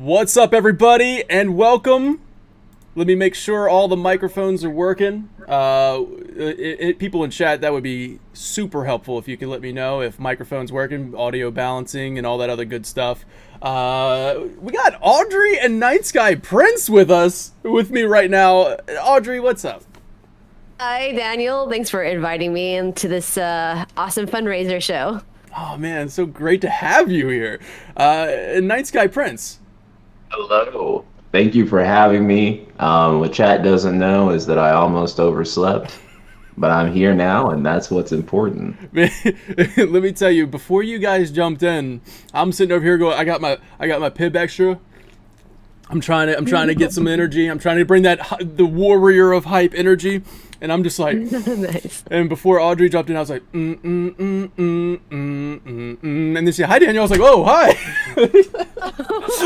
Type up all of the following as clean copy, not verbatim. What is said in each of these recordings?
What's up, everybody, and welcome. Let me make sure all the microphones are working. People in chat, that would be super helpful if you could let me know if microphones working, audio balancing, and all that other good stuff. We got Audrey and Night Sky Prince with me right now. Audrey, what's up? Hi, Daniel. Thanks for inviting me into this awesome fundraiser show. Oh man, so great to have you here. And Night Sky Prince. Hello. Thank you for having me. What chat doesn't know is that I almost overslept, but I'm here now, and that's what's important. Let me tell you, before you guys jumped in, I'm sitting over here going, I got my Pib Extra. I'm trying to get some energy. I'm trying to bring the warrior of hype energy. And I'm just like, nice. And before Audrey jumped in, I was like, And then she said, hi, Daniel. I was like, oh, hi.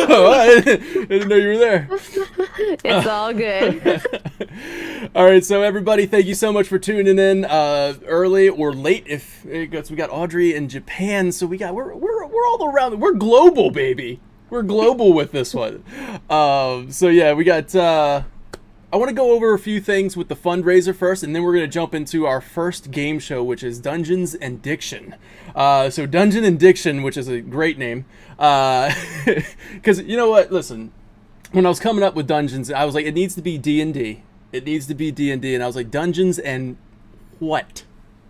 Oh, I didn't know you were there. It's all good. All right, so everybody, thank you so much for tuning in early or late. We got Audrey in Japan, so we're all around. We're global, baby. We're global with this one. So yeah, we got. I want to go over a few things with the fundraiser first, and then we're going to jump into our first game show, which is Dungeons and Diction. So Dungeon and Diction, which is a great name, because you know what? Listen, when I was coming up with Dungeons, I was like, it needs to be D&D. It needs to be D&D, and I was like, Dungeons and what?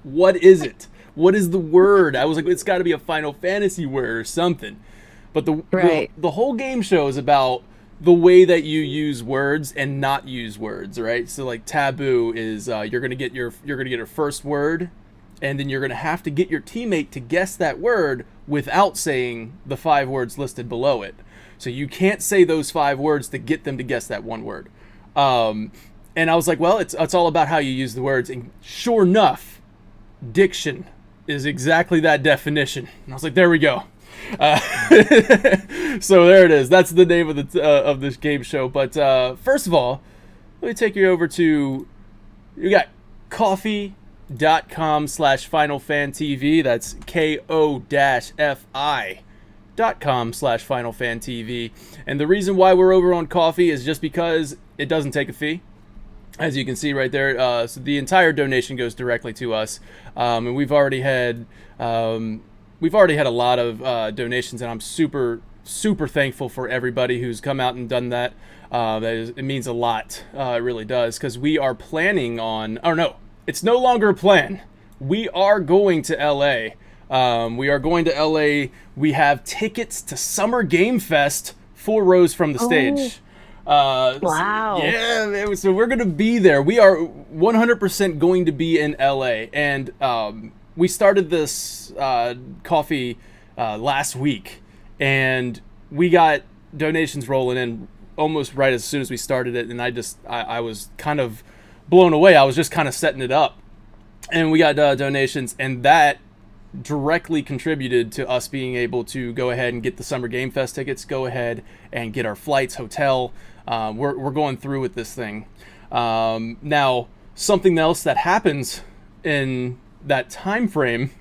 What is it? What is the word? I was like, it's got to be a Final Fantasy word or something. But the whole game show is about the way that you use words and not use words, right? So like taboo is you're gonna get your first word, and then you're gonna have to get your teammate to guess that word without saying the 5 words listed below it. So you can't say those 5 words to get them to guess that one word. And I was like, well, it's all about how you use the words. And sure enough, diction is exactly that definition. And I was like, there we go. So there it is. That's the name of this game show. But first of all, let me take you over to, you got coffee.com/FinalFanTV. That's ko-fi.com/FinalFanTV. And the reason why we're over on Coffee is just because it doesn't take a fee. As you can see right there, so the entire donation goes directly to us, and we've already had a lot of donations, and I'm super thankful for everybody who's come out and done that. It means a lot. It really does, because we are planning on. Oh no, it's no longer a plan. We are going to LA. We have tickets to Summer Game Fest 4 rows from the stage. Wow. So we're going to be there. We are 100% going to be in LA. And we started this coffee last week, and we got donations rolling in almost right as soon as we started it. And I was kind of blown away. I was just kind of setting it up, and we got donations, and that directly contributed to us being able to go ahead and get the Summer Game Fest tickets, go ahead and get our flights, hotel. We're going through with this thing. Now, something else that happens in that time frame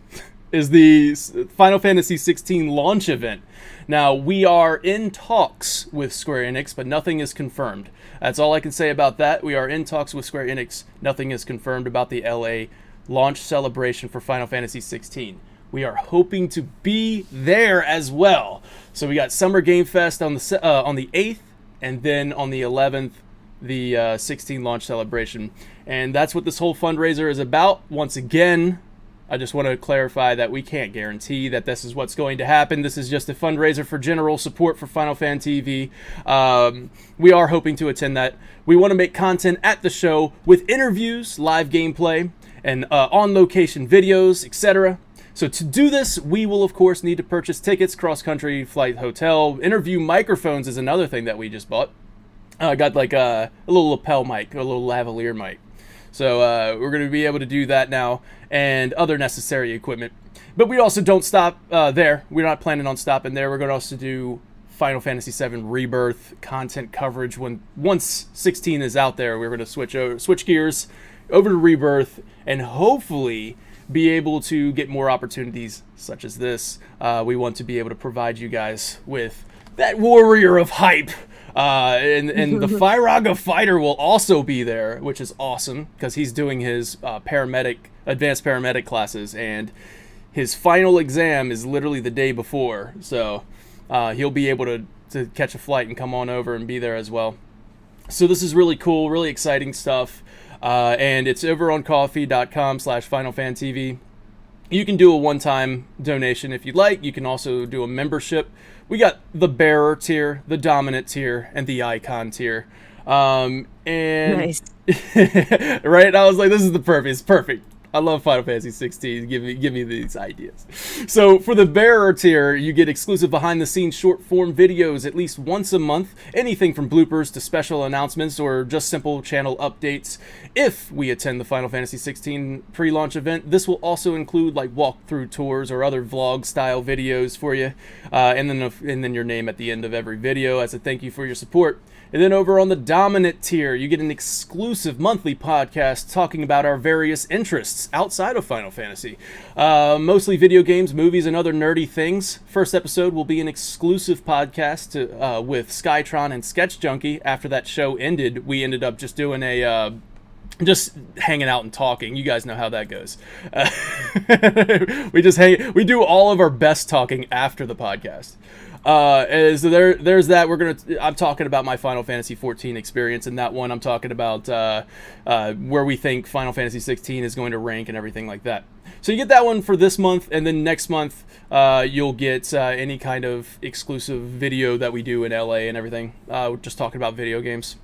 is the Final Fantasy 16 launch event. Now, we are in talks with Square Enix, but nothing is confirmed. That's all I can say about that. We are in talks with Square Enix. Nothing is confirmed about the LA launch celebration for Final Fantasy 16. We are hoping to be there as well. So we got Summer Game Fest on the 8th, and then on the 11th, the 16 launch celebration. And that's what this whole fundraiser is about. Once again, I just want to clarify that we can't guarantee that this is what's going to happen. This is just a fundraiser for general support for Final Fan TV. We are hoping to attend that. We want to make content at the show with interviews, live gameplay, and on-location videos, etc. So to do this, we will, of course, need to purchase tickets, cross-country, flight, hotel. Interview microphones is another thing that we just bought. I got like a little lapel mic, a little lavalier mic. So we're going to be able to do that now, and other necessary equipment. But we also don't stop there. We're not planning on stopping there. We're going to also do Final Fantasy VII Rebirth content coverage. Once 16 is out there, we're going to switch gears over to Rebirth, and hopefully be able to get more opportunities such as this. We want to be able to provide you guys with that warrior of hype. And the Fyraga fighter will also be there, which is awesome because he's doing his advanced paramedic classes, and his final exam is literally the day before. So he'll be able to catch a flight and come on over and be there as well. So this is really cool, really exciting stuff. And it's over on coffee.com/FinalFanTV. You can do a one-time donation if you'd like. You can also do a membership. We got the bearer tier, the dominant tier, and the icon tier. And Nice. right? I was like, this is it's perfect. I love Final Fantasy 16. Give me these ideas. So for the bearer tier, you get exclusive behind-the-scenes short-form videos at least once a month. Anything from bloopers to special announcements or just simple channel updates. If we attend the Final Fantasy 16 pre-launch event, this will also include like walkthrough tours or other vlog-style videos for you, and then your name at the end of every video as a thank you for your support. And then over on the dominant tier, you get an exclusive monthly podcast talking about our various interests outside of Final Fantasy. Mostly video games, movies, and other nerdy things. First episode will be an exclusive podcast with Skytron and Sketch Junkie. After that show ended, we ended up just doing just hanging out and talking. You guys know how that goes. We do all of our best talking after the podcast. So there's that. I'm talking about my Final Fantasy 14 experience in that one. I'm talking about where we think Final Fantasy 16 is going to rank and everything like that. So you get that one for this month, and then next month you'll get any kind of exclusive video that we do in LA and everything. We're just talking about video games.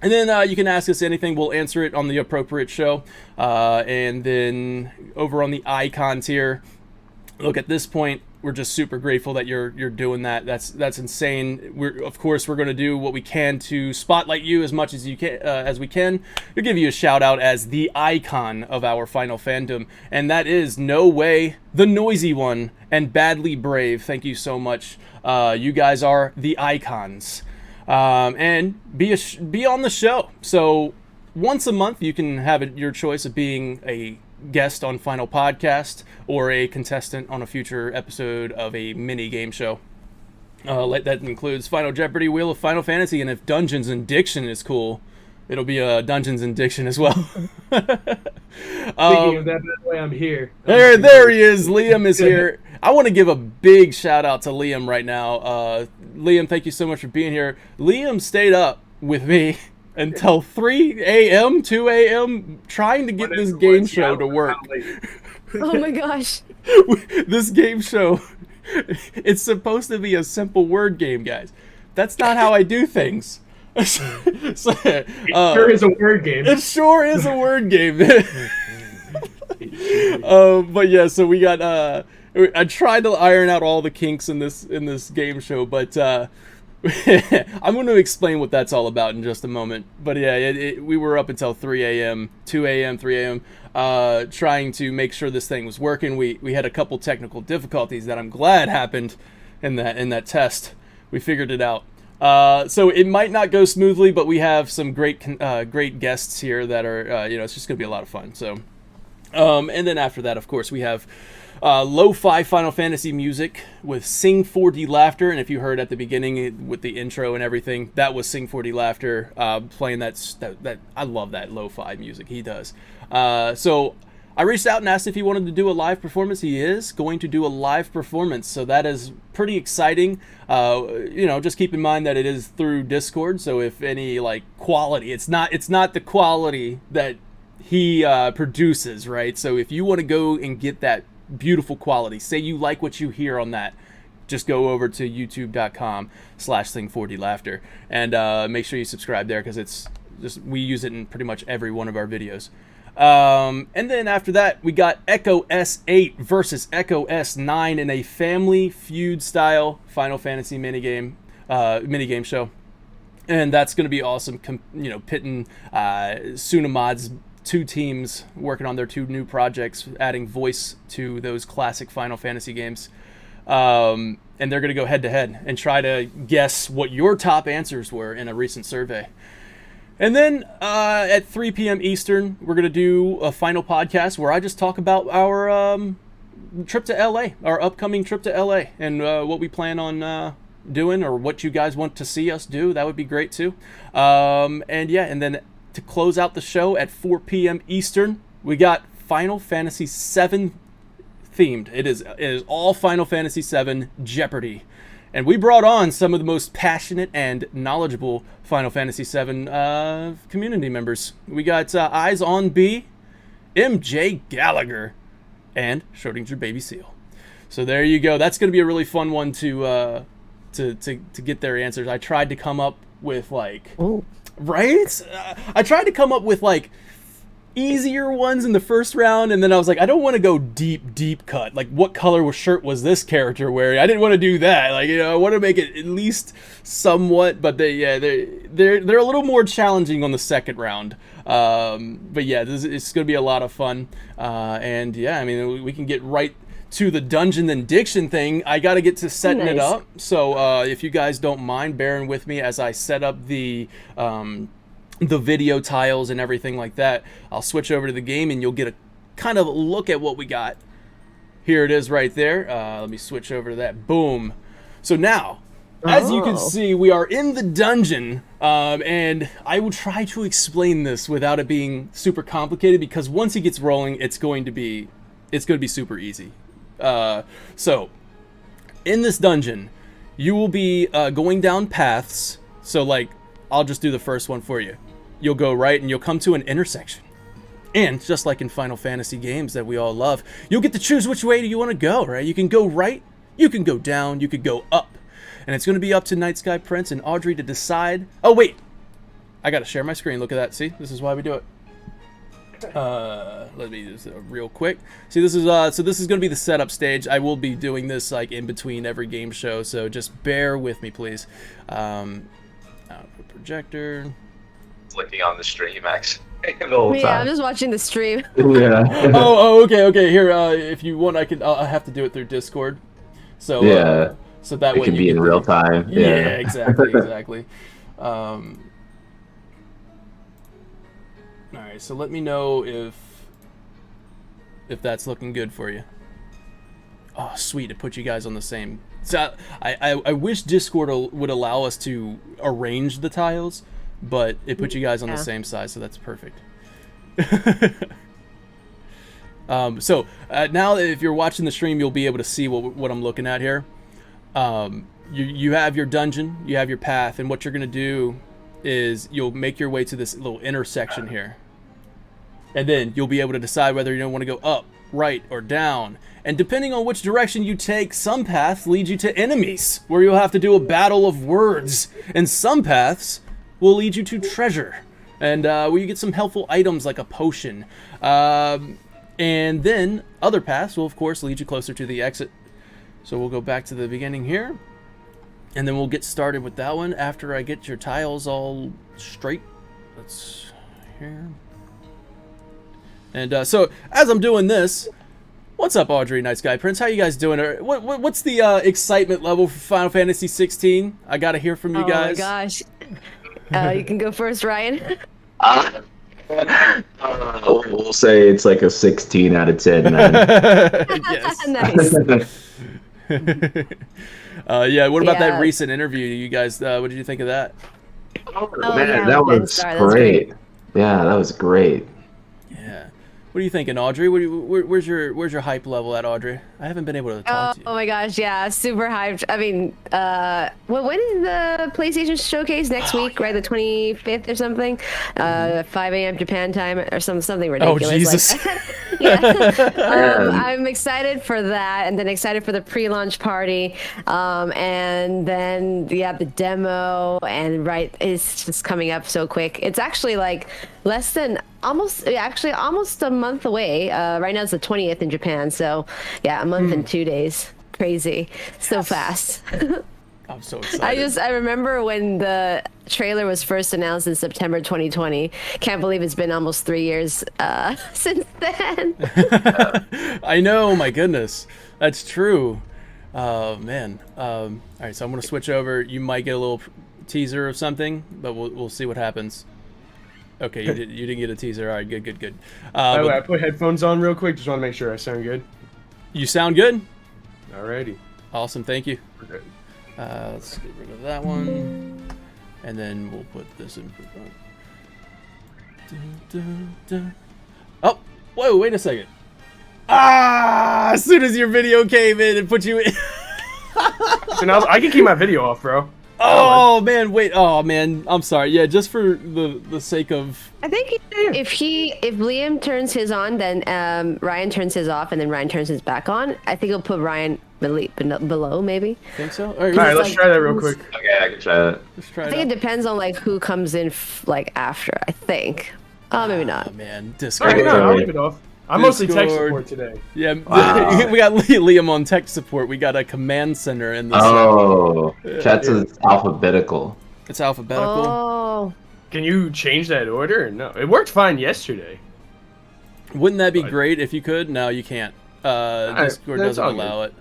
And then you can ask us anything. We'll answer it on the appropriate show. And then over on the icon tier, look, at this point, we're just super grateful that you're doing that. That's insane. We're going to do what we can to spotlight you as much as we can. We'll give you a shout out as the icon of our Final Fandom, and that is No Way, the Noisy One, and Badly Brave. Thank you so much. You guys are the icons, and be on the show. So once a month, you can have your choice of being a guest on Final Podcast or a contestant on a future episode of a mini game show. That includes Final Jeopardy, Wheel of Final Fantasy, and if Dungeons and Diction is cool, it'll be a Dungeons and Diction as well. Speaking of that, by the way, I'm here. There he is. Liam is here. I want to give a big shout out to Liam right now. Liam, thank you so much for being here. Liam stayed up with me until 3 a.m., 2 a.m., trying to get this game show to work. Oh my gosh. This game show, it's supposed to be a simple word game, guys. That's not how I do things. It sure is a word game. It sure is a word game. But yeah, so we got, I tried to iron out all the kinks in this game show, but I'm going to explain what that's all about in just a moment. But yeah, we were up until 3 a.m., 2 a.m., 3 a.m., trying to make sure this thing was working. We had a couple technical difficulties that I'm glad happened in that test. We figured it out. So it might not go smoothly, but we have some great guests here that are, it's just going to be a lot of fun. So, and then after that, of course, we have lo-fi Final Fantasy music with Sing4DLaughter, and if you heard at the beginning with the intro and everything, that was Sing4DLaughter playing that. I love that lo-fi music he does. So I reached out and asked if he wanted to do a live performance. He is going to do a live performance, so that is pretty exciting. Just keep in mind that it is through Discord, so if any quality, it's not the quality that he produces, right? So if you want to go and get that beautiful quality, say you like what you hear on that, just go over to youtube.com/Sing4DLaughter and make sure you subscribe there, because we use it in pretty much every one of our videos. And then after that, we got Echo S8 versus Echo S9 in a family feud style Final Fantasy minigame show, and that's going to be awesome. Pitting Sunamod's two teams working on their two new projects, adding voice to those classic Final Fantasy games. And they're going to go head to head and try to guess what your top answers were in a recent survey. And then at 3 p.m. Eastern, we're going to do a final podcast where I just talk about our trip to LA, our upcoming trip to LA, and what we plan on doing or what you guys want to see us do. That would be great too. And then to close out the show at 4 p.m. Eastern, we got Final Fantasy VII themed. It is all Final Fantasy VII Jeopardy. And we brought on some of the most passionate and knowledgeable Final Fantasy VII community members. We got Eyes on B, MJ Gallagher, and Schrodinger Baby Seal. So there you go. That's going to be a really fun one to get their answers. I tried to come up with right? I tried to come up with easier ones in the first round, and then I was like, I don't want to go deep cut. Like, what color shirt was this character wearing? I didn't want to do that. I want to make it at least somewhat, but they're a little more challenging on the second round. But yeah, it's going to be a lot of fun. And yeah, I mean, we can get right to the dungeon and diction thing. I got to get to setting it up. So if you guys don't mind bearing with me as I set up the video tiles and everything like that, I'll switch over to the game and you'll get a kind of look at what we got. Here it is right there. Let me switch over to that. Boom. So now, as you can see, we are in the dungeon, and I will try to explain this without it being super complicated, because once it gets rolling, it's going to be super easy. So in this dungeon, you will be going down paths. So I'll just do the first one for you. You'll go right and you'll come to an intersection. And just like in Final Fantasy games that we all love, you'll get to choose which way do you want to go, right? You can go right, you can go down, you could go up. And it's going to be up to Night Sky Prince and Audrey to decide. Oh, wait. I got to share my screen. Look at that. See? This is why we do it. Let me do this real quick. See, this is so this is going to be the setup stage. I will be doing this in between every game show, so just bear with me, please. Projector. Clicking on the stream, actually. The whole time. I'm just watching the stream. Yeah. Okay. Here, if you want, I have to do it through Discord. So yeah. So that way it can be in real time. Yeah, exactly. All right, so let me know if that's looking good for you. Oh, sweet! It put you guys on the same. So I wish Discord would allow us to arrange the tiles, but it put you guys on the same size, so that's perfect. So now if you're watching the stream, you'll be able to see what I'm looking at here. You have your dungeon, you have your path, and what you're gonna do is you'll make your way to this little intersection here, and then you'll be able to decide whether you don't want to go up, right, or down. And depending on which direction you take, some paths lead you to enemies, where you'll have to do a battle of words, and some paths will lead you to treasure, and where you get some helpful items like a potion. And then other paths will, of course, lead you closer to the exit. So we'll go back to the beginning here, and then we'll get started with that one after I get your tiles all straight. Let's here. And so as I'm doing this, what's up, Audrey, Night Sky Prince? How you guys doing? What's the excitement level for Final Fantasy 16? I gotta hear from you guys. Oh my gosh. You can go first, Ryan. We'll say it's like a 16 out of 10, man. Yes. Nice. Yeah, what about that recent interview? You guys, what did you think of that? Oh man, that was great. Yeah, that was great. Yeah. What are you thinking, Audrey? Where's your hype level at, Audrey? I haven't been able to talk to you. Oh my gosh, yeah, super hyped. I mean, when is the PlayStation Showcase next week, right? The 25th or something? 5 a.m. Japan time or something ridiculous. Oh, Jesus. Like that. Yeah. I'm excited for that, and then excited for the pre-launch party, and then the demo, and it's just coming up so quick. It's actually less than almost a month away. Right now it's the 20th in Japan, so yeah, a month and 2 days. Crazy. So fast. I'm so excited. I remember when the trailer was first announced in September 2020. Can't believe it's been almost 3 years since then. I know, my goodness. That's true. Man. All right, so I'm gonna switch over. You might get a little teaser of something, but we'll see what happens. Okay, you didn't get a teaser. All right, good. By the way, I put headphones on real quick. Just want to make sure I sound good. You sound good. Alrighty. Awesome, thank you. We're good. Let's get rid of that one. And then we'll put this in for front. Oh, whoa, wait a second. As soon as your video came in and put you in. I can keep my video off, bro. Oh man, wait. Oh man, I'm sorry. Yeah, just for the sake of. I think if Liam turns his on, then Ryan turns his off, and then Ryan turns his back on. I think he'll put Ryan below, maybe. Think so? All right, let's try that real quick. Okay, I can try that. Let's try I think it depends on like who comes in after. I think. Oh, maybe not. Oh man, All Discord. right, no, I'll leave it off. I'm mostly tech Discord. support today. Yeah, Wow. we got Liam on tech support. We got a command center in this. Oh, chat says alphabetical. It's alphabetical. Oh. Can you change that order? No, it worked fine yesterday. Wouldn't that be great if you could? No, you can't. Discord that's doesn't all allow it.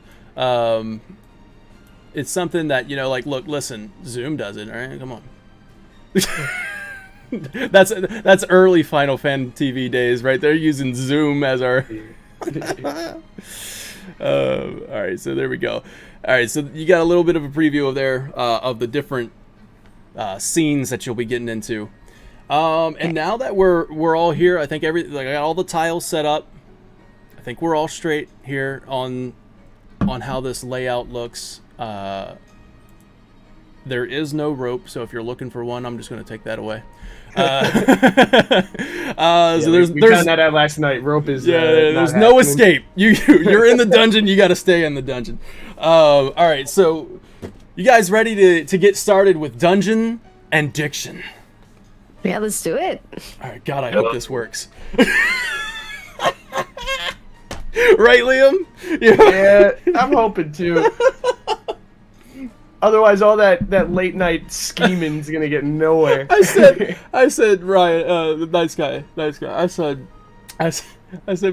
It's something that, like, look, listen, Zoom does it, all right? Come on. That's early Final Fan TV days, right? They're using Zoom as our... all right, so there we go. All right, so you got a little bit of a preview of of the different scenes that you'll be getting into. And now that we're all here, I think I got all the tiles set up. I think we're all straight here on how this layout looks. There is no rope, so if you're looking for one, I'm just going to take that away. So there's found that out last night. Rope is there's no escape. You're in the dungeon. You got to stay in the dungeon. All right, so you guys ready to get started with Dungeon and Diction? Yeah, let's do it. All right, God, I hope this works. Right, Liam? Yeah, I'm hoping to. Otherwise, all that late night scheming is gonna get nowhere. I said, Ryan, nice guy. I said,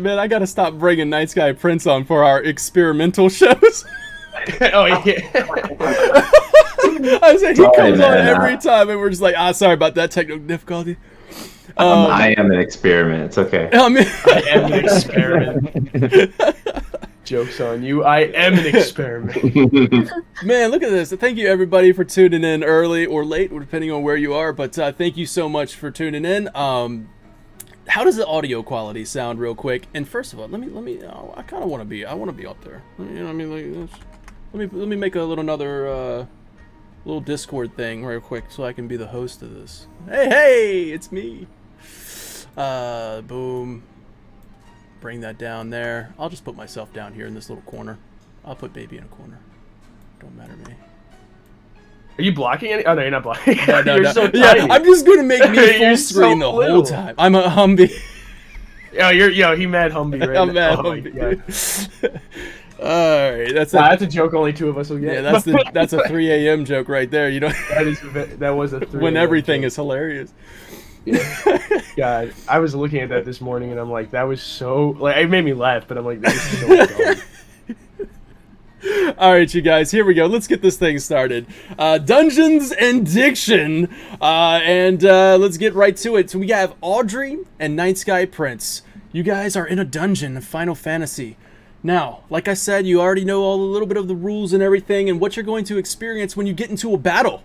man, I gotta stop bringing Nice Guy Prince on for our experimental shows. Oh yeah. I said he comes on every time, and we're just like, sorry about that technical difficulty. I am an experiment. It's okay. I am an experiment. Joke's on you. I am an experiment. Man, look at this. Thank you, everybody, for tuning in early or late, depending on where you are. But thank you so much for tuning in. How does the audio quality sound, real quick? And first of all, let me. I kind of want to be. I want to be up there. You know what I mean? Like, let me make another little Discord thing real quick, so I can be the host of this. Hey, it's me. Boom. Bring that down there. I'll just put myself down here in this little corner. I'll put baby in a corner. Don't matter to me. Are you blocking any? Oh no, you're not blocking. No. You're so tiny. Yeah, I'm just gonna make me full screen so the whole time. I'm a Humvee. He mad Humvee right I'm mad now. Humvee. All right, that's a joke only two of us will get. Yeah, that's a 3 a.m. joke right there. You know. That was a 3 when everything joke. is hilarious. God, I was looking at that this morning and I'm like, that was so it made me laugh, but I'm like, that is so dumb. All right, you guys, here we go. Let's get this thing started. Dungeons and Diction, and let's get right to it. So we have Audrey and Night Sky Prince. You guys are in a dungeon of Final Fantasy. Now, like I said, you already know a little bit of the rules and everything, and what you're going to experience when you get into a battle.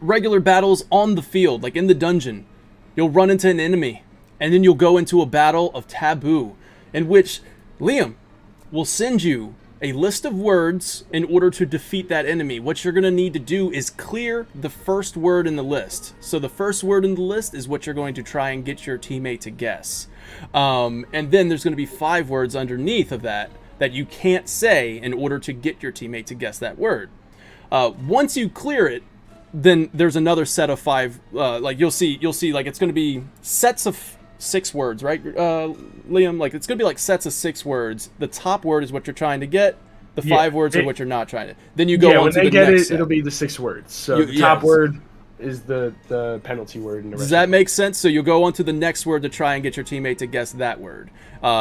Regular battles on the field, like in the dungeon. You'll run into an enemy, and then you'll go into a battle of taboo, in which Liam will send you a list of words in order to defeat that enemy. What you're going to need to do is clear the first word in the list. So the first word in the list is what you're going to try and get your teammate to guess. And then there's going to be 5 words underneath of that you can't say in order to get your teammate to guess that word. Once you clear it, then there's another set of 5, like you'll see like it's going to be sets of 6 words, right, Liam? Like it's going to be like sets of 6 words. The top word is what you're trying to get. The 5 words are what you're not trying to. Then you go on to the next set. It'll be the 6 words. So the top word is the penalty word. Does that make sense? So you'll go on to the next word to try and get your teammate to guess that word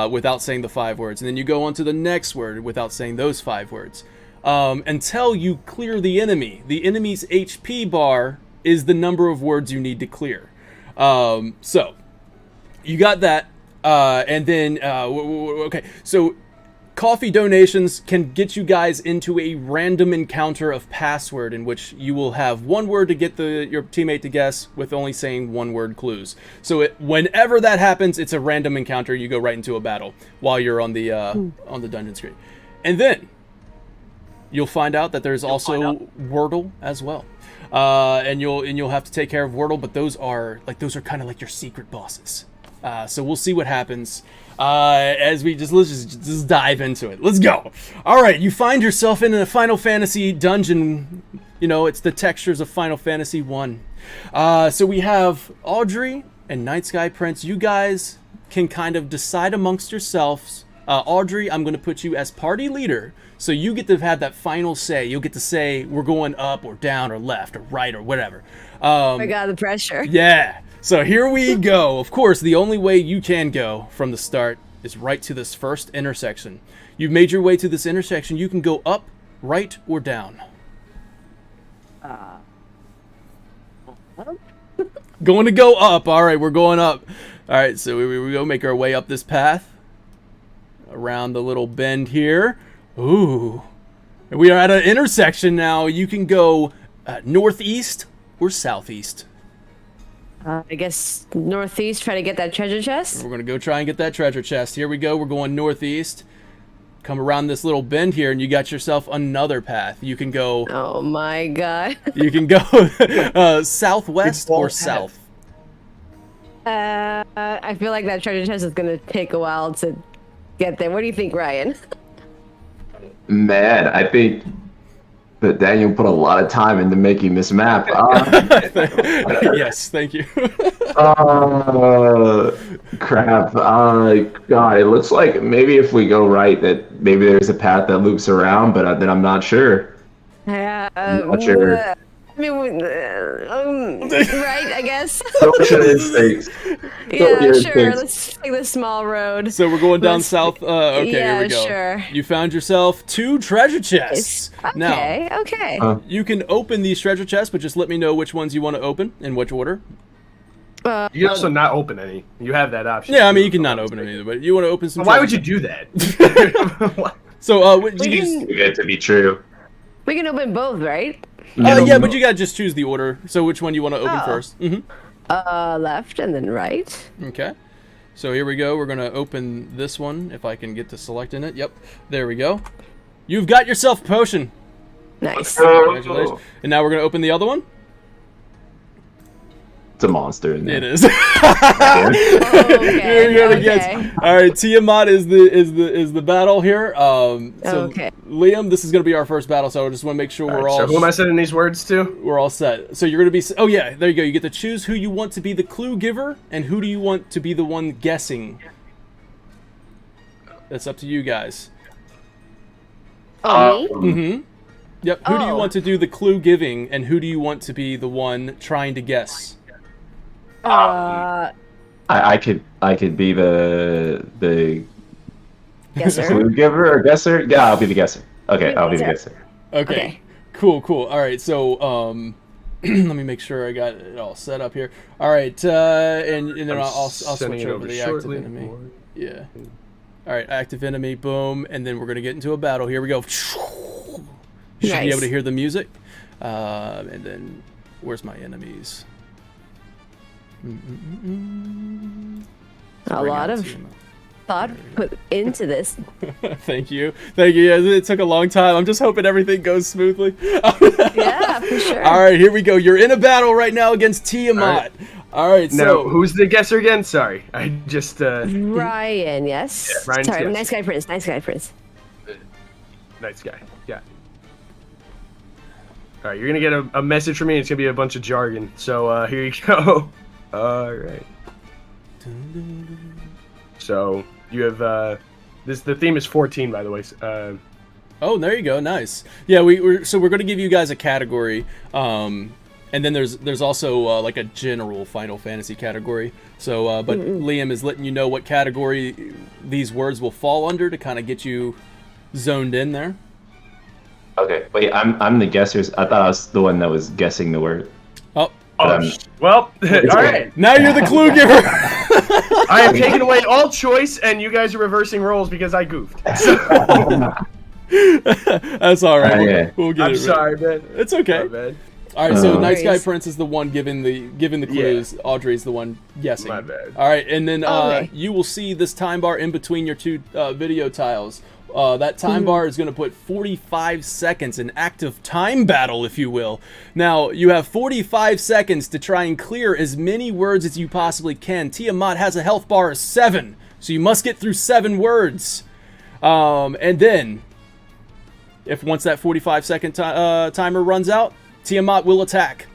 without saying the 5 words. And then you go on to the next word without saying those 5 words. Until you clear the enemy. The enemy's HP bar is the number of words you need to clear. So, you got that. And then, okay, so coffee donations can get you guys into a random encounter of password in which you will have one word to get your teammate to guess with only saying one word clues. So whenever that happens, it's a random encounter. You go right into a battle while you're on the dungeon screen. And then you'll find out that there's also Wordle as well. And you'll have to take care of Wordle, but those are kind of like your secret bosses. So we'll see what happens as let's just dive into it. Let's go. All right, you find yourself in a Final Fantasy dungeon. You know, it's the textures of Final Fantasy 1. So we have Audrey and Night Sky Prince. You guys can kind of decide amongst yourselves. Audrey, I'm going to put you as party leader. So you get to have that final say. You'll get to say we're going up or down or left or right or whatever. I got the pressure. Yeah. So here we go. Of course, the only way you can go from the start is right to this first intersection. You've made your way to this intersection. You can go up, right, or down. Going to go up. All right, we're going up. All right, so we go make our way up this path. Around the little bend here. Ooh. We are at an intersection now. You can go northeast or southeast. I guess northeast, try to get that treasure chest. We're going to go try and get that treasure chest. Here we go. We're going northeast. Come around this little bend here, and you got yourself another path. You can go... Oh, my God. You can go southwest or south. I feel like that treasure chest is going to take a while to get there. What do you think, Ryan? Man, I think that Daniel put a lot of time into making this map. Yes, thank you. Crap. God, it looks like maybe if we go right, that maybe there's a path that loops around, but then I'm not sure. I'm not sure. I mean, right, I guess. Yeah, sure. Let's take the small road. So we're going down south. Okay, yeah, here we go. Sure. You found yourself 2 treasure chests. Okay, now, okay. You can open these treasure chests, but just let me know which ones you want to open in which order. You can also not open any. You have that option. Yeah, I mean, you can not open them either, but you want to open some. Why would you do that? So, too good to be true. We can open both, right? Yeah, but you gotta just choose the order. So which one you want to open first? Left and then right. Okay. So here we go. We're gonna open this one if I can get to selecting it. Yep. There we go. You've got yourself a potion. Nice. Congratulations. And now we're gonna open the other one. It's a monster in there. It is. Okay. All right, Tiamat is the battle here. So Okay. Liam, this is gonna be our first battle, so I just want to make sure we're all. So who am I sending these words to? We're all set. So you're gonna be. Oh yeah, there you go. You get to choose who you want to be the clue giver and who do you want to be the one guessing. That's up to you guys. Oh, me? Mm-hmm. Yep. Who do you want to do the clue giving and who do you want to be the one trying to guess? I could be the guesser. clue giver or guesser. Yeah, I'll be the guesser. Okay, I'll be the guesser. Okay. Cool. All right. So let me make sure I got it all set up here. All right. And then I'll switch over the active enemy. Yeah. All right. Active enemy. Boom. And then we're gonna get into a battle. Here we go. Should be able to hear the music. And then where's my enemies? A lot of thought put into this. Thank you. Yeah, it took a long time. I'm just hoping everything goes smoothly. Yeah, for sure. All right, here we go. You're in a battle right now against Tiamat. All right, so now, who's the guesser again? Sorry, I just Ryan. Yes. Yeah, Ryan's sorry, guessing. Nice guy, Prince. Nice guy. Yeah. All right, you're gonna get a message from me. It's gonna be a bunch of jargon. So here you go. All right. So you have the theme is 14, by the way. Oh, there you go. Nice. Yeah, we're going to give you guys a category, and then there's also like a general Final Fantasy category. So, but Liam is letting you know what category these words will fall under to kind of get you zoned in there. Okay, wait. I'm the guesser. I thought I was the one that was guessing the word. Oh. Well, all right. Now you're the clue giver. I am taking away all choice, and you guys are reversing roles because I goofed. So, That's all right. Okay. We'll get I'm it. sorry, man. It's okay. My bad. All right, so No Nice Guy worries. Prince is the one giving the clues. Audrey's the one guessing. My bad. All right, and then Okay. you will see this time bar in between your two video tiles. That time bar is going to put 45 seconds, an active time battle, if you will. Now, you have 45 seconds to try and clear as many words as you possibly can. Tiamat has a health bar of 7, so you must get through 7 words. And then, if once that 45-second timer runs out, Tiamat will attack.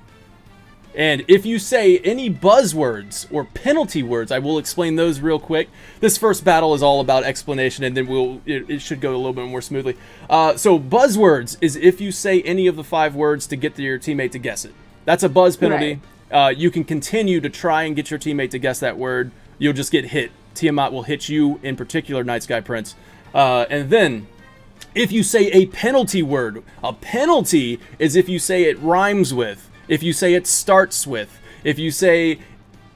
And if you say any buzzwords or penalty words, I will explain those real quick. This first battle is all about explanation, and then it should go a little bit more smoothly. So buzzwords is if you say any of the 5 words to get your teammate to guess it. That's a buzz penalty. You can continue to try and get your teammate to guess that word. You'll just get hit. Tiamat will hit you, in particular, Night Sky Prince. And then, if you say a penalty word, a penalty is if you say it rhymes with, if you say it starts with, if you say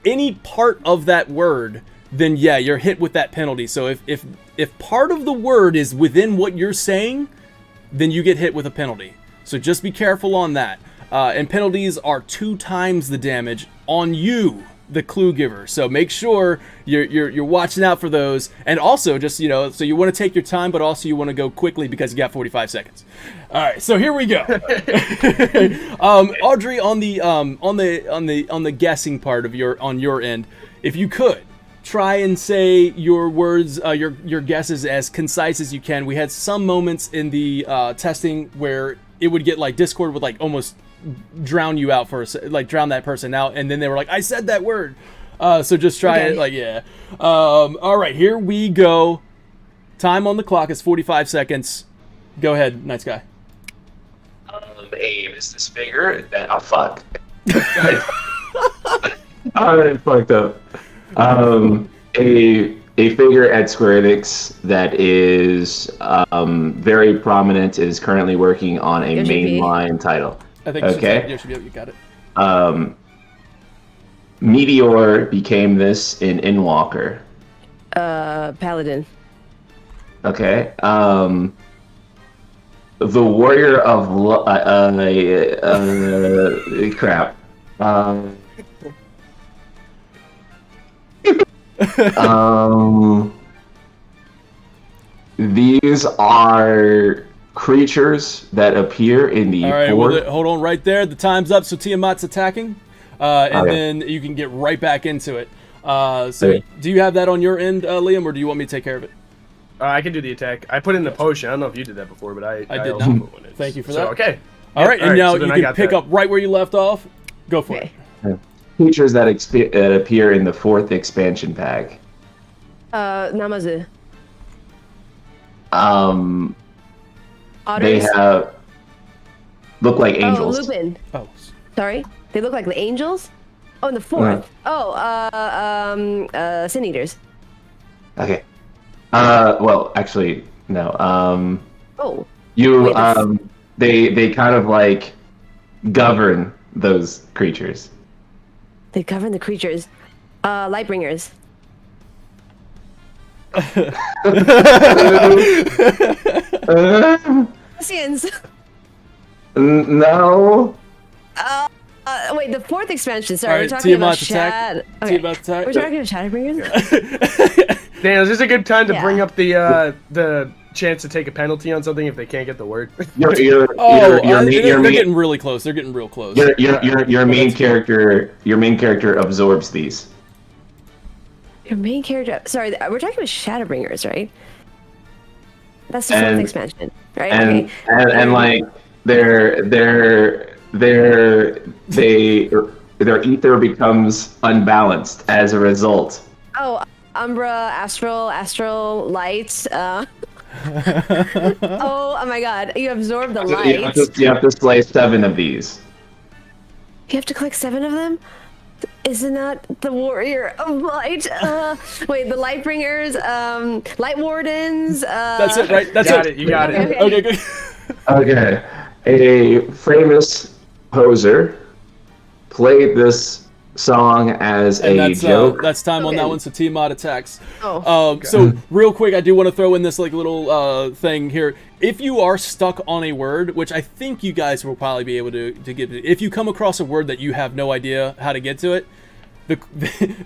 any part of that word, then yeah, you're hit with that penalty. So if part of the word is within what you're saying, then you get hit with a penalty. So just be careful on that. And penalties are 2 times the damage on you, the clue giver. So make sure you're watching out for those. And also just, so you want to take your time, but also you want to go quickly because you got 45 seconds. All right, so here we go. Audrey, on the guessing part of your end, if you could try and say your words, your guesses as concise as you can. We had some moments in the testing where it would get like Discord would like almost drown you out drown that person out, and then they were like, I said that word. So just try it, all right, here we go. Time on the clock is 45 seconds. Go ahead, Night Sky. A business figure that fuck. I fucked up. A figure at Square Enix that is very prominent, is currently working on a mainline title. I think okay. You got it. Meteor became this in Endwalker. Paladin. Okay. The Warrior of crap. These are creatures that appear in the all right, fourth. hold on right there. The time's up, so Tiamat's attacking, and then you can get right back into it. So do you have that on your end, Liam, or do you want me to take care of it? I can do the attack. I put in the potion. I don't know if you did that before, but I did also not. put one in. Thank you for So, that. okay. All right, and now so you can pick up right where you left off. Go for it. Creatures that appear in the 4th expansion pack. Namazu. They have look like angels. Oh, Lupin. Oh, Sorry, they look like the angels. Oh, in the 4th. Sin Eaters. Okay. Well, actually, no. You Wait, they kind of like govern those creatures. They govern the creatures. Lightbringers. Science. No. Wait, the 4th expansion. Sorry, All we're right, talking about Tiamat's attack. Shad. Okay. Tiamat's attack. We're talking about Shadowbringers. Dan, is this a good time to Yeah. bring up the chance to take a penalty on something if they can't get the word? They're getting really close. They're getting real close. Your main character absorbs these. Your main character. Sorry, we're talking about Shadowbringers, right? That's the 4th expansion, right? And like their ether becomes unbalanced as a result. Oh, Umbra, Astral Light. Oh my God! You absorb the light. You have to slay 7 of these. You have to collect 7 of them. Isn't that the Warrior of Light? Wait, the Lightbringers, Light Wardens. That's it, right? That's Got it. You got it. Okay, good. Okay. A famous poser played this song as And a joke. that's time on that Okay. one, so Tiamat attacks. Oh. So real quick, I do want to throw in this like little thing here. If you are stuck on a word, which I think you guys will probably be able to get, if you come across a word that you have no idea how to get to it,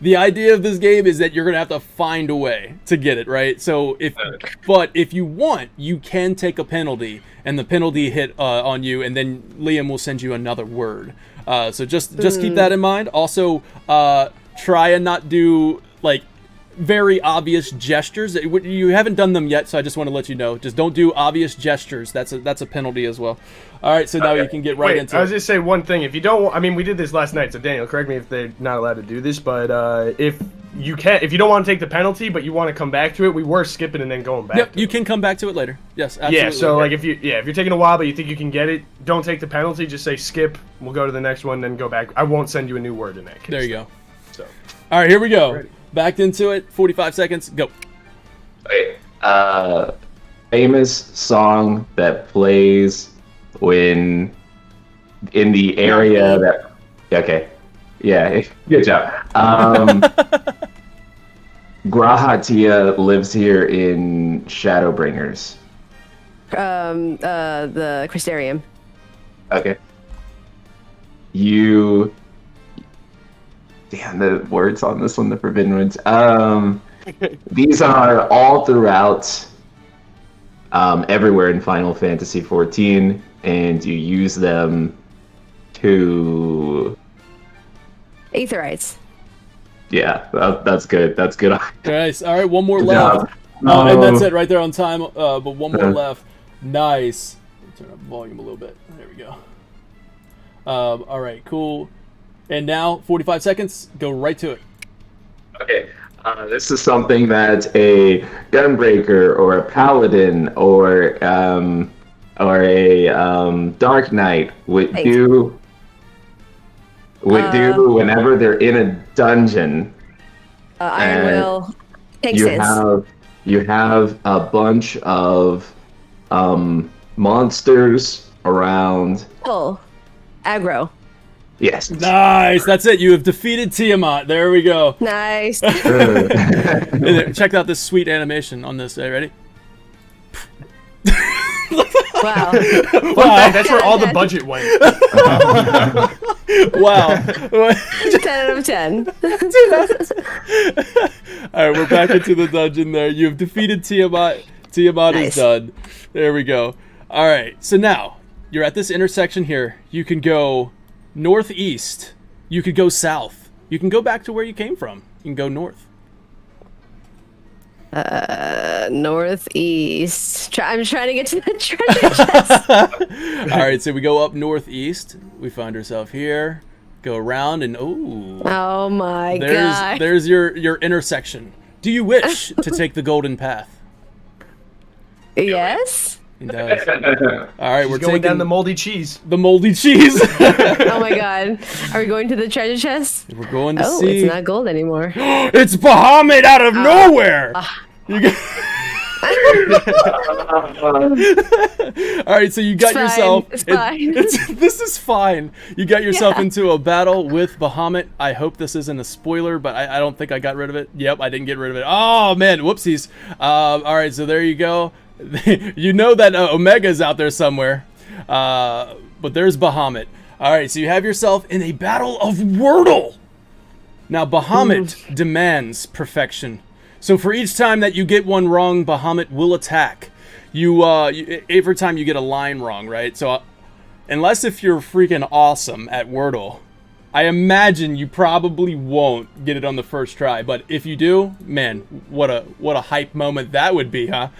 the idea of this game is that you're gonna have to find a way to get it right. So if you want, you can take a penalty, and the penalty hit on you, and then Liam will send you another word. So just keep that in mind. Also, try and not do like very obvious gestures. You haven't done them yet, so I just want to let you know. Just don't do obvious gestures. That's a penalty as well. All right, so now you can get right into it. I was just say one thing. If you don't, I mean, we did this last night. So Daniel, correct me if they're not allowed to do this, but if you don't want to take the penalty, but you want to come back to it, we were skipping and then going back. Yep, you can come back to it later. Yes, absolutely. Yeah, so like if you're taking a while but you think you can get it, don't take the penalty. Just say skip. We'll go to the next one, then go back. I won't send you a new word in that case. There you go. So, all right, here we go. Ready. Back into it. 45 seconds. Go. Okay. Famous song that plays when in the area that. Okay. Yeah. Good job. Grahatia lives here in Shadowbringers. The Crystarium. Okay. Damn, the words on this one, the forbidden words. These are all throughout everywhere in Final Fantasy XIV, and you use them to... Aetherites. Yeah, that's good. That's good. Nice. All right, one more Good left. job. And that's it right there on time. But one more left. Nice. Turn up volume a little bit. There we go. All right, cool. And now 45 seconds. Go right to it. Okay. This is something that a gunbreaker or a paladin or a dark knight would do whenever they're in a dungeon. Iron Will. You have a bunch of monsters around. Oh, aggro. Yes. Nice. That's it. You have defeated Tiamat. There we go. Nice. Check out this sweet animation on this. Ready? Wow. Wow. That's where all the budget went. Wow. 10 out of 10. All right, we're back into the dungeon there. You've defeated Tiamat. Tiamat is done. There we go. All right, so now you're at this intersection here. You can go northeast. You could go south. You can go back to where you came from. You can go north. Northeast. I'm trying to get to the treasure chest. All right, so we go up northeast. We find ourselves here. Go around and oh my god. There's your intersection. Do you wish to take the golden path? Yes. He does. All right, we're going taking down the moldy cheese. the moldy cheese. Oh my god. Are we going to the treasure chest? We're going to Oh, see. it's not gold anymore. It's Bahamut out of nowhere. You get... All right, so you got yourself. It's fine. This is fine. You got yourself into a battle with Bahamut. I hope this isn't a spoiler, but I don't think I got rid of it. Yep, I didn't get rid of it. Oh man, whoopsies. All right, so there you go. You know that Omega's out there somewhere, but there's Bahamut. All right, so you have yourself in a battle of Wordle. Now Bahamut demands perfection. So for each time that you get one wrong, Bahamut will attack. Every time you get a line wrong, right? So unless if you're freaking awesome at Wordle, I imagine you probably won't get it on the first try. But if you do, man, what a hype moment that would be, huh?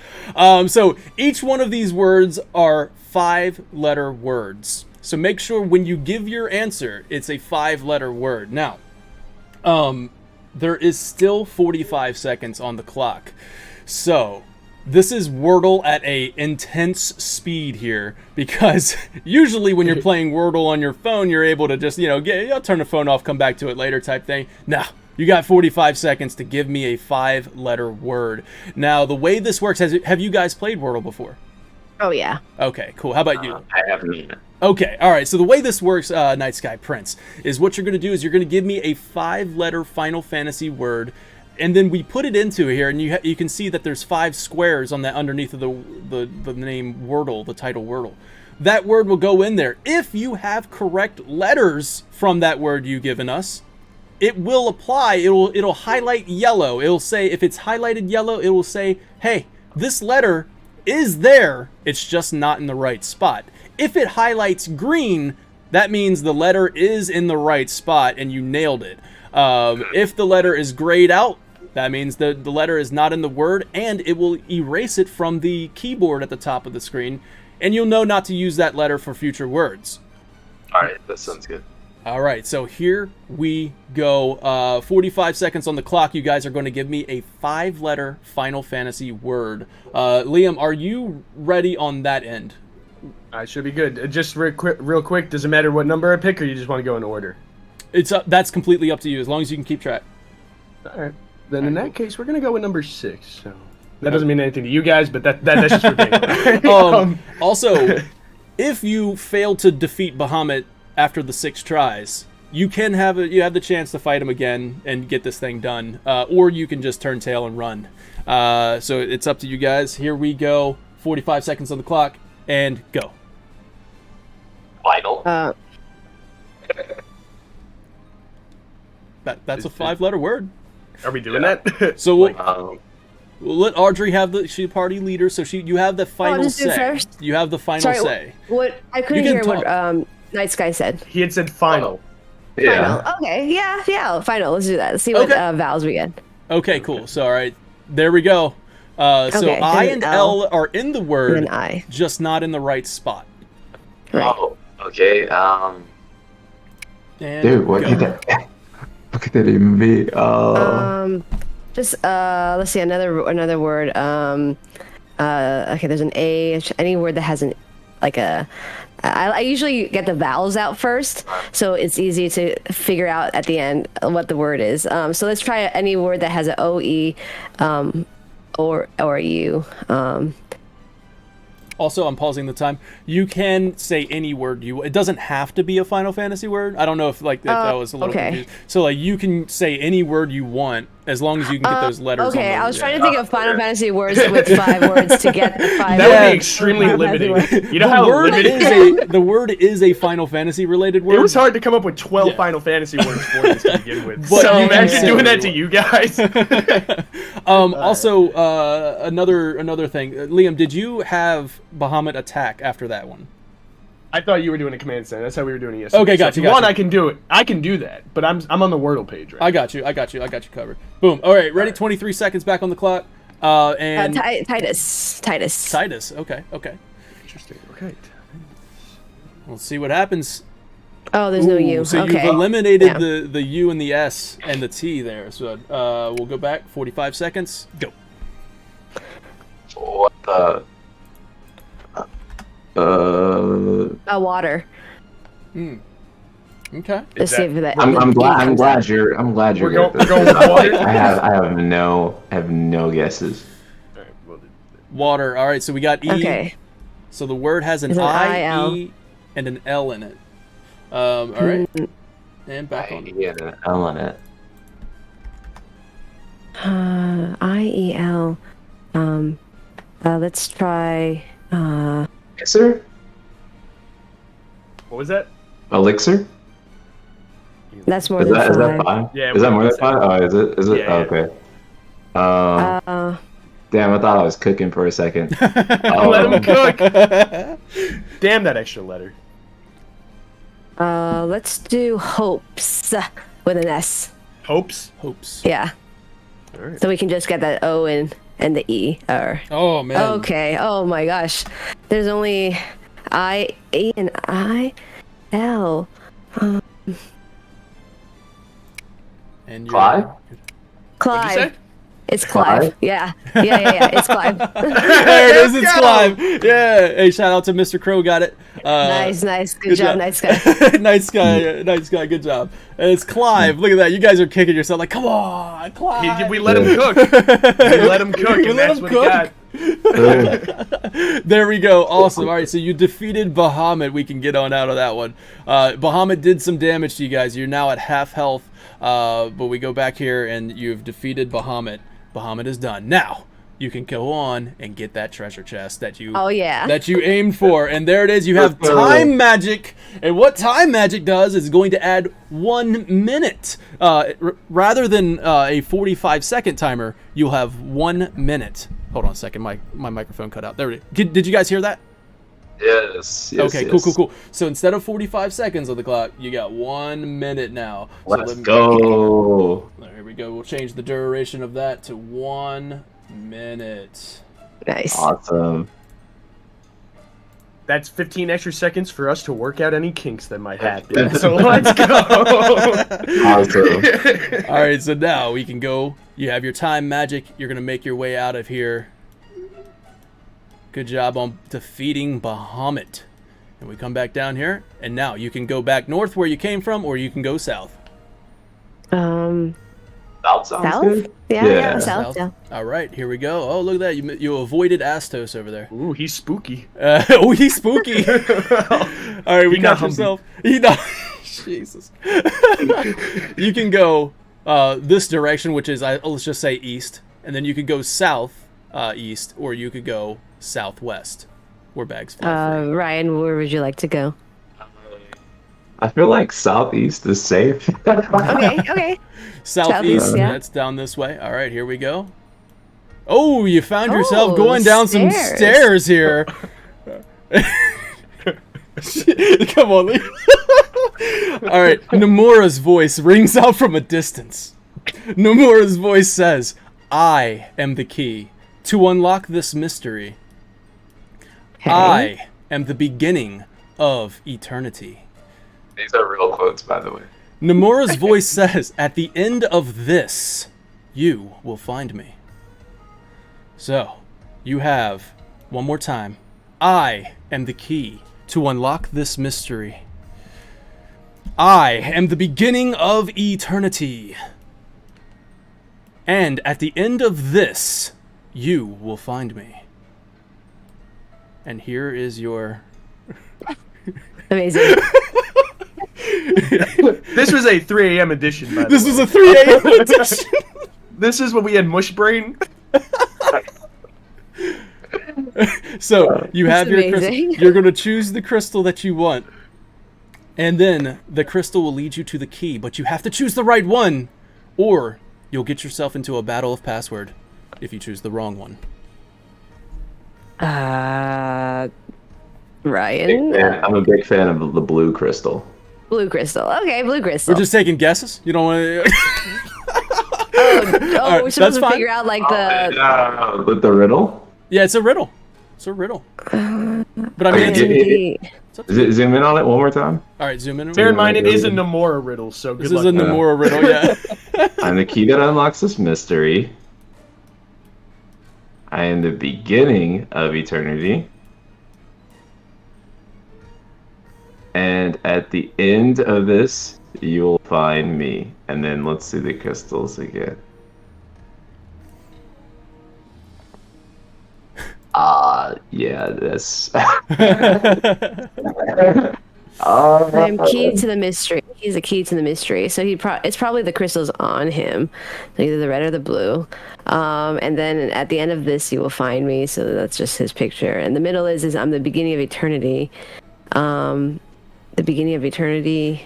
So each one of these words are 5-letter words. So make sure when you give your answer, it's a 5-letter word. Now, there is still 45 seconds on the clock. So this is Wordle at a intense speed here, because usually when you're playing Wordle on your phone, you're able to just, I'll turn the phone off, come back to it later type thing. Nah, you got 45 seconds to give me a 5-letter word. Now, the way this works, have you guys played Wordle before? Oh yeah. Okay, cool. How about you? I haven't. Okay, all right. So the way this works, Night Sky Prince, is what you're going to do is you're going to give me a 5-letter Final Fantasy word, and then we put it into here, and you can see that there's 5 squares on that underneath of the name Wordle, the title Wordle. That word will go in there. If you have correct letters from that word you've given us, it will apply. It'll highlight yellow. It'll say, if it's highlighted yellow, it will say, hey, this letter is there. It's just not in the right spot. If it highlights green, that means the letter is in the right spot and you nailed it. If the letter is grayed out, that means the letter is not in the word, and it will erase it from the keyboard at the top of the screen, and you'll know not to use that letter for future words. All right, that sounds good. All right, so here we go. 45 seconds on the clock. You guys are going to give me a 5-letter Final Fantasy word. Liam, are you ready on that end? I should be good. Just real quick, does it matter what number I pick, or you just want to go in order? That's completely up to you, as long as you can keep track. All right. Then in that case, we're going to go with number 6. So that doesn't mean anything to you guys, but that's just ridiculous. Also, if you fail to defeat Bahamut after the 6 tries, you have the chance to fight him again and get this thing done, or you can just turn tail and run. So it's up to you guys. Here we go. 45 seconds on the clock, and go. Final. That's a 5-letter word. Are we doing that? So we'll let Audrey have the party leader. So you have the final say. First? You have the final say. What I couldn't hear what Night Sky said. He had said final. Yeah. Final. Okay. Yeah. Final. Let's do that. Let's see what vowels we get. Okay. Cool. So all right, there we go. So I and L are in the word, and I, just not in the right spot. Right. Oh, okay. And Dude, what go. could that? What could that even be? Just let's see another word. Okay, there's an A. Any word that has an I usually get the vowels out first, so it's easy to figure out at the end what the word is. So let's try any word that has an O-E, or U. Also, I'm pausing the time. You can say any word it doesn't have to be a Final Fantasy word. I don't know if that was a little confused. So you can say any word you want as long as you can get those letters. Okay, I was trying to think of Final Fantasy words with 5 words to get the 5. That would be extremely limiting. You know how limited the word is a Final Fantasy related word. It was hard to come up with 12 Final Fantasy words for this to begin with. But so imagine doing that to you guys. Also, another thing, Liam, did you have Bahamut attack after that one? I thought you were doing a command center. That's how we were doing it yesterday. Okay, gotcha. I can do it. I can do that, but I'm on the Wordle page right I got you covered. Boom. All right, ready? 23 seconds back on the clock. And Titus. Okay. Interesting. Okay. Let's see what happens. Oh, there's no U. So okay. you've eliminated the U and the S and the T there. So we'll go back 45 seconds. Go. What the? Water. Okay. Let's see for that. I'm glad you're We're good. going with water. I have no guesses. Water. All right. So we got E. Okay. So the word has an I, E, and an L in it. All right. And back on. Yeah, an L in it. I-E-L. Let's try. Elixir? What was that? Elixir? That's more Is than that 5. is that 5? Yeah, Is that more than 5? Oh, is it? Is it? Yeah, Oh, okay. Damn, I thought I was cooking for a second. Let him cook. Damn that extra letter. Let's do hopes with an S. Hopes. Yeah. All right. So we can just get that O and the E. Oh man. Okay. Oh my gosh. There's only I, E, and I, L. And Clive? Clive. What'd you say? It's Clive. Yeah. It's Clive. There it is. It's Clive. Yeah. Hey, shout out to Mr. Crow. Got it. Nice. Good job. Nice guy. Nice guy. Good job. And it's Clive. Look at that. You guys are kicking yourself like, come on, Clive. We let him cook. We let him cook, and that's what he got. There we go. Awesome. All right, so you defeated Bahamut. We can get on out of that one. Bahamut did some damage to you guys. You're now at half health, but we go back here, and you've defeated Bahamut. Bahamut is done. Now, you can go on and get that treasure chest that you that you aimed for. And there it is. You have time magic. And what time magic does is going to add 1 minute. Rather than a 45-second timer, you'll have 1 minute. Hold on a second. My microphone cut out. There it is. Did you guys hear that? Yes. Okay, cool. So instead of 45 seconds on the clock, you got 1 minute now. Let's go. Here we go. We'll change the duration of that to 1 minute. Nice. Awesome. That's 15 extra seconds for us to work out any kinks that might happen. So let's go. Awesome. All right, so now we can go. You have your time magic. You're going to make your way out of here. Good job on defeating Bahamut. And we come back down here, and now you can go back north where you came from, or you can go south. South sounds good. Yeah, south. Yeah. All right, here we go. Oh, look at that. You avoided Astos over there. Ooh, he's spooky. He's spooky. All right, we got yourself. Jesus. You can go this direction, which is, let's just say east, and then you could go south, east, or you could go southwest, where bags fly free. Ryan, where would you like to go? I feel like southeast is safe. Okay. Southeast, yeah. That's down this way. All right, here we go. Oh, you found yourself going down some stairs here. Come on, Lee. All right, Nomura's voice rings out from a distance. Nomura's voice says, "I am the key to unlock this mystery. Okay. I am the beginning of eternity." These are real quotes, by the way. Nomura's voice says, "At the end of this, you will find me." So, you have, one more time, I am the key to unlock this mystery. I am the beginning of eternity. And at the end of this, you will find me. And here is your... Amazing. This was a 3 a.m. edition, by the way. This was a 3 a.m. edition. This is when we had mush brain. So you have That's your crystal. amazing. You're going to choose the crystal that you want, and then the crystal will lead you to the key. But you have to choose the right one, or you'll get yourself into a battle of password if you choose the wrong one. Ryan. I'm a big fan of the blue crystal. Blue crystal. Okay, blue crystal. We're just taking guesses. You don't want to. Right, we're supposed to fine. figure out like the. With the riddle? Yeah, it's a riddle. It's a riddle. But I mean, Okay, zoom in on it one more time. all right. Zoom in. Bear in mind, it is a Nomura riddle, so good This luck. is a Nomura riddle. Yeah. I'm the key that unlocks this mystery. I am the beginning of eternity. And at the end of this, you'll find me. And then let's see the crystals again. Yeah, this. I'm key to the mystery. He's a key to the mystery. So it's probably the crystals on him, either the red or the blue. And then at the end of this, you will find me. So that's just his picture. And the middle is I'm the beginning of eternity. The beginning of eternity.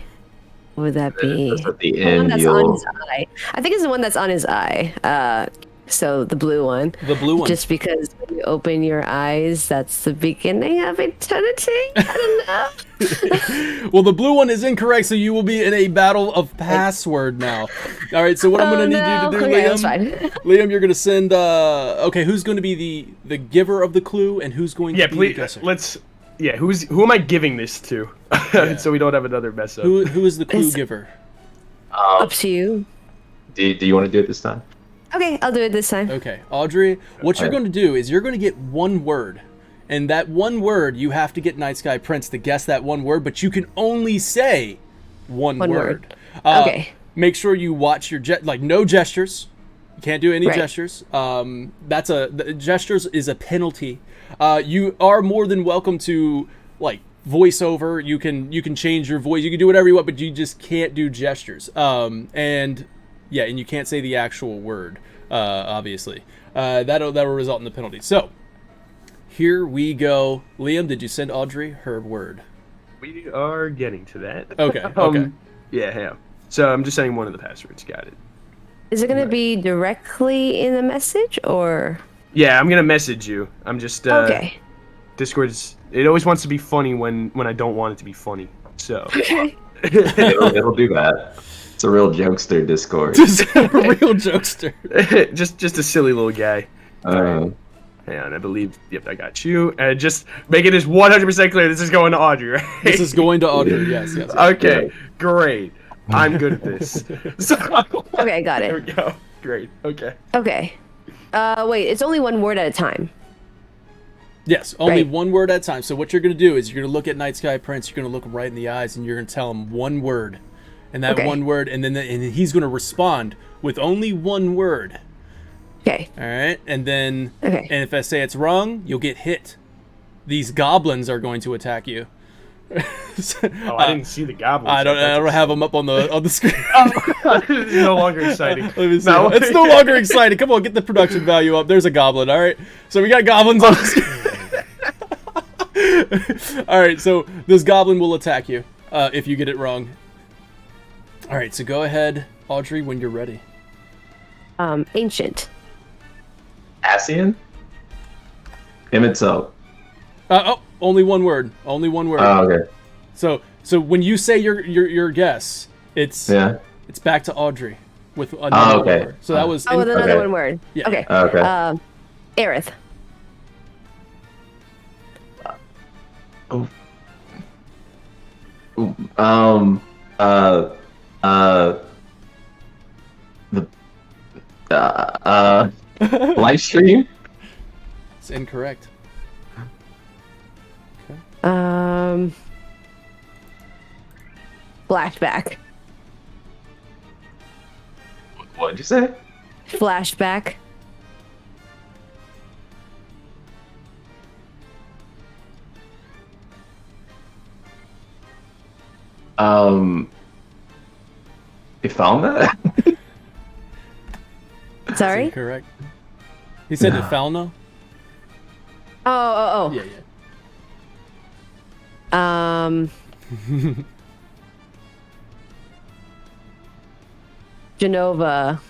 What would that be? At the The one end, that's you'll. on his eye. I think it's the one that's on his eye. So the blue one. The blue one. Just because when you open your eyes, that's the beginning of eternity. I don't know. Well, the blue one is incorrect, so you will be in a battle of password now. All right, so what I'm going to need you to do, okay, Liam, that's fine. Liam, you're going to send, okay, who's going to be the giver of the clue, and who's going to be the Please, guesser? who am I giving this to? So we don't have another mess up. Who is the clue giver? Up to you. Do you want to do it this time? Okay, I'll do it this time. Okay, Audrey, what you're going to do is you're going to get one word, and that one word, you have to get Night Sky Prince to guess that one word, but you can only say one word. Okay. Make sure you watch your no gestures, You can't do any Right. gestures. Gestures is a penalty. You are more than welcome to like voiceover. You can change your voice. You can do whatever you want, but you just can't do gestures. And you can't say the actual word. Obviously, that'll result in the penalty. So here we go. Liam, did you send Audrey her word? We are getting to that. Okay. Okay. Yeah. So I'm just sending one of the passwords. Got it. Is it going to be directly in the message or? Yeah, I'm gonna message you. I'm just Okay. Discord's. It always wants to be funny when I don't want it to be funny. So Okay. It'll do that. It's a real jokester Discord. Just a real jokester. just a silly little guy. Hang on, I believe. Yep, I got you. And just make it as 100% clear. This is going to Audrey, right? This is going to Audrey. Yes. Okay, great. I'm good at this. So, Okay, got there it. we go. Great. Okay. Okay. Wait, it's only one word at a time. Yes, only Right. one word at a time. So what you're going to do is you're going to look at Night Sky Prince, you're going to look him right in the eyes, and you're going to tell him one word. And that Okay. one word, and then he's going to respond with only one word. Okay. All right? And then, Okay. and if I say it's wrong, you'll get hit. These goblins are going to attack you. Oh, I didn't see the goblins. I don't have them up on the screen. It's no longer exciting. Let me see. No. It's no longer exciting. Come on, get the production value up. There's a goblin. All right. So we got goblins on the screen. All right. So this goblin will attack you if you get it wrong. All right. So go ahead, Audrey, when you're ready. Ancient. Ascian? Imitso. Only one word. Only one word. Oh, okay. So when you say your guess, it's back to Audrey with another okay. word. So that was with another Okay. one word. Yeah. Okay. Okay. Aerith. Oh. Live stream? It's incorrect. Flashback. What did you say? Flashback. You found that? Sorry? Incorrect. He said it Falno? Oh. Yeah. Genova.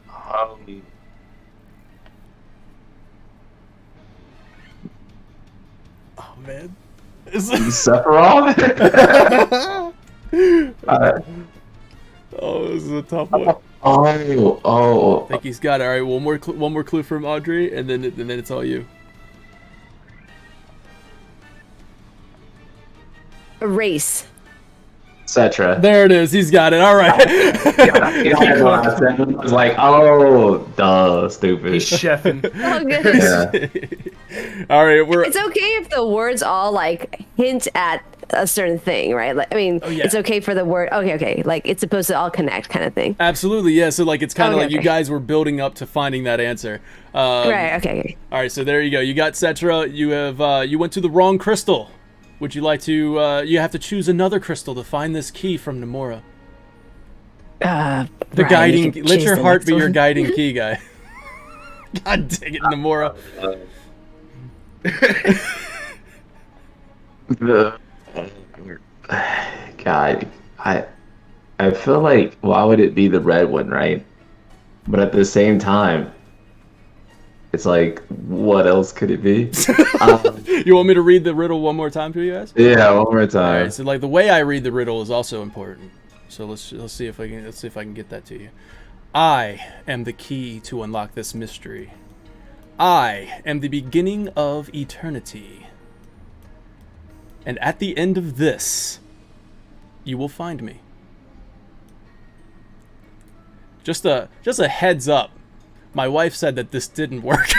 Oh man. Sephiroth? Oh, this is a tough one. Oh. I think he's got it. All right, one more clue from Audrey, and then it's all you. Race. Etc. There it is. He's got it. All right. I was like, oh, duh, stupid. He's chefing. Oh, goodness. Yeah. All right, It's okay if the words all like hint at a certain thing, right? Like, I mean, yeah. it's okay for the word. Okay. Like it's supposed to all connect, kind of thing. Absolutely, yeah. So like it's kind of Okay, like you okay. guys were building up to finding that answer. Right. Okay. All right, so there you go. You got Cetra. You have you went to the wrong crystal. Would you like to? You have to choose another crystal to find this key from Nomura. The Brian, guiding. you can Let choose your the heart next be your one. guiding key, guy. God dang it, Nomura. God, I feel like why would it be the red one, right? But at the same time, it's like, what else could it be? You want me to read the riddle one more time to you guys? Yeah, one more All time. right. So like the way I read the riddle is also important. So let's see if I can get that to you. I am the key to unlock this mystery. I am the beginning of eternity. And at the end of this, you will find me. Just a heads up. My wife said that this didn't work.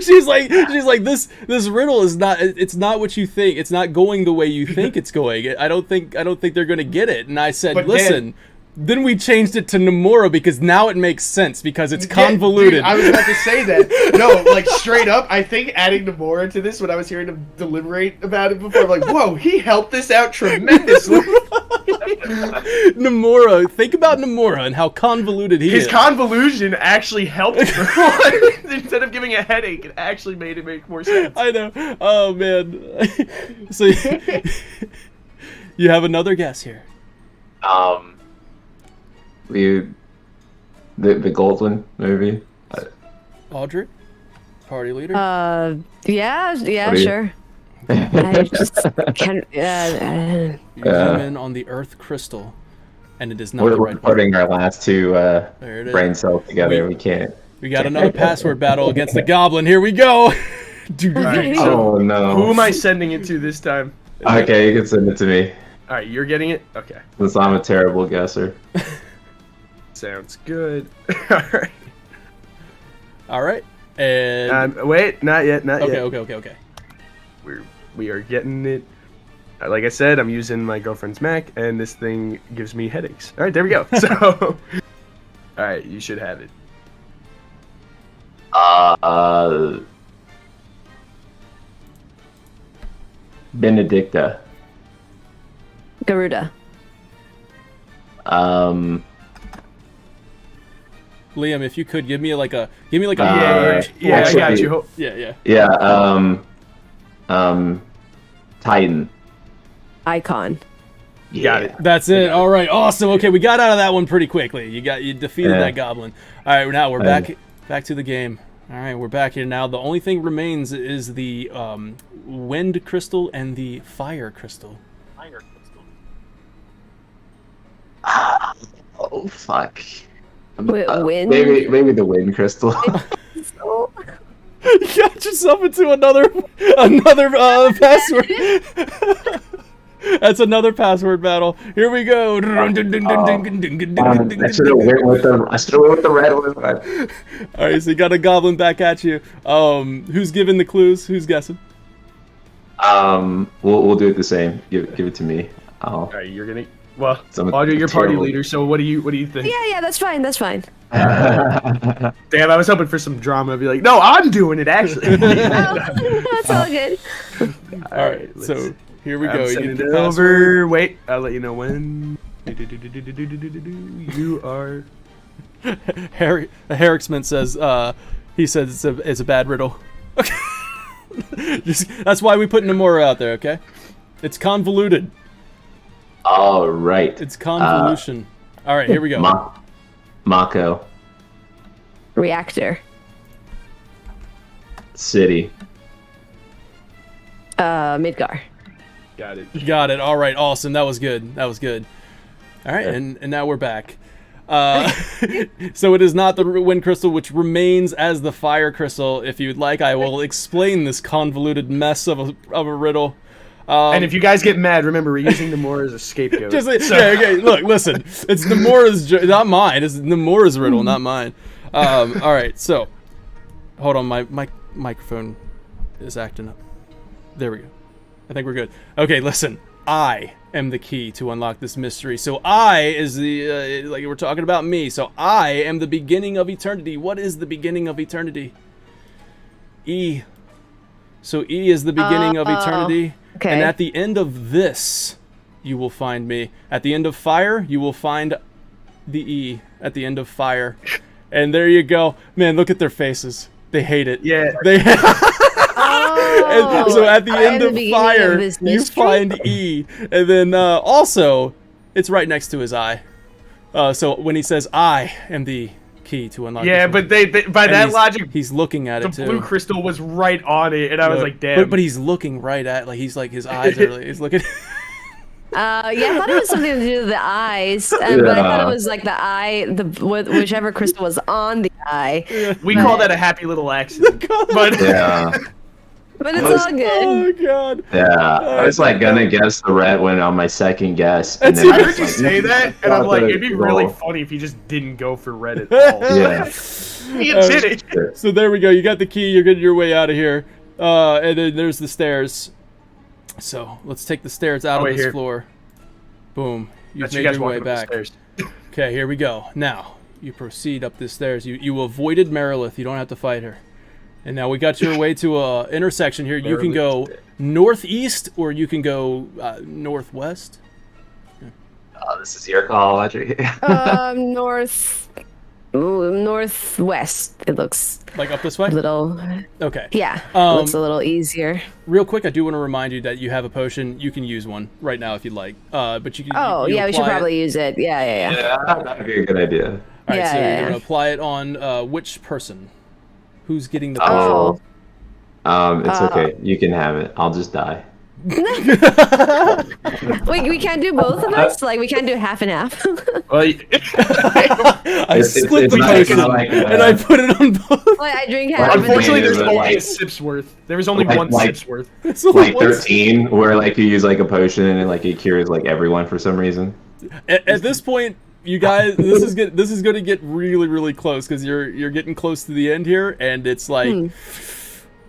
she's like this riddle is not, it's not what you think. It's not going the way you think it's going. I don't think they're going to get it. And I said, But listen, then we changed it to Nomura because now it makes sense because it's convoluted. Dude, I was about to say that. No, like straight up, I think adding Nomura to this when I was hearing him deliberate about it before, I'm like, whoa, he helped this out tremendously. Nomura, think about Nomura and how convoluted he is. His convolution actually helped for instead of giving a headache, it actually made it make more sense. I know. Oh man. So you have another guess here. The gold one, maybe. Audrey, party leader. Yeah, sure. I just can't. You come in on the Earth crystal, and it is not We're the right one. putting our last two There it is. brain cells together. We can't. We got another password battle against the goblin. Here we go. Alright, Oh no. who am I sending it to this time? Okay, you can send it to me. Alright, you're getting it? Okay. Since I'm a terrible guesser. Sounds good. Alright. All right. And Wait, not yet, not yet. okay. We are getting it. Like I said, I'm using my girlfriend's Mac, and this thing gives me headaches. All right, there we go. So, all right, you should have it. Benedicta. Garuda. Liam, if you could give me like a Yeah, I actually- got you. yeah. Yeah. Titan. Icon. Got it. That's it. All right, awesome. Okay, we got out of that one pretty quickly. You defeated Yeah. that goblin. All right, now we're I- back to the game. All right, we're back here now. The only thing remains is the wind crystal and the fire crystal. Oh fuck. Wind. Maybe the wind crystal. So, You got yourself into another password. That's another password battle. Here we go. I should have went with the red one. All right, so you got a goblin back at you. Who's giving the clues? Who's guessing? We'll do it the same. Give it to me. All right, you're gonna. Well, So I'm Audrey, you're party terrible. leader. So what do you think? yeah, that's fine. That's fine. Damn, I was hoping for some drama. I'd be like, no, I'm doing it actually. That's all good. All right, so here we go. I'm You sending get it the password. over. Wait, I'll let you know when. You are. Herricksman says he says it's a bad riddle. That's why we put Nomura out there. Okay, it's convoluted. All right. It's convolution. All right, here we go. Mako. Reactor. City. Midgar. Got it. Got it. All right, awesome. That was good. All right, and now we're back. So it is not the wind crystal, which remains as the fire crystal. If you'd like, I will explain this convoluted mess of a riddle. And if you guys get mad, remember we're using Nomura as a scapegoat. Yeah, okay. Look, listen. It's Nomura's, not mine. It's Nomura's riddle, not mine. All right. So, hold on. My microphone is acting up. There we go. I think we're good. Okay. Listen. I am the key to unlock this mystery. So I is the like we're talking about me. So I am the beginning of eternity. What is the beginning of eternity? E. So E is the beginning of eternity. Okay. And at the end of this, you will find me. At the end of fire, you will find the E at the end of fire. And there you go. Man, look at their faces. They hate it. Yeah. They and so at the end of beginning fire, of this you mystery? find E. And then also, it's right next to his eye. So when he says, I am the key to unlock Yeah, this but they by and that he's- logic, he's looking at the it too. blue crystal was right on it, and I was like, damn. But he's looking right at, like, he's like, his eyes are, he's looking. Yeah, I thought it was something to do with the eyes, but I thought it was like the eye, whichever crystal was on the eye. we call that a happy little accident. But Yeah. But it's all good. Oh god. Yeah. I was like gonna guess the red one on my second guess. And That's then it. I was heard you like, say that, and I'm like, it'd be really roll. funny if you just didn't go for red at all. Yeah. You did it. So there we go. You got the key. You're getting your way out of here. And then there's the stairs. So let's take the stairs out Oh, of wait, this here. floor. Boom. You've That's made you guys your way walking up the back. stairs. Okay, here we go. Now, you proceed up the stairs. You avoided Merilith. You don't have to fight her. And now we got your way to a intersection here. You can go northeast or you can go northwest. Oh, this is your call, Audrey. Northwest. It looks like up this way. A little. Okay. Yeah. It looks a little easier. Real quick, I do want to remind you that you have a potion. You can use one right now if you'd like. But you can. Oh yeah, we should probably use it. Yeah. Yeah, that'd be a good idea. All right, yeah, so yeah, you're yeah. gonna apply it on which person? Who's getting the Oh. potion? It's okay. You can have it. I'll just die. Wait, we can't do both of us? Like, we can't do half and half? Well, I split the not potion gonna like, and I put it on both. Like, I drink half. unfortunately, Yeah, there's but only like- a sip's worth. There was only like- one like- sip's worth. It's only Like one- 13, where like you use like a potion and like it cures like everyone for some reason. At this point, you guys, this is going to get really, really close because you're getting close to the end here, and it's like.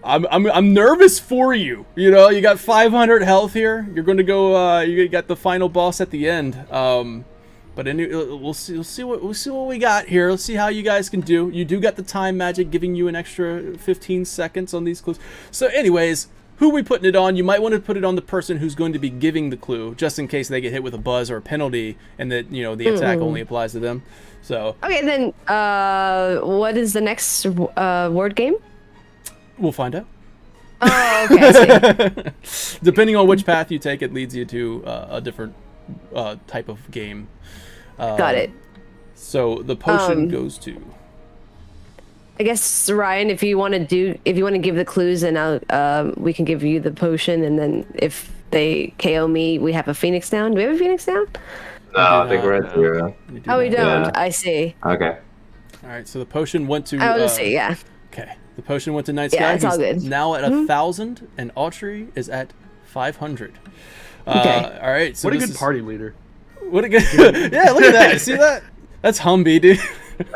I'm nervous for you. You know, you got 500 health here. You're going to go. You got the final boss at the end. But we'll see what we got here. Let's see how you guys can do. You do got the time magic giving you an extra 15 seconds on these clues. So, anyways, who are we putting it on? You might want to put it on the person who's going to be giving the clue, just in case they get hit with a buzz or a penalty, and that the attack only applies to them. So. Okay, then, what is the next word game? We'll find out. Oh, okay. I see. Depending on which path you take, it leads you to a different type of game. Got it. So the potion goes to. I guess Ryan, if you want to give the clues, and we can give you the potion, and then if they KO me, we have a Phoenix down. Do we have a Phoenix down? No, I think we're at 0. Oh, we don't. Yeah. I see. Okay. All right, so the potion went to. I was see. Yeah. Okay, the potion went to Night Sky. Yeah, it's all good. Now at 1,000, and Autry is at 500. Okay. All right. So What a this good is- party leader. What a good. Yeah, look at that. See that? That's Humby, dude.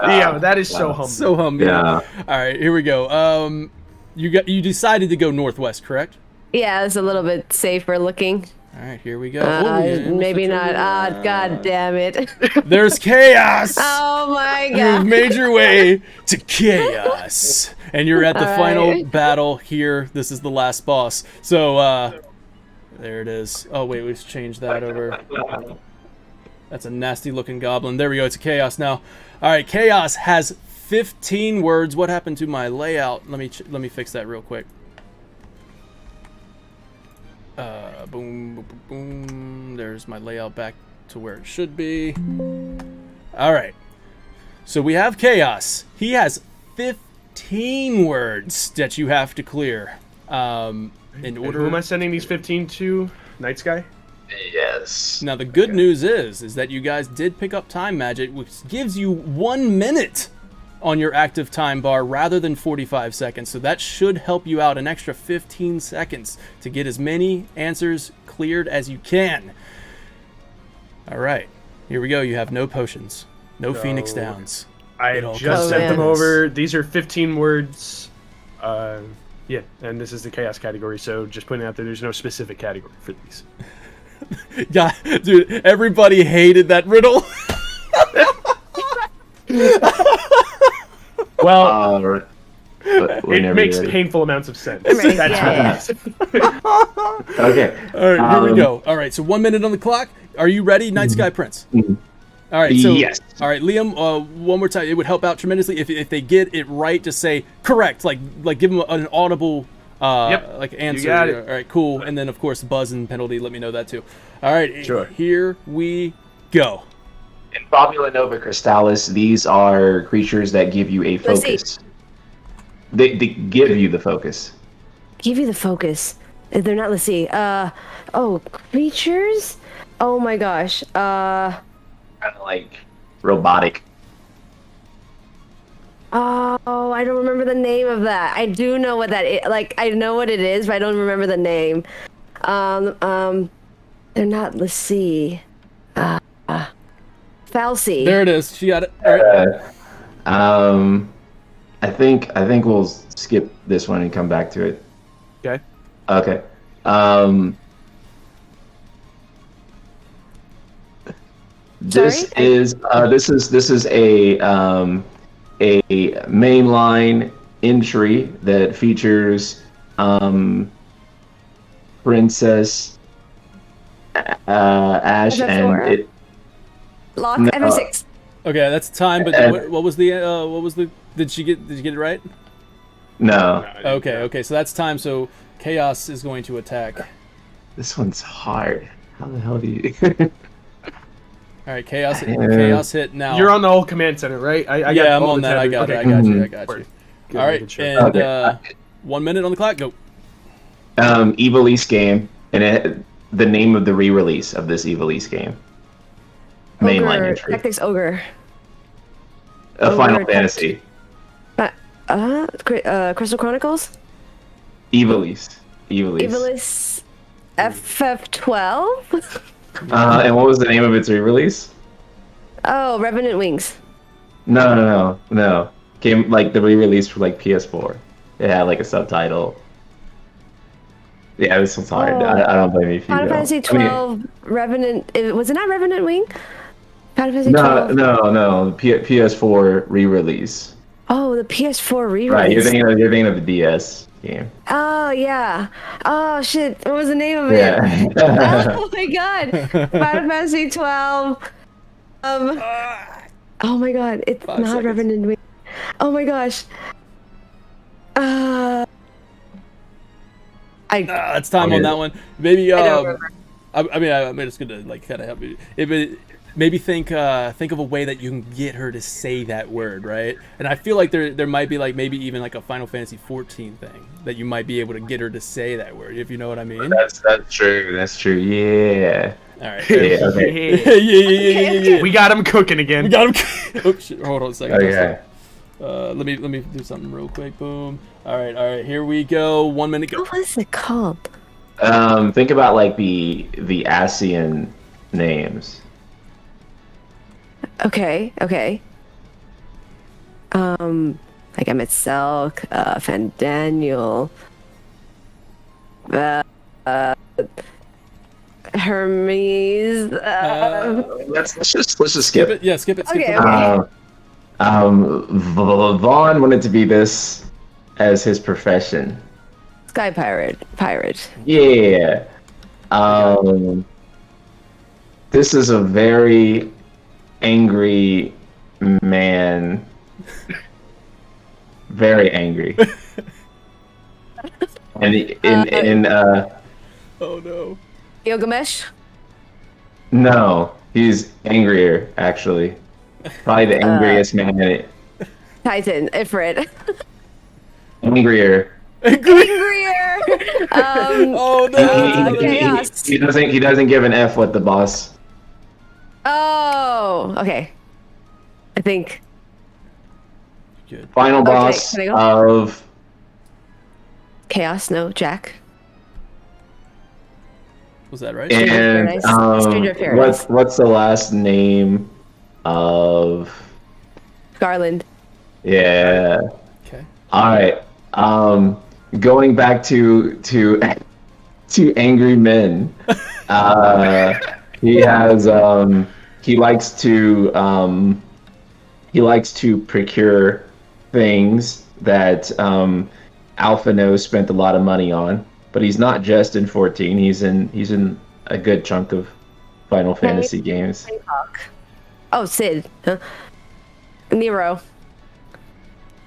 Yeah, that is so humble. So Humby. Yeah. All right, here we go. You decided to go northwest, correct? Yeah, it's a little bit safer looking. All right, here we go. Oh, yeah, Maybe Mr. not. Trivia. God damn it. There's chaos. Oh my You've god. made your way to chaos, and you're at the final Alright. battle here. This is the last boss. So there it is. Oh wait, we've changed that over. That's a nasty looking goblin. There we go. It's a chaos now. All right, chaos has 15 words. What happened to my layout? Let me fix that real quick. Boom, boom, boom, boom. There's my layout back to where it should be. All right. So we have chaos. He has 15 words that you have to clear. In And order. who am I sending these 15 to? Night Sky? Yes. Now the good news is that you guys did pick up time magic, which gives you 1 minute on your active time bar rather than 45 seconds. So that should help you out an extra 15 seconds to get as many answers cleared as you can. All right, here we go. You have no potions, no Phoenix Downs. I It all just comes sent down them to over. These are 15 words. Yeah, and this is the chaos category, so just putting it out there, there's no specific category for these. Yeah, dude, everybody hated that riddle. Well, But we're it never makes ready. painful amounts of sense. Right, That's yeah. what it is. Okay. All right, here we go. All right, so 1 minute on the clock. Are you ready, Night Sky Prince? All right, so Yes. all right, Liam. One more time. It would help out tremendously if they get it right. Just say correct, like give them an audible Yep, like answer. you got it. All right, cool. And then of course buzz and penalty. Let me know that too. All right, Sure. Here we go. In Fabula Nova Crystallis, these are creatures that give you a Let's see. focus. They give you the focus. Give you the focus. They're not. Let's see. Creatures. Oh my gosh. Kind of like robotic. Oh, I don't remember the name of that. I do know what that is. Like, I know what it is, but I don't remember the name. They're not. Let's see. Falsy. There it is. She got it. All right. I think we'll skip this one and come back to it. Okay. This Sorry? is a mainline entry that features Princess Ash and FF4? it. Lock No. FF6. Okay, that's time. But what was the? Did you get it right? No, Okay. So that's time. So Chaos is going to attack. this one's hard. How the hell do you? All right, Chaos hit now. You're on the whole command center, right? I Yeah, got I'm all on the that. I tab- got okay. it. I got you. Word. Good, All right, making sure. and Okay. 1 minute on the clock. Go. Evilise game, and the name of the re-release of this Evilise game. Mainline Ogre. entry. Tactics Ogre. A Final Ogre Fantasy. Crystal Chronicles? Evilise. Evilus FF12? And what was the name of its re-release? Oh, Revenant Wings. No. Came like the re-release for like PS4. It had like a subtitle. Yeah, this one's hard. Oh. I don't blame you if you Final don't. Fantasy I mean, 12 Revenant. Was it not Revenant Wing? Final Fantasy no, 12. no. PS4 re-release. Oh, the PS4 re-release. Right, you're thinking of the DS game. Oh, yeah. Oh, shit. What was the name of it? Yeah. Oh, my God. Final Fantasy 12. Oh, my God. It's 5 not seconds. Revenant Wing. Oh, my gosh. It's time on Okay. that one. Maybe. I don't remember. I'm just gonna like kind of help you. Maybe think of a way that you can get her to say that word, right? And I feel like there might be like maybe even like a Final Fantasy 14 thing that you might be able to get her to say that word, if you know what I mean. That's true. That's true. Yeah. All right. Yeah. Okay. yeah. We got him cooking again. We got him. Oh shit! Hold on a second. Okay. Let me do something real quick. Boom. All right. Here we go. 1 minute. Go. What was it called? Think about like the ASEAN names. Okay. Like Emmett Selk, Fandaniel, Hermes. Let's just skip Skip it. Yeah, skip it. Okay, it. okay. Vaughn wanted to be this as his profession. Sky Pirate. Yeah. This is a very angry man. Very angry. And Oh no. Gilgamesh. no, he's angrier actually. Probably the angriest man in it. Titan. Ifrit. Angrier. Angrier. Oh no. Chaos. He doesn't give an F with the boss. Oh. Okay. I think. Good. Final Okay, boss can I go? of Chaos. No. Jack. Was that right? and Stranger of Paradise. what's the last name of Garland. yeah. Okay. All right. Going back to angry men. He has he likes to procure things that Alphino spent a lot of money on, but he's not just in 14. He's in a good chunk of Final Fantasy games. Oh, Sid. Huh? Nero.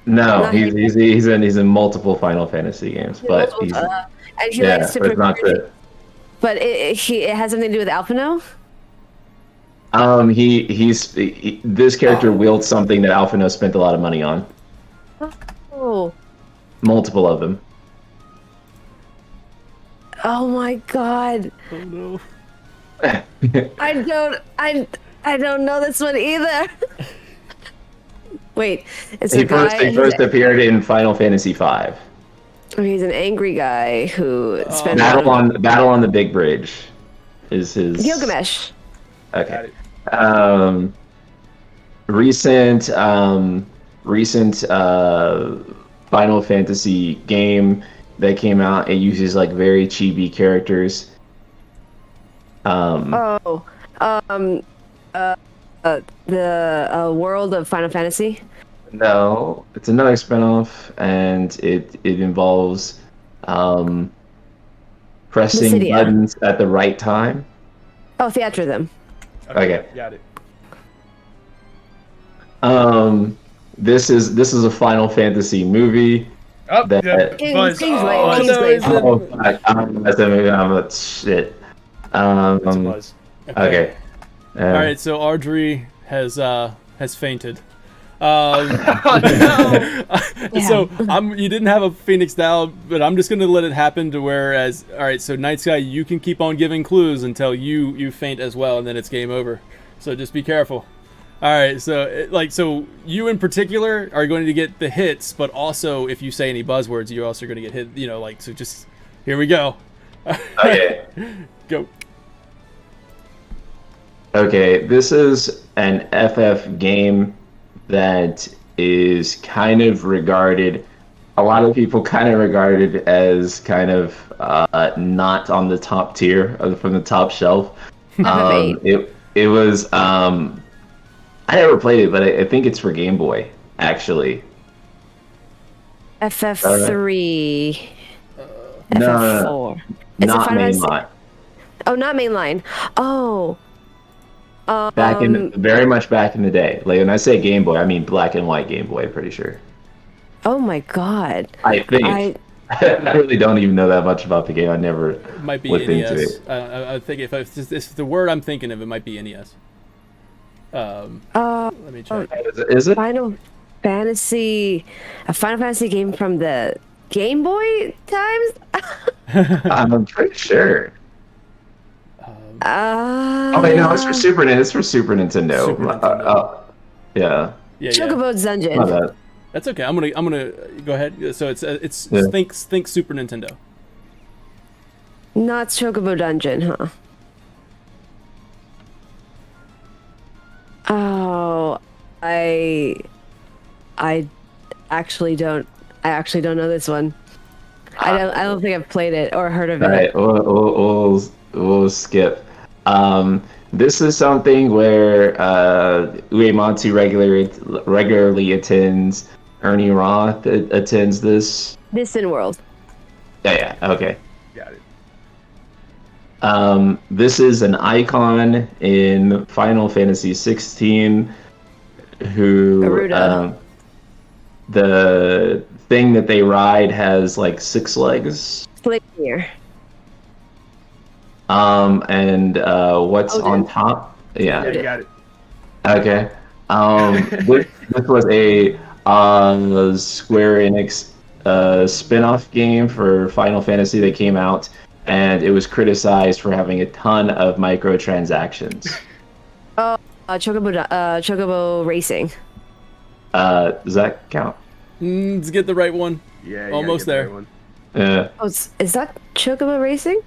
No, Not he's in multiple Final Fantasy games, but he's And he yeah, likes to but it's not procure- the. But it has something to do with Alphino? This character wields something that Alphino spent a lot of money on. Oh. Multiple of them. Oh my god. Oh no. I don't know this one either. Wait, it's He a guy. first appeared in Final Fantasy V. He's an angry guy who spent a lot of- Battle on the Big Bridge is his. Gilgamesh. Okay. Recent Final Fantasy game that came out. It uses like very chibi characters. The world of Final Fantasy. No, it's another spinoff, and it involves pressing Dissidia. buttons at the right time. Oh, Theatrhythm. Okay. Got it. This is a Final Fantasy movie. Oh, That- King's Buzz. Kingsway. Oh, Kingsway. Oh, fuck. I'm a shit. That's a buzz. Okay. All right, so Audrey has fainted. So you didn't have a Phoenix down, but I'm just gonna let it happen to whereas. All right, so Night Sky, you can keep on giving clues until you faint as well, and then it's game over. So just be careful. All right, so so you in particular are going to get the hits, but also if you say any buzzwords, you're also going to get hit. So just here we go. Okay. Go. Okay, this is an FF game that is kind of regarded, a lot of people kind of regard it as kind of not on the top tier, from the top shelf. It was, I never played it, but I think it's for Game Boy, actually. FF3. No, FF4. Is it not Final Fantasy? mainline. Oh, not mainline. Oh. Back very much back in the day. Like when I say Game Boy, I mean black and white Game Boy. Pretty sure. Oh my God. I think. I really don't even know that much about the game. I never It might be looked into NES. it. I think if it's the word I'm thinking of, it might be NES. Let me check. Is it? Final Fantasy, a Final Fantasy game from the Game Boy times? I'm pretty sure. Oh wait, no, it's for Super Nintendo. It's for Super Nintendo. Super Nintendo. Yeah. Yeah. Chocobo's Dungeon. My bad. That's okay. I'm gonna go ahead. So it's Yeah. think Super Nintendo. Not Chocobo Dungeon, huh? Oh, I actually don't know this one. I don't think I've played it or heard of All it. right, we'll skip. This is something where Uematsu regularly attends. Ernie Roth attends this. Distant World. Yeah, okay. Got it. This is an icon in Final Fantasy 16 who Garuda. the thing that they ride has like 6 legs. Sleipnir. And what's on top? Yeah, Yeah. you got it. Okay. This was a Square Enix spin-off game for Final Fantasy that came out, and it was criticized for having a ton of microtransactions. Chocobo Racing. Does that count? Let's get the right one. Yeah, you Almost gotta get the there. right one. Yeah. Oh, is that Chocobo Racing?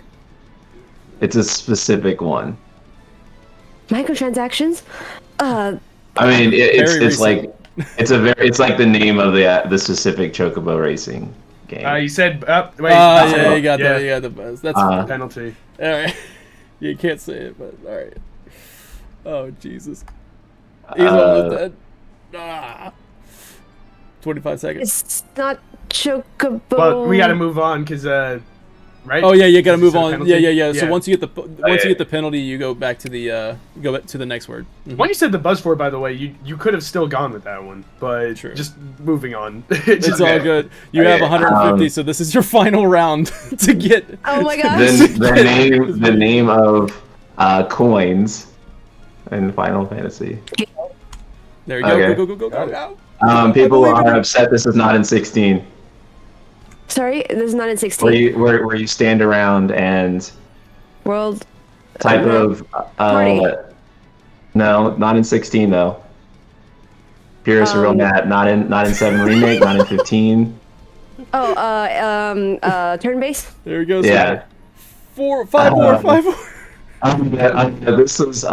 It's a specific one. Microtransactions? I mean, it's recent. like it's like the name of the specific Chocobo Racing game. You said, wait. Yeah, you got that. You got the buzz. That's Penalty. all right. You can't say it, but all right. Oh Jesus. He's almost dead. 25 seconds. It's not Chocobo. Well, we gotta move on, because, right? Oh yeah, you gotta Is move this a on. penalty? Yeah. So once you get the yeah. penalty, you go back to the next word. Mhm. When you said the buzz for, by the way, you could have still gone with that one, but True. just moving on. It's Just- all good. You have 150, so this is your final round to get. Oh my gosh. the name of coins in Final Fantasy. There you go. Okay. Go. People are upset this is not in 16. Sorry, this is not in 16. Where you stand around and World. type of Party. no, not in 16 though. Purist real mad. Not in 7 remake. Not in 15. Oh, turn base. There we go. Yeah. 5 more. This is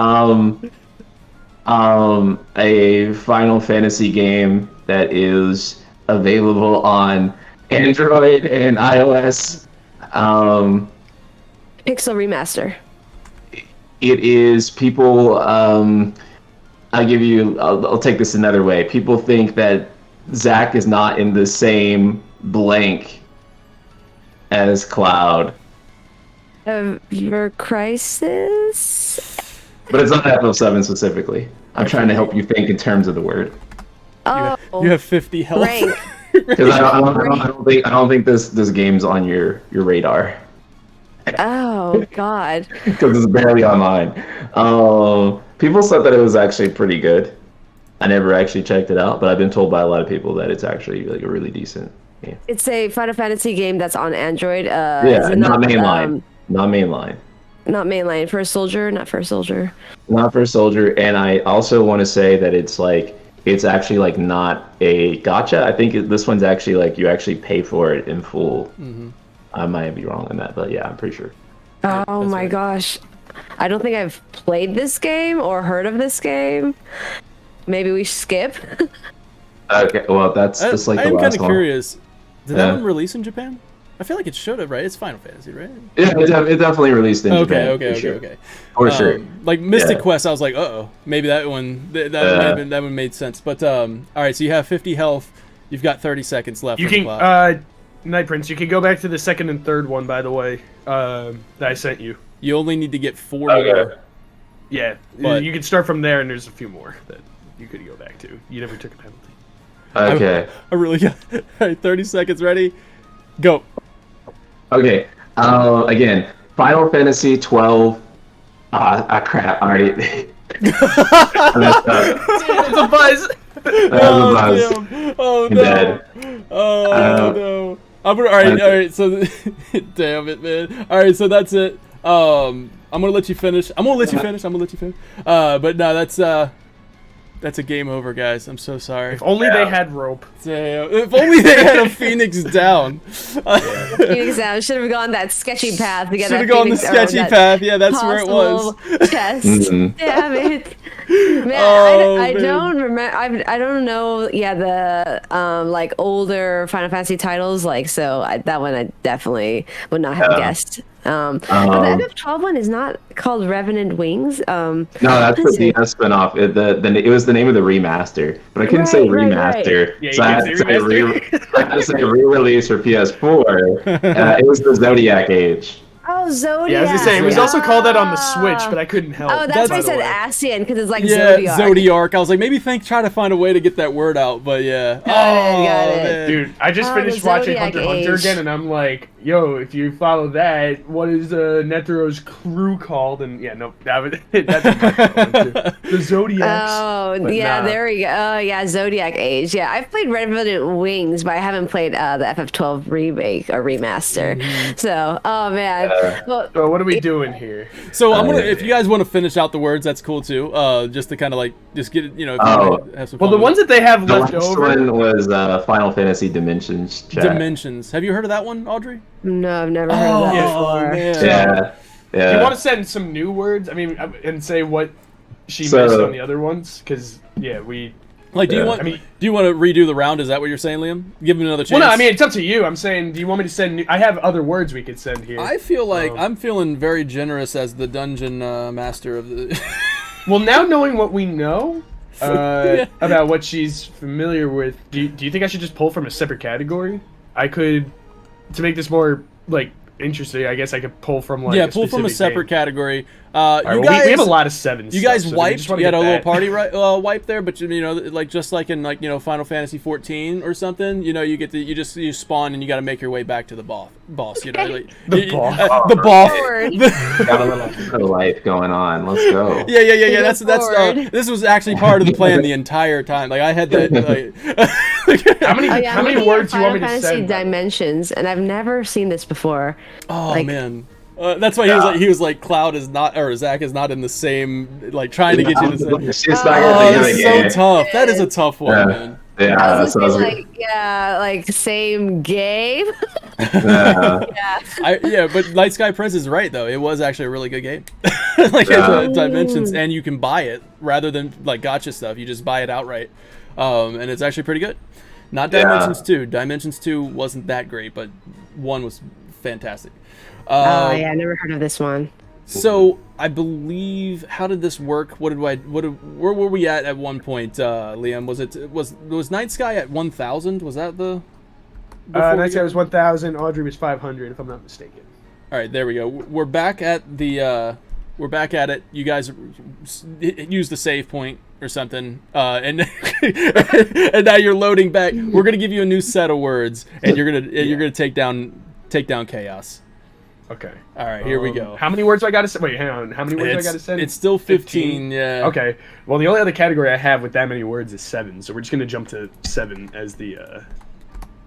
a Final Fantasy game that is available on Android and iOS. Pixel remaster. it is people. I'll take this another way. People think that Zach is not in the same blank as Cloud. Your crisis. But it's not FF7 specifically. I'm trying to help you think in terms of the word. Oh, You have 50 health. rank. Because I don't think this game's on your radar. Oh God. Because it's barely online. People said that it was actually pretty good. I never actually checked it out, but I've been told by a lot of people that it's actually like a really decent game. It's a Final Fantasy game that's on Android. Yeah, not mainline. Not mainline. Not mainline. First Soldier, not First Soldier. Not for Soldier, and I also want to say that it's actually like not a gacha. I think this one's actually like you actually pay for it in full. Mm-hmm. I might be wrong on that, but yeah, I'm pretty sure. Oh my gosh. I don't think I've played this game or heard of this game. Maybe we skip. Okay, well that's just like the I'm kind last of one. curious. Did that one release in Japan? I feel like it should have, right? It's Final Fantasy, right? Yeah, it definitely released in Japan. Okay. For sure. Like Mystic Quest, I was like, maybe that one that one made sense. But all right, so you have 50 health. You've got 30 seconds left. You can Night Prince. You can go back to the second and third one, by the way, that I sent you. You only need to get 4 more. Yeah, But- you can start from there, and there's a few more that you could go back to. You never took a penalty. Okay. I really got. All right, 30 seconds. Ready? Go. Okay. Again, Final Fantasy 12. Crap. All right. It's a buzz. Oh no! Dead. Oh no! All right. So, damn it, man. All right, so that's it. I'm gonna let you finish. But no, that's a game over, guys. I'm so sorry. If only they had rope. Damn. If only they had a Phoenix down. Phoenix down. Should have gone that sketchy path to get Should that have gone the Phoenix, sketchy path. Yeah, that's where it was. Chest. Mhm. Damn it. Man, I don't remember. I don't know. Yeah, the like older Final Fantasy titles. Like that one, I definitely would not have guessed. But the FF12 one is not called Revenant Wings. No, that's the DS spinoff. It was the name of the remaster, but I couldn't say remaster, Yeah, so I had you to can't say say re-release for PS4. It was the Zodiac Age. Oh, Zodiac. Yeah, I was gonna say it was also called that on the Switch, but I couldn't help. Oh, that's why I by the said way. Ascian, because it's like Yeah, Zodiac. Zodiac. I was like, maybe try to find a way to get that word out, but yeah. Got it. Man. Dude, I just Oh, finished the watching Zodiac Hunter x Hunter Age. again, and I'm like, yo, if you follow that, what is Netero's crew called? And yeah, no, that's the Zodiacs. Oh, But yeah, nah. there we go. Oh, yeah, Zodiac Age. Yeah, I've played Revenant Wings, but I haven't played the FF12 remake or remaster. Mm-hmm. So, oh, man. Well, So what are we doing here? So I'm gonna, if you guys want to finish out the words, that's cool too. Just to kind of like, just get it, if you wanna have some Well, fun the ones with that they have The left last over. one was Final Fantasy Dimensions. it. Chat. Dimensions. Have you heard of that one, Audrey? no, I've never heard of that yeah. before. man. Yeah. Do you want to send some new words? I mean, and say what she So- missed on the other ones? Because yeah, we. Like, do you Yeah. want? I mean- do you want to redo the round? Is that what you're saying, Liam? Give him another chance. Well, no, I mean it's up to you. I'm saying, do you want me to send? New, I have other words we could send here. I feel like I'm feeling very generous as the dungeon master of the. Well, now knowing what we know Yeah. about what she's familiar with, do you think I should just pull from a separate category? I could, to make this more like interesting. I guess I could pull from like pull from a specific separve game. category. All right, You well, guys, we have a lot of sevens. You guys stuff, so we wiped. just wanna You had get a little that. party wipe there, but like just like in Final Fantasy 14 or something. You get to you spawn and you got to make your way back to the boss. You know, like, The boss. the boss. Forward. Got a little life going on. Let's go. Yeah. Go That's forward. this was actually part of the plan the entire time. Like I had that. How many Oh, yeah, how I'm many looking at words do you want me Final to Fantasy send? Dimensions, and I've never seen this before. Oh Like- man. That's why he was like Cloud is not, or Zach is not in the same, like trying to get you to the same. She's not Oh, gonna that's think so of it. tough. That is a tough one, Yeah. man. Yeah, I was that's what I was gonna say, like same game. Yeah, but Night Sky Prince is right though. It was actually a really good game. Like Yeah. it's Dimensions, and you can buy it rather than like gotcha stuff. You just buy it outright, and it's actually pretty good. Not Yeah. Dimensions 2. Dimensions 2 wasn't that great, but 1 was fantastic. Oh yeah, I never heard of this one. So I believe, how did this work? Where were we at one point, Liam? Was Night Sky at 1,000? Was that the? Night Sky was 1,000. Audrey was 500, if I'm not mistaken. All right, there we go. We're back at the. We're back at it. You guys use the save point or something, and and now you're loading back. We're gonna give you a new set of words, and you're gonna take down chaos. Okay. All right, here we go. How many words do I got to send? Wait, hang on. How many words do I got to send? It's still 15. Yeah. Okay. Well, the only other category I have with that many words is 7, so we're just gonna jump to 7 as the.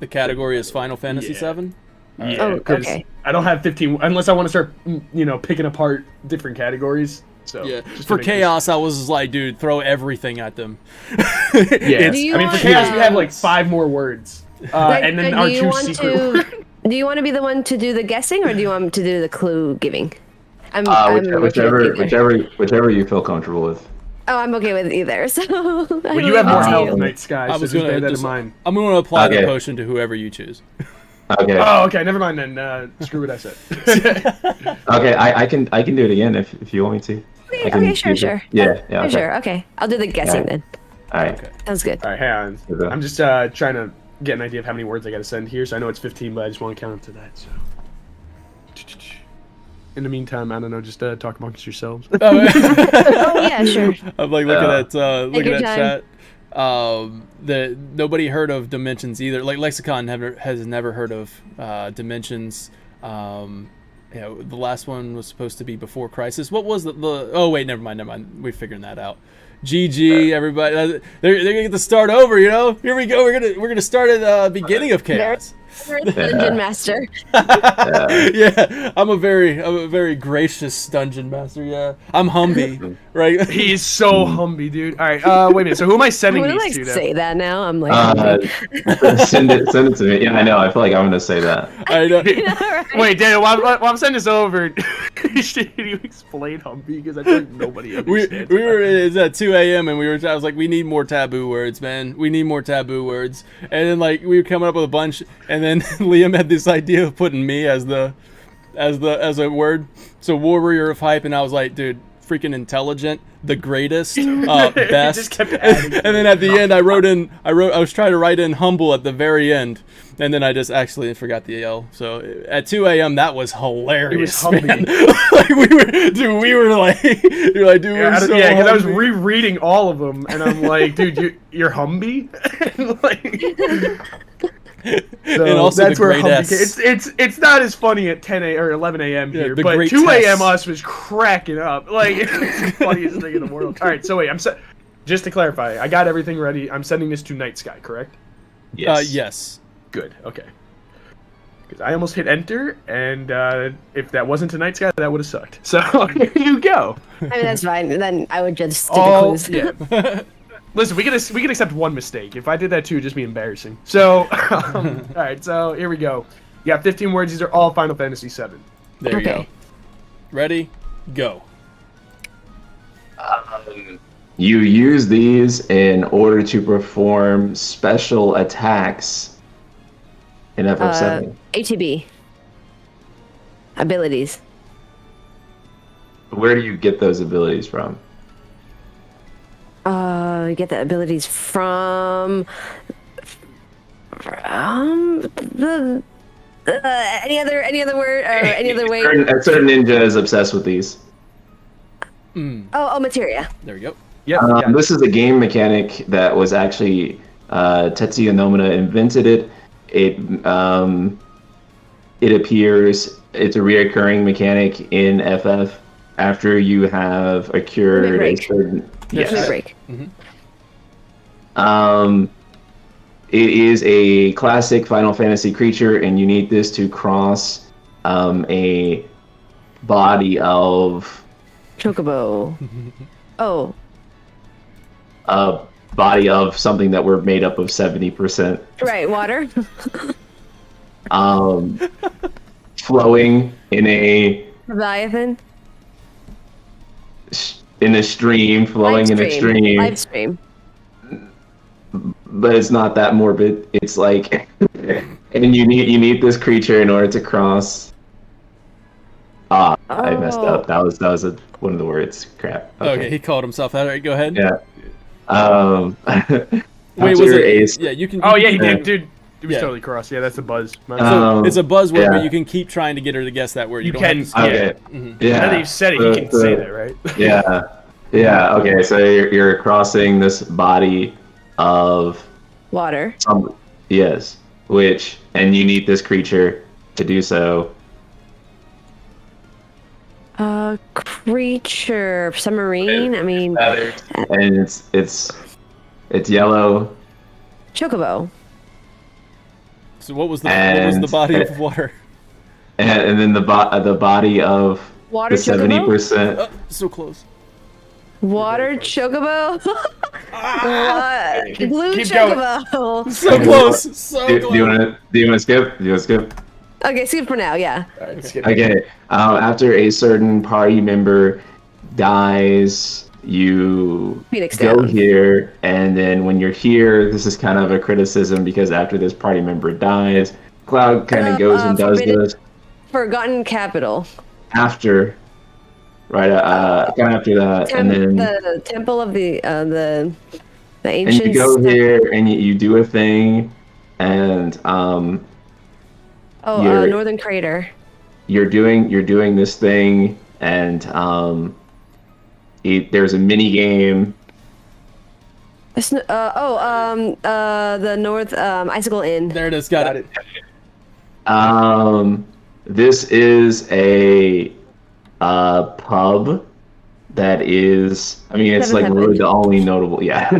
The category is Final Fantasy VII. Yeah, Oh, okay. I don't have 15 unless I want to start, picking apart different categories. So yeah, for chaos, I was like, dude, throw everything at them. Yeah, I mean, for chaos, we have like 5 more words, and then our 2 secret. Do you want to be the one to do the guessing, or do you want to do the clue giving? Whichever you feel comfortable with. Oh, I'm okay with either. So. Well, you have more health, Night Sky. So just bear that in mind. I'm going to apply the potion to whoever you choose. Okay. Oh, okay. Never mind then. Screw what I said. Okay, I can do it again if you want me to. Okay, sure. Yeah. Okay. Sure. Okay, I'll do the guessing then. All right. Okay. Sounds good. All right, hang on. I'm just trying to get an idea of how many words I got to send here. So I know it's 15, but I just want to count up to that. So. In the meantime, I don't know. Just talk amongst yourselves. Oh yeah, sure. I'm like looking at chat. That nobody heard of Dimensions either. Like Lexicon has never heard of Dimensions. The last one was supposed to be Before Crisis. What was the? Oh wait, never mind. We're figuring that out. GG, everybody. They're gonna get to start over. Here we go. We're gonna start at the beginning of Chaos. Dungeon Master. Yeah, I'm a very gracious dungeon master. Yeah, I'm Humby, right? He's so Humby, dude. All right, wait a minute. So who am I sending these to? Say that now. I'm like, send it to me. Yeah, I know. I feel like I'm gonna say that. I know. Right? Wait, Daniel. While I'm sending this over, should you explain Humby? Because I feel like nobody understands. We were. It's at 2 a.m. and I was like, we need more taboo words, man. We need more taboo words. And then we were coming up with a bunch, and then Liam had this idea of putting me as a word. So warrior of hype, and I was like, dude, freaking intelligent, the greatest, best. Just kept adding. And then at the end, I was trying to write in humble at the very end, and then I just actually forgot the L. So at 2 a.m. that was hilarious. It was man. Like we were like, you're like, dude, we're so because I was rereading all of them, and I'm like, dude, you're Humby. So and also that's the where great Humby it's not as funny at 10 a or 11 a.m. here, the but great 2 a.m. Tess. us was cracking up. Like, it's the funniest thing in the world. All right, so wait, just to clarify, I got everything ready. I'm sending this to Night Sky, correct? Yes. Yes. Good. Okay. Because I almost hit enter, and if that wasn't to Night Sky, that would have sucked. So here you go. I mean, that's fine. Then I would just do the clues. Yeah. Listen, we can accept one mistake. If I did that too, it'd just be embarrassing. So, all right. So here we go. You got 15 words. These are all Final Fantasy VII. There you go. Ready? Go. You use these in order to perform special attacks in FF7. ATB. Abilities. Where do you get those abilities from? You get the abilities from the any other word or any other way. A certain ninja is obsessed with these. Oh, materia. There we go. Yeah. This is a game mechanic that was actually Tetsuya Nomura invented it. It appears it's a reoccurring mechanic in FF after you have acquired a certain. Yes. Break. Mm-hmm. It is a classic Final Fantasy creature, and you need this to cross a body of Chocobo. Oh. A body of something that were made up of 70%. Right, water. Flowing in a Leviathan. In a stream, flowing in a stream. Live stream. But it's not that morbid. It's like, and you need this creature in order to cross I messed up. That was one of the words. Crap. Okay, he called himself out. All right, go ahead. Yeah. Wait, was it? Yeah, you can. Oh, yeah, can- he did, dude. It was Yeah. totally cross. Yeah, that's a buzz. So it's a buzzword, yeah. but you can keep trying to get her to guess that word. You don't can. have to skip. Okay. Yeah. Now that you've said it, you can say that, right? Yeah. Yeah. Okay. So you're crossing this body of Water. yes, and you need this creature to do so. Creature. Submarine? I mean... And it's yellow. Chocobo. So what was the body of water? And then the body of Water the 70%. Oh, so close. Water chocobo? What? Blue Keep going. chocobo. So close. So Do close. you want to skip? Do you want to skip? Okay, skip for now, yeah. Alright, skip. Okay. After a certain party member dies, you Phoenix go down. here, and then when you're here, this is kind of a criticism because after this party member dies, Cloud kind of goes and does Forbidden- this Forgotten capital. after, right? Kind of after that, and then The temple of the and ancient. you go here and you do a thing, and you're- Northern Crater. you're doing this thing, and there's a mini game. The North Icicle Inn. There it is. Got it. This is a pub that is. I mean, it's like Seventh really the only notable. Yeah.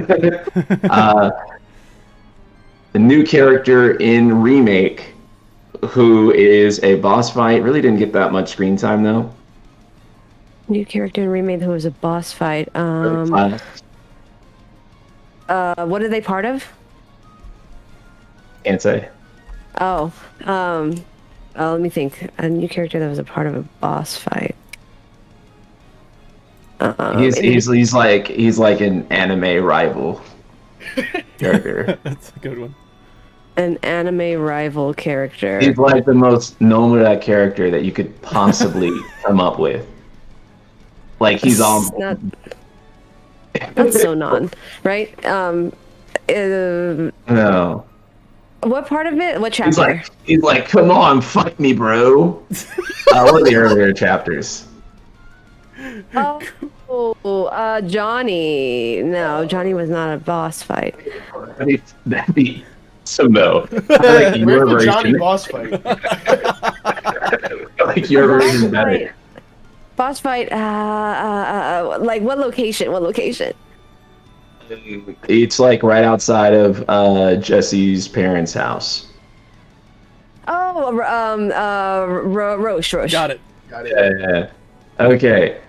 The new character in remake, who is a boss fight, really didn't get that much screen time though. New character in remake who was a boss fight. What are they part of? Can't say. Let me think. A new character that was a part of a boss fight. He's like an anime rival character. That's a good one. An anime rival character. He's like the most Nomura character that you could possibly come up with. Like he's all Not so non, right? no. What part of it? What chapter? He's like, come on, fuck me, bro. One of the earlier chapters. Johnny. No, Johnny was not a boss fight. That'd be so no. Like your Where's the Johnny version. boss fight? Like your version better. Boss fight. Like what location? What location? It's like right outside of Jesse's parents' house. Oh, Roche. Got it. Yeah. Okay.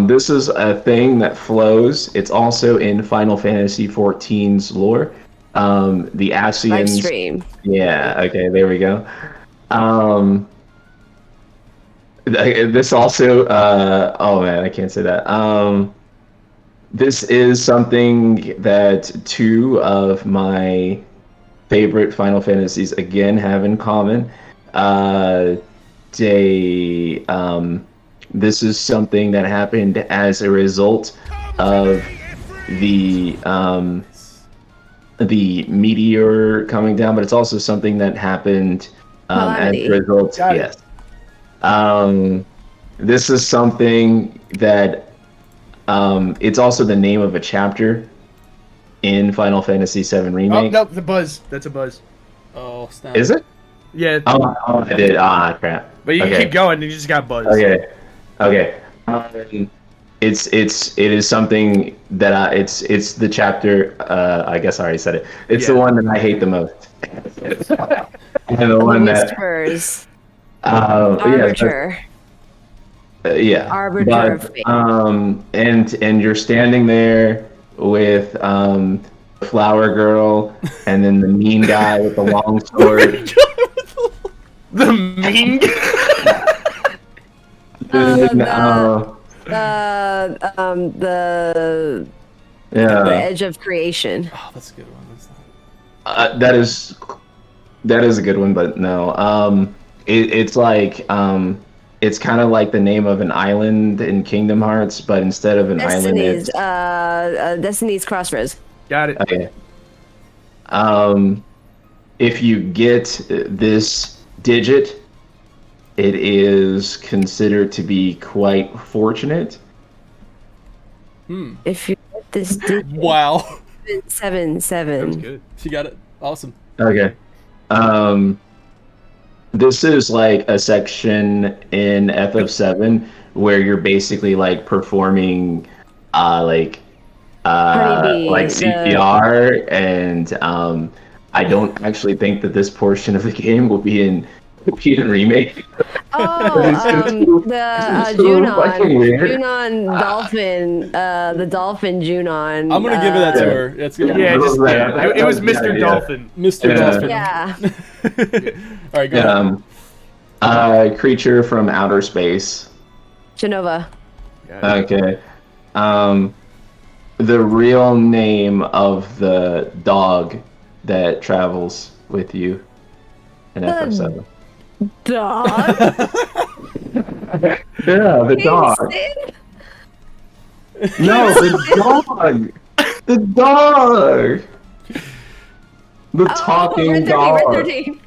This is a thing that flows. It's also in Final Fantasy XIV's lore. The Ascians. Live stream. Yeah. Okay. There we go. This also. Oh man, I can't say that. This is something that two of my favorite Final Fantasies again have in common. This is something that happened as a result of the meteor coming down, but it's also something that happened as a result. Got it. Yes. This is something that it's also the name of a chapter in Final Fantasy VII Remake. Oh, no, the buzz. That's a buzz. Oh, snap. Is it? Yeah. Oh, I did. Crap. But you can keep going, you just got buzz. Okay. It is something that it's the chapter. I guess I already said it. It's the one that I hate the most. And the one that. Whispers. Arbiter. Yeah. Arbiter of fate. And you're standing there with Flower Girl, and then the mean guy with the long sword. The mean The edge of creation. Oh, that's a good one. That is a good one, but no. It's like It's kind of like the name of an island in Kingdom Hearts, but instead of an island, it's Destiny's Crossroads. Got it. okay. If you get this digit, it is considered to be quite fortunate. If you get this digit, Wow. 777. That was good. She got it. Awesome. Okay. This is like a section in FF7 where you're basically like performing like Honeybee, like CPR, and I don't actually think that this portion of the game will be in remake. Oh, the Junon dolphin, the dolphin Junon. I'm gonna give it that to her. It's gonna Yeah, it was Yeah, Mr. yeah. Dolphin. Mr. Dolphin. Yeah. All right, go ahead. Creature from outer space. Genova. Okay. The real name of the dog that travels with you in FF7. Dog. Yeah, the dog. No, the dog. The dog. The talking Red 13, dog. Red 13.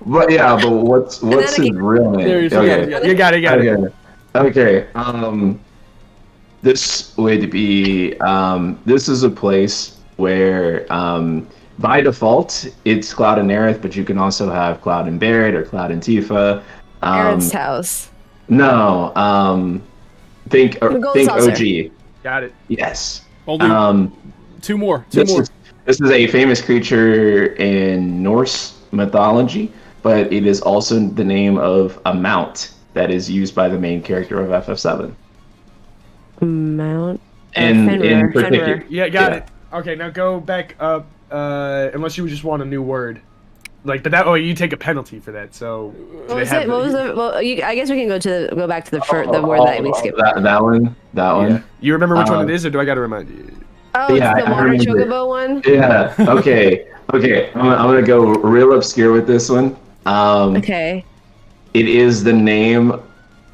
But yeah, but what's his real name? There you go. Okay. You got it. Okay. This would be this is a place where by default it's Cloud and Aerith, but you can also have Cloud and Barrett or Cloud and Tifa. Aerith's house. No, think Saucer. OG. Got it. Yes. Only two more. This is a famous creature in Norse mythology, but it is also the name of a mount that is used by the main character of FF7. Mount. In Fenrir. particular. Yeah, got it. Okay, now go back up. Unless you just want a new word, like, but that you take a penalty for that. So What was it? What was the? Well, I guess we can go back to the word that we skipped. That one. Yeah. You remember which one it is, or do I got to remind you? Oh, Yeah, it's the I water remember. chocobo one. Yeah. Okay. Okay. I'm gonna go real obscure with this one. Okay. It is the name.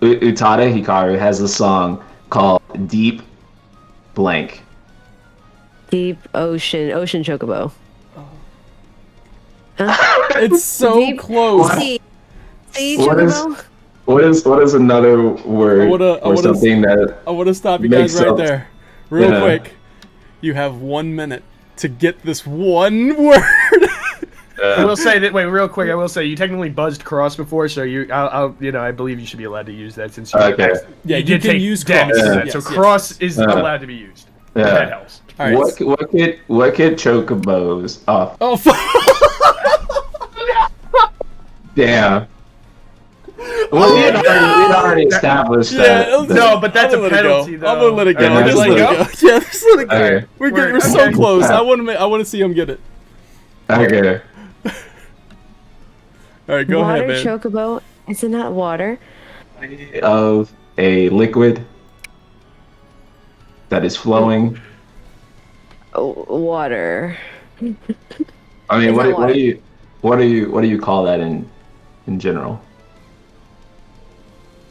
Utada Hikaru has a song called Deep Blank. Deep ocean chocobo. It's so Deep close. Sea What is- chocobo. What is another word or something that? I want to stop you guys Makes right sense. there, real Yeah. quick. You have 1 minute to get this one word. I will say that. Wait, real quick. I will say you technically buzzed cross before, so I believe you should be allowed to use that since you. Okay. Yeah, you did can take use damage cross. to that, Yes, so yes. cross is allowed to be used. Yeah. That helps. All right. What could chocobos? Oh, Oh, damn. Well, we had already established that. No, but that's I'm a gonna let it penalty, go. I'm gonna let it go. Okay, Just let let it it go. Yeah, just let it go. Okay. We're good. We're so Okay. close. I want to see him get it. Okay. All right, go Water ahead, man. chocobo. Is it not water? Of a liquid that is flowing. Oh, water. I mean, It's what not water. do you call that in general?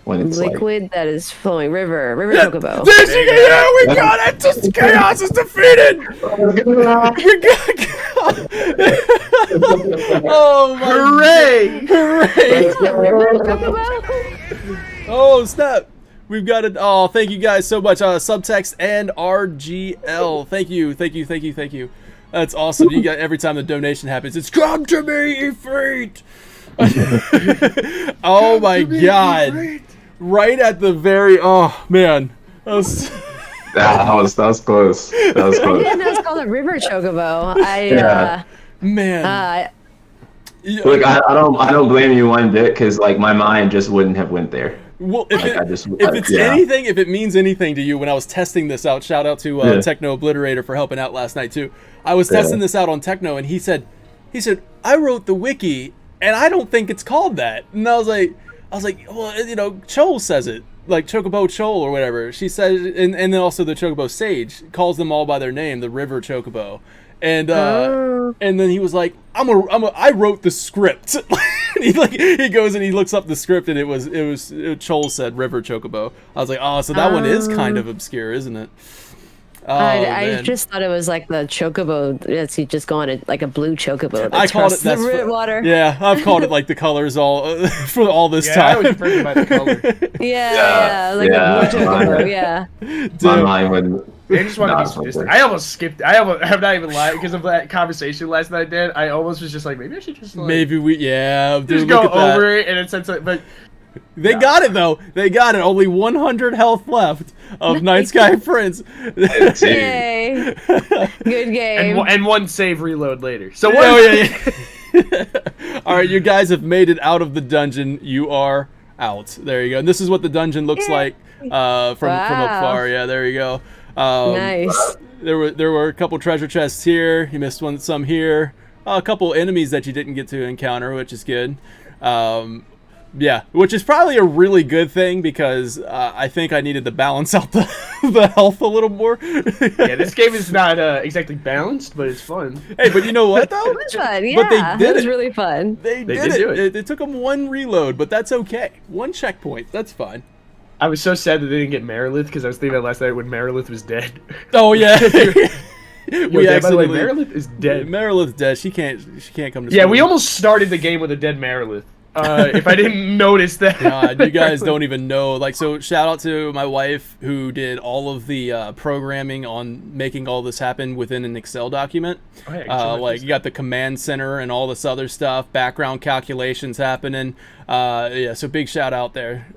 When it's Liquid that is flowing. River chocobo. Yeah, we got it. Just chaos is defeated. We got. Oh my! Hooray! Hooray! River chocobo. Oh snap! We've got it. Oh, thank you guys so much. Subtext and RGL. Thank you. That's awesome. You got every time the donation happens. It's come to me, Ifrit. Oh my god! Right at the very. Oh man. That was close. That was I close. didn't know it's called a river chocobo. Yeah. man. Yeah. Look, I don't blame you one bit because like my mind just wouldn't have went there. Well, if Like, it's anything, if it means anything to you, when I was testing this out, shout out to Techno Obliterator for helping out last night too. I was testing this out on Techno, and he said, I wrote the wiki, and I don't think it's called that. And I was like, well, Chol says it, like Chocobo Chol or whatever. She says, and then also the Chocobo Sage calls them all by their name, the River Chocobo, and And then he was like, I wrote the script. he goes and he looks up the script, and it was Chol said River Chocobo. I was like, oh, so that one is kind of obscure, isn't it? Oh, I just thought it was like the chocobo. Yes, you just go on like a blue chocobo. I called it the water. Yeah, I've called it like the colors all for all this time. I was afraid by the color. Yeah, like a blue chocobo. Yeah. My mind would. I just want to be sadistic. I almost skipped. I'm not even lying because of that conversation last night, Dan. I almost was just like, maybe I should just just go over it, and it said something, but. They got it though. They got it. Only 100 health left of Night Sky Prince. Yay! Good game. And one save reload later. So All right, you guys have made it out of the dungeon. You are out. There you go. And this is what the dungeon looks like from up far. Yeah, there you go. Nice. There were a couple treasure chests here. You missed some here. A couple enemies that you didn't get to encounter, which is good. Yeah, which is probably a really good thing because I think I needed to balance out the health a little more. Yeah, this game is not exactly balanced, but it's fun. Hey, but you know what though? It was fun. Yeah, but they did it was really fun. They did it. Do it. It took them one reload, but that's okay. One checkpoint, that's fine. I was so sad that they didn't get Marilith because I was thinking that last night when Marilith was dead. Oh yeah. By the way, Marilith is dead. Marilith's dead. She can't come to. Yeah, school. we almost started the game with a dead Marilith. If I didn't notice that. God, you guys don't even know. Like, so shout out to my wife who did all of the programming on making all this happen within an Excel document. Oh, yeah, like you got the command center and all this other stuff, background calculations happening. Yeah, so big shout out there.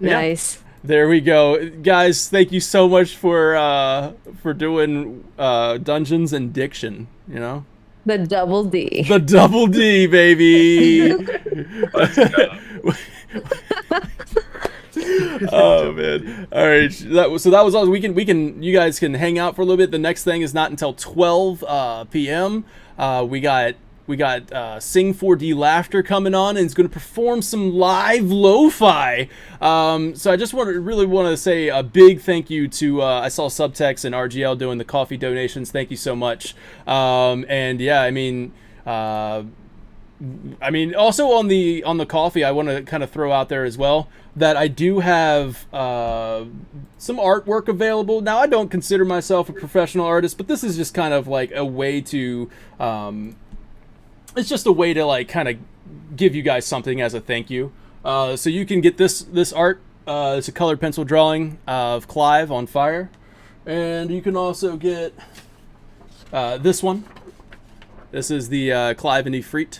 Nice. Yeah. There we go, guys. Thank you so much for doing Dungeons and Diction. You know. The double D. The double D, baby. Oh man! All right, that was all. You guys can hang out for a little bit. The next thing is not until 12 p.m. We got Sing4DLaughter coming on, and he's going to perform some live lo-fi. So I just really want to say a big thank you to I saw Subtext and RGL doing the coffee donations. Thank you so much. And yeah, I mean, also on the coffee, I want to kind of throw out there as well that I do have some artwork available. Now, I don't consider myself a professional artist, but this is just kind of like a way to it's just a way to like kind of give you guys something as a thank you. So you can get this art. It's a colored pencil drawing of Clive on fire, and you can also get this one. This is the Clive and Ifrit.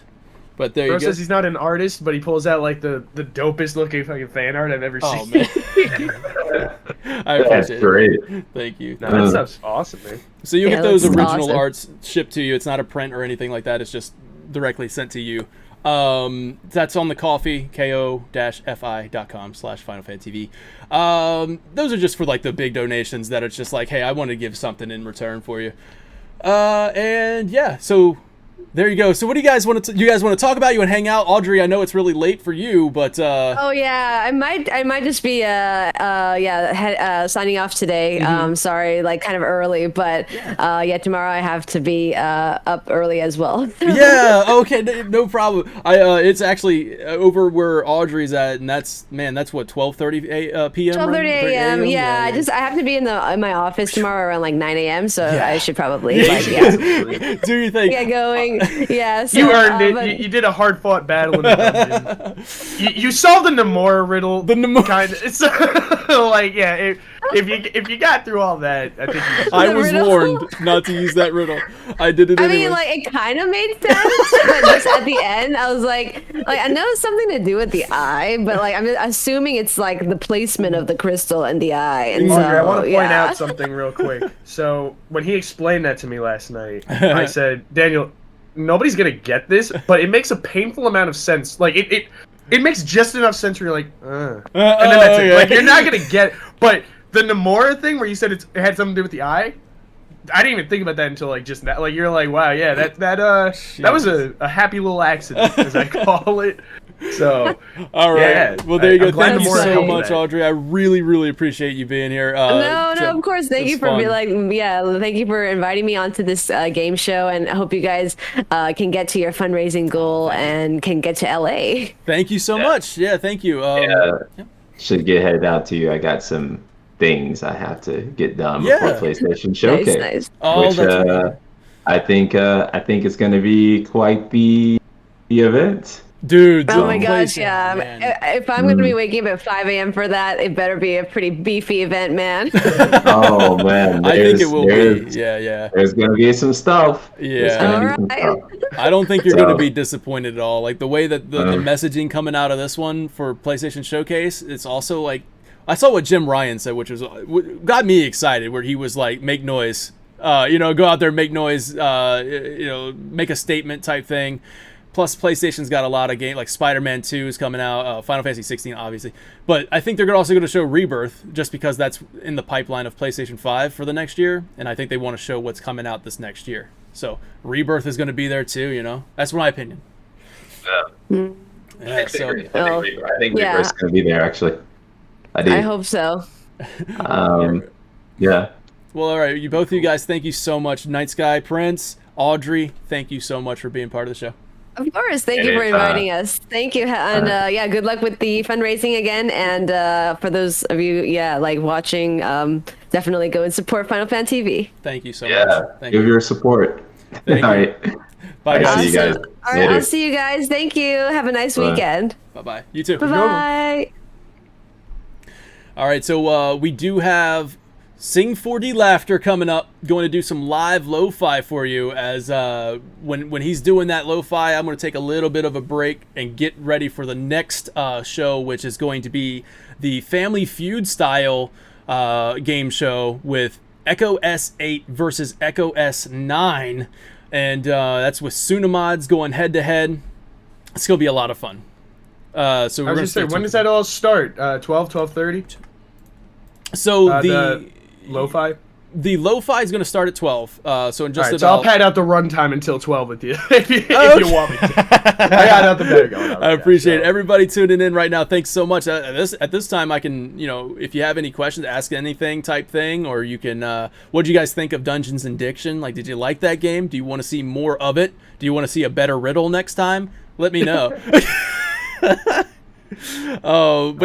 But there Bro you go. says he's not an artist, but he pulls out like the dopest looking fucking fan art I've ever seen. Oh man, I appreciate great. it. Thank you. No, that stuff's awesome, man. So you get those that's original awesome. arts shipped to you. It's not a print or anything like that. It's just directly sent to you. That's on the coffee, ko-fi.com/FinalFanTV. Those are just for like the big donations that it's just like, hey, I want to give something in return for you. And yeah, so there you go. So what do you guys want to talk about? You want to hang out? Audrey, I know it's really late for you, but Oh yeah, I might just be signing off today. Sorry, like kind of early, but yeah, tomorrow I have to be up early as well. Yeah, okay, no problem. It's actually over where Audrey's at, and that's what 12:30 p.m. 12:30 a.m. Yeah, I have to be in my office tomorrow around like 9 a.m. So I should probably do your thing. Get going. Yeah, so, you earned it. You did a hard-fought battle in the dungeon. you solved the Namora riddle. The Namora kind of. It's like if you got through all that, I think I was warned not to use that riddle. I did it anyway. I mean, like it kind of made sense, but just at the end, I was like I know it's something to do with the eye, but like I'm assuming it's like the placement of the crystal in the eye. And so, I want to point out something real quick. So when he explained that to me last night, I said, Daniel, nobody's gonna get this, but it makes a painful amount of sense. Like it makes just enough sense where you're like, and then that's it. Yeah. Like you're not gonna get. But the Namora thing, where you said it had something to do with the eye, I didn't even think about that until like just now. Like you're like, wow, yeah, that was a happy little accident, as I call it. So, all right. Yeah, well, there you go. I'm glad Thank you the more I so help much, that. Audrey. I really, really appreciate you being here. No, of course. Thank you for fun. thank you for inviting me onto this game show, and I hope you guys can get to your fundraising goal and can get to LA. Thank you so much. Yeah, thank you. Should get headed out to you. I got some things I have to get done before PlayStation Showcase. Nice. Oh, which that's right. I think it's going to be quite the event. Dude. Oh my gosh, PlayStation, yeah. man. If I'm going to be waking up at 5 a.m. for that, it better be a pretty beefy event, man. Oh man, I think it will be. Yeah. There's going to be some stuff. Yeah. I don't think you're going to be disappointed at all. Like the way that the messaging coming out of this one for PlayStation Showcase, it's also like, I saw what Jim Ryan said, which was got me excited, where he was like, make noise, go out there, make noise, make a statement type thing. Plus, PlayStation's got a lot of games, like Spider-Man 2 is coming out, Final Fantasy 16, obviously. But I think they're also going to show Rebirth, just because that's in the pipeline of PlayStation 5 for the next year. And I think they want to show what's coming out this next year. So Rebirth is going to be there too, That's my opinion. Yeah, I think Rebirth's going to be there, actually. I hope so. Yeah. Well, all right. Both of you guys, thank you so much. Night Sky, Prince, Audrey, thank you so much for being part of the show. Of course. Thank you for inviting us. Thank you. And good luck with the fundraising again. And for those of you, watching, definitely go and support Final Fan TV. Thank you so much. Give your support. Thank you. All right. Bye, guys. See you guys. All right. I'll see you guys. Thank you. Have a nice weekend. Bye-bye. You too. Bye-bye. All right. So we do have Sing4DLaughter coming up, going to do some live lo-fi for you. As when he's doing that lo-fi, I'm going to take a little bit of a break and get ready for the next show, which is going to be the Family Feud style game show with Echo S8 versus Echo S9, and that's with Sunamods going head to head. It's going to be a lot of fun. So I was going to say, when does that all start? 12:30. So the lo-fi? The lo-fi is going to start at 12. So in just about... So I'll pad out the runtime until 12 with you, if you want me to. I got nothing better going on. I appreciate everybody tuning in right now. Thanks so much. At this time, I can, if you have any questions, ask anything type thing, or you can... what did you guys think of Dungeons and Diction? Like, did you like that game? Do you want to see more of it? Do you want to see a better riddle next time? Let me know. But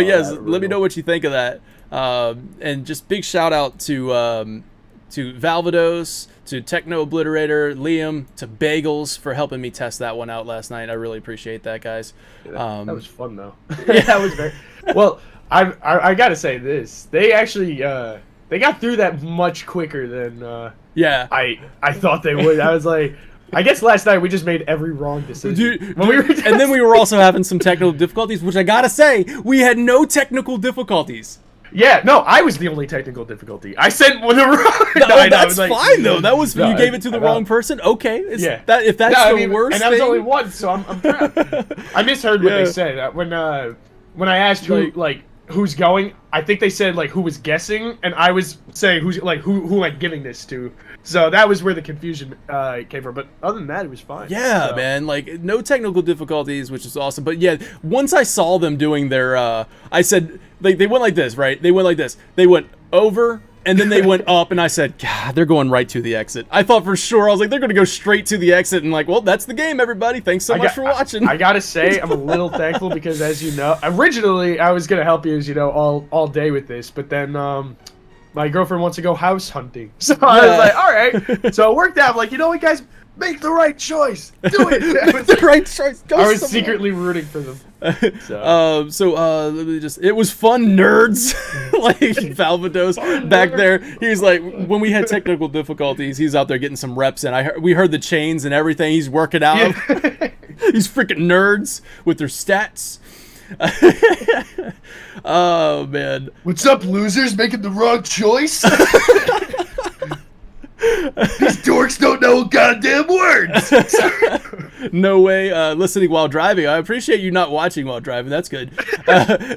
yes, let me know what you think of that. And just big shout out to Valvados, to Techno Obliterator, Liam, to Bagels for helping me test that one out last night. I really appreciate that, guys. Yeah, that was fun though. Yeah, that was very well. I gotta say this. They actually they got through that much quicker than I thought they would. I was like, I guess last night we just made every wrong decision. And then we were also having some technical difficulties, which I gotta say, we had no technical difficulties. Yeah, no, I was the only technical difficulty. I sent one the wrong. That's fine though. That was you gave it to the wrong person. Okay, if that's the worst. And that was only one, so I'm proud. I misheard what they said when I asked who's going. I think they said who was guessing, and I was saying who am I giving this to. So that was where the confusion came from. But other than that, it was fine. Yeah, man. No technical difficulties, which is awesome. But yeah, once I saw them doing their, I said, they went like this, right? They went like this. They went over, and then they went up, and I said, God, they're going right to the exit. I thought for sure, I was like, they're going to go straight to the exit, and well, that's the game, everybody. Thanks so much for watching. I got to say, I'm a little thankful because, as you know, originally, I was going to help you, all day with this, but then, my girlfriend wants to go house hunting. So I was like, all right. So it worked out. I'm like, you know what, guys? Make the right choice. Do it. The right choice. I was secretly rooting for them. So let me it was fun, nerds. Valvados back there. He's like, when we had technical difficulties, he's out there getting some reps in. We heard the chains and everything. He's working out. Yeah. These freaking nerds with their stats. Oh man, what's up, losers? Making the wrong choice. These dorks don't know goddamn words. No way. Listening while driving. I appreciate you not watching while driving. That's good.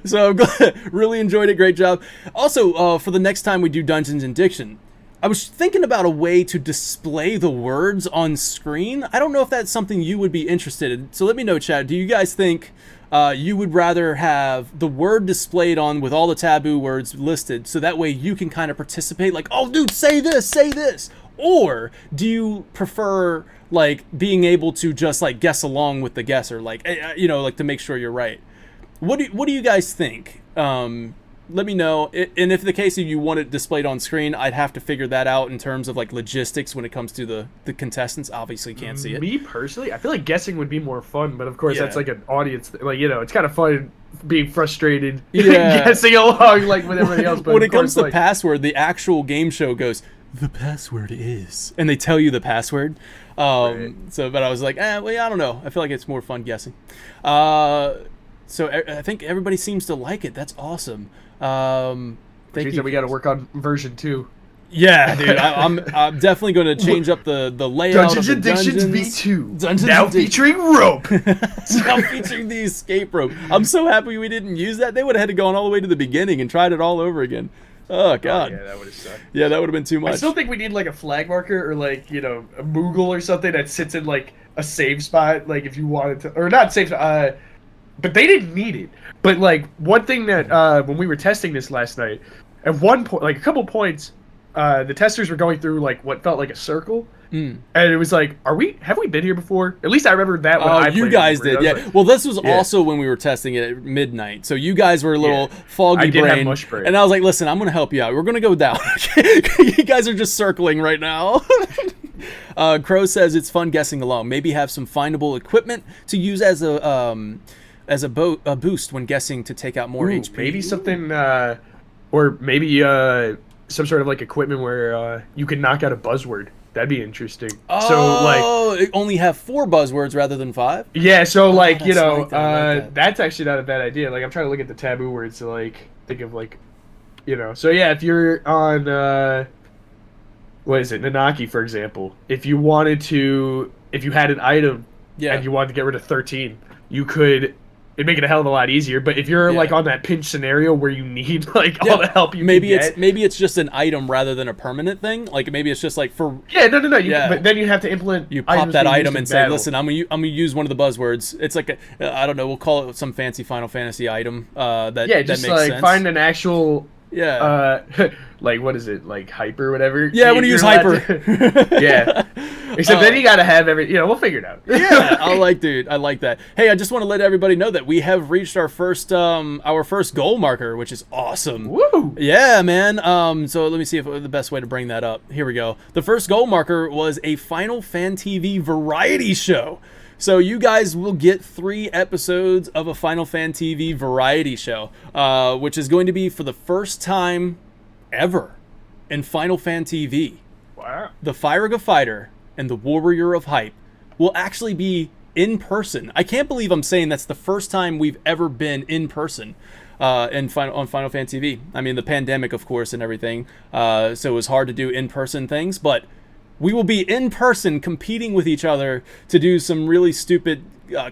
So I'm glad, really enjoyed it. Great job. Also, for the next time we do Dungeons and Diction, I was thinking about a way to display the words on screen. I don't know if that's something you would be interested in. So let me know, chat. Do you guys think you would rather have the word displayed on with all the taboo words listed, so that way you can kind of participate, like, oh, dude, say this, say this? Or do you prefer, like, being able to just, like, guess along with the guesser, like, you know, like, to make sure you're right? What do you guys think? Let me know. And if the case of you want it displayed on screen, I'd have to figure that out in terms of, like, logistics when it comes to the contestants. Obviously can't see it. Me personally, I feel like guessing would be more fun, but of course that's like an audience thing. Like, you know, it's kind of fun being frustrated guessing along like with everybody else. But when it comes to password, the actual game show goes, the password is, and they tell you the password. Right. So, but I was like, well, yeah, I don't know. I feel like it's more fun guessing. So I think everybody seems to like it. That's awesome. Thank you. We got to work on version 2. Yeah, dude. I'm definitely going to change up the layout Dungeons of and the Dictions dungeons. V2. Dungeons Now and Dic- featuring rope. Now featuring the escape rope. I'm so happy we didn't use that. They would have had to go all the way to the beginning and tried it all over again. Oh god. Oh, yeah, that would have sucked. Yeah, that would have been too much. I still think we need like a flag marker or like, you know, a Moogle or something that sits in like a save spot, like if you wanted to, or not save spot. But they didn't need it. But like one thing that when we were testing this last night, at one point, like a couple points, the testers were going through like what felt like a circle, and it was like, have we been here before? At least I remember that when I played. You guys did, yeah. Like, well, this was also when we were testing it at midnight, so you guys were a little foggy I did brain, have mush brain. and I was like, listen, I'm gonna help you out. We're gonna go down. You guys are just circling right now. Crow says it's fun guessing along. Maybe have some findable equipment to use as a boost when guessing to take out more HP. Maybe something, or maybe some sort of like equipment where you can knock out a buzzword. That'd be interesting. Oh, so like, only have 4 buzzwords rather than 5. Yeah, so like you know, like that. that's actually not a bad idea. Like I'm trying to look at the taboo words to like think of like, you know. So yeah, if you're on what is it, Nanaki, for example, if you had an item and you wanted to get rid of 13, you could. It'd make it a hell of a lot easier, but if you're like on that pinch scenario where you need like all the help you can get, maybe it's just an item rather than a permanent thing. Like maybe it's just like for no. But then you have to implement. You pop that item and say, "Listen, I'm gonna use one of the buzzwords." It's like I don't know. We'll call it some fancy Final Fantasy item. That just makes like sense. find an actual. Yeah. Like what is it? Like hyper, whatever. Yeah, I want to use hyper. Yeah. Except then you gotta have we'll figure it out. Yeah, I like that. Hey, I just want to let everybody know that we have reached our first goal marker, which is awesome. Woo! Yeah, man. So let me see if the best way to bring that up. Here we go. The first goal marker was a Final Fan TV variety show. So you guys will get 3 episodes of a Final Fan TV variety show, which is going to be for the first time ever in Final Fan TV. Wow. The Fyriga Fighter and the Warrior of Hype will actually be in person. I can't believe I'm saying that's the first time we've ever been in person on Final Fan TV. I mean, the pandemic, of course, and everything, so it was hard to do in-person things, but we will be in person competing with each other to do some really stupid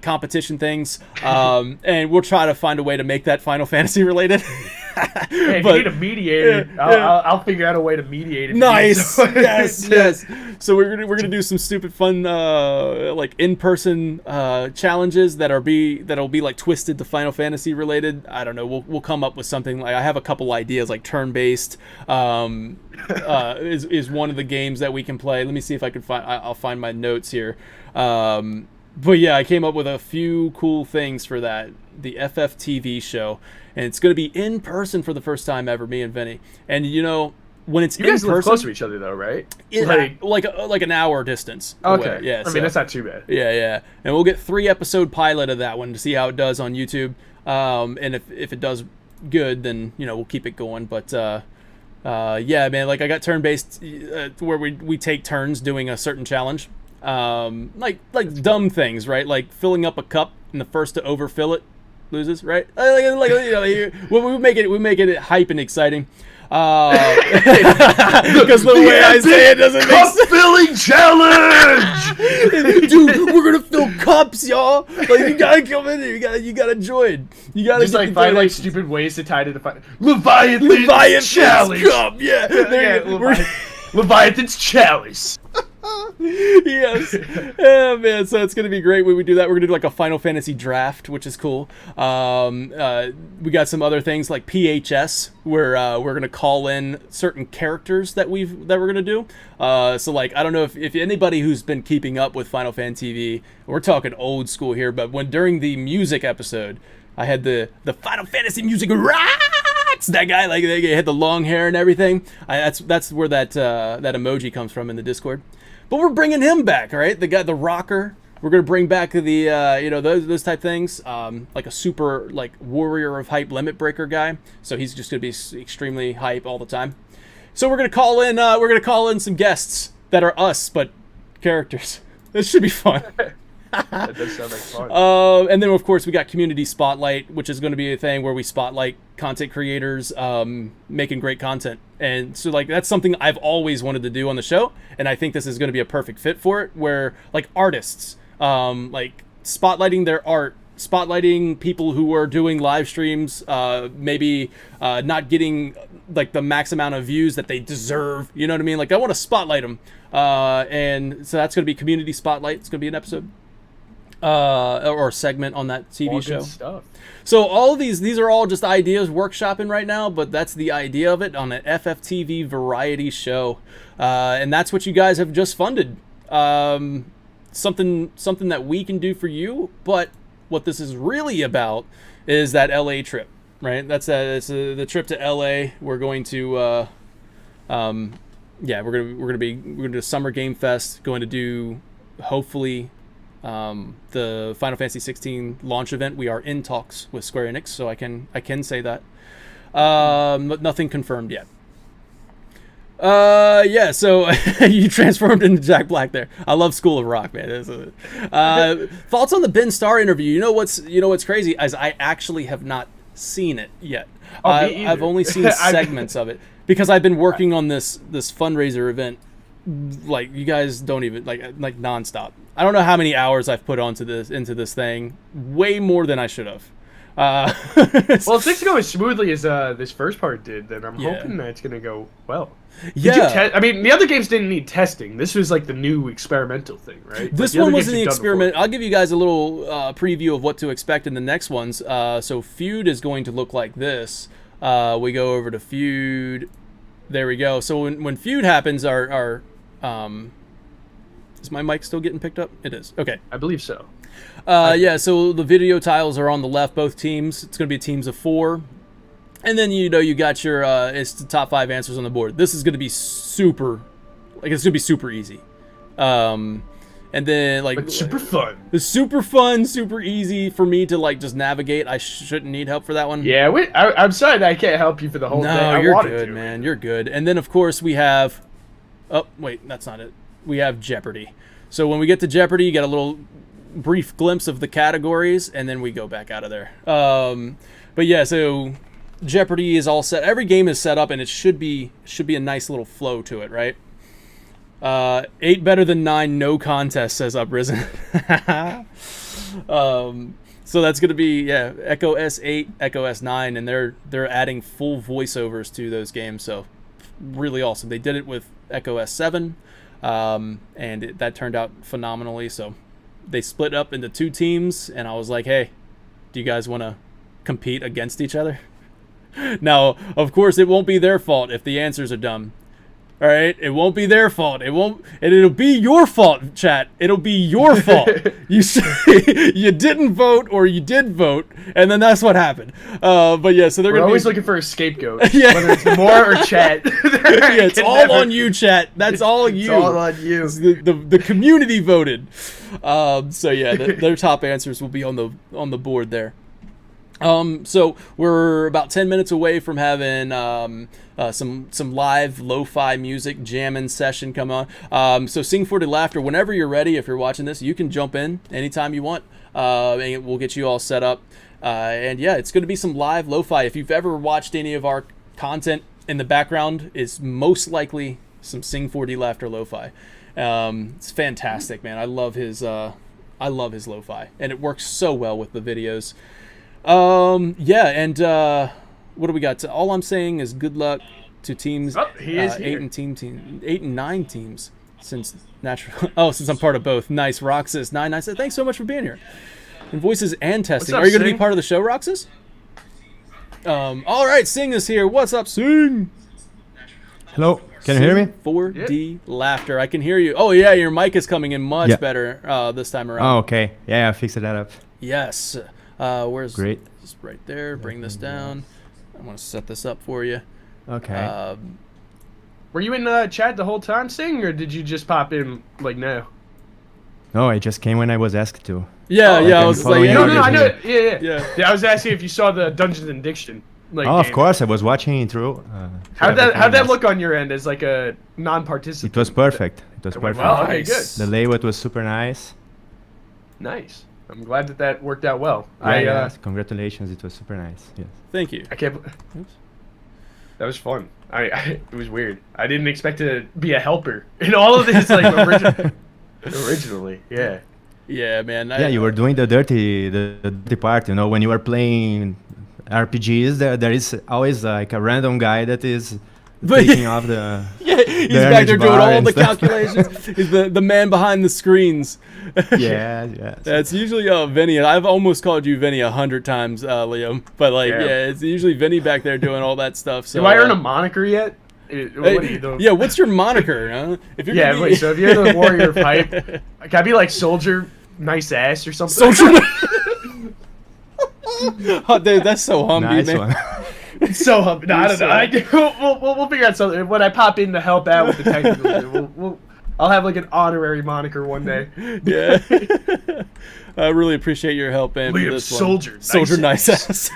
competition things, and we'll try to find a way to make that Final Fantasy related. Hey, if you need a mediator, I'll figure out a way to mediate it. Nice. Yes. So we're gonna do some stupid fun like in-person challenges that'll be like twisted to Final Fantasy related. I don't know. We'll come up with something. Like I have a couple ideas, like turn-based is one of the games that we can play. Let me see if I can find. I'll find my notes here. But yeah, I came up with a few cool things for that. The FFTV show, and it's going to be in person for the first time ever. Me and Vinny, and you know when it's you in guys person, live close to each other though, right? Like an hour distance. Okay. Away. Yeah. I mean that's not too bad. Yeah. And we'll get 3-episode pilot of that one to see how it does on YouTube. And if it does good, then you know we'll keep it going. But yeah, man, like I got turn-based where we take turns doing a certain challenge. Like dumb things, right? Like filling up a cup and the first to overfill it loses, right? Like you know, we make it hype and exciting. Because the way I say it doesn't make sense. Cup filling challenge, dude. We're gonna fill cups, y'all. Like you gotta come in there. You gotta join. You gotta just like find like stupid ways to tie to the Leviathan challenge. Cup, yeah. Leviathan's Chalice. Yes. Oh, man, so it's going to be great when we do that. We're going to do like a Final Fantasy draft, which is cool. We got some other things like PHS, where we're going to call in certain characters that we're going to do. So like, I don't know if anybody who's been keeping up with Final Fantasy TV, we're talking old school here, but during the music episode, I had the Final Fantasy music rocks. That guy, like, they had the long hair and everything. That's where that emoji comes from in the Discord. But we're bringing him back, right? The rocker. We're gonna bring back the those type things, like a super like warrior of hype limit breaker guy. So he's just gonna be extremely hype all the time. So we're gonna call in some guests that are us but characters. This should be fun. That does sound like fun. And then of course we got Community Spotlight, which is going to be a thing where we spotlight content creators making great content. And so like that's something I've always wanted to do on the show, and I think this is going to be a perfect fit for it. Where like artists, like spotlighting their art, spotlighting people who are doing live streams, maybe not getting like the max amount of views that they deserve. You know what I mean? Like I want to spotlight them, and so that's going to be Community Spotlight. It's going to be an episode. Or a segment on that TV all show. Good stuff. So all of these are all just ideas workshopping right now, but that's the idea of it on an FFTV variety show, and that's what you guys have just funded. Something that we can do for you, but what this is really about is that LA trip, right? It's the trip to LA. We're going to we're gonna do Summer Game Fest. Going to do hopefully. The Final Fantasy 16 launch event. We are in talks with Square Enix, so I can say that. But nothing confirmed yet. Yeah, so you transformed into Jack Black there. I love School of Rock, man. Thoughts on the Ben Starr interview? You know what's crazy is I actually have not seen it yet. I've only seen segments of it because I've been working on this fundraiser event. Like you guys don't even like nonstop. I don't know how many hours I've put into this thing. Way more than I should have. Well, if things go as smoothly as this first part did, then I'm hoping that it's gonna go well. Yeah. I mean, the other games didn't need testing. This was like the new experimental thing, right? This one was the experiment. I'll give you guys a little preview of what to expect in the next ones. So Feud is going to look like this. We go over to Feud. There we go. So when Feud happens, our is my mic still getting picked up? It is. Okay. I believe so. Yeah, so the video tiles are on the left, both teams. It's going to be teams of 4. And then, you got your, it's the top 5 answers on the board. This is going to be super easy. And then, like... But super fun. It's super fun, super easy for me to, like, just navigate. I shouldn't need help for that one. Yeah, I'm sorry that I can't help you for the whole thing. No, you're good, man. You're good. And then, of course, we have... Oh, wait, that's not it. We have Jeopardy. So when we get to Jeopardy, you get a little brief glimpse of the categories, and then we go back out of there. But yeah, so Jeopardy is all set. Every game is set up, and it should be a nice little flow to it, right? 8 better than 9, no contest, says Uprisen. So that's gonna be Echo S8, Echo S9, and they're adding full voiceovers to those games. So really awesome. They did it with Echo S7. And that turned out phenomenally. So they split up into 2 teams, and I was like, hey, do you guys want to compete against each other? Now, of course, it won't be their fault if the answers are dumb. All right, it won't be their fault. It'll be your fault, chat. It'll be your fault. You didn't vote, or you did vote, and then that's what happened. But yeah, so we're always looking for a scapegoat. Yeah. Whether it's more or chat. Yeah, it's all on you, chat. That's all you. It's all on you. The community voted. So yeah, their top answers will be on the board there. So we're about 10 minutes away from having some live lo-fi music jamming session come on. So Sing4DLaughter, whenever you're ready, if you're watching this, you can jump in anytime you want, and we'll get you all set up. And yeah, it's going to be some live lo-fi. If you've ever watched any of our content in the background, it's most likely some Sing4DLaughter lo-fi. It's fantastic, man. I love his lo-fi, and it works so well with the videos. Yeah, and what do we got? All I'm saying is good luck to teams. Oh, he is 8 here. and 8 and 9 teams since natural. Oh, since I'm part of both. Nice, Roxas. 9. I said thanks so much for being here. And voices and testing. up, Are you going to be Sing? part of the show, Roxas? All right, Sing is here. What's up, Sing? Hello, can you hear me? 4DLaughter. I can hear you. Oh yeah, your mic is coming in much Yeah. better this time around. Oh, okay. Yeah, I fixed that up. Yes. Where's Great. Just right there. Bring this down. I want to set this up for you. Okay. Were you in chat the whole time, Sing, or did you just pop in like now? No, I just came when I was asked to. Yeah, Oh, yeah. I okay. was just like, Following yeah, No, you. no, I know. Yeah. Yeah. Yeah. I was asking if you saw the Dungeons and Diction. Like, Oh, of game. course, I was watching it through. How'd that look on your end as like a non-participant? It was perfect. It was It went perfect. well. Okay, good. Nice. The layout was super nice. Nice. I'm glad that worked out well. Yeah, congratulations, it was super nice. Yes. Thank you. I can't. Oops. That was fun. It was weird. I didn't expect to be a helper in all of this. Like originally, yeah. Yeah, man. Yeah, you were doing the dirty part. You know, when you are playing RPGs, there is always like a random guy that is But- taking off the. Yeah, he's the back there image doing bar all and the stuff. calculations. He's the man behind the screens. Yeah, yeah. That's usually Vinny. I've almost called you Vinny 100 times, Liam. But like, Yeah. it's usually Vinny back there doing all that stuff. So Do I earn a moniker yet? What are you doing? yeah, what's your moniker? Huh? If you're Yeah, gonna wait. So if you're the warrior of hype, can I be like soldier, nice ass or something? Soldier. Oh, dude, that's so humby, Nice man. one. It's so humble. No, I don't know. We'll figure out something. When I pop in to help out with the technical, I'll have like an honorary moniker one day. Yeah. I really appreciate your help, man. For Liam, this one. soldier, Soldier, nice nice ass.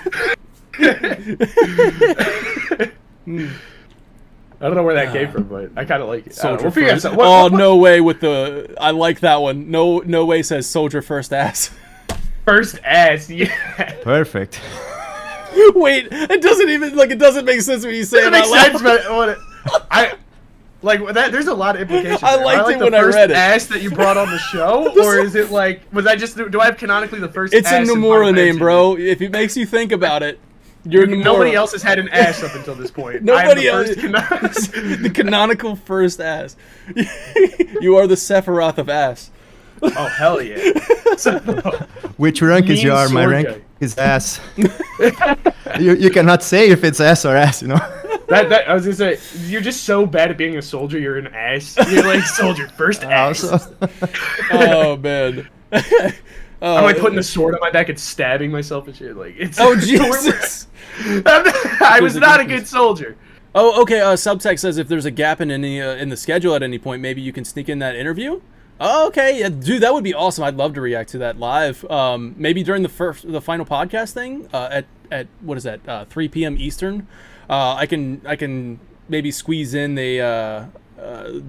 I don't know where that came from, but I kind of like it. I don't know. Soldier We'll figure out first. something. Oh, no way with the. I like that one. No way says soldier first ass. First ass, yeah. Perfect. Wait, it doesn't even it doesn't make sense when you say It it makes out sense, loud. but I like that. There's a lot of implications. I there. liked like it the when I first read it. Ass that you brought on the show, or is it like was I just? Do I have canonically the first? It's a ass in Nomura Final name, Fantasy? bro. If it makes you think about it, you're Nomura. Nobody else has had an ass up until this point. Nobody I am else. the first The canonical first ass. You are the Sephiroth of ass. Oh hell yeah! So, Which rank is Mean your? My sword rank guy. is ass. you cannot say if it's ass or ass, you know. that I was gonna say you're just so bad at being a soldier. You're an ass. You're like soldier first ass. Also, Oh man. I'm like putting the sword on my back and stabbing myself and shit. Like it's. Oh Jesus. I was not a good soldier. Oh, okay. Subtext says if there's a gap in any in the schedule at any point, maybe you can sneak in that interview. Oh, okay, yeah, dude, that would be awesome. I'd love to react to that live. Maybe during the final podcast thing at what is that 3 p.m. Eastern. I can maybe squeeze in the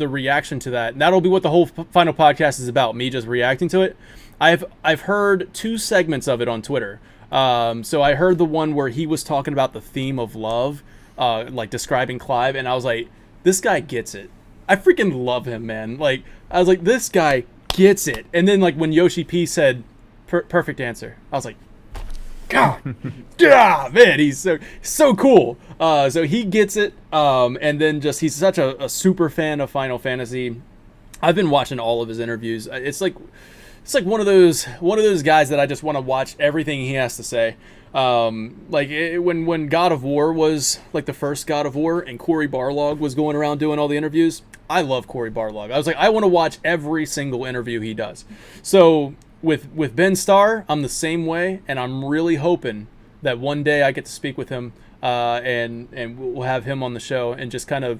reaction to that. And that'll be what the whole final podcast is about. Me just reacting to it. I've heard 2 segments of it on Twitter. So I heard the one where he was talking about the theme of love, like describing Clive, and I was like, this guy gets it. I freaking love him, man. Like, I was like, this guy gets it. And then, like, when Yoshi P said, perfect answer, I was like, God, yeah, man, he's so cool. So he gets it. And then just, he's such a super fan of Final Fantasy. I've been watching all of his interviews. It's like one of those guys that I just want to watch everything he has to say. When God of War was like the first God of War and Cory Barlog was going around doing all the interviews, I love Cory Barlog. I was like, I want to watch every single interview he does. So with Ben Starr, I'm the same way, and I'm really hoping that one day I get to speak with him, and we'll have him on the show and just kind of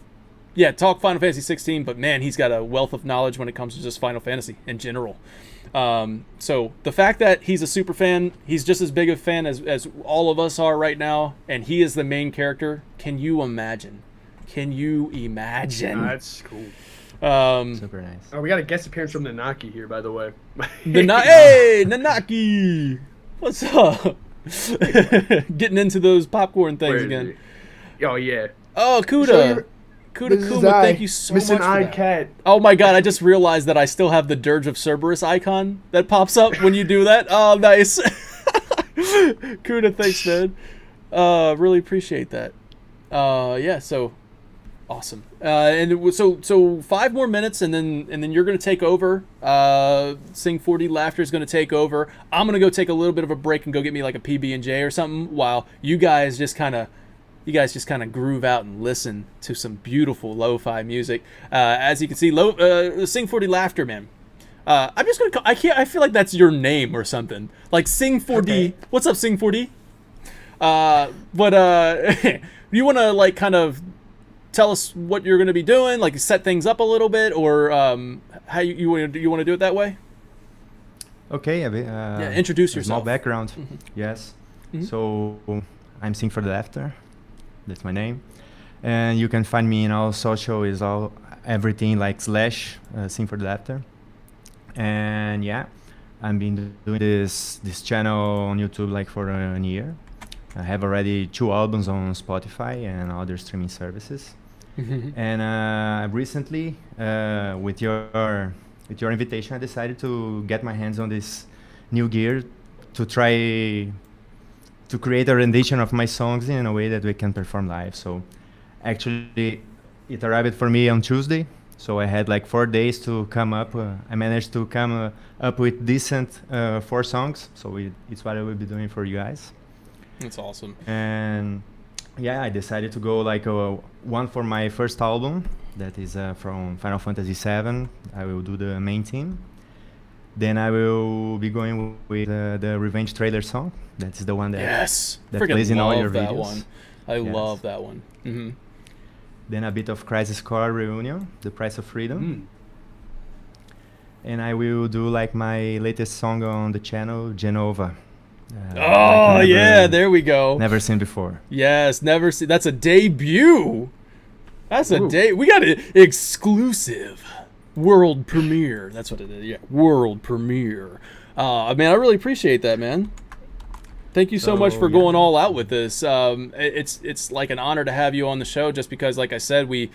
talk Final Fantasy 16. But man, he's got a wealth of knowledge when it comes to just Final Fantasy in general. So the fact that he's a super fan, he's just as big a fan as all of us are right now, and he is the main character. Can you imagine? That's cool. super nice. Oh, we got a guest appearance from Nanaki here, by the way. Hey, Nanaki! What's up? Getting into those popcorn things Where is again. he? Oh yeah. Oh, Show Kuda. your- Kuda This is Kuma, I, thank you so much missing for eyed that. cat. Oh my god, I just realized that I still have the Dirge of Cerberus icon that pops up when you do that. Oh, nice. Kuda, thanks, man. Really appreciate that. So Awesome. So 5 more minutes, and then you're gonna take over. Sing4DLaughter is gonna take over. I'm gonna go take a little bit of a break and go get me like a PB&J or something, while you guys just kind of groove out and listen to some beautiful lo-fi music. As you can see, Sing4DLaughter, man. I'm just gonna. I feel like that's your name or something. Like Sing4D. Okay. What's up, Sing4D? You want to like kind of tell us what you're going to be doing, like set things up a little bit, or how you want to do it that way? Okay, introduce a yourself. Small background. Yes. So I'm Sing4DLaughter. That's my name, and you can find me in all social. Is all everything like / Sing4DLaughter, and yeah, I've been doing this channel on YouTube like for a year. I have already 2 albums on Spotify and other streaming services. And recently, with your invitation, I decided to get my hands on this new gear to try to create a rendition of my songs in a way that we can perform live. So actually, it arrived for me on Tuesday. So I had like 4 days to come up. I managed to come up with decent 4 songs. So it's what I will be doing for you guys. That's awesome. And yeah, I decided to go like one for my first album. That is from Final Fantasy VII. I will do the main theme. Then I will be going with the Revenge trailer song. That's the one that plays in all your videos. One. I love that one. Then a bit of Crisis Core Reunion, The Price of Freedom. And I will do like my latest song on the channel, Genova. There we go. Never seen before. Yes, never seen. That's a debut. That's a we got an exclusive world premiere. That's what it is. Yeah, world premiere. Man, I really appreciate that, man. Thank you so much for going all out with this. It's like an honor to have you on the show, just because, like I said, we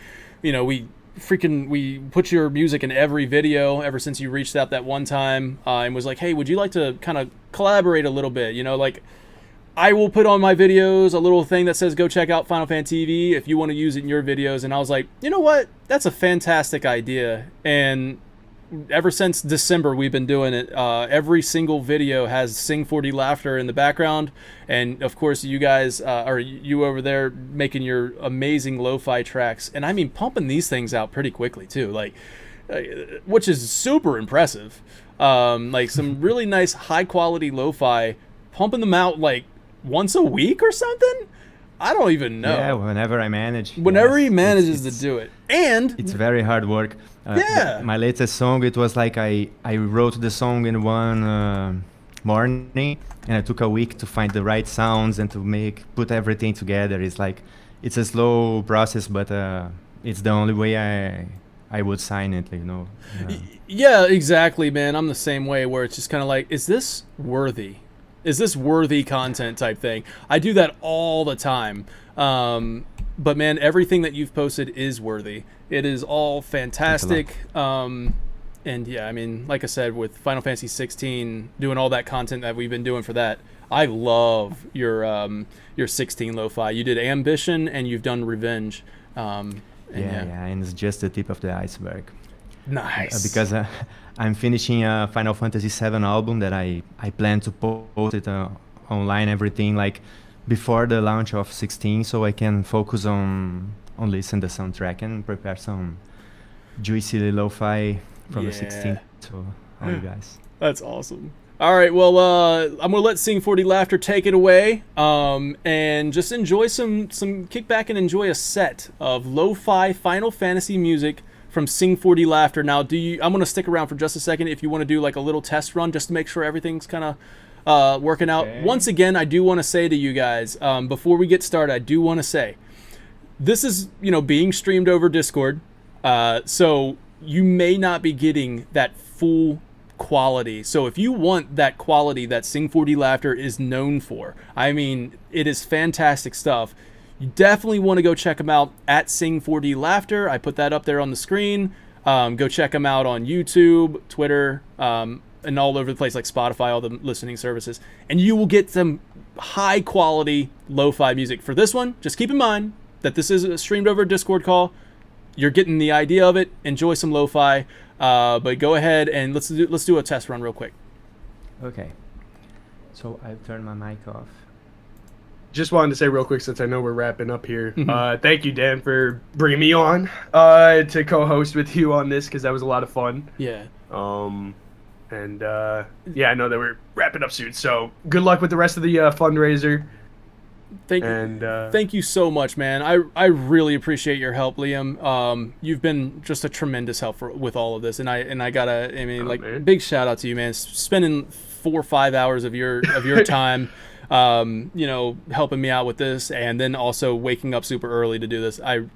put your music in every video ever since you reached out that one time and was like, hey, would you like to kind of collaborate a little bit? Like I will put on my videos a little thing that says go check out Final Fan TV if you want to use it in your videos. And I was like, you know what, that's a fantastic idea. And ever since December, we've been doing it. Every single video has Sing4DLaughter in the background, and of course you guys or you over there making your amazing lo-fi tracks, and I mean pumping these things out pretty quickly too, like which is super impressive. Like some really nice high quality lo-fi, pumping them out like once a week or something. I don't even know. Yeah, whenever I manage. Whenever he manages to do it. And it's very hard work. My latest song, it was like I wrote the song in one morning, and I took a week to find the right sounds and to put everything together. It's like, it's a slow process, but it's the only way I would sign it, Yeah, exactly, man. I'm the same way, where it's just kind of like, is this worthy? Is this worthy content type thing? I do that all the time. But man, everything that you've posted is worthy. It is all fantastic. And yeah, I mean, like I said, with Final Fantasy 16, doing all that content that we've been doing for that, I love your 16 lo-fi. You did Ambition and you've done Revenge. And it's just the tip of the iceberg. Nice. Because I'm finishing a Final Fantasy VII album that I plan to post it online, everything like before the launch of 16, so I can focus on listen the soundtrack and prepare some juicy lo-fi from the 16 to all you guys. That's awesome. All right, well, I'm gonna let Sing4DLaughter take it away, and just enjoy some kick back and enjoy a set of lo-fi Final Fantasy music from Sing4DLaughter. Now, I'm going to stick around for just a second if you want to do like a little test run just to make sure everything's kind of working out. Okay. Once again, I do want to say to you guys, before we get started, I do want to say, this is, being streamed over Discord, so you may not be getting that full quality. So if you want that quality that Sing4DLaughter is known for, I mean, it is fantastic stuff. You definitely want to go check them out at Sing4DLaughter. I put that up there on the screen. Go check them out on YouTube, Twitter, and all over the place, like Spotify, all the listening services. And you will get some high quality lo-fi music. For this one, just keep in mind, that this is streamed over a Discord call. You're getting the idea of it. Enjoy some lo-fi, but go ahead and let's do a test run real quick. Okay. So I've turned my mic off. Just wanted to say real quick, since I know we're wrapping up here, Mm-hmm. thank you, Dan, for bringing me on to co-host with you on this, because that was a lot of fun. Yeah. And yeah, I know that we're wrapping up soon, so good luck with the rest of the fundraiser. Thank you so much, man. I really appreciate your help, Liam. You've been just a tremendous help with all of this, and I gotta, man. big shout out to you, man. Spending 4 or 5 hours of your time, helping me out with this, and then also waking up super early to do this. I'm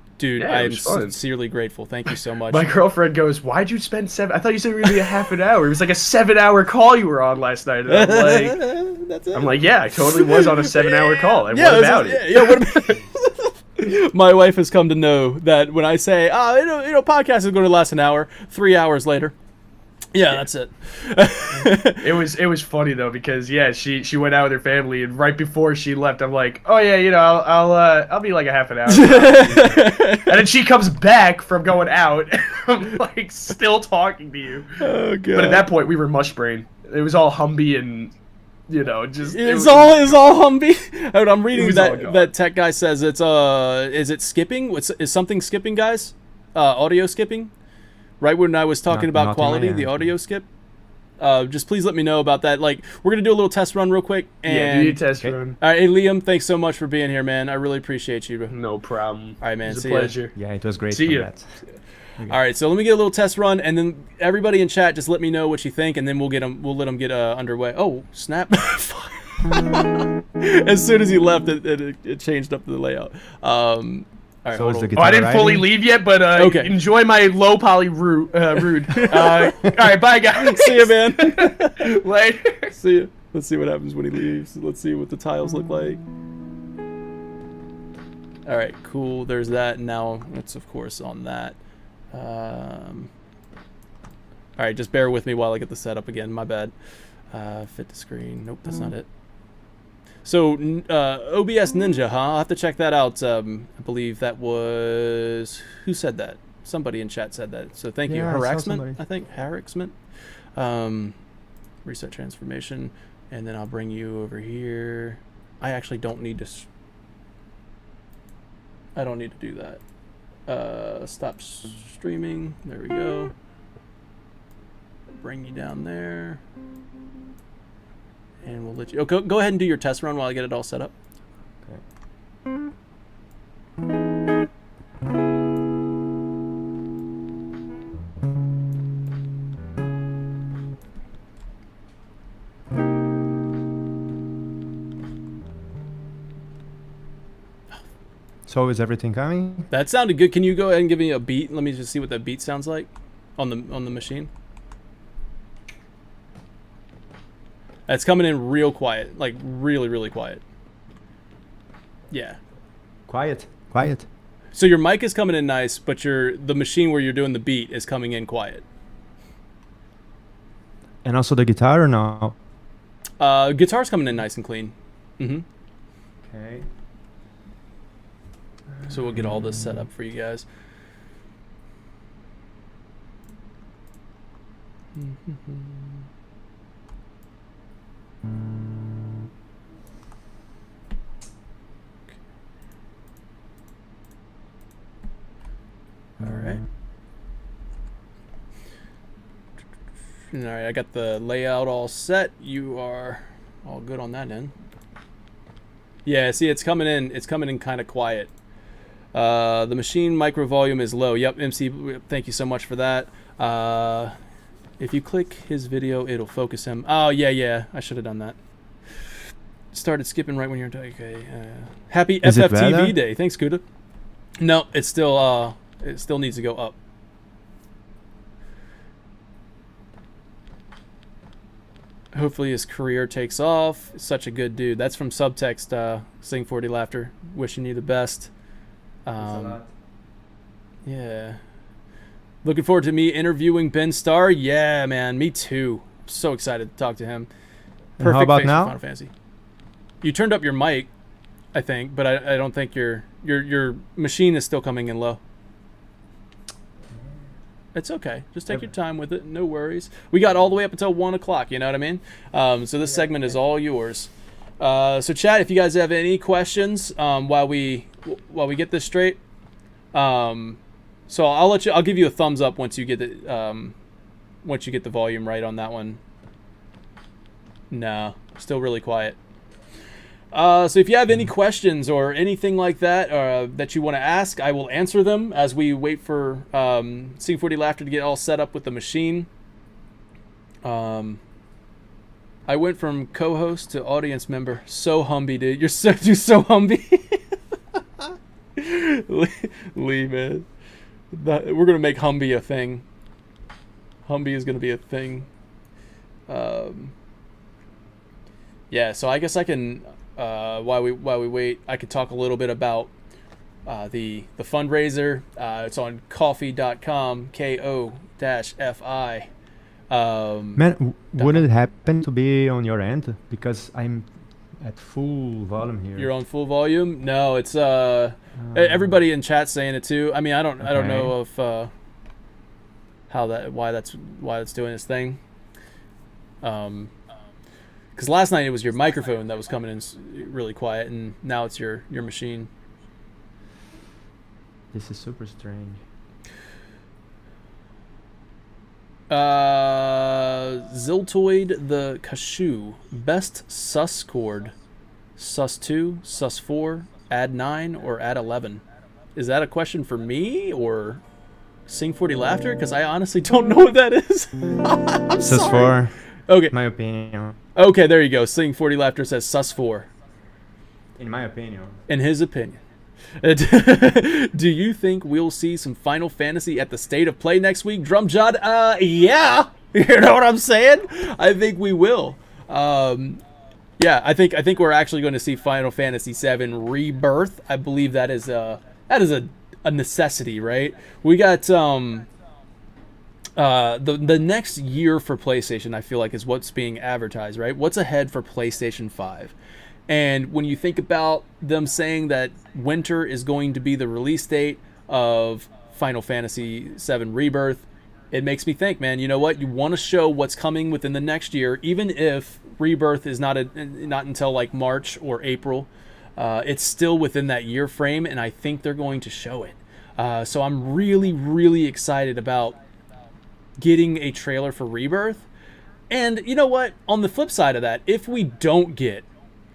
sincerely grateful. Thank you so much. My girlfriend goes, "Why'd you spend 7? I thought you said it was gonna be a half an hour. It was like a 7-hour call you were on last night." And I'm like, That's it. I'm like, yeah, I totally was on a 7-hour call. And what about it? Yeah, what about My wife has come to know that when I say, podcast is going to last an hour, 3 hours later. Yeah, that's it. It was funny though, because she went out with her family, and right before she left, I'm like, oh yeah, I'll be like a half an hour. And then she comes back from going out, and I'm like still talking to you. Oh god. But at that point we were mush brain. It was all Humby and just it's all Humvee. I'm reading was all gone. that tech guy says it's is it skipping? Is something skipping, guys? Audio skipping? Right when I was talking about quality, the audio skip. Just please let me know about that. Like, we're gonna do a little test run real quick. And, do your test run. All right, hey Liam, thanks so much for being here, man. I really appreciate you. No problem. All right, man. It was See a ya. pleasure. Yeah, it was great. See ya. Okay. All right, so let me get a little test run, and then everybody in chat, just let me know what you think, and then we'll let them get underway. Oh, snap! As soon as he left, it changed up the layout. All right, So is the Oh, I guitar didn't fully riding? leave yet, but Okay. enjoy my low poly rude. All right, bye guys. See ya, man. Later. See ya. Let's see what happens when he leaves. Let's see what the tiles look like. All right, cool. There's that. Now it's of course on that. All right, just bear with me while I get the setup again. My bad. Fit to screen. Nope, that's not it. So OBS Ninja, huh? I'll have to check that out. I believe that was who said that? Somebody in chat said that. So thank you, Yeah, I saw Harassment. somebody. I think Harassment. Reset transformation, and then I'll bring you over here. I actually don't need to. I don't need to do that. Stop streaming. There we go. Bring you down there. And we'll let you... Oh, go ahead and do your test run while I get it all set up. Okay. So is everything coming? That sounded good. Can you go ahead and give me a beat? Let me just see what that beat sounds like on the machine. It's coming in real quiet, like really, really quiet. Yeah. Quiet. So your mic is coming in nice, but the machine where you're doing the beat is coming in quiet. And also the guitar or no? Guitar's coming in nice and clean. Okay. So we'll get all this set up for you guys. All right. All right, I got the layout all set. You are all good on that end. Yeah, see, it's coming in kind of quiet. The machine micro volume is low. Yep, MC, thank you so much for that. If you click his video, it'll focus him. Oh, yeah, I should have done that. Started skipping right when you're okay. Happy Is it FFTV better? day. Thanks, Kuda. No, it still needs to go up. Hopefully his career takes off. Such a good dude. That's from Subtext, Sing4DLaughter. Wishing you the best. Yeah. Looking forward to me interviewing Ben Starr. Yeah, man. Me too. So excited to talk to him. And how about face for now? Final Fantasy. You turned up your mic. I think, but I don't think your machine is still coming in low. It's okay. Just take your time with it. No worries. We got all the way up until 1 o'clock. You know what I mean? So this segment is all yours. So chat, if you guys have any questions while we get this straight. So I'll give you a thumbs up once you get the volume right on that one. No, still really quiet. So if you have any questions or anything like that that you want to ask, I will answer them as we wait for Sing4DLaughter to get all set up with the machine. I went from co-host to audience member. So Humby, dude. You're so Humby. Lee, man. We're going to make Humby a thing. Humby is going to be a thing. Yeah, so I guess I can... while we wait, I could talk a little bit about the fundraiser. It's on coffee.com, KO-FI. Man, would it happen to be on your end? Because I'm at full volume here. You're on full volume? No, it's everybody in chat saying it too. I mean, I don't know if why that's doing its thing. Because last night it was your microphone that was coming in really quiet, and now it's your machine. This is super strange. Ziltoid the Kashu. Best sus chord. Sus 2, sus 4, add 9, or add 11. Is that a question for me or Sing4DLaughter? Because I honestly don't know what that is. I'm sus sorry. 4. Okay. My opinion. Okay, there you go. Sing4DLaughter says sus 4. In my opinion. In his opinion. Do you think we'll see some Final Fantasy at the State of Play next week, Drumjod? Yeah. You know what I'm saying? I think we will. Yeah, I think we're actually going to see Final Fantasy VII Rebirth. I believe that is a necessity, right? We got the next year for PlayStation, I feel like, is what's being advertised, right? What's ahead for PlayStation 5? And when you think about them saying that winter is going to be the release date of Final Fantasy VII Rebirth, it makes me think, man, you know what? You want to show what's coming within the next year, even if Rebirth is not until like March or April. It's still within that year frame, and I think they're going to show it. So I'm really, really excited about getting a trailer for Rebirth. And you know what? On the flip side of that, if we don't get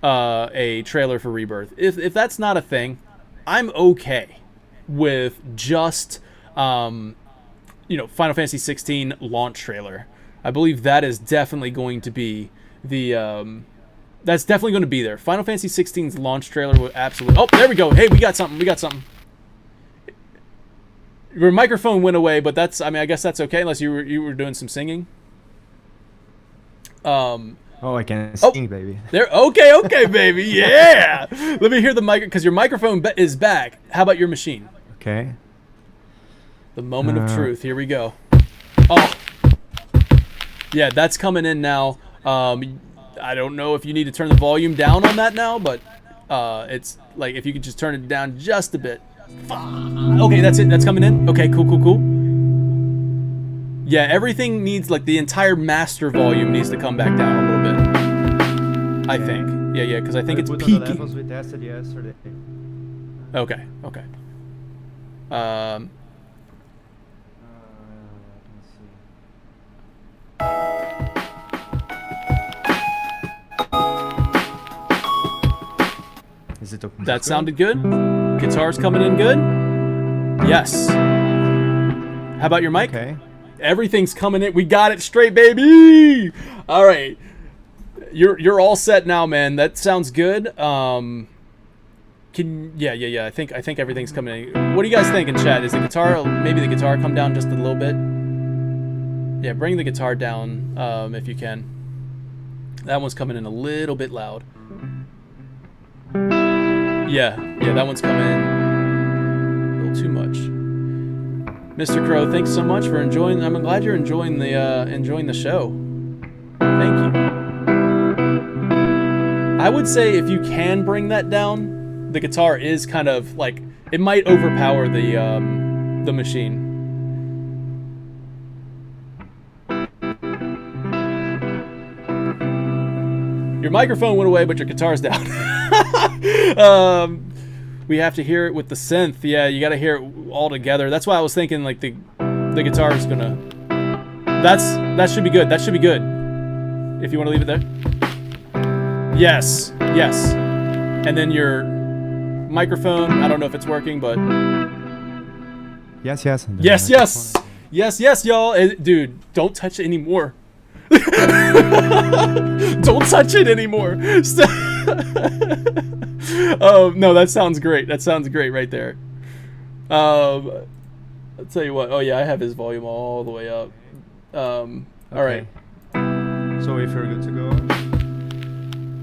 a trailer for Rebirth, if that's not a thing, I'm okay with just Final Fantasy 16 launch trailer. I believe that is definitely going to be that's definitely going to be there. Final Fantasy 16's launch trailer will absolutely... Oh, there we go. Hey, we got something. Your microphone went away, but that's... I mean, I guess that's okay unless you were doing some singing. Oh, I can sing, baby. There. Okay, baby. Yeah. Let me hear the mic, because your microphone is back. How about your machine? Okay. The moment of truth. Here we go. Oh. Yeah, that's coming in now. I don't know if you need to turn the volume down on that now, but it's like if you could just turn it down just a bit. Okay, that's it. That's coming in. Okay, cool. Yeah, everything needs, like, the entire master volume needs to come back down a little bit. I think. Yeah, because I think it's peaking. The levels we tested yesterday. Okay. Let's see. Is it open? That sounded good. Guitar's coming in good. Yes. How about your mic? Okay. Everything's coming in. We got it straight, baby. All right. You're all set now, man. That sounds good. Yeah. I think everything's coming in. What do you guys think in chat? Is the guitar, maybe the guitar come down just a little bit? Yeah, bring the guitar down if you can. That one's coming in a little bit loud. Yeah, that one's coming in a little too much. Mr. Crow, thanks so much for enjoying. I'm glad you're enjoying the show. Thank you. I would say if you can bring that down, the guitar is kind of like, it might overpower the machine. Your microphone went away, but your guitar's down. We have to hear it with the synth. Yeah, you got to hear it all together. That's why I was thinking like the guitar is gonna. That should be good. That should be good. If you want to leave it there. Yes, yes. And then your microphone. I don't know if it's working, but. Yes, yes. Yes, yes. Yes, yes, y'all. Dude, don't touch it anymore. Don't touch it anymore. Oh no, that sounds great. That sounds great right there. I'll tell you what. Oh yeah, I have his volume all the way up. All right. So if you're good to go.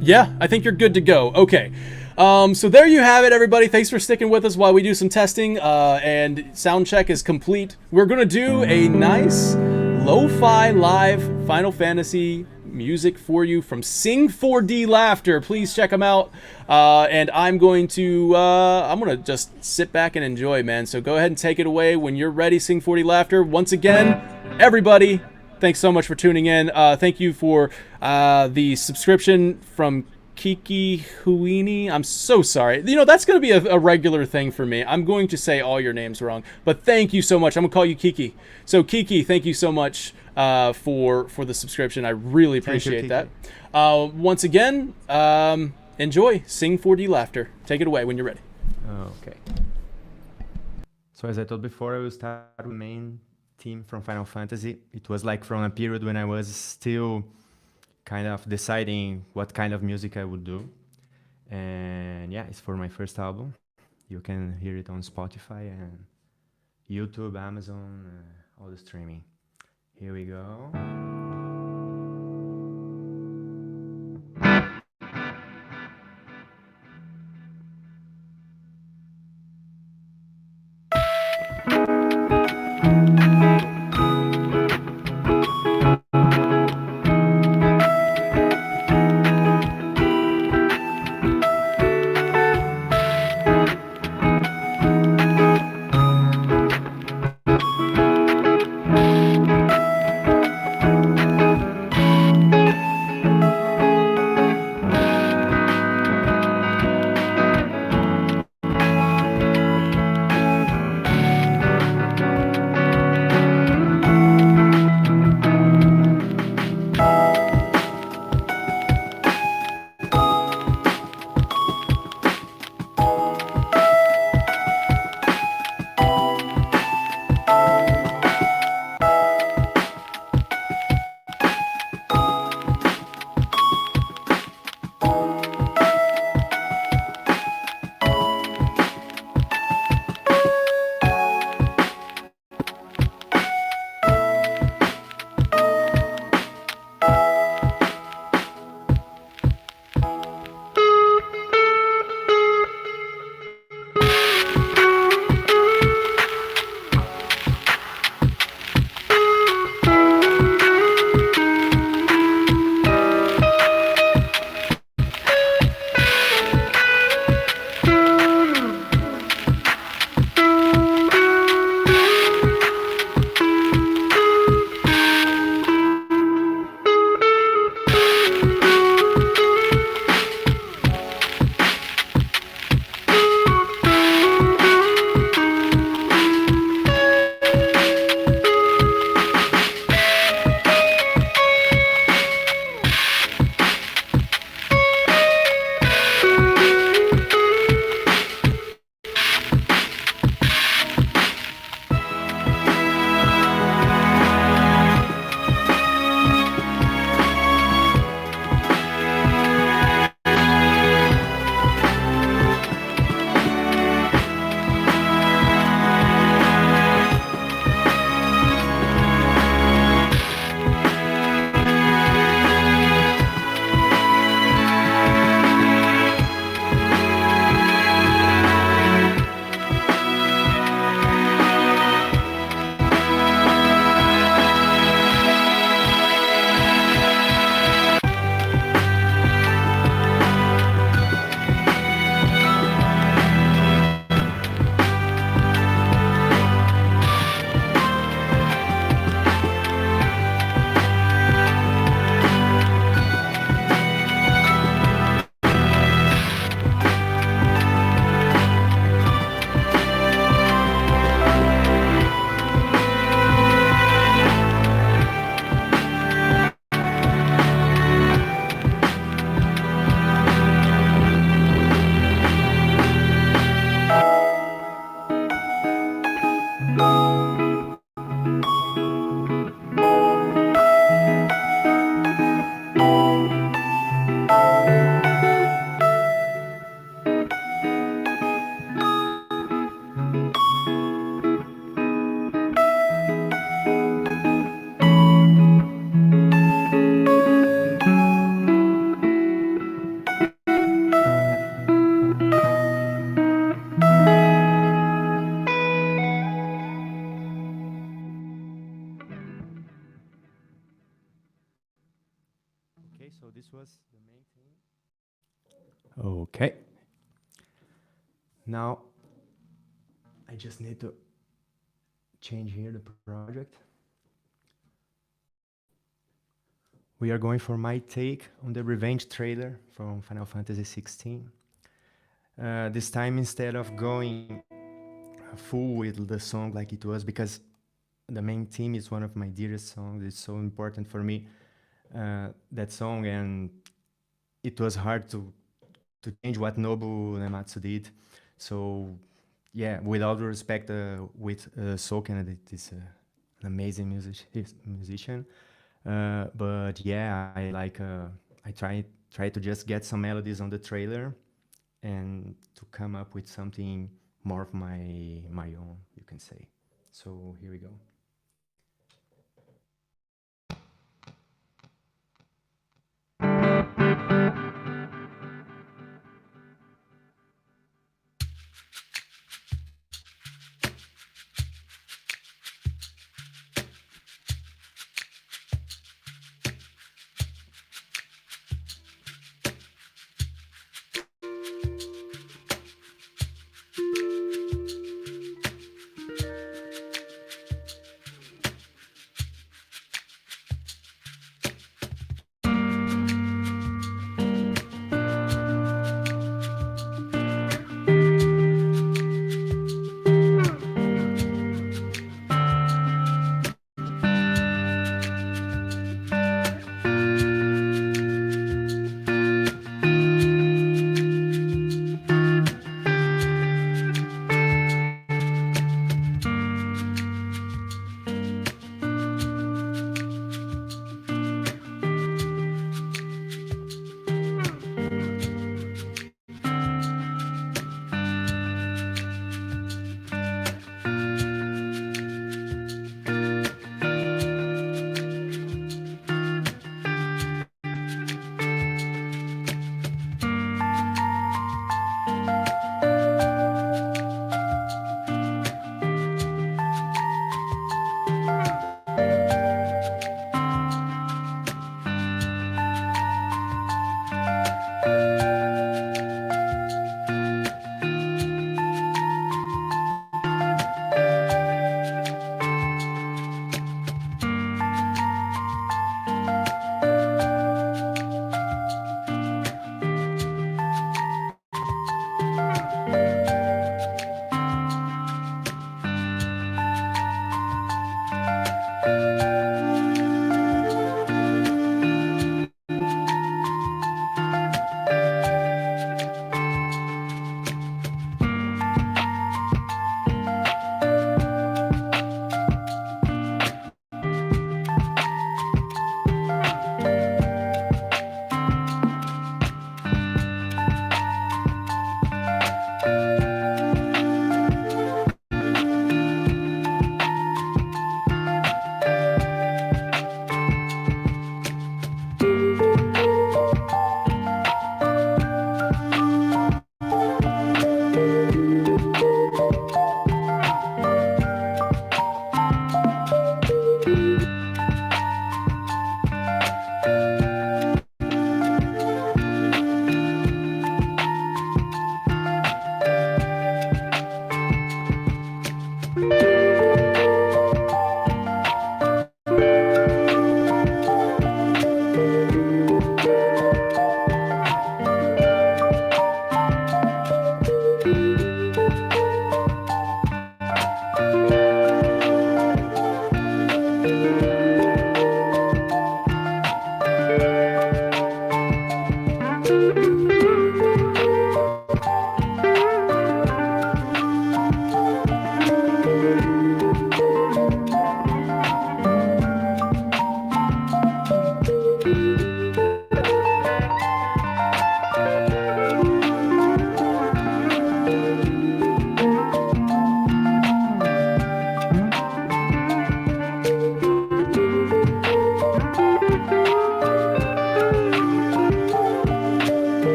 Yeah, I think you're good to go. Okay. So there you have it, everybody. Thanks for sticking with us while we do some testing. And sound check is complete. We're gonna do a nice lo-fi live Final Fantasy music for you from Sing4DLaughter. Please check them out. And I'm going to just sit back and enjoy, man. So go ahead and take it away when you're ready, Sing4DLaughter. Once again, everybody, thanks so much for tuning in. Thank you for the subscription from Kiki Huini. I'm so sorry. You know, that's going to be a regular thing for me. I'm going to say all your names wrong, but thank you so much. I'm going to call you Kiki. So Kiki, thank you so much for the subscription. I really appreciate that. Once again, enjoy Sing4DLaughter. Take it away when you're ready. Okay. So as I told before, I will start with the main theme from Final Fantasy. It was like from a period when I was still kind of deciding what kind of music I would do. And yeah, it's for my first album. You can hear it on Spotify and YouTube, Amazon, all the streaming. Here we go. was the main thing. Okay. Now, I just need to change here the project. We are going for my take on the Revenge trailer from Final Fantasy XVI. This time, instead of going full with the song like it was, because the main theme is one of my dearest songs. It's so important for me, that song, and it was hard to change what Nobu Nematsu did. So, yeah, with all the respect with Soken, it is an amazing musician. But yeah, I try to just get some melodies on the trailer and to come up with something more of my own, you can say. So here we go.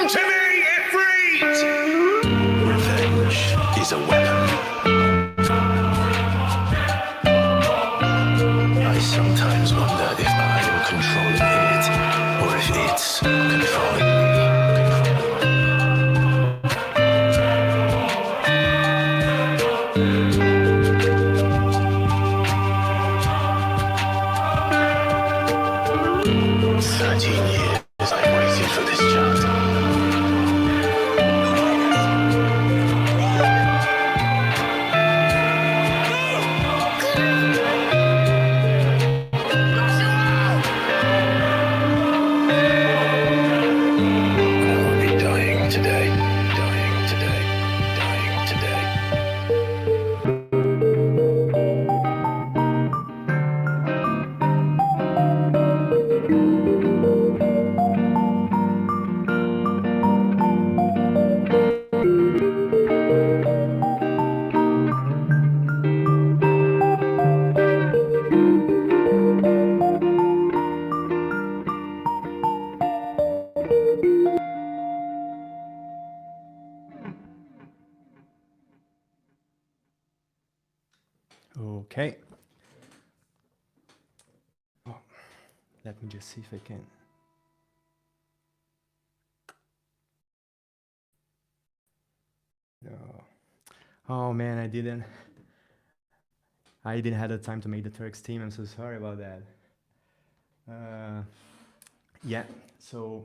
Listen to me, FFeud! Revenge is a weapon. I sometimes wonder if I am controlling it, or if it's controlling me. Okay. Oh, let me just see if I can. No. Oh man, I didn't have the time to make the Turks team. I'm so sorry about that. Yeah, so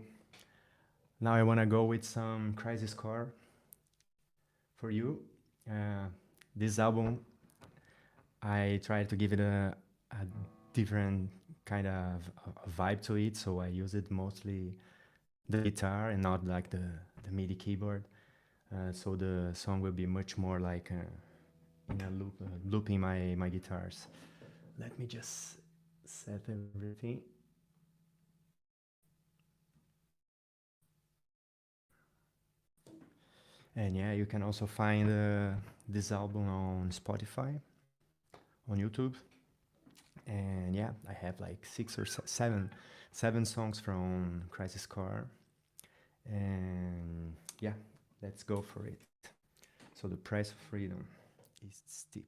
now I want to go with some Crisis Core for you. This album, I tried to give it a different kind of a vibe to it, so I use it mostly the guitar and not like the MIDI keyboard. So the song will be much more like in a loop, looping my guitars. Let me just set everything. And yeah, you can also find this album on Spotify, on YouTube. And yeah, I have like 6 or 7 songs from Crisis Core. And yeah, let's go for it. So the price of freedom is steep.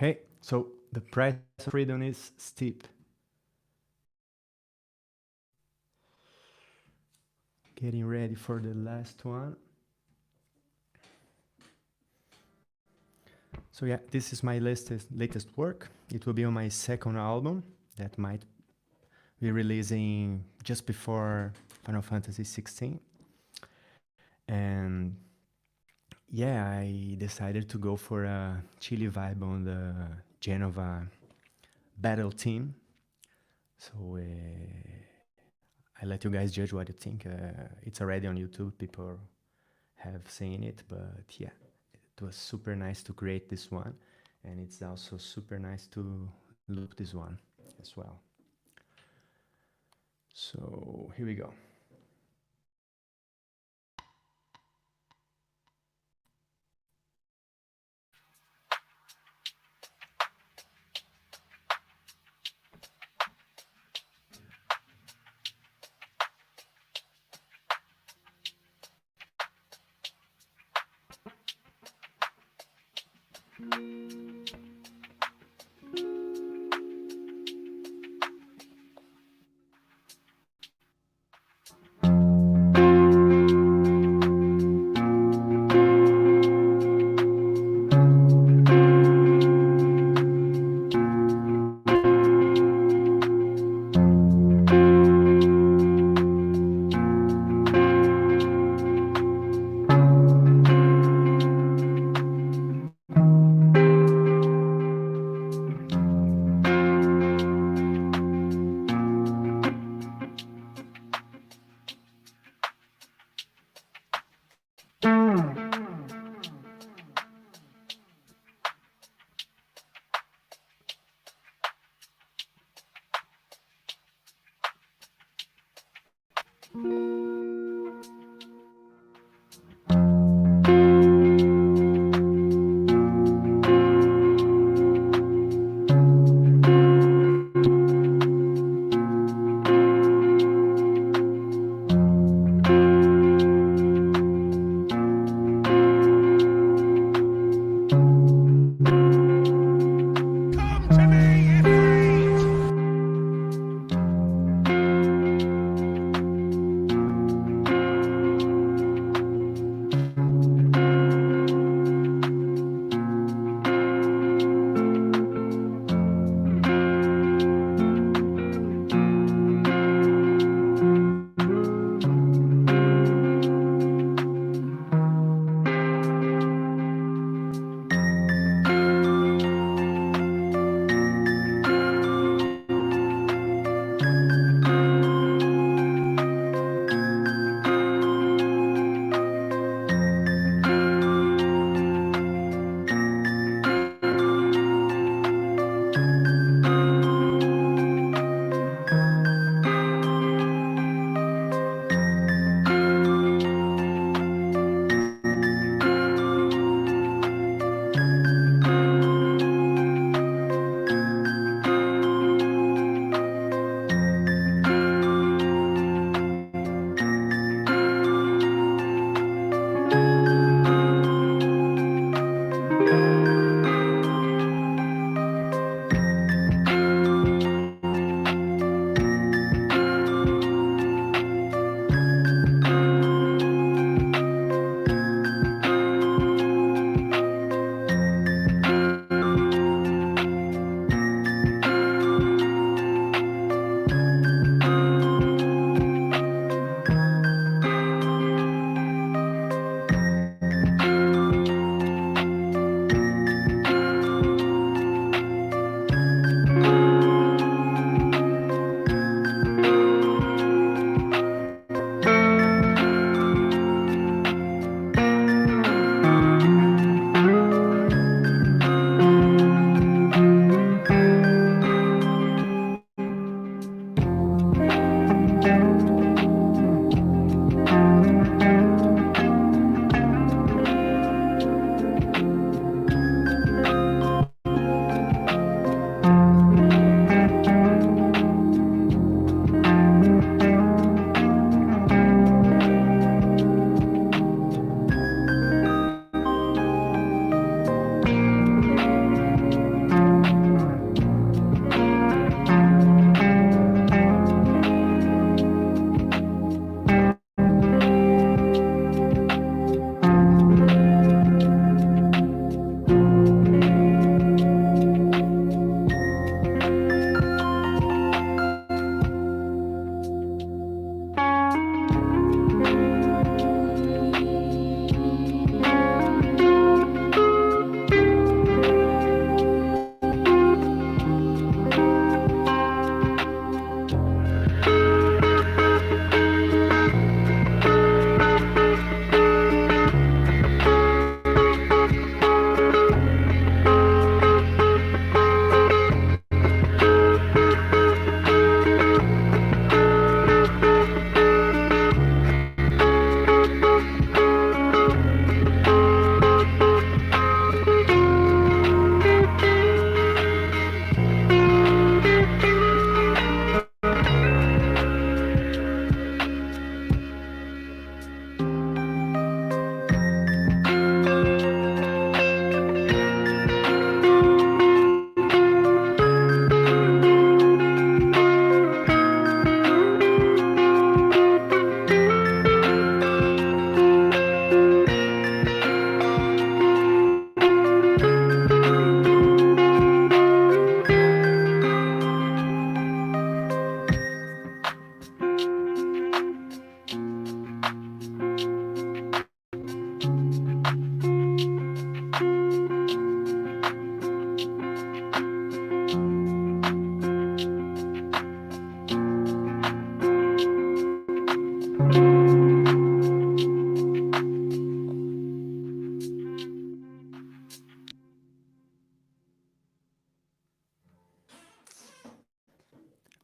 Okay, so the price of freedom is steep. Getting ready for the last one. So yeah, this is my latest work. It will be on my second album that might be releasing just before Final Fantasy 16. And yeah, I decided to go for a chilly vibe on the Genova battle theme. So I let you guys judge what you think. It's already on YouTube. People have seen it, but yeah. It was super nice to create this one, and it's also super nice to loop this one as well. So here we go.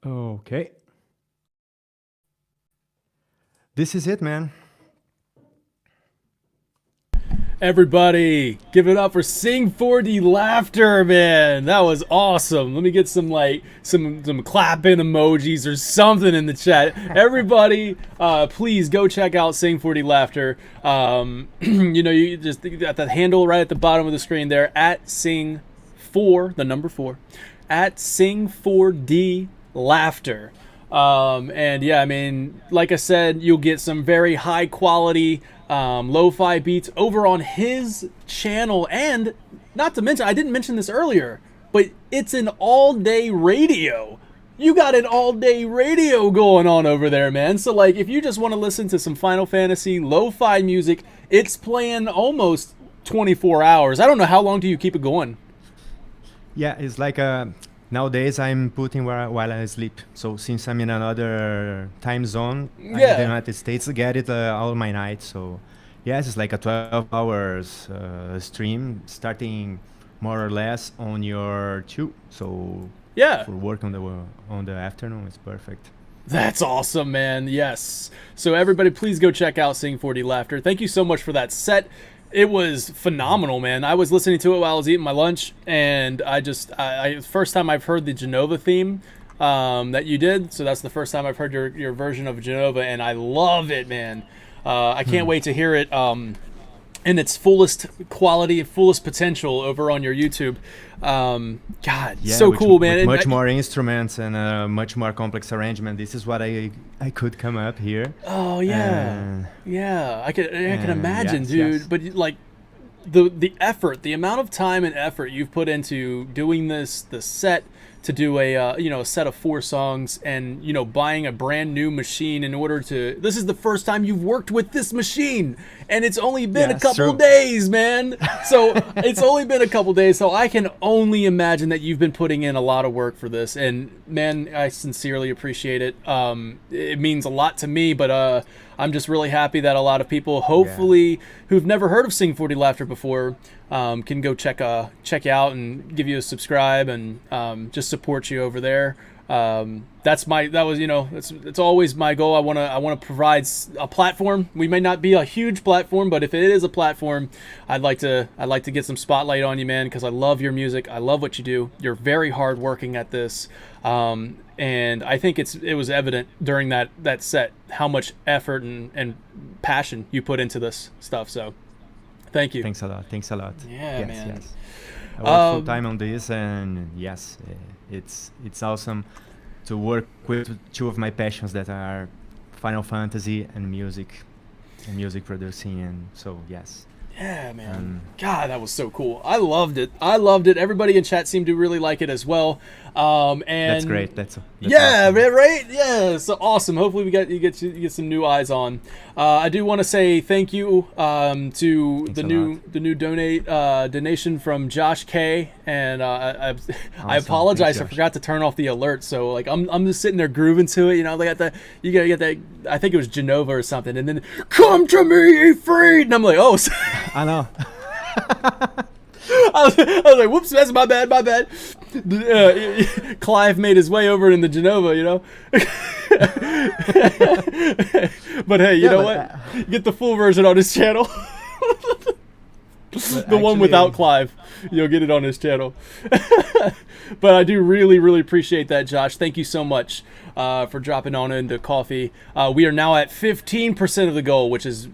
Okay. This is it, man. Everybody, give it up for Sing4DLaughter, man. That was awesome. Let me get some some clapping emojis or something in the chat. Everybody, please go check out Sing4DLaughter. You just got that handle right at the bottom of the screen there at Sing4, the number 4, at Sing4DLaughter. And yeah, I mean, like I said, you'll get some very high quality lo-fi beats over on his channel. And not to mention, I didn't mention this earlier, but it's an all-day radio. You got an all-day radio going on over there, man. So like, if you just want to listen to some Final Fantasy lo-fi music, it's playing almost 24 hours. I don't know, how long do you keep it going? Yeah, it's like nowadays I'm putting while I sleep. So since I'm in another time zone, I'm in the United States, I get it all my night. So yes, it's like a 12 hours stream starting more or less on your 2. So yeah, for work on the afternoon, it's perfect. That's awesome, man. Yes. So everybody, please go check out Sing4DLaughter. Thank you so much for that set. It was phenomenal, man. I was listening to it while I was eating my lunch, and first time I've heard the Genova theme that you did. So that's the first time I've heard your version of Genova, and I love it, man. I can't wait to hear it in its fullest quality, fullest potential over on your YouTube. God, yeah, so cool, man. With much more instruments and much more complex arrangement. This is what I could come up here. Oh yeah, yeah. I can imagine, yes, dude. Yes. But like the effort, the amount of time and effort you've put into doing the set, to do a set of 4 songs, and buying a brand new machine in order to. This is the first time you've worked with this machine, and it's only been a couple days, man. So it's only been a couple days, so I can only imagine that you've been putting in a lot of work for this, and man, I sincerely appreciate it. It means a lot to me, but I'm just really happy that a lot of people, hopefully, who've never heard of Sing4DLaughter before, can go check you out and give you a subscribe and just support you over there. It's always my goal. I want to provide a platform. We may not be a huge platform, but if it is a platform, I'd like to get some spotlight on you, man, because I love your music. I love what you do. You're very hardworking at this. And I think it was evident during that set how much effort and passion you put into this stuff. So thank you. Thanks a lot. Yeah, yes, man. Yes. I work full time on this, and yes, it's awesome to work with 2 of my passions that are Final Fantasy and music producing, and so yes. Yeah, man. God, that was so cool. I loved it. Everybody in chat seemed to really like it as well. And that's great. That's yeah, awesome. Right. Yeah, so awesome. Hopefully you get some new eyes on. I do want to say thank you to the new donation from Josh K. And I apologize. Thanks, I forgot to turn off the alert. So like I'm just sitting there grooving to it. They got that. You gotta get that. I think it was Genova or something. And then come to me, ye freed. And I'm like, oh. I know. I was like, whoops, that's my bad. Clive made his way over in the Genova, But hey, you know what? Get the full version on his channel. The one without Clive. You'll get it on his channel. But I do really, really appreciate that, Josh. Thank you so much for dropping on into coffee. We are now at 15% of the goal, which is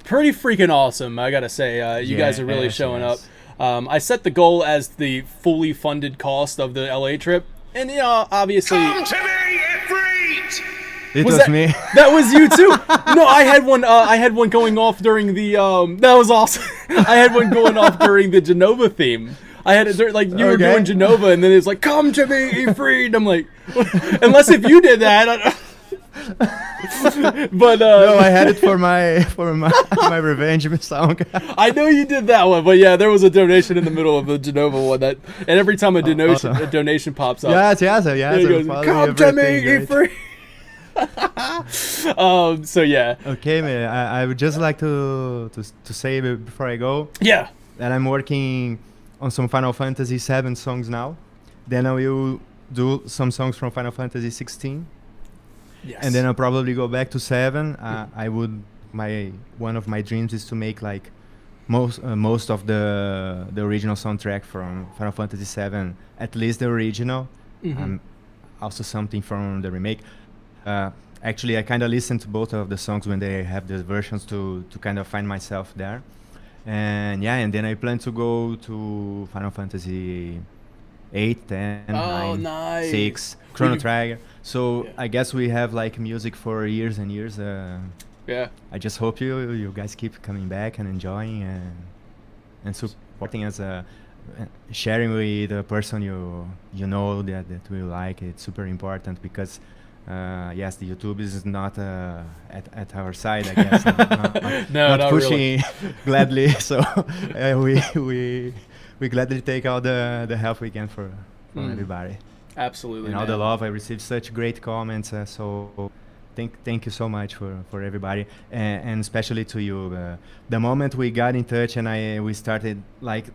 pretty freaking awesome, I gotta say. You guys are really showing up. I set the goal as the fully funded cost of the LA trip, and obviously. Come to me, Ifrit! It was me. That was you too. No, I had one. I had one going off during the. That was awesome. I had one going off during the Genova theme. I had it like you were doing Genova, and then it's like, "Come to me, Ifrit." I'm like, unless if you did that. But no, I had it for my my revenge song. I know you did that one, but yeah, there was a donation in the middle of the Genova one and every time a donation pops up, yes, it goes, come to me, free. So yeah. Okay, man. I would just like to say before I go. Yeah. That I'm working on some Final Fantasy VII songs now. Then I will do some songs from Final Fantasy 16, Yes. and then I'll probably go back to 7. One of my dreams is to make like most of the original soundtrack from Final Fantasy 7, at least the original. Also something from the remake. Actually, I kind of listen to both of the songs when they have the versions to kind of find myself there. And yeah, and then I plan to go to Final Fantasy 8, 10, 9, nice. 6, Chrono Trigger. So Yeah. I guess we have like music for years and years. Yeah. I just hope you guys keep coming back and enjoying and supporting us, sharing with the person you know that we like. It's super important because yes, the YouTube is not at our side, I guess. Not pushing really. gladly. So we gladly take all the help we can from everybody. Absolutely. And all the love. I received such great comments. So thank you so much for everybody, and especially to you. The moment we got in touch and we started like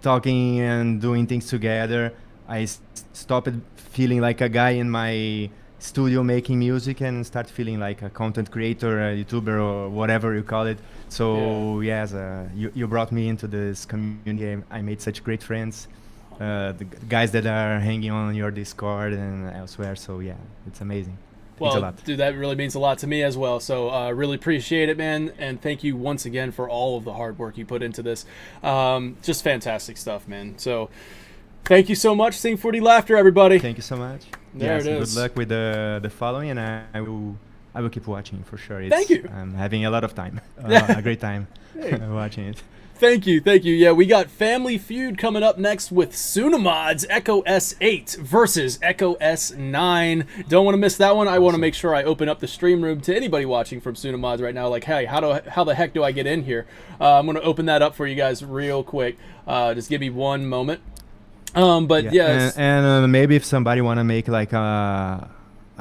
talking and doing things together, I stopped feeling like a guy in my studio making music and start feeling like a content creator, a YouTuber, or whatever you call it. So yes, you brought me into this community. I made such great friends. The guys that are hanging on your Discord and elsewhere. So yeah, it's amazing. Thanks a Well, lot. dude, that really means a lot to me as well. So really appreciate it, man. And thank you once again for all of the hard work you put into this. Just fantastic stuff, man. So thank you so much, Sing4DLaughter, everybody. Thank you so much. There Yes, it is. Good luck with the following, and I will keep watching for sure. Thank you. I'm having a lot of time, a great time Hey. watching it. Thank you. Yeah, we got Family Feud coming up next with Sunamod's Echo S8 versus Echo S9. Don't want to miss that one. I want to make sure I open up the stream room to anybody watching from Sunamods right now. Like, hey, how the heck do I get in here? I'm going to open that up for you guys real quick. Just give me one moment. But yes. And maybe if somebody want to make like a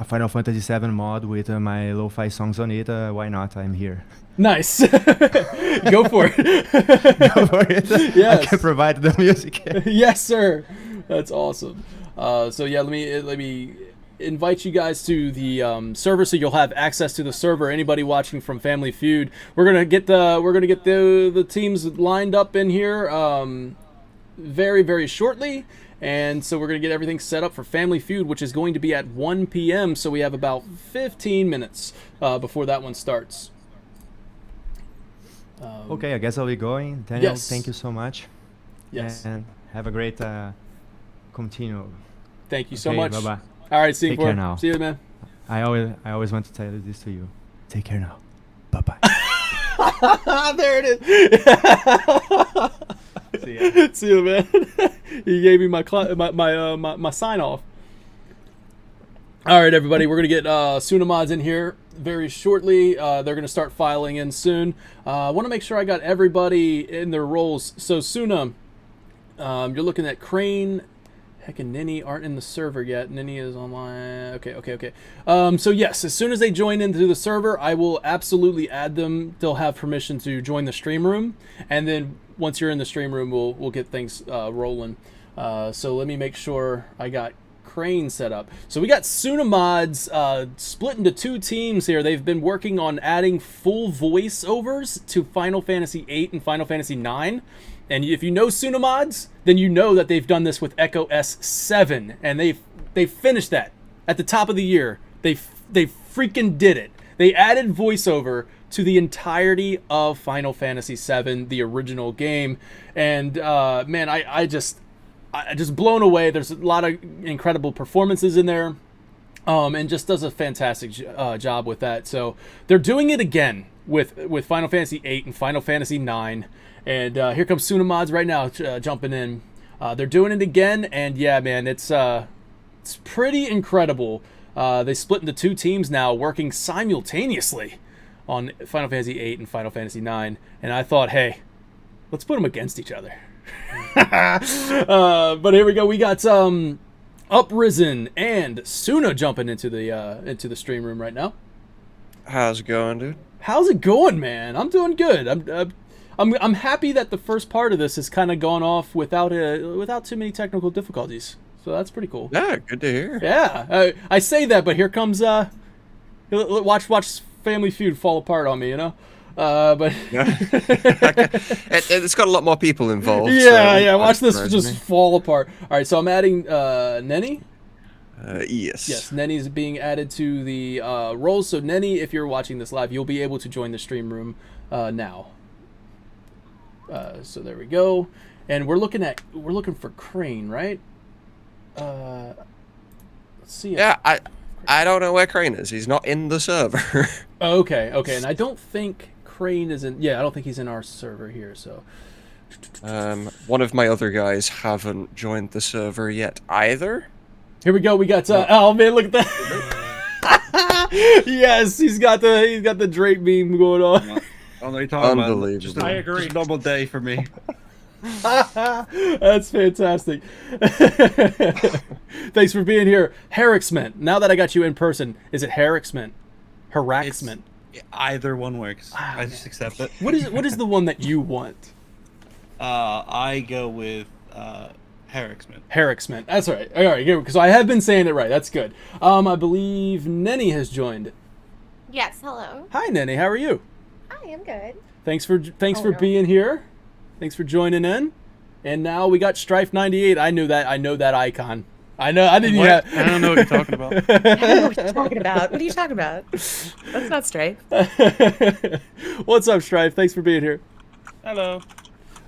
Final Fantasy VII mod with my lo-fi songs on it, why not? I'm here. Nice. Go for it. Go for it. Yes. I can provide the music. Yes, sir. That's awesome. So yeah, let me invite you guys to the server so you'll have access to the server. Anybody watching from Family Feud, we're gonna get the teams lined up in here very, very shortly. And so we're going to get everything set up for Family Feud, which is going to be at 1 p.m. So we have about 15 minutes before that one starts. Okay, I guess I'll be going. Daniel, Yes. thank you so much. Yes. And have a great continue. Thank you so Okay, much. bye-bye. All right, Sing4. Take care now. See you, man. I always want to tell this to you. Take care now. Bye-bye. There it is. See ya. See you, man. He gave me my sign off. All right, everybody, we're gonna get Sunamods in here very shortly. They're gonna start filing in soon. I want to make sure I got everybody in their roles. So Suna, you're looking at Crane. Heck, and Ninny aren't in the server yet. Ninny is online. Okay. So yes, as soon as they join into the server, I will absolutely add them. They'll have permission to join the stream room, and then once you're in the stream room, we'll get things rolling. So let me make sure I got Crane set up. So we got Sunamods split into two teams here. They've been working on adding full voiceovers to Final Fantasy VIII and Final Fantasy IX. And if you know Sunamods, then you know that they've done this with Echo S7, and they finished that at the top of the year. They freaking did it. They added voiceover to the entirety of Final Fantasy VII, the original game, and man, I just blown away. There's a lot of incredible performances in there, and just does a fantastic job with that. So they're doing it again with Final Fantasy VIII and Final Fantasy IX. And here comes Sunamods right now, jumping in. They're doing it again, and yeah, man, it's pretty incredible. They split into two teams now, working simultaneously on Final Fantasy VIII and Final Fantasy IX. And I thought, hey, let's put them against each other. But here we go. We got Uprisen and Suna jumping into the stream room right now. How's it going, dude? How's it going, man? I'm doing good. I'm happy that the first part of this has kind of gone off without too many technical difficulties. So that's pretty cool. Yeah, good to hear. Yeah, I say that, but here comes watch Family Feud fall apart on me, you know. But it's got a lot more people involved. Yeah. Watch so this just fall apart. All right, so I'm adding Nenny. Yes. Yes, Nenny's being added to the roles. So Nenny, if you're watching this live, you'll be able to join the stream room now. So there we go, and we're looking for Crane, right? Let's see. Yeah, I don't know where Crane is. He's not in the server. Okay, and I don't think Crane is in. Yeah, I don't think he's in our server here. So. One of my other guys haven't joined the server yet either. Here we go. We got. Oh man, look at that. Yes, he's got the Drake meme going on. Oh, they're talking Unbelievable. about. I agree. Just a normal day for me. That's fantastic. Thanks for being here, Harassment. Now that I got you in person, is it harassment? Harassment. Either one works. I just accept it. What is the one that you want? I go with harassment. Harassment. That's right. All right, because I have been saying it right. That's good. I believe Nenny has joined. Yes. Hello. Hi, Nenny. How are you? Hi. I'm good. Thanks for being here. Thanks for joining in. And now we got Strife98. I know that icon. I know. I didn't. What? I don't know what you're talking about. I don't know what you're talking about. What are you talking about? That's not Strife. What's up, Strife? Thanks for being here. Hello.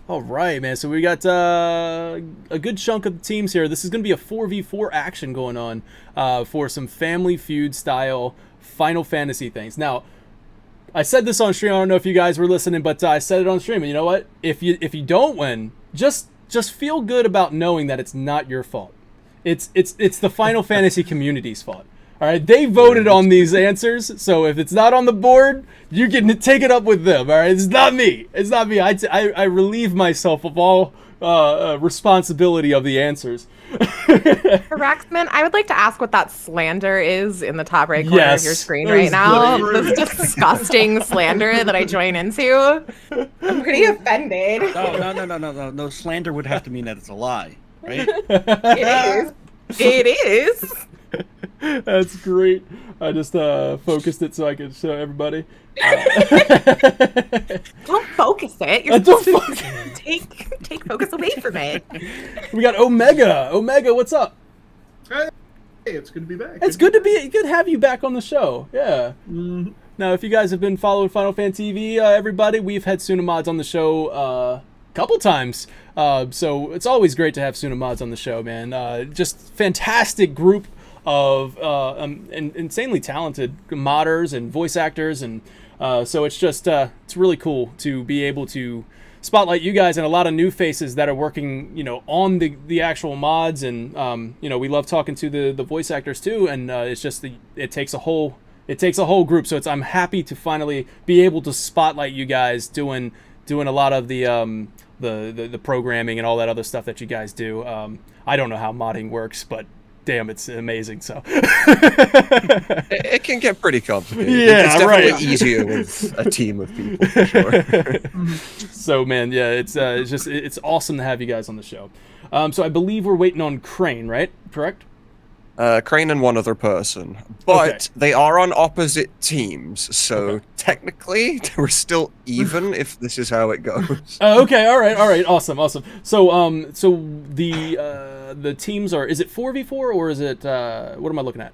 All right, man. So we got a good chunk of the teams here. This is going to be a 4v4 action going on for some Family Feud style Final Fantasy things. Now, I said this on stream. I don't know if you guys were listening, but I said it on stream. And you know what? If you don't win, just feel good about knowing that it's not your fault. It's the Final Fantasy community's fault. All right, they voted on these answers, so if it's not on the board, you can take it up with them. All right, it's not me. It's not me. I relieve myself of all responsibility of the answers. Harassment, I would like to ask what that slander is in the top right corner of your screen right now. This disgusting slander that I join into. I'm pretty offended. No. Slander would have to mean that it's a lie, right? It is. That's great. I just focused it so I could show everybody. Don't focus it. You're supposed to take focus away from it. We got Omega. Omega, what's up? Hey, it's good to be back. It's good to have you back on the show. Yeah. Mm-hmm. Now, if you guys have been following Final Fan TV, everybody, we've had Sunamods on the show a couple times. So it's always great to have Sunamods on the show, man. Just fantastic group of insanely talented modders and voice actors, and so it's just it's really cool to be able to spotlight you guys and a lot of new faces that are working, on the actual mods, and we love talking to the voice actors too, and it's just it takes a whole group. So I'm happy to finally be able to spotlight you guys doing a lot of the programming and all that other stuff that you guys do. I don't know how modding works, but damn, it's amazing. So it can get pretty complicated. Yeah, it's definitely right. easier with a team of people, for sure. So man, yeah, it's awesome to have you guys on the show. So I believe we're waiting on Crane, right? Correct? Crane and one other person, but Okay. they are on opposite teams, so technically we're still even if this is how it goes. Okay, all right, awesome. So the teams are, is it 4v4 or is it what am I looking at?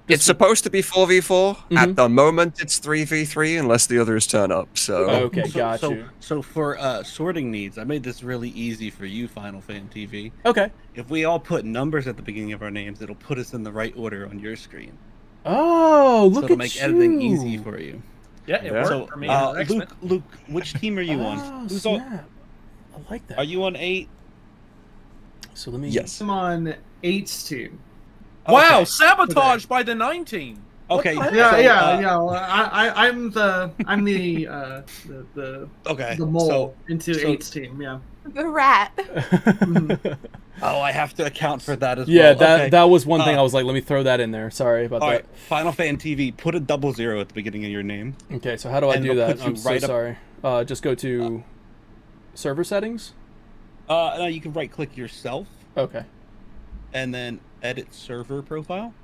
It's supposed to be 4v4. Mm-hmm. At the moment, it's 3v3 unless the others turn up. So Okay, got you. So for sorting needs, I made this really easy for you, Final Fan TV. Okay. If we all put numbers at the beginning of our names, it'll put us in the right order on your screen. Oh, look so it'll at make you. editing easy for you. Yeah, it worked So, for me. Luke, which team are you on? Oh, Who's snap. I like that. Are you on 8? So let me. yes. I'm on 8's team. Wow, Okay. sabotaged by the 19. Okay. Yeah, so, I'm the Okay. the mole So, into so- 8's team. Yeah. The rat. oh, I have to account for that as Yeah, well. Okay. that was one thing I was like, let me throw that in there. Sorry about All that. right, Final Fan TV, put a 00 at the beginning of your name. Okay, so how do I And do it'll that? put you I'm so right up- sorry. Just go to server settings. No, you can right-click yourself, Okay. and then edit server profile.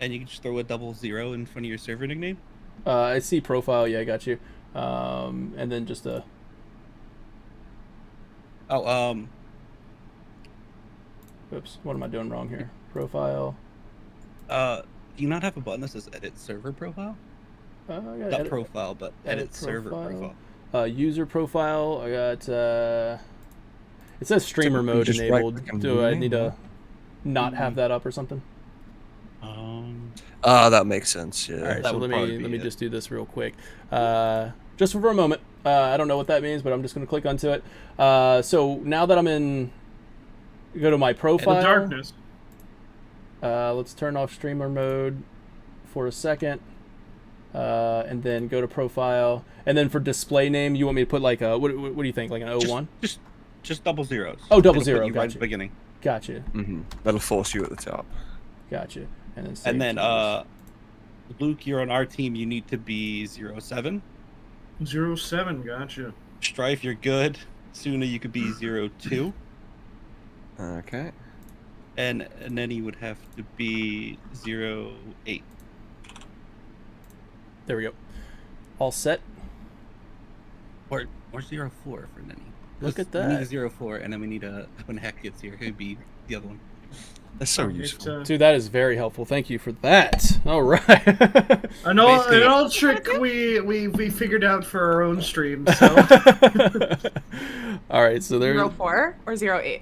And you can just throw a 00 in front of your server nickname. I see profile. Yeah, I got you. And then just a. Oops. What am I doing wrong here? Profile. Do you not have a button that says edit server profile? Not edit, profile, but edit server profile. User profile. I got. It says streamer mode enabled. Do I need to not have that up or something? That makes sense. Yeah. All right, so let me just do this real quick. Just for a moment. I don't know what that means, but I'm just going to click onto it. So now that I'm in, go to my profile. In the darkness. Let's turn off streamer mode for a second, and then go to profile. And then for display name, you want me to put like a what do you think, like an 01? Just 00s. Oh, 00. Right Gotcha. at the beginning. Gotcha. That'll force you at the top. Gotcha. And then Luke, you're on our team. You need to be 07. 07, gotcha. Strife, you're good. Suna, you could be 02. Okay. And then he would have to be 08. There we go. All set. Or 04 for Nenny. Look at We that. need a 04, and then we need a when Heck gets here, he'd be the other one. That's so useful. Dude, that is very helpful. Thank you for that. All right. An old trick we figured out for our own stream. So. All right, so there's 04 or 08?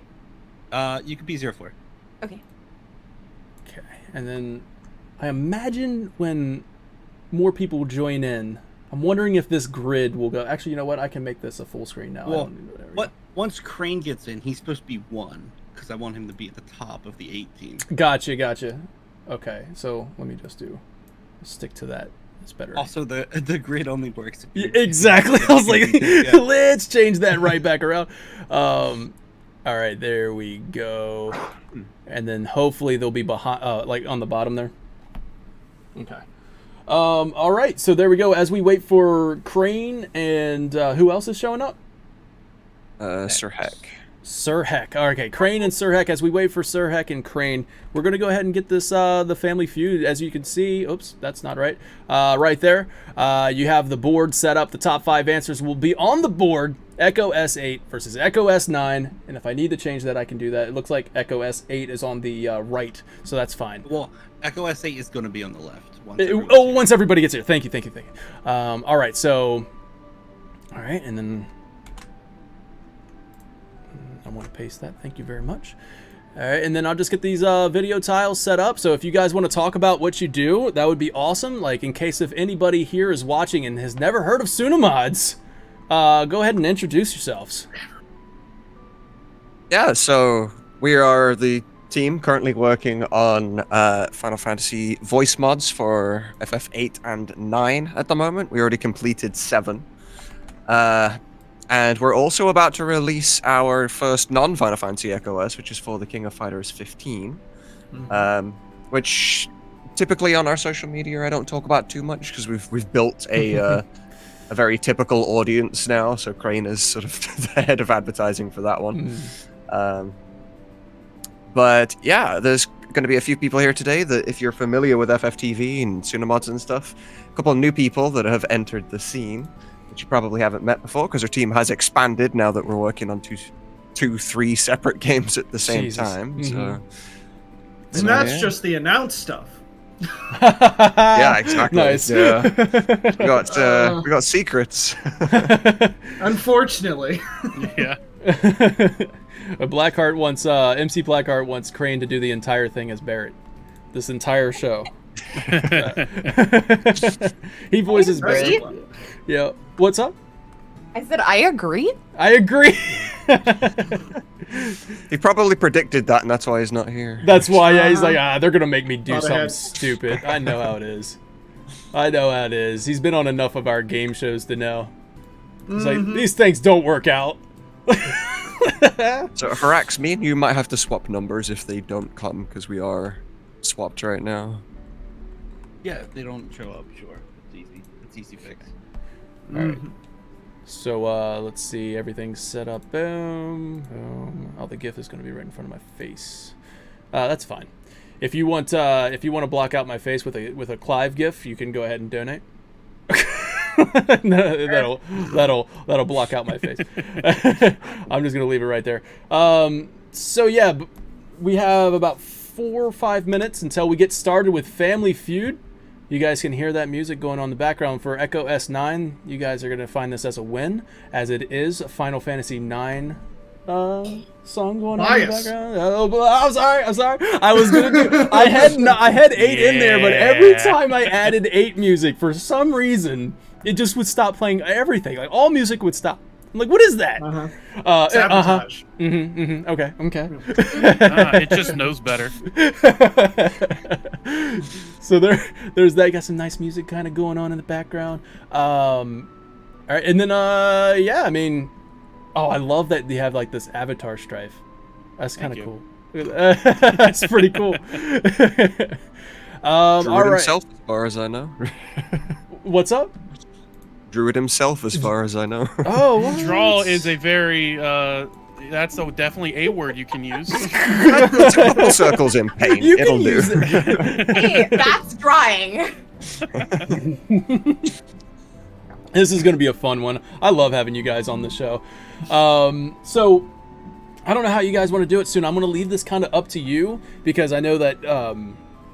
You could be 04. Okay. Okay, and then I imagine when more people join in, I'm wondering if this grid will go. Actually, you know what? I can make this a full screen now. Well, once Crane gets in, he's supposed to be 1 because I want him to be at the top of the 18. Gotcha. Okay, so let me just stick to that. It's better. Also, the grid only works. Exactly. I was like, let's change that right back around. All right, there we go. And then hopefully they'll be behind, like on the bottom there. Okay. All right, so there we go. As we wait for Crane and who else is showing up? Sir Heck. Sir Heck. Okay, Crane and Sir Heck. As we wait for Sir Heck and Crane, we're going to go ahead and get this, the Family Feud. As you can see, oops, that's not right. Right there, you have the board set up. The top 5 answers will be on the board. Echo S8 versus Echo S9. And if I need to change that, I can do that. It looks like Echo S8 is on the right, so that's fine. Well, Echo S8 is going to be on the left. Once everybody gets here. Thank you. All right, so... All right, and then... I want to paste that. Thank you very much. All right, and then I'll just get these video tiles set up. So if you guys want to talk about what you do, that would be awesome. Like, in case if anybody here is watching and has never heard of Sunamods, go ahead and introduce yourselves. Yeah, so we are the team currently working on Final Fantasy voice mods for FF8 and 9 at the moment. We already completed 7. And we're also about to release our first non-Final Fantasy EchoS, which is for the King of Fighters 15. Which typically on our social media I don't talk about too much because we've built a very typical audience now. So Crane is sort of the head of advertising for that one. But yeah, there's going to be a few people here today that, if you're familiar with FFTV and Sunamods and stuff, a couple of new people that have entered the scene that you probably haven't met before because our team has expanded now that we're working on 3 separate games at the same time. So, and that's just the announced stuff. Yeah, exactly. Nice. Yeah. we got secrets. Unfortunately. Yeah. Blackheart wants MC Blackheart wants Crane to do the entire thing as Barrett. This entire show. He voices Barrett. Yeah. What's up? I said I agree. I agree. He probably predicted that, and that's why he's not here. That's why he's like, they're gonna make me do something stupid. I know how it is. He's been on enough of our game shows to know. He's like, these things don't work out. So Harax, me and you might have to swap numbers if they don't come, because we are swapped right now. Yeah, if they don't show up, sure. It's easy. It's easy fix. Alright. So let's see, everything's set up. Boom, boom. Oh, the GIF is going to be right in front of my face. That's fine. If you want to block out my face with a Clive GIF, you can go ahead and donate. that'll block out my face. I'm just gonna leave it right there. So yeah, we have about 4 or 5 minutes until we get started with Family Feud. You guys can hear that music going on in the background for Echo S9. You guys are gonna find this as a win, as it is a Final Fantasy IX song going on in the background. Oh, I'm sorry. I was gonna do. I had 8 in there, but every time I added 8 music, for some reason, it just would stop playing everything. Like all music would stop. I'm like, what is that? Sabotage. Okay. It just knows better. So there's that. Got some nice music kind of going on in the background. All right, and then yeah, I mean, oh, I love that they have like this avatar strife. That's kind of cool. That's pretty cool. Druid all right. himself, as far as I know. What's up? Druid himself, as far as I know. Oh, what? Draw is a very that's definitely a word you can use. It's a couple circles in paint. It'll do. Hey, that's drawing. This is going to be a fun one. I love having you guys on the show. So I don't know how you guys want to do it soon. I'm going to leave this kind of up to you because I know that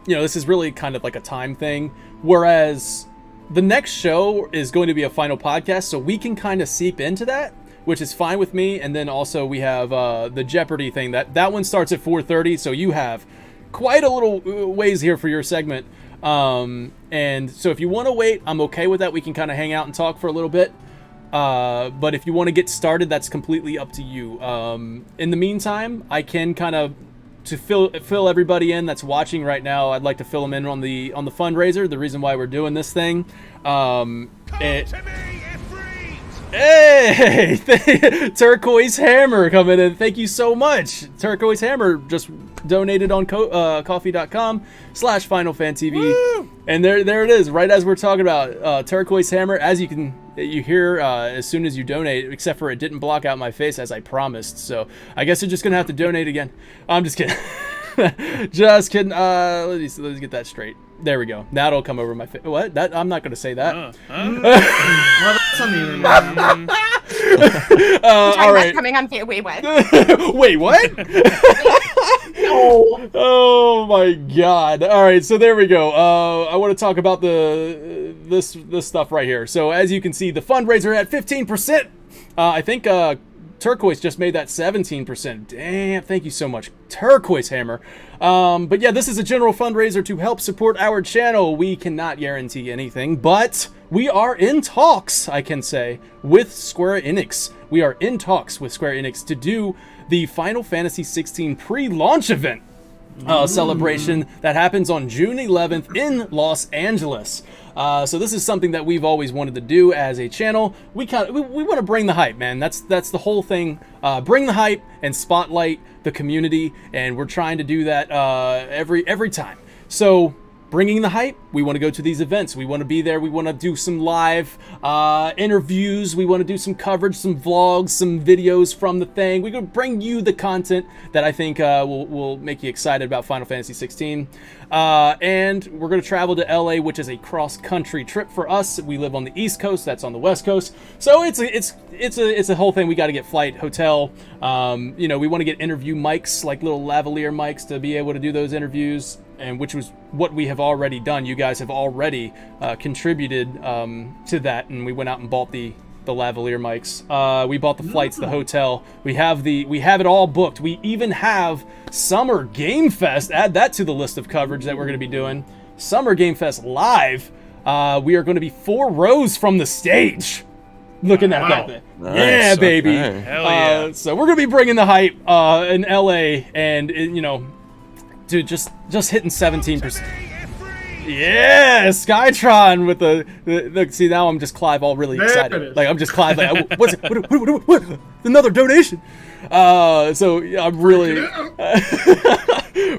this is really kind of like a time thing. Whereas the next show is going to be a final podcast, so we can kind of seep into that, which is fine with me. And then also we have the Jeopardy thing. That one starts at 4:30, so you have quite a little ways here for your segment. And so if you want to wait, I'm okay with that. We can kind of hang out and talk for a little bit. But if you want to get started, that's completely up to you. In the meantime, I can kind of, to fill everybody in that's watching right now, I'd like to fill them in on the fundraiser, the reason why we're doing this thing. Hey, Turquoise Hammer coming in. Thank you so much. Turquoise Hammer just donated on coffee.com/FinalFanTV. And there it is, right as we're talking about Turquoise Hammer. As you hear as soon as you donate, except for it didn't block out my face as I promised. So I guess you're just gonna have to donate again. I'm just kidding. Just kidding. Let's get that straight. There we go. Now it'll come over my face. What? That I'm not gonna say that. Well, that's on the internet. All right. Coming on. Wait, what? Wait, what? No. Oh my God! All right, so there we go. I want to talk about this stuff right here. So as you can see, the fundraiser at 15%. I think Turquoise just made that 17%. Damn! Thank you so much, Turquoise Hammer. But yeah, this is a general fundraiser to help support our channel. We cannot guarantee anything, but we are in talks, I can say, with Square Enix. We are in talks with Square Enix to do the Final Fantasy XVI pre-launch event celebration that happens on June 11th in Los Angeles. So this is something that we've always wanted to do as a channel. We want to bring the hype, man. That's the whole thing. Bring the hype and spotlight the community, and we're trying to do that every time. So bringing the hype, we want to go to these events. We want to be there. We want to do some live interviews. We want to do some coverage, some vlogs, some videos from the thing. We're going to bring you the content that I think will make you excited about Final Fantasy 16. And we're going to travel to LA, which is a cross-country trip for us. We live on the East Coast. That's on the West Coast. So it's a whole thing. We got to get flight, hotel. We want to get interview mics, like little lavalier mics, to be able to do those interviews. And which was what we have already done. You guys have already contributed to that, and we went out and bought the lavalier mics. We bought the flights, the hotel. We have it all booked. We even have Summer Game Fest. Add that to the list of coverage that we're going to be doing. Summer Game Fest live. We are going to be 4 rows from the stage. Looking at that thing. Nice. Yeah, baby. Okay. Hell yeah. So we're going to be bringing the hype in LA, and dude, just hitting 17%. Yeah, Skytron with the see, now I'm just Clive all really excited. Like I'm just Clive like what's it? What? Another donation. So yeah, I'm really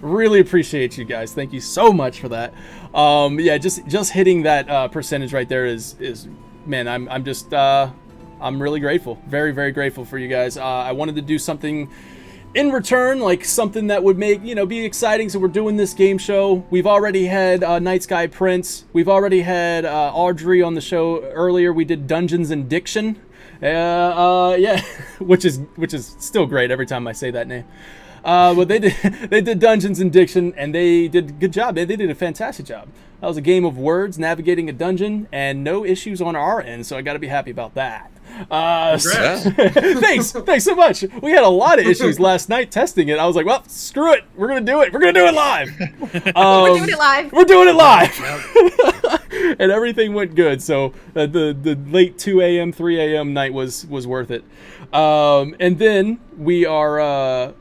really appreciate you guys. Thank you so much for that. Yeah, just hitting that percentage right there is man, I'm just I'm really grateful, very, very grateful for you guys. I wanted to do something in return, like something that would make, be exciting. So we're doing this game show. We've already had Night Sky Prince. We've already had Audrey on the show earlier. We did Dungeons and Diction. Yeah, which is still great every time I say that name. But they did Dungeons and Diction, and they did a good job. They did a fantastic job. That was a game of words, navigating a dungeon, and no issues on our end, so I got to be happy about that. Thanks so much. We had a lot of issues last night testing it. I was like, well, screw it. We're gonna do it. We're gonna do it live. We're doing it live. We're doing it live. And everything went good. So the late 2 a.m., 3 a.m. night was worth it. And then we are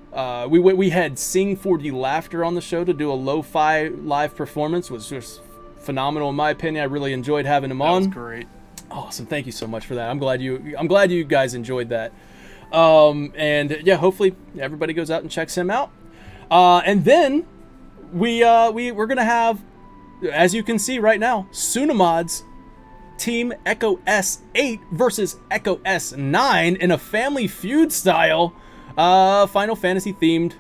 we had Sing4DLaughter on the show to do a lo-fi live performance. Was just phenomenal in my opinion. I really enjoyed having him on. That was great. Awesome. Thank you so much for that. I'm glad you guys enjoyed that. And yeah, hopefully everybody goes out and checks him out. And then we're gonna have, as you can see right now, Sunamod's Team Echo S8 versus Echo S9 in a Family Feud style Final Fantasy themed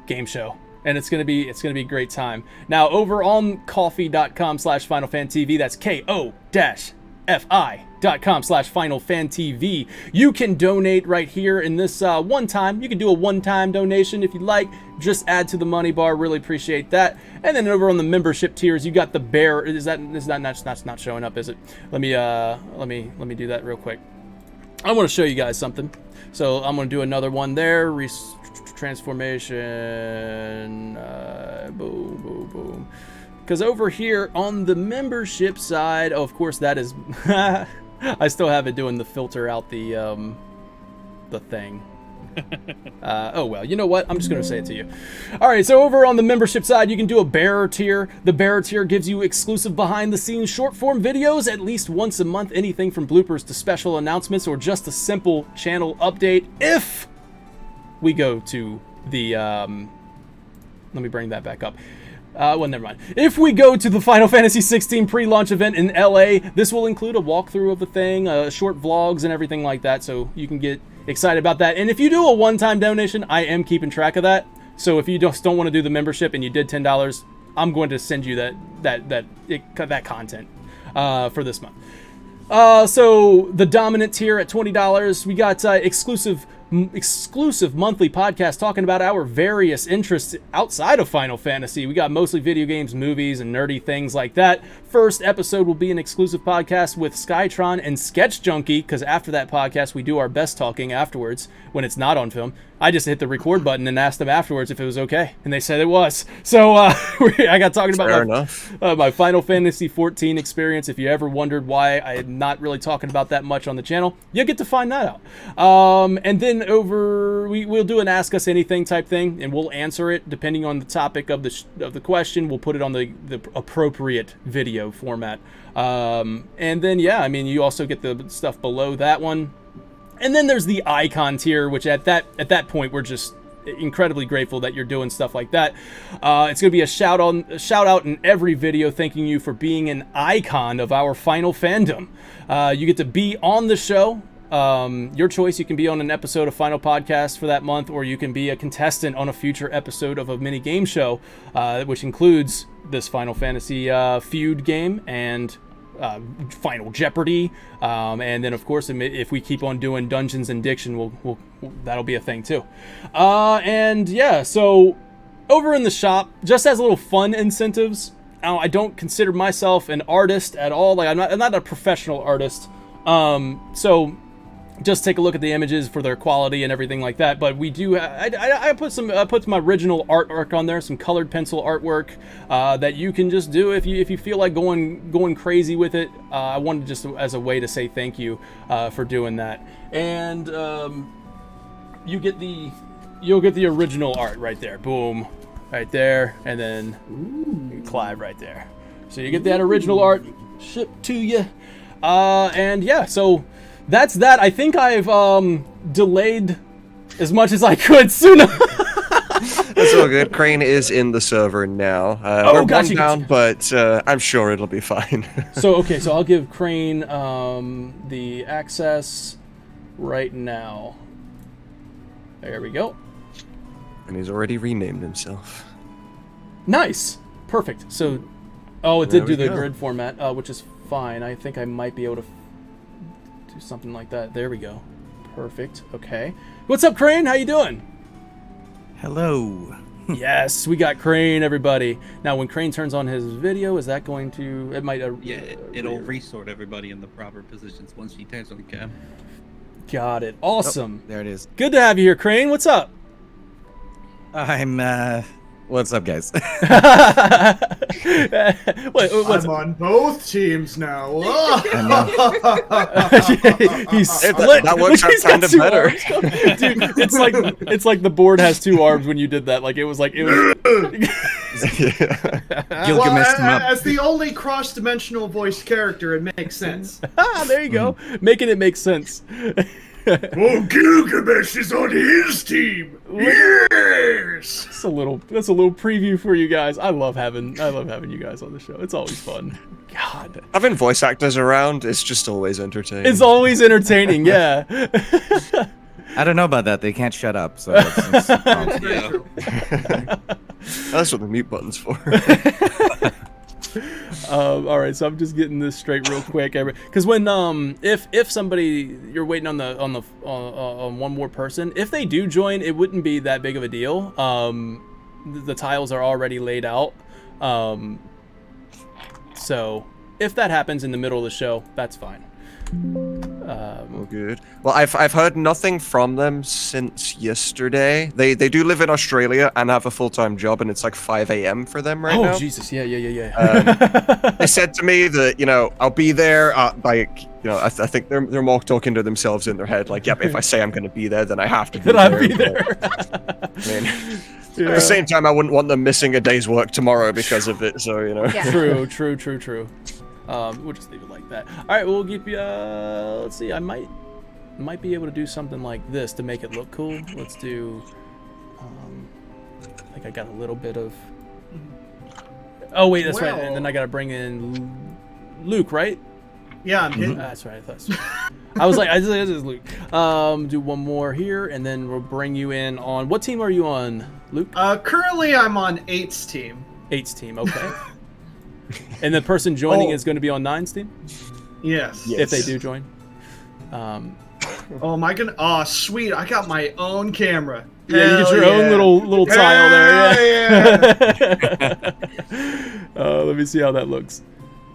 game show. And it's gonna be a great time. Now over on coffee.com/FinalFanTV, that's ko-fi.com/FinalFanTV. You can donate right here in this one time. You can do a one-time donation if you'd like. Just add to the money bar. Really appreciate that. And then over on the membership tiers, you got the bear. Is that not showing up? Is it? Let me do that real quick. I want to show you guys something. So I'm gonna do another one there. Transformation. Boom, boom, boom. Because over here on the membership side, of course, that is I still have it doing the filter out the thing. Oh well, you know what? I'm just gonna say it to you. All right, so over on the membership side, you can do a bearer tier. The bearer tier gives you exclusive behind-the-scenes short-form videos at least once a month. Anything from bloopers to special announcements, or just a simple channel update. If we go to the let me bring that back up. Well, never mind. If we go to the Final Fantasy 16 pre-launch event in LA, this will include a walkthrough of the thing, short vlogs and everything like that, so you can get excited about that. And if you do a one-time donation, I am keeping track of that. So if you just don't want to do the membership and you did $10, I'm going to send you that content for this month. So the dominant tier at $20, we got exclusive monthly podcast talking about our various interests outside of Final Fantasy. We got mostly video games, movies, and nerdy things like that. First episode will be an exclusive podcast with Skytron and Sketch Junkie, because after that podcast, we do our best talking afterwards when it's not on film. I just hit the record button and asked them afterwards if it was okay, and they said it was. So I got talking about my Final Fantasy 14 experience. If you ever wondered why I'm not really talking about that much on the channel, you'll get to find that out. And then we'll do an Ask Us Anything type thing, and we'll answer it depending on the topic of the question. We'll put it on the appropriate video format. And then yeah, I mean, you also get the stuff below that one. And then there's the icon tier, which at that point we're just incredibly grateful that you're doing stuff like that. It's gonna be a shout out in every video, thanking you for being an icon of our Final fandom. You get to be on the show. Your choice. You can be on an episode of Final Podcast for that month, or you can be a contestant on a future episode of a mini game show, which includes this Final Fantasy Feud game and Final Jeopardy, and then of course if we keep on doing Dungeons and Diction, we'll that'll be a thing too. And yeah, so over in the shop, just as little fun incentives. Now, I don't consider myself an artist at all. Like I'm not a professional artist. So just take a look at the images for their quality and everything like that. But we do. I put some my original artwork on there, some colored pencil artwork that you can just do if you feel like going crazy with it. I wanted just as a way to say thank you for doing that. And you'll get the original art right there. Boom, right there, and then Clive right there. So you get that original art shipped to you. And yeah, so. That's that. I think I've delayed as much as I could sooner. That's all good. Crane is in the server now. We're one down, but I'm sure it'll be fine. So I'll give Crane the access. right now. There we go. And he's already renamed himself. Nice. Perfect. So, oh, it did do the go. grid format, which is fine. I think I might be able to do something like that. There we go. Perfect. Okay. What's up, Crane? How you doing? Hello. Yes, we got Crane, everybody. Now, when Crane turns on his video, is that going to... It might... Yeah, it'll resort everybody in the proper positions once she turns on cam. Got it. Awesome. Oh, there it is. Good to have you here, Crane. What's up? What's up, guys? What's I'm on both teams now. He's split. That works out He's kind got of two better. arms. Dude, it's like the board has two arms when you did that. Like it was. Gilgamesh as the only cross-dimensional voiced character, it makes sense. There you go, making it make sense. Oh, Gilgamesh is on his team. Yes. That's a little preview for you guys. I love having you guys on the show. It's always fun. God, having voice actors around is just always entertaining. It's always entertaining. Yeah. I don't know about that. They can't shut up. So that's what the mute button's for. All right, so I'm just getting this straight real quick, because when if somebody you're waiting on one more person, if they do join, it wouldn't be that big of a deal. The tiles are already laid out, so if that happens in the middle of the show, that's fine. Oh, good. Well, I've heard nothing from them since yesterday. They do live in Australia and have a full-time job, and it's like 5 a.m. for them right now. Oh Jesus, yeah. They said to me that I'll be there. I think they're more talking to themselves in their head. Like, yep, if I say I'm going to be there, then I have to be there. At the same time, I wouldn't want them missing a day's work tomorrow because of it. So Yeah. True. We'll just leave it like that. All right, we'll give you. Let's see. I might be able to do something like this to make it look cool. Let's do. I think I got a little bit of. Oh wait, that's right. And then I got to bring in Luke, right? Yeah, I'm hitting. That's right. I was like, this is Luke. Do one more here, and then we'll bring you in on. What team are you on, Luke? Currently, I'm on 8's team. 8's team. Okay. And the person joining is going to be on 9's team? Yes. If they do join. Oh my god! Oh, sweet! I got my own camera. Yeah, you get your own little tile there. Yeah. Let me see how that looks.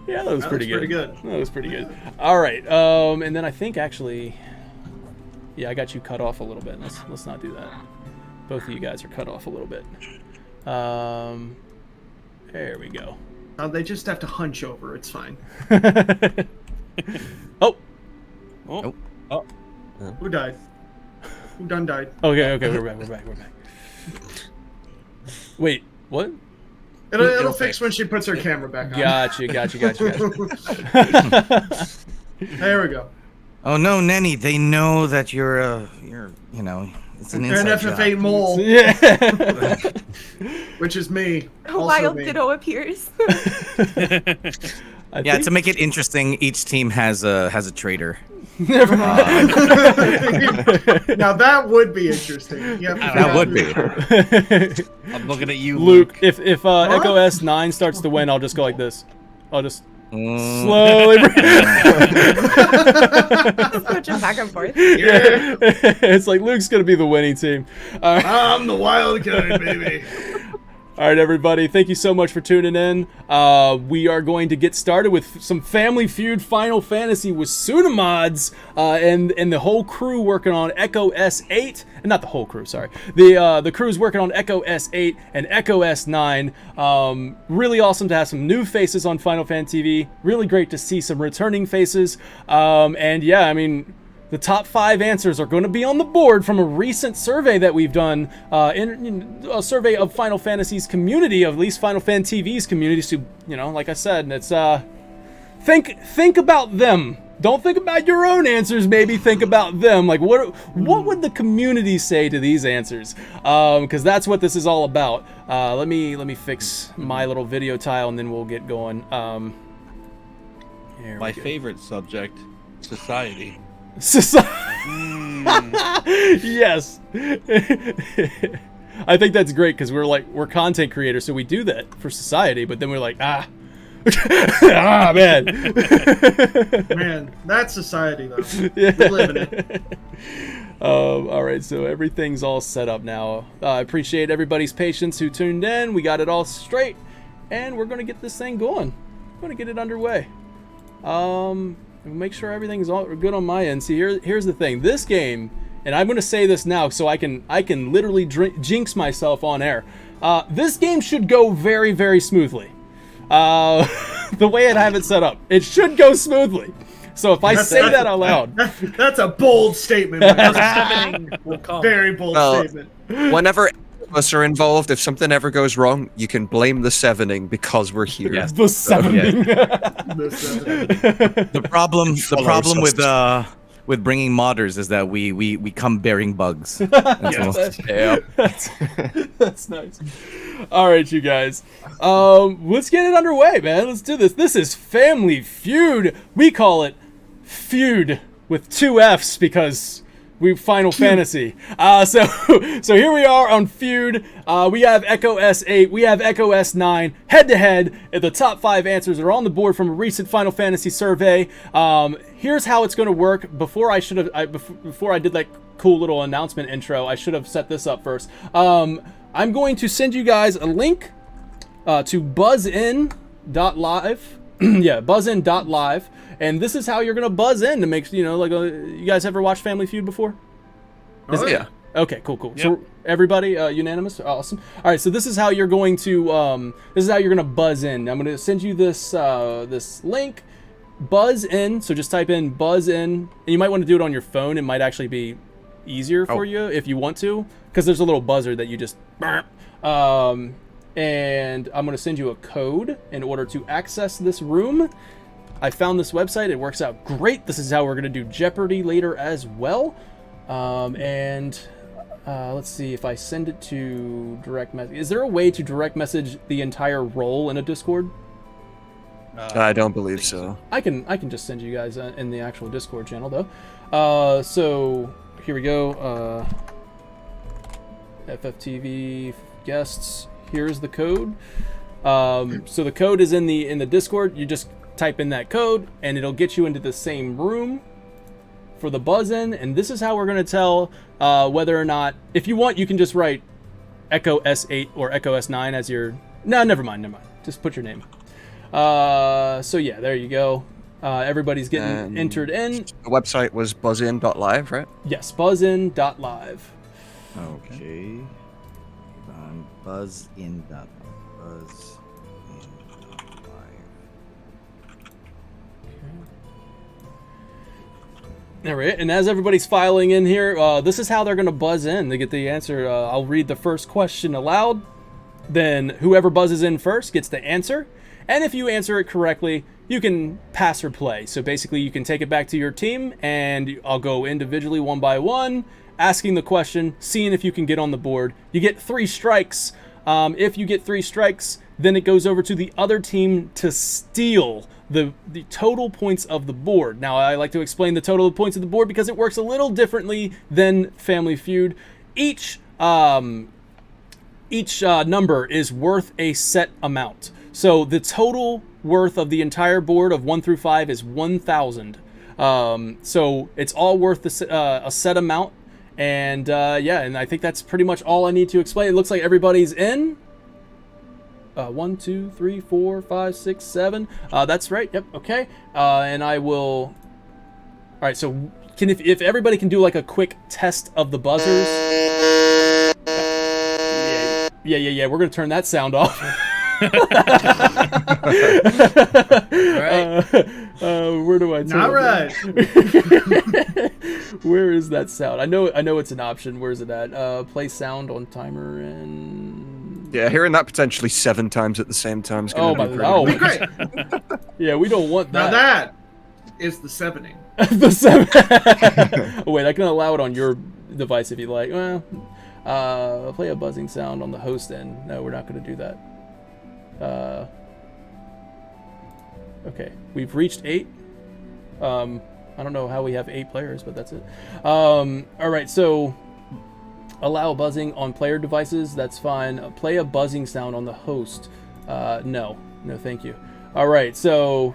Yeah, that was pretty good. That was pretty good. All right. And then I think actually, yeah, I got you cut off a little bit. Let's not do that. Both of you guys are cut off a little bit. There we go. They just have to hunch over. It's fine. Oh. Who died? Who done died? Okay. We're back. Wait. What? It'll fix when she puts her camera back on. Gotcha. There we go. Oh no, Nenny! They know that you're it's an inside an job. FFA mole. Yeah. Which is me. A wild ditto appears. Yeah, to make it interesting, each team has a traitor. Never mind. Now that would be interesting. Yep, that would be. I'm looking at you, Luke. If Echo S9 starts to win, I'll just go like this. I'll just slowly. Switching back and forth. Yeah. It's like Luke's gonna be the winning team. I'm the wild card, baby. All right, everybody. Thank you so much for tuning in. We are going to get started with some Family Feud Final Fantasy with Sunamods and the whole crew working on Echo S8. Not the whole crew, sorry. The crew's working on Echo S8 and Echo S9. Really awesome to have some new faces on Final Fantasy TV. Really great to see some returning faces. And yeah, I mean, the top 5 answers are going to be on the board from a recent survey that we've done, a survey of Final Fantasy's community, of at least Final Fan TV's community. So, like I said, it's think about them. Don't think about your own answers. Maybe think about them. Like, what would the community say to these answers? Because that's what this is all about. Let me fix my little video tile, and then we'll get going. My favorite subject, society. Yes. I think that's great because we're content creators, so we do that for society. But then we're like, man. Man, that's society though. We live in it. All right, so everything's all set up now. I appreciate everybody's patience who tuned in. We got it all straight, and we're gonna get this thing going. We're gonna get it underway. Make sure everything's all good on my end. See, here's the thing. This game, and I'm gonna say this now, so I can literally jinx myself on air. This game should go very, very smoothly. The way I have it set up, it should go smoothly. So if I say that out loud, that's a bold statement. Very bold statement. Whenever us are involved, if something ever goes wrong, you can blame the sevening because we're here. Yes. The sevening. The problem with bringing modders is that we come bearing bugs. That's nice. All right, you guys. Let's get it underway, man. Let's do this. This is Family Feud. We call it Feud with 2 F's because we Final Fantasy. So here we are on Feud. We have Echo S8. We have Echo S9 head to head. The top 5 answers are on the board from a recent Final Fantasy survey. Here's how it's going to work. Before I did that cool little announcement intro, I should have set this up first. I'm going to send you guys a link to buzzin.live. Yeah, buzzin.live. And this is how you're going to buzz in to make, you guys ever watched Family Feud before? Yeah. Okay, cool. Yep. So everybody, unanimous? Awesome. All right, so this is how you're going to, buzz in. I'm going to send you this, this link, buzz in. So just type in buzz in. And you might want to do it on your phone. It might actually be easier for you if you want to, because there's a little buzzer that you just, and I'm going to send you a code in order to access this room. I found this website. It works out great. This is how we're going to do Jeopardy later as well. Let's see if I send it to direct message. Is there a way to direct message the entire role in a Discord? I don't believe so. I can just send you guys in the actual Discord channel though. So here we go. FFTV guests. Here's the code. So the code is in the Discord. You just type in that code and it'll get you into the same room for the buzz-in. And this is how we're going to tell whether or not, if you want, you can just write Echo S8 or Echo S9 as your... No, never mind. Just put your name. So yeah, there you go. Everybody's getting entered in. The website was buzzin.live, right? Yes, buzzin.live. Okay. Buzzin.live. All right, and as everybody's filing in here, this is how they're going to buzz in to get the answer. I'll read the first question aloud, then whoever buzzes in first gets the answer, and if you answer it correctly, you can pass or play. So basically, you can take it back to your team, and I'll go individually one by one, asking the question, seeing if you can get on the board. You get 3 strikes. If you get 3 strikes, then it goes over to the other team to steal the total points of the board. Now, I like to explain the total points of the board because it works a little differently than Family Feud. Each number is worth a set amount. So the total worth of the entire board of 1 through 5 is 1,000. So it's all worth a set amount. And and I think that's pretty much all I need to explain. It looks like everybody's in. 1, 2, 3, 4, 5, 6, 7. That's right. Yep. Okay. And I will. All right. So if everybody can do like a quick test of the buzzers. Yeah. We're gonna turn that sound off. Where do I turn All right. Where is that sound? I know it's an option. Where is it at? Play sound on timer and... Yeah, hearing that potentially 7 times at the same time is going to be great. Yeah, we don't want that. Now that is the 7ing. The 7. Oh, wait, I can allow it on your device if you like. Well, play a buzzing sound on the host end. No, we're not going to do that. Okay, we've reached 8. I don't know how we have 8 players, but that's it. All right, so allow buzzing on player devices. That's fine. Play a buzzing sound on the host. No, thank you. All right, so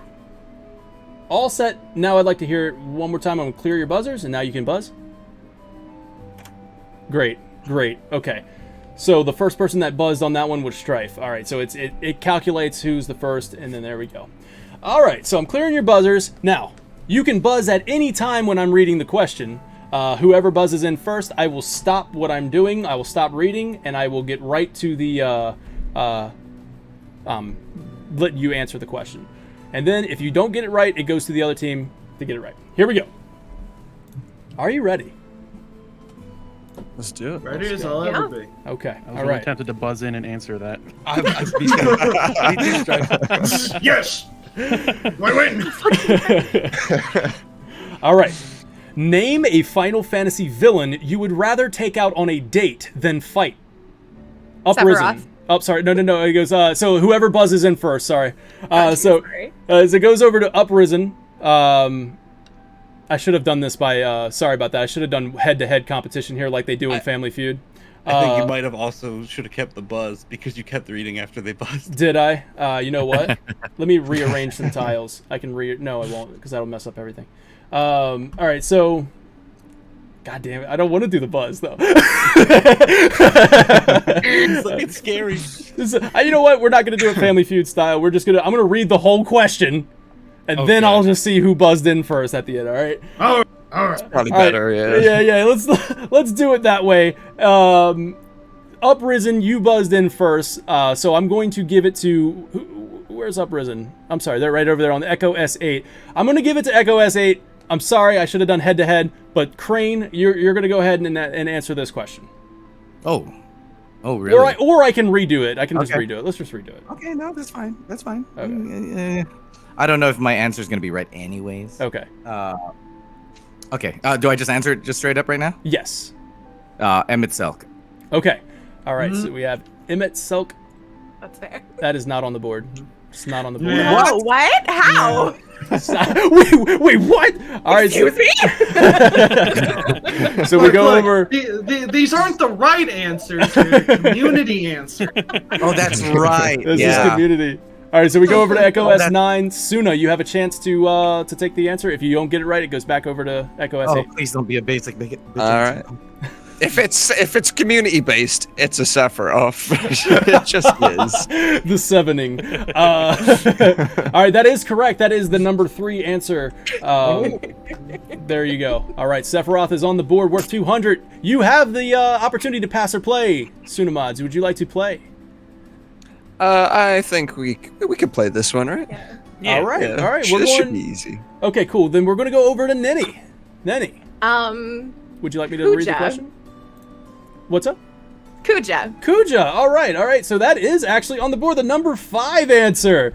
all set. Now I'd like to hear it one more time. I'm gonna clear your buzzers, and now you can buzz. Great. Okay. So the first person that buzzed on that one was Strife. All right, so it calculates who's the first, and then there we go. All right, so I'm clearing your buzzers. Now, you can buzz at any time when I'm reading the question. Whoever buzzes in first, I will stop what I'm doing. I will stop reading, and I will get right to the let you answer the question. And then if you don't get it right, it goes to the other team to get it right. Here we go. Are you ready? Let's do it. Ready as I'll ever be. Okay. I was really tempted to buzz in and answer that. Yes! Win! All right. Name a Final Fantasy villain you would rather take out on a date than fight. Uprisen. Oh, sorry. No. It goes, so whoever buzzes in first, sorry. As it goes over to Uprisen, I should have done this by, sorry about that. I should have done head-to-head competition here like they do in Family Feud. I think you might have also should have kept the buzz because you kept reading after they buzzed. Did I? You know what? Let me rearrange some tiles. I can no, I won't, because that'll mess up everything. All right, so... God damn it, I don't want to do the buzz, though. It's scary. You know what? We're not going to do it Family Feud style. I'm going to read the whole question, and then I'll just see who buzzed in first at the end, all right? All right. Probably better, right. Yeah. Let's do it that way. Uprisen, you buzzed in first, so I'm going to give it to... Where's Uprisen? I'm sorry, they're right over there on the Echo S8. I'm going to give it to Echo S8. I'm sorry, I should have done head-to-head, but Crane, you're going to go ahead and answer this question. Oh, really? Or I can redo it. I can just redo it. Let's just redo it. Okay, no, that's fine. That's fine. Okay. I don't know if my answer is going to be right anyways. Okay. Okay. Do I just answer it just straight up right now? Yes. Emmett Selk. Okay. All right. So we have Emmett Selk. That's fair. That is not on the board. It's not on the board. Whoa, what? How? Wait, what? All right. Excuse me? So we go over. These aren't the right answers. They're the community answer. Oh, that's right. This is community. All right, so we go over to Echo S9. Suna, you have a chance to take the answer. If you don't get it right, it goes back over to Echo S8. Oh, please don't be a basic. All right. If it's community based, it's a Sephiroth. It just is. The sevening. All right, that is correct. That is the number 3 answer. There you go. All right, Sephiroth is on the board, worth 200. You have the opportunity to pass or play. Sunamods, would you like to play? I think we can play this one, right? Yeah. All right. Yeah. All right. This should be easy. Okay, cool. Then we're gonna go over to Nenny. Nenny. Would you like me to read the question? What's up? Kuja. All right. So that is actually on the board, the number 5 answer.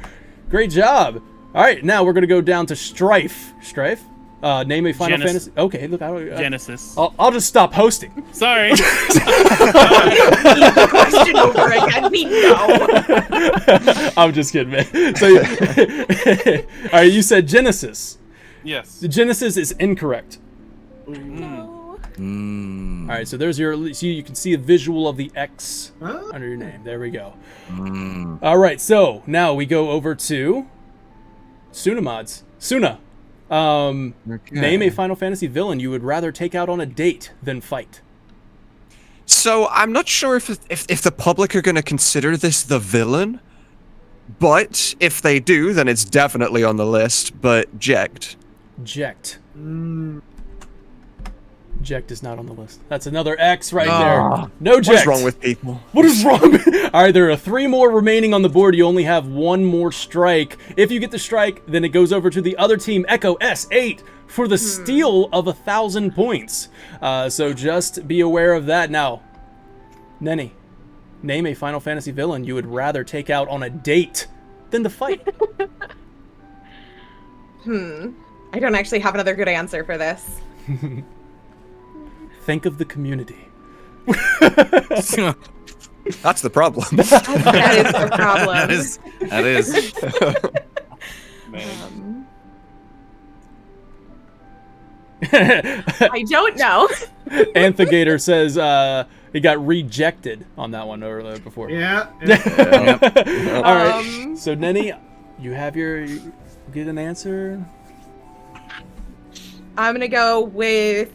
Great job. All right. Now we're gonna go down to Strife. Strife. Name a Final Fantasy. Okay, look. Genesis. I'll just stop hosting. Sorry. The question over again. We know. I'm just kidding, man. So, all right, you said Genesis. Yes. The Genesis is incorrect. No. All right, so there's you can see a visual of the X under your name. There we go. All right, so now we go over to Sunamods. Suna. Name a Final Fantasy villain you would rather take out on a date than fight. So I'm not sure if the public are going to consider this the villain, but if they do, then it's definitely on the list. But Jekt. Jekt is not on the list. That's another X right there. No Jekt. What's wrong with people? What is wrong? All right, there are 3 more remaining on the board. You only have 1 more strike. If you get the strike, then it goes over to the other team, Echo S8, for the steal of 1,000 points. So just be aware of that. Now, Nenny, name a Final Fantasy villain you would rather take out on a date than to fight. I don't actually have another good answer for this. Think of the community. That's the problem. That is the problem. That is. I don't know. Anthigator says he got rejected on that one earlier before. Yeah. All right. So Nenny, you have get an answer. I'm gonna go with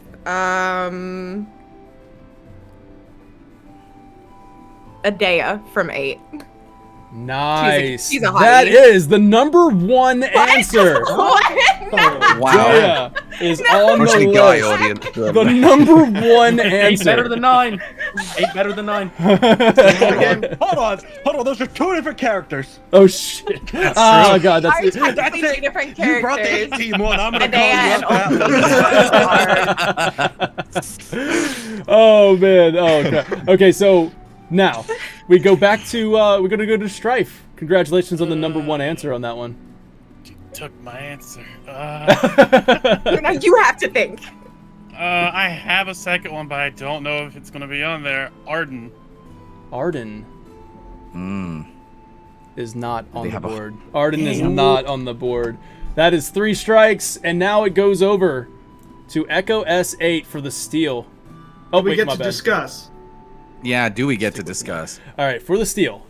Adea from 8. Nice. She's a hottie. That is the number 1 answer. Wow. Dea is on the Mostly list. guy audience. The number 1 answer. 8 better than 9. 8 better than 9. Hold on. Those are 2 different characters. Oh shit. Oh god, that's it. That's 2 different characters. You brought the 8-team one. I'm gonna Adea call you up. Oh man. Oh god. Okay, so now we go back to we're gonna go to Strife. Congratulations on the number 1 answer on that one. You took my answer. Now you have to think. I have a second one, but I don't know if it's gonna be on there. Arden. Arden is not on the have a- board. Arden is not on the board. That is 3 strikes, and now it goes over to Echo S8 for the steal. Oh, We wait, get my to bad. discuss. Yeah, do we get to discuss? All right, for the steal.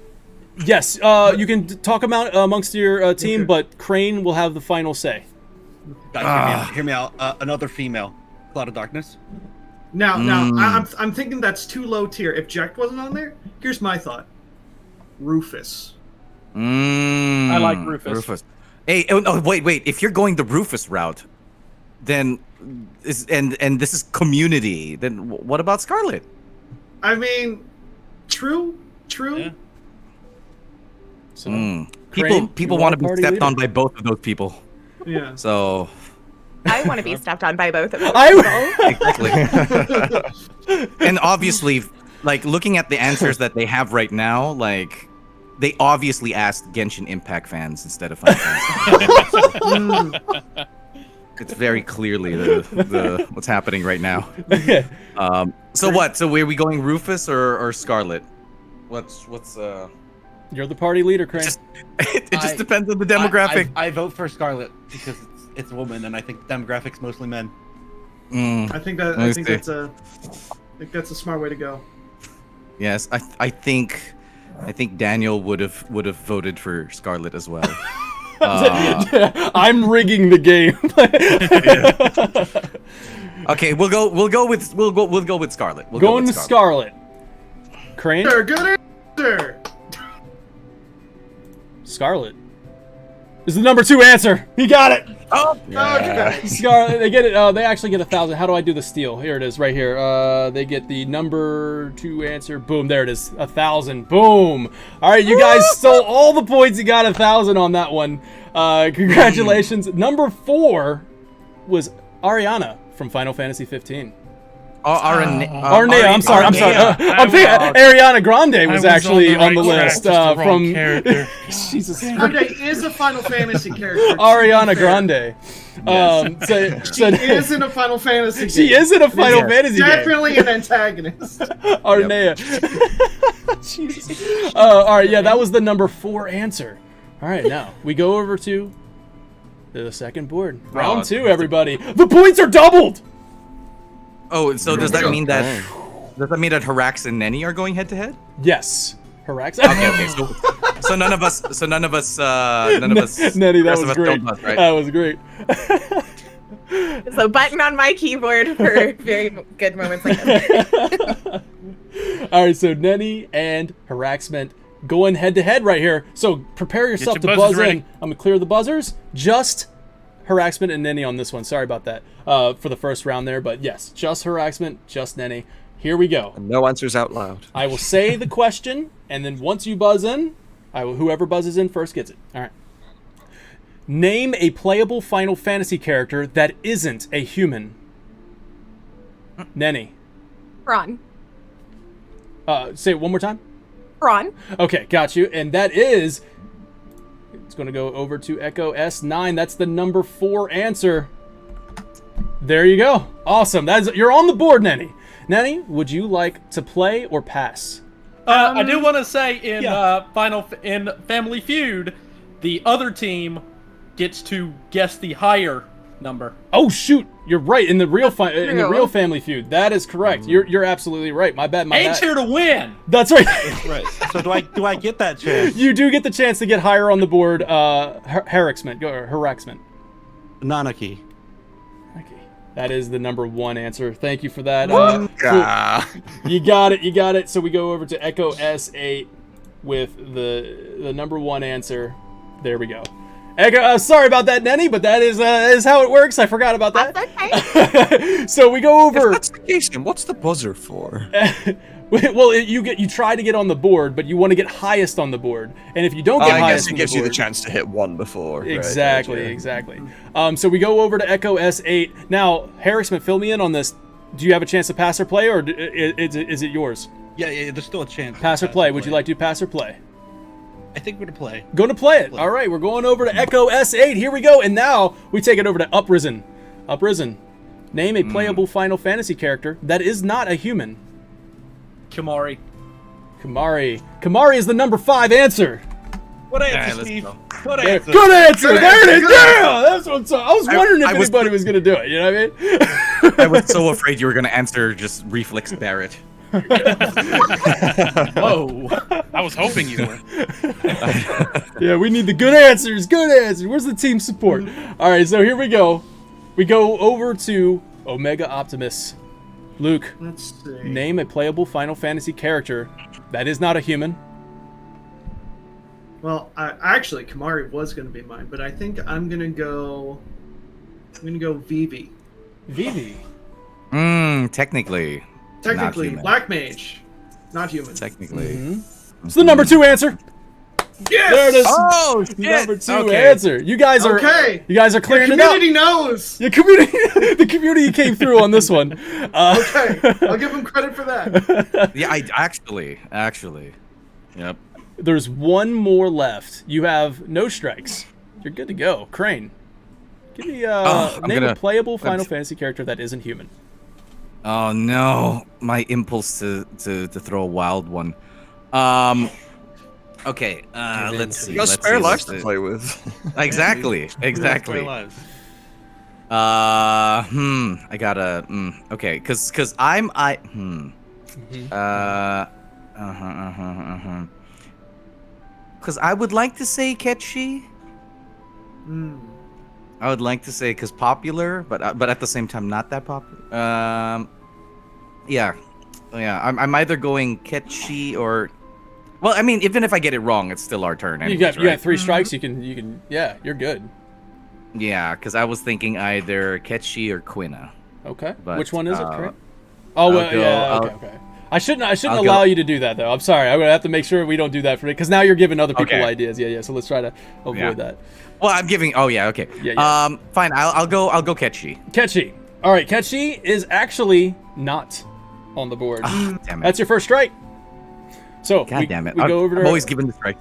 Yes, you can talk about amongst your team, but Crane will have the final say. Guys, hear me out. Another female. Cloud of Darkness. Now, I'm thinking that's too low tier. If Jack wasn't on there, here's my thought. Rufus. I like Rufus. Hey, wait. If you're going the Rufus route, then this is community. Then what about Scarlet? I mean, true. Yeah. So, People want to be stepped on by both of those people. Yeah. So I want to be stepped on by both of them. exactly. And obviously, like looking at the answers that they have right now, like they obviously asked Genshin Impact fans instead of Final Fantasy. It's very clearly the what's happening right now. So what? So were we going Rufus or Scarlet? What's You're the party leader, Crane. It just depends on the demographic. I vote for Scarlet because it's a woman, and I think the demographic's mostly men. I think that's a smart way to go. Yes, I think Daniel would have voted for Scarlet as well. I'm rigging the game. Okay, we'll go with Scarlet. We'll Going go with Scarlet. Crane. Good answer. Scarlet is the number 2 answer. He got it. Oh, yeah. Scarlet, they get it. They actually get 1,000. How do I do the steal? Here it is, right here. They get the number 2 answer. Boom, there it is. 1,000. Boom. All right, you guys stole all the points. You got 1,000 on that one. Congratulations. Number 4 was Ariana from Final Fantasy 15. Arnea, I'm sorry. I'm thinking Ariana Grande was actually on the list from. Jesus Christ. Grande is a Final Fantasy character. Ariana Grande. She is in a Final Fantasy game. She is in a Final Fantasy game. Definitely an antagonist. Arnea. Jesus. All right, yeah, that was the number 4 answer. All right, now we go over to the second board. Round 2, everybody. The points are doubled. Oh, so does that mean that Harax and Nenny are going head to head? Yes. Harax. Okay. So none of us. Nenny, that was great. Right? That was great. So button on my keyboard for very good moments like that. All right, so Nenny and Haraxment going head to head right here. So prepare yourself to buzz in. I'm gonna clear the buzzers. Just Haraxment and Nenny on this one. Sorry about that for the first round there, but yes, just Haraxment, just Nenny. Here we go. No answers out loud. I will say the question, and then once you buzz in, whoever buzzes in first gets it. All right. Name a playable Final Fantasy character that isn't a human. Nenny. Ron. Say it one more time. Ron. Okay, got you. And that is... It's going to go over to Echo S9. That's the number 4 answer. There you go. Awesome. You're on the board, Nenny. Nenny, would you like to play or pass? I do want to say in Family Feud, the other team gets to guess the higher number. Oh shoot, you're right. In the real Family Feud, that is correct. You're absolutely right. My bad. Eight's here to win. That's right. Right. So do I get that chance? You do get the chance to get higher on the board. Harassment. Nanaki. That is the number 1 answer. Thank you for that. You got it. So we go over to Echo S8 with the number 1 answer. There we go. Echo, sorry about that, Nenny, but that is how it works. I forgot about that. That's okay. So we go over. If that's the case, then what's the buzzer for? Well, you try to get on the board, but you want to get highest on the board, and if you don't get highest, it gives you the chance to hit 1 before. Exactly, exactly. So we go over to Echo S8 now. Harrisman, fill me in on this. Do you have a chance to pass or play, or is it yours? Yeah, there's still a chance. Pass or play? Would you like to pass or play? I think we're gonna play. Going to play it. All right, we're going over to Echo S8. Here we go, and now we take it over to Uprisen. Uprisen, name a playable Final Fantasy character that is not a human. Kimari. Kimari is the number 5 answer. What answer, Steve? What answer? Good answer. There it is. Yeah, that's what's up. I was wondering if anybody was gonna do it. You know what I mean? I was so afraid you were gonna answer just Reflex Barrett. Whoa! I was hoping you were. Yeah, we need the good answers. Good answers. Where's the team support? All right, so here we go. We go over to Omega Optimus. Luke, let's see. Name a playable Final Fantasy character that is not a human. Well, actually, Kimari was going to be mine, but I think I'm going to go Vivi. Vivi. Technically, Black Mage, not human. Technically. It's the number 2 answer. Yes! There it is. Oh, number 2 answer. You guys are clearing it up. The community knows. The community came through on this one. Okay, I'll give them credit for that. Yeah, I actually. Yep. There's one more left. You have no strikes. You're good to go. Crane, give me name a playable Final Fantasy character that isn't human. Oh no, my impulse to throw a wild one. Okay, let's see. You got spare lives to play with. Exactly. Spare lives. I gotta. Okay, because Because I would like to say Ketchi. I would like to say because popular, but at the same time not that popular. Yeah. I'm either going Ketchi or. Well, I mean, even if I get it wrong, it's still our turn. Anyways, you got 3 strikes. You can. Yeah, you're good. Yeah, because I was thinking either Ketchi or Quina. Okay. But, Which one is it, Crane? Oh, well, okay. I shouldn't allow you to do that though. I'm sorry. I'm gonna have to make sure we don't do that for it because now you're giving other people ideas. Yeah. So let's try to avoid that. Well, I'm giving. Oh yeah. Okay. Yeah. Fine. I'll go Ketchi. Ketchi. All right. Ketchi is actually not on the board. Damn it. That's your first strike. So damn it. We go over to. I'm always giving the strike.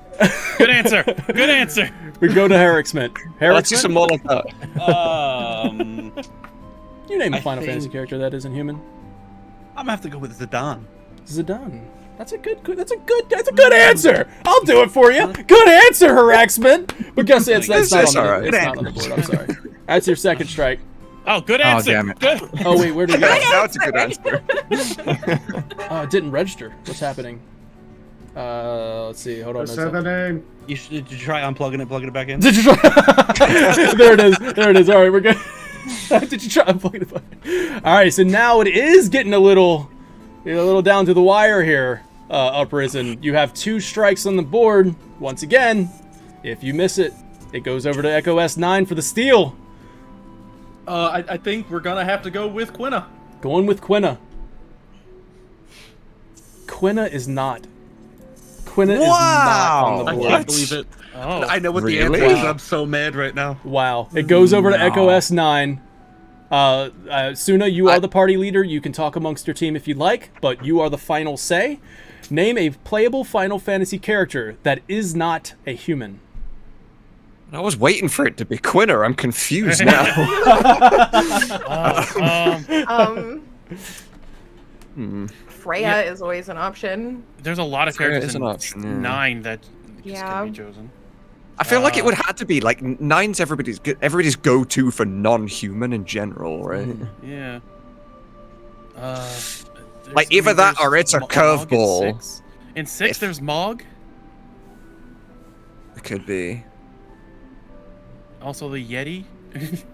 Good answer. Good answer. We go to Harricksman. Let's do some more like that. You name a Final Fantasy character that isn't human. I'm gonna have to go with Zidane. Zidane. That's a good answer. I'll do it for you. Good answer, Haraxman. But guess that's not on the board. I'm sorry. That's your second strike. Oh, good answer. Oh, damn it. Good. Oh wait, where did it go? Now it's a good answer. It didn't register. What's happening? Let's see. Hold on. Just have a name. Did you try unplugging it, plugging it back in? Did you try? There it is. There it is. All right, we're good. Did you try unplugging it? All right, so now it is getting a little down to the wire here. Uprisen. You have 2 strikes on the board. Once again, if you miss it, it goes over to Echo S9 for the steal. I think we're gonna have to go with Quina. Going with Quina. Quina is not. Quina is not on the board. I can't believe it. Oh, I know what the answer is. I'm so mad right now. Wow. It goes over to Echo S9. Suna, you are the party leader. You can talk amongst your team if you'd like, but you are the final say. Name a playable Final Fantasy character that is not a human. I was waiting for it to be Quina. I'm confused now. Freya is always an option. There's a lot of Freya characters is in an option, yeah. 9 that Yeah. can be chosen. I feel like it would have to be like 9's everybody's go-to for non-human in general, right? Yeah. Like either that or it's a curveball. In 6, there's Mog. It could be. Also the Yeti.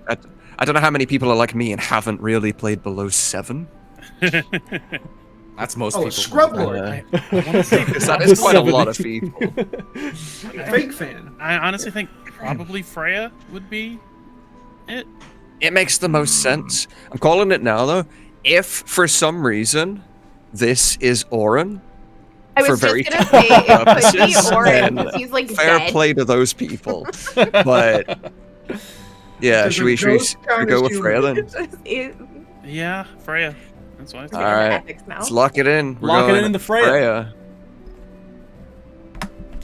I don't know how many people are like me and haven't really played below 7. That's most Oh, people. Scrub Lord. I want to say that is quite a lot of people. Fake fan. I honestly think probably Freya would be it. It makes the most sense. I'm calling it now, though. If for some reason this is Oren, I was for just very gonna say it could be purposes, Oren then because he's like fair dead. play to those people. But yeah, Does should a we ghost count go as with Freya human? then? Yeah, Freya. That's what I All think. right, let's lock it in. We're Lock it going in the Freya. Freya.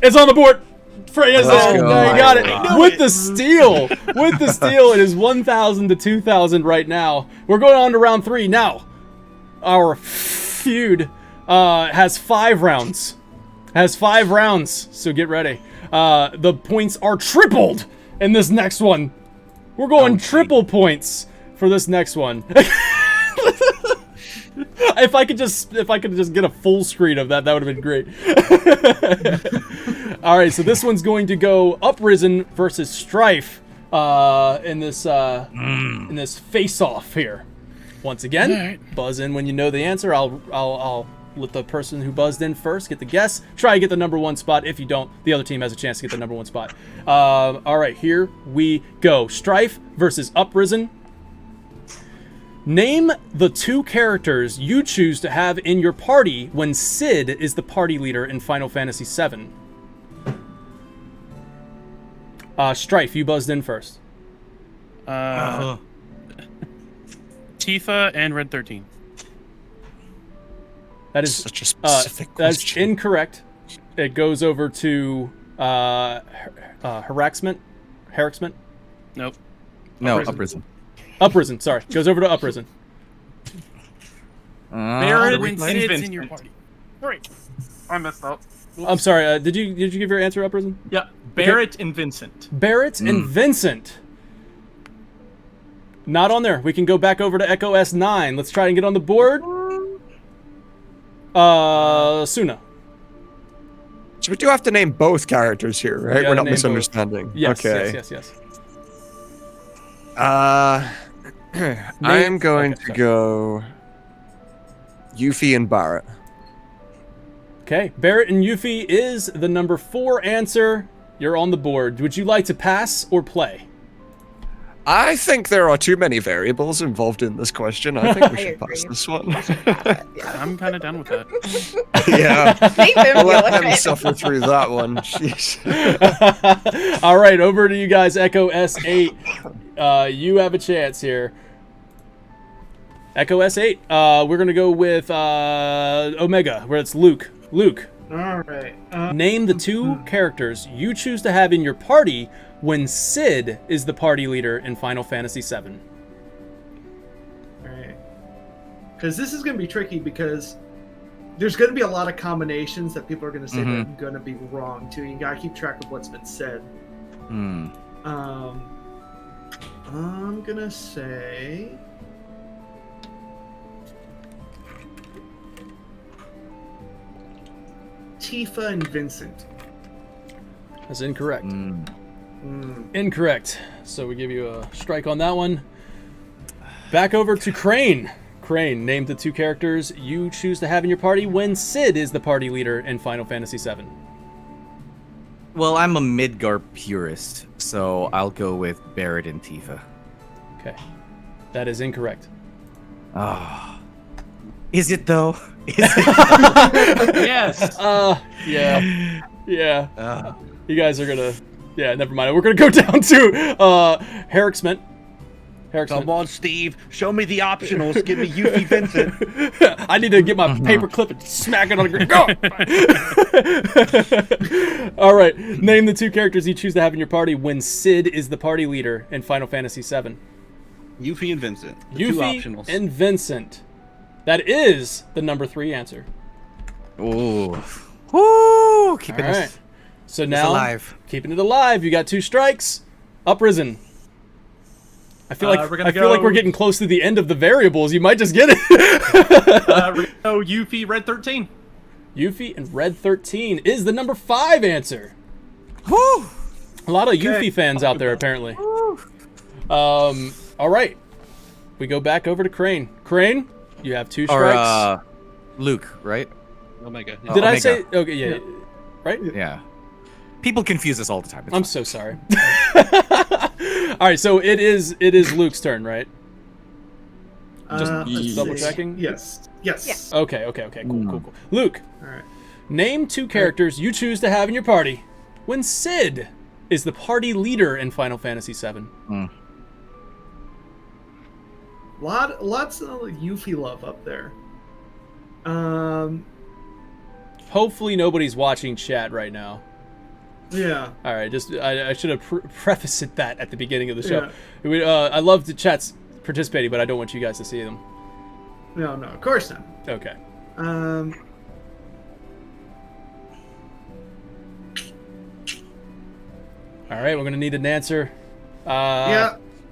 It's on the board. Freya's Let's in. go. There, you got it. With the steal. With the steal, it is 1,000 to 2,000 right now. We're going on to round 3 now. Our feud has 5 rounds. So get ready. The points are tripled in this next one. We're going triple points for this next one. If I could just get a full screen of that, that would have been great. All right, so this one's going to go Uprisen versus Strife in this face-off here. Once again, buzz in when you know the answer. I'll let the person who buzzed in first get the guess. Try to get the number 1 spot. If you don't, the other team has a chance to get the number 1 spot. All right, here we go. Strife versus Uprisen. Name the 2 characters you choose to have in your party when Sid is the party leader in Final Fantasy VII. Strife, you buzzed in first. Tifa and Red 13. That is such a specific question. That's incorrect. It goes over to harassment. Nope. No, Uprisen. Uprisen, sorry. Goes over to Uprisen. Barrett and Sid's in your party. Great. I messed up. I'm sorry. Did you give your answer, Uprisen? Yeah. Barrett and Vincent. Barrett and Vincent. Not on there. We can go back over to Echo S9. Let's try and get on the board. Suna. So we do have to name both characters here, right? We're not name misunderstanding. Both. Yes, okay. Yes. I am going to go Yuffie and Barrett. Okay, Barrett and Yuffie is the number 4 answer. You're on the board. Would you like to pass or play? I think there are too many variables involved in this question. I think we should pass this one. I'm kind of done with that. Yeah. Nathan, I'll let them okay. suffer through that one. Jeez. All right, over to you guys, Echo S8. You have a chance here. Echo S8. We're going to go with Omega, where it's Luke. Luke. All right. Name the 2 characters you choose to have in your party when Sid is the party leader in Final Fantasy VII. Alright. Because this is going to be tricky because there's going to be a lot of combinations that people are going to say that are going to be wrong too. You got to keep track of what's been said. I'm going to say... Tifa and Vincent. That's incorrect. Incorrect. So we give you a strike on that one. Back over to Crane. Crane, name the 2 characters you choose to have in your party when Sid is the party leader in Final Fantasy VII. Well, I'm a Midgar purist, so I'll go with Barrett and Tifa. Okay. That is incorrect. Ah. Is it though? Is it? Yes. Yeah. Yeah. You guys are gonna... Yeah, never mind. We're gonna go down to Herricksman. Come on, Steve. Show me the optionals. Give me Yuffie Vincent. I need to get my paper clip and smack it on the ground. Go! All right. Name the 2 characters you choose to have in your party when Sid is the party leader in Final Fantasy VII. Yuffie and Vincent. The 2 Yuffie optionals. and Vincent. That is the number 3 answer. Ooh. Woo! Keeping All us... right. So now, alive. keeping it alive. You got 2 strikes. Uprisen. I feel like we're getting close to the end of the variables. You might just get it. We're gonna go Yuffie, Red 13. Yuffie and Red 13 is the number 5 answer. Woo! A lot of Yuffie fans out there, apparently. All right. We go back over to Crane. Crane, you have 2 strikes. Or, Luke, right? Omega. Yeah. Did I say... Okay, yeah. Right? Yeah. People confuse us all the time. I'm so sorry. All right, so it is Luke's turn, right? Just double checking. Yes. Okay. Cool. Luke. All right. Name 2 characters you choose to have in your party when Sid is the party leader in Final Fantasy VII. Lots of Yuffie love up there. Hopefully nobody's watching chat right now. Yeah. All right. Just I should have prefaced that at the beginning of the show. Yeah. I love the chats participating, but I don't want you guys to see them. No, of course not. Okay. All right, we're gonna need an answer.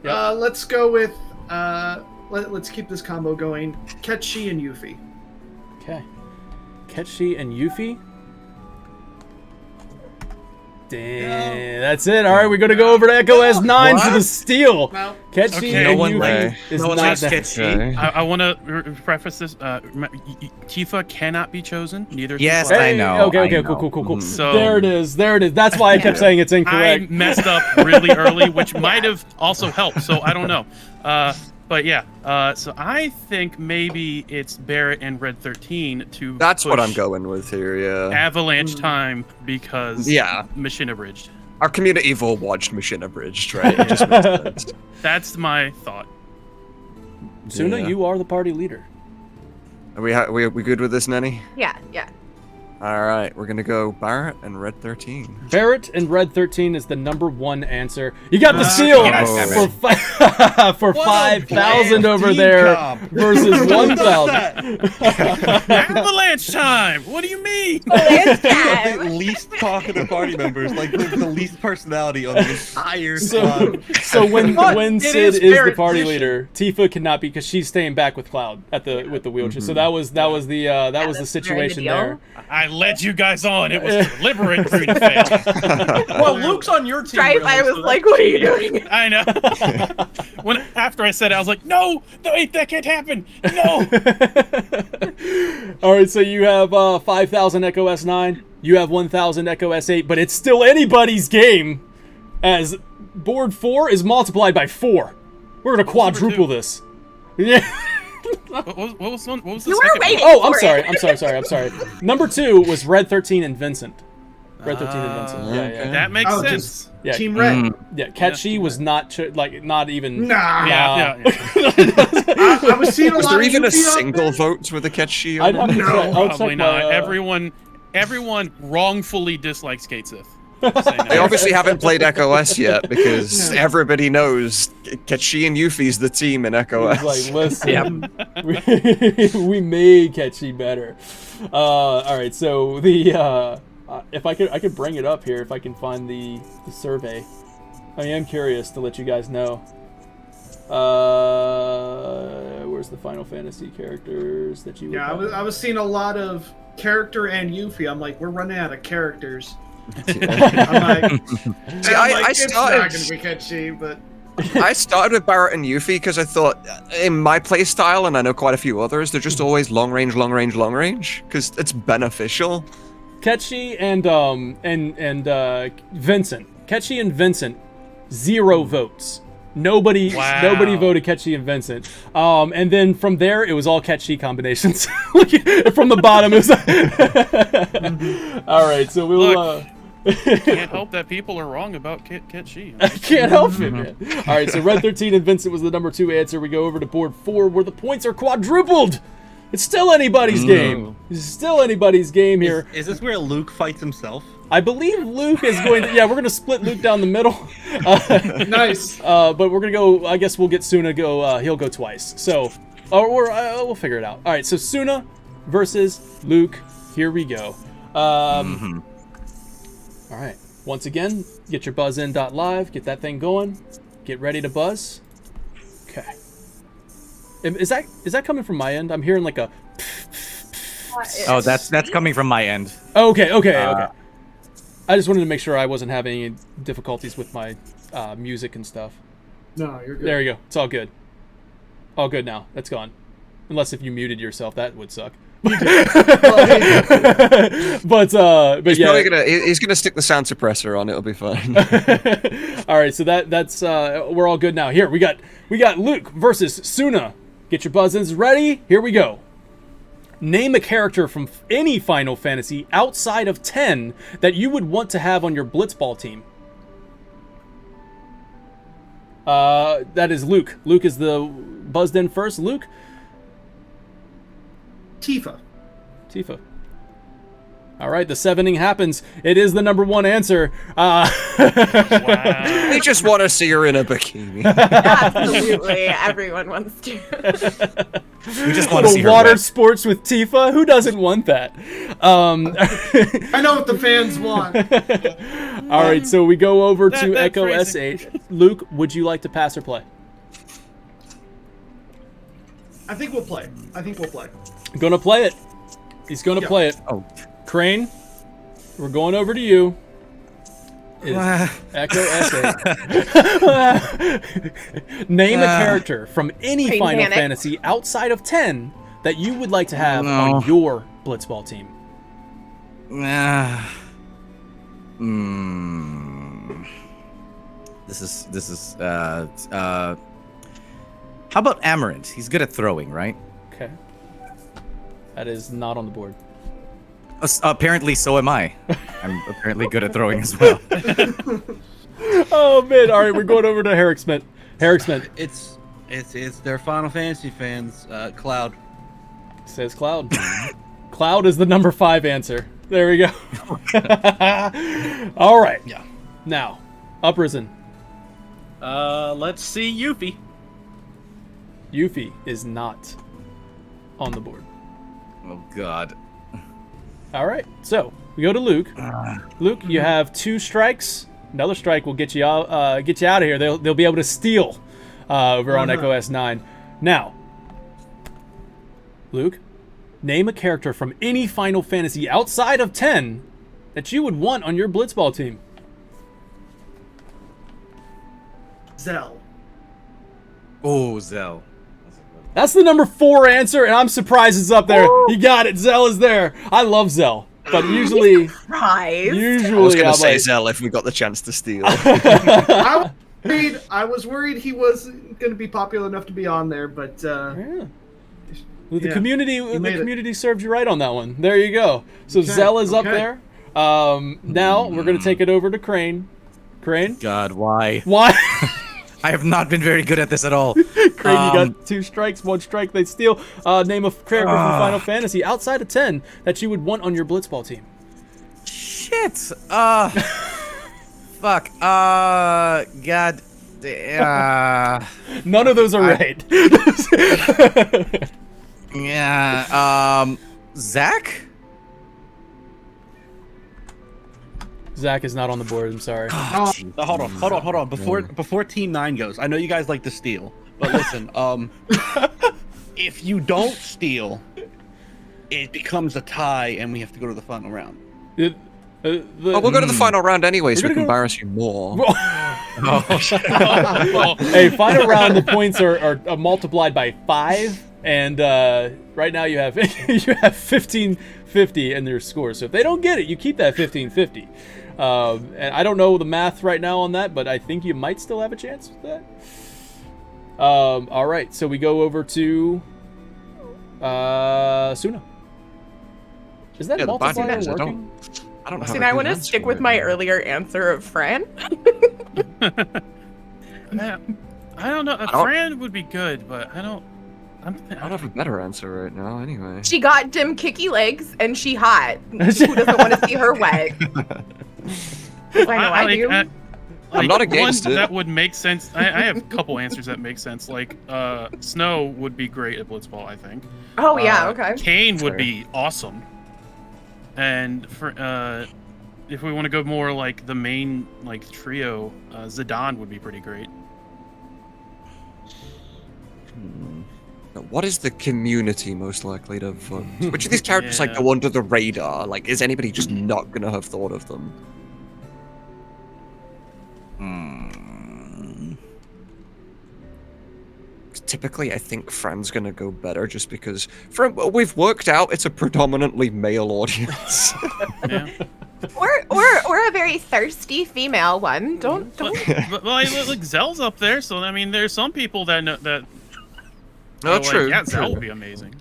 Let's go with let's keep this combo going. Ketchi and Yuffie. Okay. Ketchi and Yuffie. Damn, that's it. All right, we're gonna go over to Echo S9 for the steal. No. Ketchi and Yuffie is not that. Ketchi. I want to preface this. Tifa cannot be chosen. Neither. Yes, Hey, I know. Okay, cool. So there it is. That's why I kept saying it's incorrect. I messed up really early, which might have also helped. So I don't know. But yeah, so I think maybe it's Barrett and Red 13 to. That's what I'm going with here. Yeah. Avalanche time because Mission Abridged. Our community have all watched Mission Abridged, right? It just makes sense. That's my thought. Suna, you are the party leader. Are we good with this, Nenny? Yeah. All right, we're gonna go Barrett and Red 13. Barrett and Red 13 is the number 1 answer. You got the seal for 5,000 over there versus 1,000. Avalanche time. What do you mean? The least talkative party members, like the least personality on the entire squad. So when Sid is the party leader, Tifa cannot be because she's staying back with Cloud with the wheelchair. So that was the situation there. I led you guys on. It was deliberate for you to fail. Well, Luke's on your team. Stripe, I was like, what are you doing? I know. After I said it, I was like, no, wait, that can't happen. No. All right, so you have 5,000 Echo S9. You have 1,000 Echo S8, but it's still anybody's game as board 4 is multiplied by 4. We're going to quadruple this. Yeah. What was the You second were waiting. Oh, I'm sorry. Number 2 was Red 13 and Vincent. Red 13 and Vincent. Yeah. That makes sense. Yeah. Team Red. Yeah, Ketchi was not even. Nah. Yeah. I was seeing a lot. Was there of even a Yuffie out single there. vote with a Ketchi? I'll check Probably my, not. Everyone wrongfully dislikes Kate Sith. They obviously haven't played Echo S yet because everybody knows Ketchi and Yuffie's the team in Echo S. Like, listen, we made Ketchi better. All right, so the if I could bring it up here if I can find the survey. I am curious to let you guys know. Where's the Final Fantasy characters that you? Yeah, I was seeing a lot of character and Yuffie. I'm like, we're running out of characters. See, I started. It's not gonna be Ketchi, but I started with Barrett and Yuffie because I thought, in my playstyle, and I know quite a few others, they're just always long range, because it's beneficial. Ketchi and Vincent. Ketchi and Vincent, 0 votes. Nobody voted Ketchi and Vincent. And then from there, it was all Ketchi combinations. From the bottom, it was. All right, so we'll. Can't help that people are wrong about Ketchi. I can't help it, man. All right, so Red 13 and Vincent was the number 2 answer. We go over to board 4, where the points are quadrupled. It's still anybody's game. It's still anybody's game here. Is this where Luke fights himself? I believe Luke is going to. Yeah, we're going to split Luke down the middle. Nice. But we're going to go. I guess we'll get Suna go. He'll go twice. So, we'll figure it out. All right. So Suna versus Luke. Here we go. All right. Once again, get your buzzin.live, get that thing going, get ready to buzz. Okay. Is that coming from my end? I'm hearing like a. Oh, that's coming from my end. Okay. I just wanted to make sure I wasn't having any difficulties with my music and stuff. No, you're good. There you go. It's all good. All good now. That's gone. Unless if you muted yourself, that would suck. But he's gonna stick the sound suppressor on. It'll be fine. All right, so that's we're all good now. Here we got Luke versus Suna. Get your buzzins ready. Here we go. Name a character from any Final Fantasy outside of 10 that you would want to have on your Blitzball team. That is Luke. Luke is the buzzed in first. Luke. Tifa. All right, the 7ing happens. It is the number 1 answer. Wow. We just want to see her in a bikini. Absolutely, everyone wants to. We just want to see her water wet. sports with Tifa. Who doesn't want that? I know what the fans want. All right, so we go over to That Echo phrasing. SH. Luke, would you like to pass or play? I think we'll play. Gonna play it. He's gonna play it. Oh, Crane, we're going over to you. Echo SH. Name a character from any Crane Final panic. Fantasy outside of 10 that you would like to have on your Blitzball team. This is how about Amaranth? He's good at throwing, right? Okay. That is not on the board. Apparently, so am I. I'm apparently good at throwing as well. Oh man! All right, we're going over to Herricksmith. It's their Final Fantasy fans. Cloud. Says Cloud. Cloud is the number 5 answer. There we go. All right. Yeah. Now, Uprisen. Let's see Yuffie. Yuffie is not on the board. Oh God. All right, so we go to Luke. Luke, you have 2 strikes. Another strike will get you out of here. They'll be able to steal over on Echo S9. Now, Luke, name a character from any Final Fantasy outside of 10 that you would want on your Blitzball team. Zell. Oh, Zell. That's the number 4 answer, and I'm surprised it's up there. You got it. Zell is there. I love Zell, but usually, Surprise. I was gonna say Zell if we got the chance to steal. I was worried he wasn't going to be popular enough to be on there, but the community served you right on that one. There you go. So Zell is up there. Now we're gonna take it over to Crane. Crane. God, why? Why? I have not been very good at this at all. Crane, you got 2 strikes, 1 strike. They steal. Name a character from Final Fantasy outside of 10 that you would want on your Blitzball team. Shit. Fuck. God. None of those are right. Yeah. Zach. Zach is not on the board. I'm sorry. Hold on. Before Team 9 goes, I know you guys like to steal, but listen, if you don't steal, it becomes a tie, and we have to go to the final round. We'll go to the final round anyway, so we can embarrass you more. Hey, final round, the points are multiplied by 5, and right now you have 1550 in their score. So if they don't get it, you keep that 1550. And I don't know the math right now on that, but I think you might still have a chance with that. All right, so we go over to Suna. Is that multiplier working? I don't know. I want to stick with my earlier answer of Fran. I don't know. Fran would be good, but I don't have a better answer right now, anyway. She got dim kicky legs and she hot. Who doesn't want to see her wet? I do. I'm not against it. That would make sense. I have a couple answers that make sense. Like, Snow would be great at Blitzball, I think. Oh, yeah, okay. Kane would be awesome. And for if we want to go more like the main like trio, Zidane would be pretty great. What is the community most likely to vote? Which of these characters like go under the radar? Like, is anybody just not gonna have thought of them? Typically, I think Fran's gonna go better just because from what we've worked out, it's a predominantly male audience. or a very thirsty female one. Don't. But like Zell's up there, so I mean, there's some people that know that. Oh, true. Yeah, Zell would be amazing.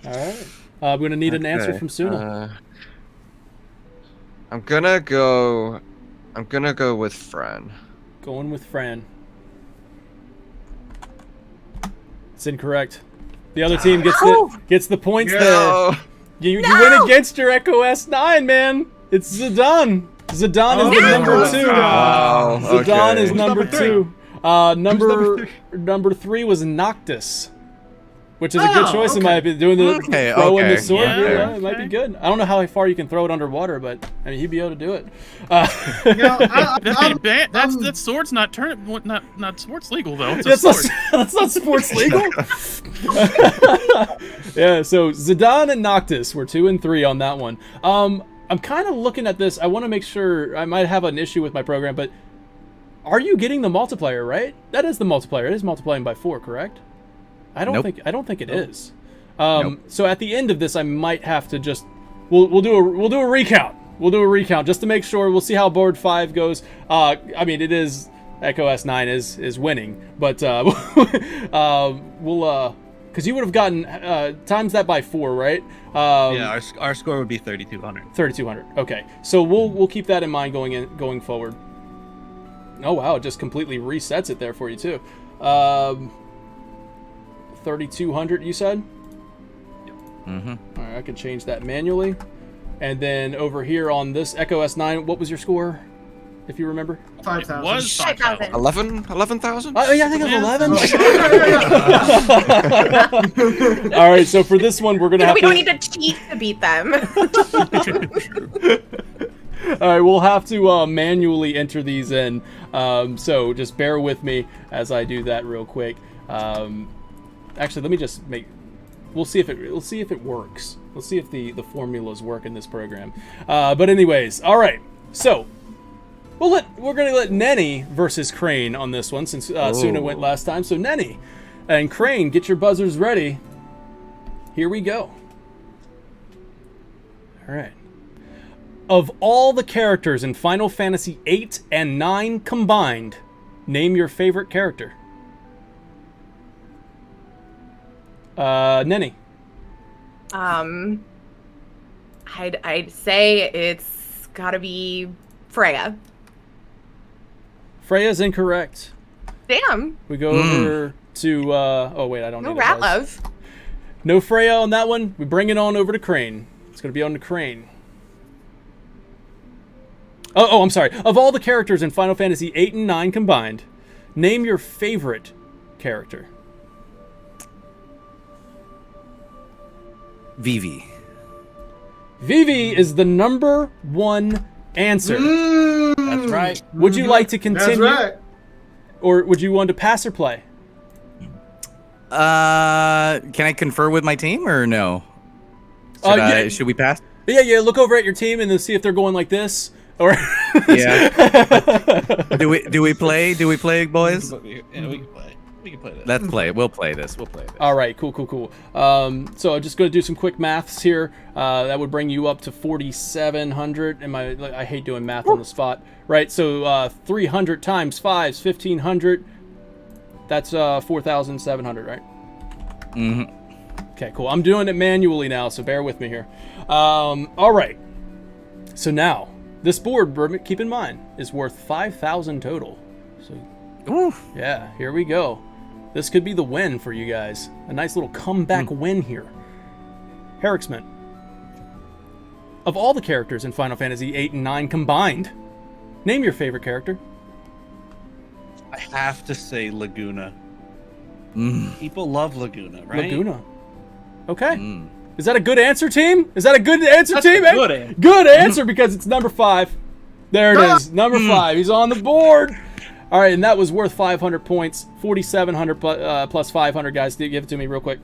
All right. I'm gonna need an answer from Suna. I'm gonna go with Fran. Going with Fran. It's incorrect. The other team gets the points there. You win against your Echo S9, man. It's Zidane. Zidane is the number 2. Zidane is number 2. Number 3 was Noctis, which is a good choice in my opinion. Doing the throwing the sword, it might be good. I don't know how far you can throw it underwater, but I mean he'd be able to do it. That sword's not sports legal though. It's a sword. That's not sports legal. Yeah. So Zidane and Noctis were 2 and 3 on that one. I'm kind of looking at this. I want to make sure. I might have an issue with my program, but are you getting the multiplier right? That is the multiplier. It is multiplying by 4, correct? I don't think it is. So at the end of this, I might have to just we'll do a recount. We'll do a recount just to make sure. We'll see how board 5 goes. I mean, it is Echo S9 is winning, but we'll because you would have gotten times that by 4, right? Yeah, our score would be 3,200. 3,200. Okay, so we'll keep that in mind going forward. Oh wow, it just completely resets it there for you too. 3,200, you said? Yep. All right, I can change that manually. And then over here on this Echo S9, what was your score, if you remember? 5,000. It was 5,000. 11,000? Oh yeah, I think it was 11. All right, so for this one, we're gonna have we don't need to cheat to beat them. All right, we'll have to manually enter these in. So just bear with me as I do that real quick. Actually, let me just make. We'll see if it works. We'll see if the formulas work in this program. But anyways, all right. So we're gonna let Nenny versus Crane on this one since Suna went last time. So Nenny and Crane, get your buzzers ready. Here we go. All right. Of all the characters in Final Fantasy VIII and IX combined, name your favorite character. Nenny. I'd say it's gotta be Freya. Freya's incorrect. Damn. We go over to oh wait, I don't know. No Ratlov. No Freya on that one. We bring it on over to Crane. It's gonna be on to Crane. Oh, I'm sorry. Of all the characters in Final Fantasy VIII and IX combined, name your favorite character. Vivi. Vivi is the number 1 answer. That's right. Would you like to continue? That's right. Or would you want to pass or play? Can I confer with my team or no? Should we pass? Yeah. Look over at your team and then see if they're going like this. Or yeah. Do we play, boys? Yeah, we can play. We can play this. Let's play. We'll play this. All right, cool. So I'm just going to do some quick maths here. That would bring you up to 4,700. I hate doing math on the spot. Right, so 300 times 5 is 1,500. That's 4,700, right? Mm-hmm. Okay, cool. I'm doing it manually now, so bear with me here. All right. So now, this board, keep in mind, is worth 5,000 total. So, yeah, here we go. This could be the win for you guys. A nice little comeback win here. Herricksman. Of all the characters in Final Fantasy VIII and IX combined, name your favorite character. I have to say Laguna. People love Laguna, right? Laguna. Okay. Is that a good answer, team? Is that a good answer, That's team? a good answer. Good answer because it's number 5. There it is. Number 5. He's on the board. All right, and that was worth 500 points. 4,700 plus 500, guys. Give it to me real quick.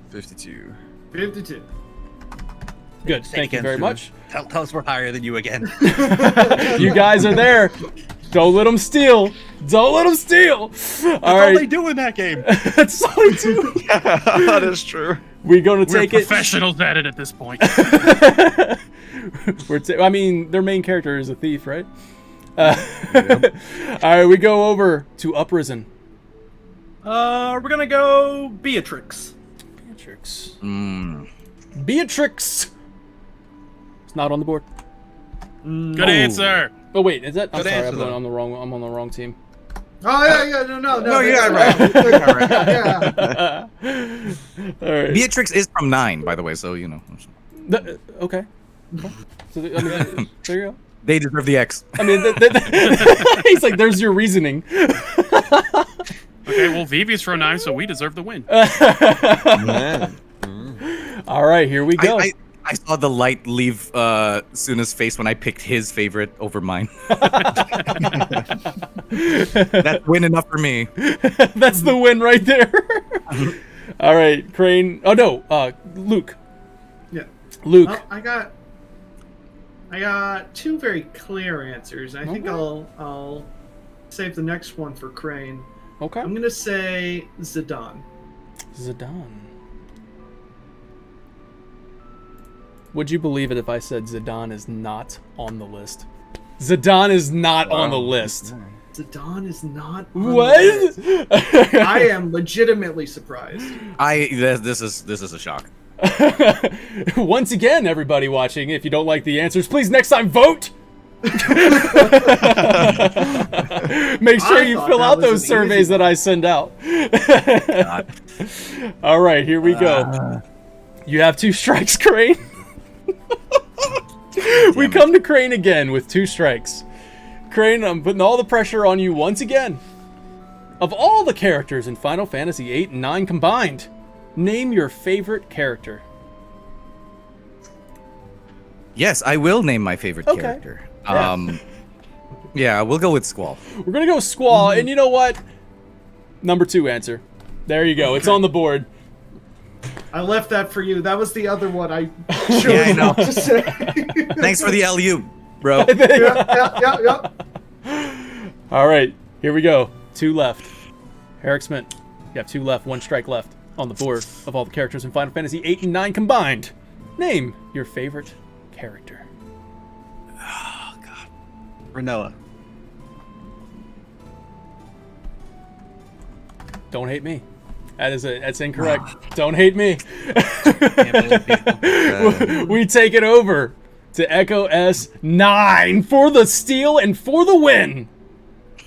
52. 52. Good. Thank you very much. Tell us we're higher than you again. You guys are there. Don't let them steal. Don't let them steal. That's all they do in that game. That's all they do. That is true. We're going to take We're professionals at it at this point. I mean, their main character is a thief, right? All right, we go over to Uprisen. We're gonna go Beatrix. Beatrix. Mm. Beatrix. It's not on the board. Good answer. Oh wait, is that? I'm Good sorry, answer, I'm on the wrong team. Oh yeah, no. No, you got it right. Yeah. All right. Beatrix is from 9, by the way, so you know. Okay. So, I mean, there you go. They deserve the X. I mean, he's like, there's your reasoning. Okay, well, Vivi's from 9, so we deserve the win. All right, here we go. I saw the light leave Suna's face when I picked his favorite over mine. That's win enough for me. That's the win right there. All right, Crane. Oh no, Luke. Yeah. Luke. Well, I got 2 very clear answers. I think I'll save the next one for Crane. Okay. I'm gonna say Zidane. Zidane. Would you believe it if I said Zidane is not on the list? Zidane is not on the list. Zidane is not on What? the list. I am legitimately surprised. This is a shock. Once again, everybody watching, if you don't like the answers, please next time vote. Make sure you fill out those surveys that I send out. All right, here we go. You have 2 strikes, Crane. We come to Crane again with 2 strikes. Crane, I'm putting all the pressure on you once again. Of all the characters in Final Fantasy VIII and 9 combined, name your favorite character. Yes, I will name my favorite character. Yeah, we'll go with Squall. We're gonna go Squall, and you know what? Number 2 answer. There you go. It's on the board. I left that for you. That was the other one I chose I know. not to say. Thanks for the LU, bro. Yeah. All right, here we go. 2 left. Eric Smith, you have 2 left, 1 strike left on the board of all the characters in Final Fantasy VIII and 9 combined. Name your favorite character. Oh, God. Renoa. Don't hate me. That's incorrect. Don't hate me. We take it over to Echo S9 for the steal and for the win.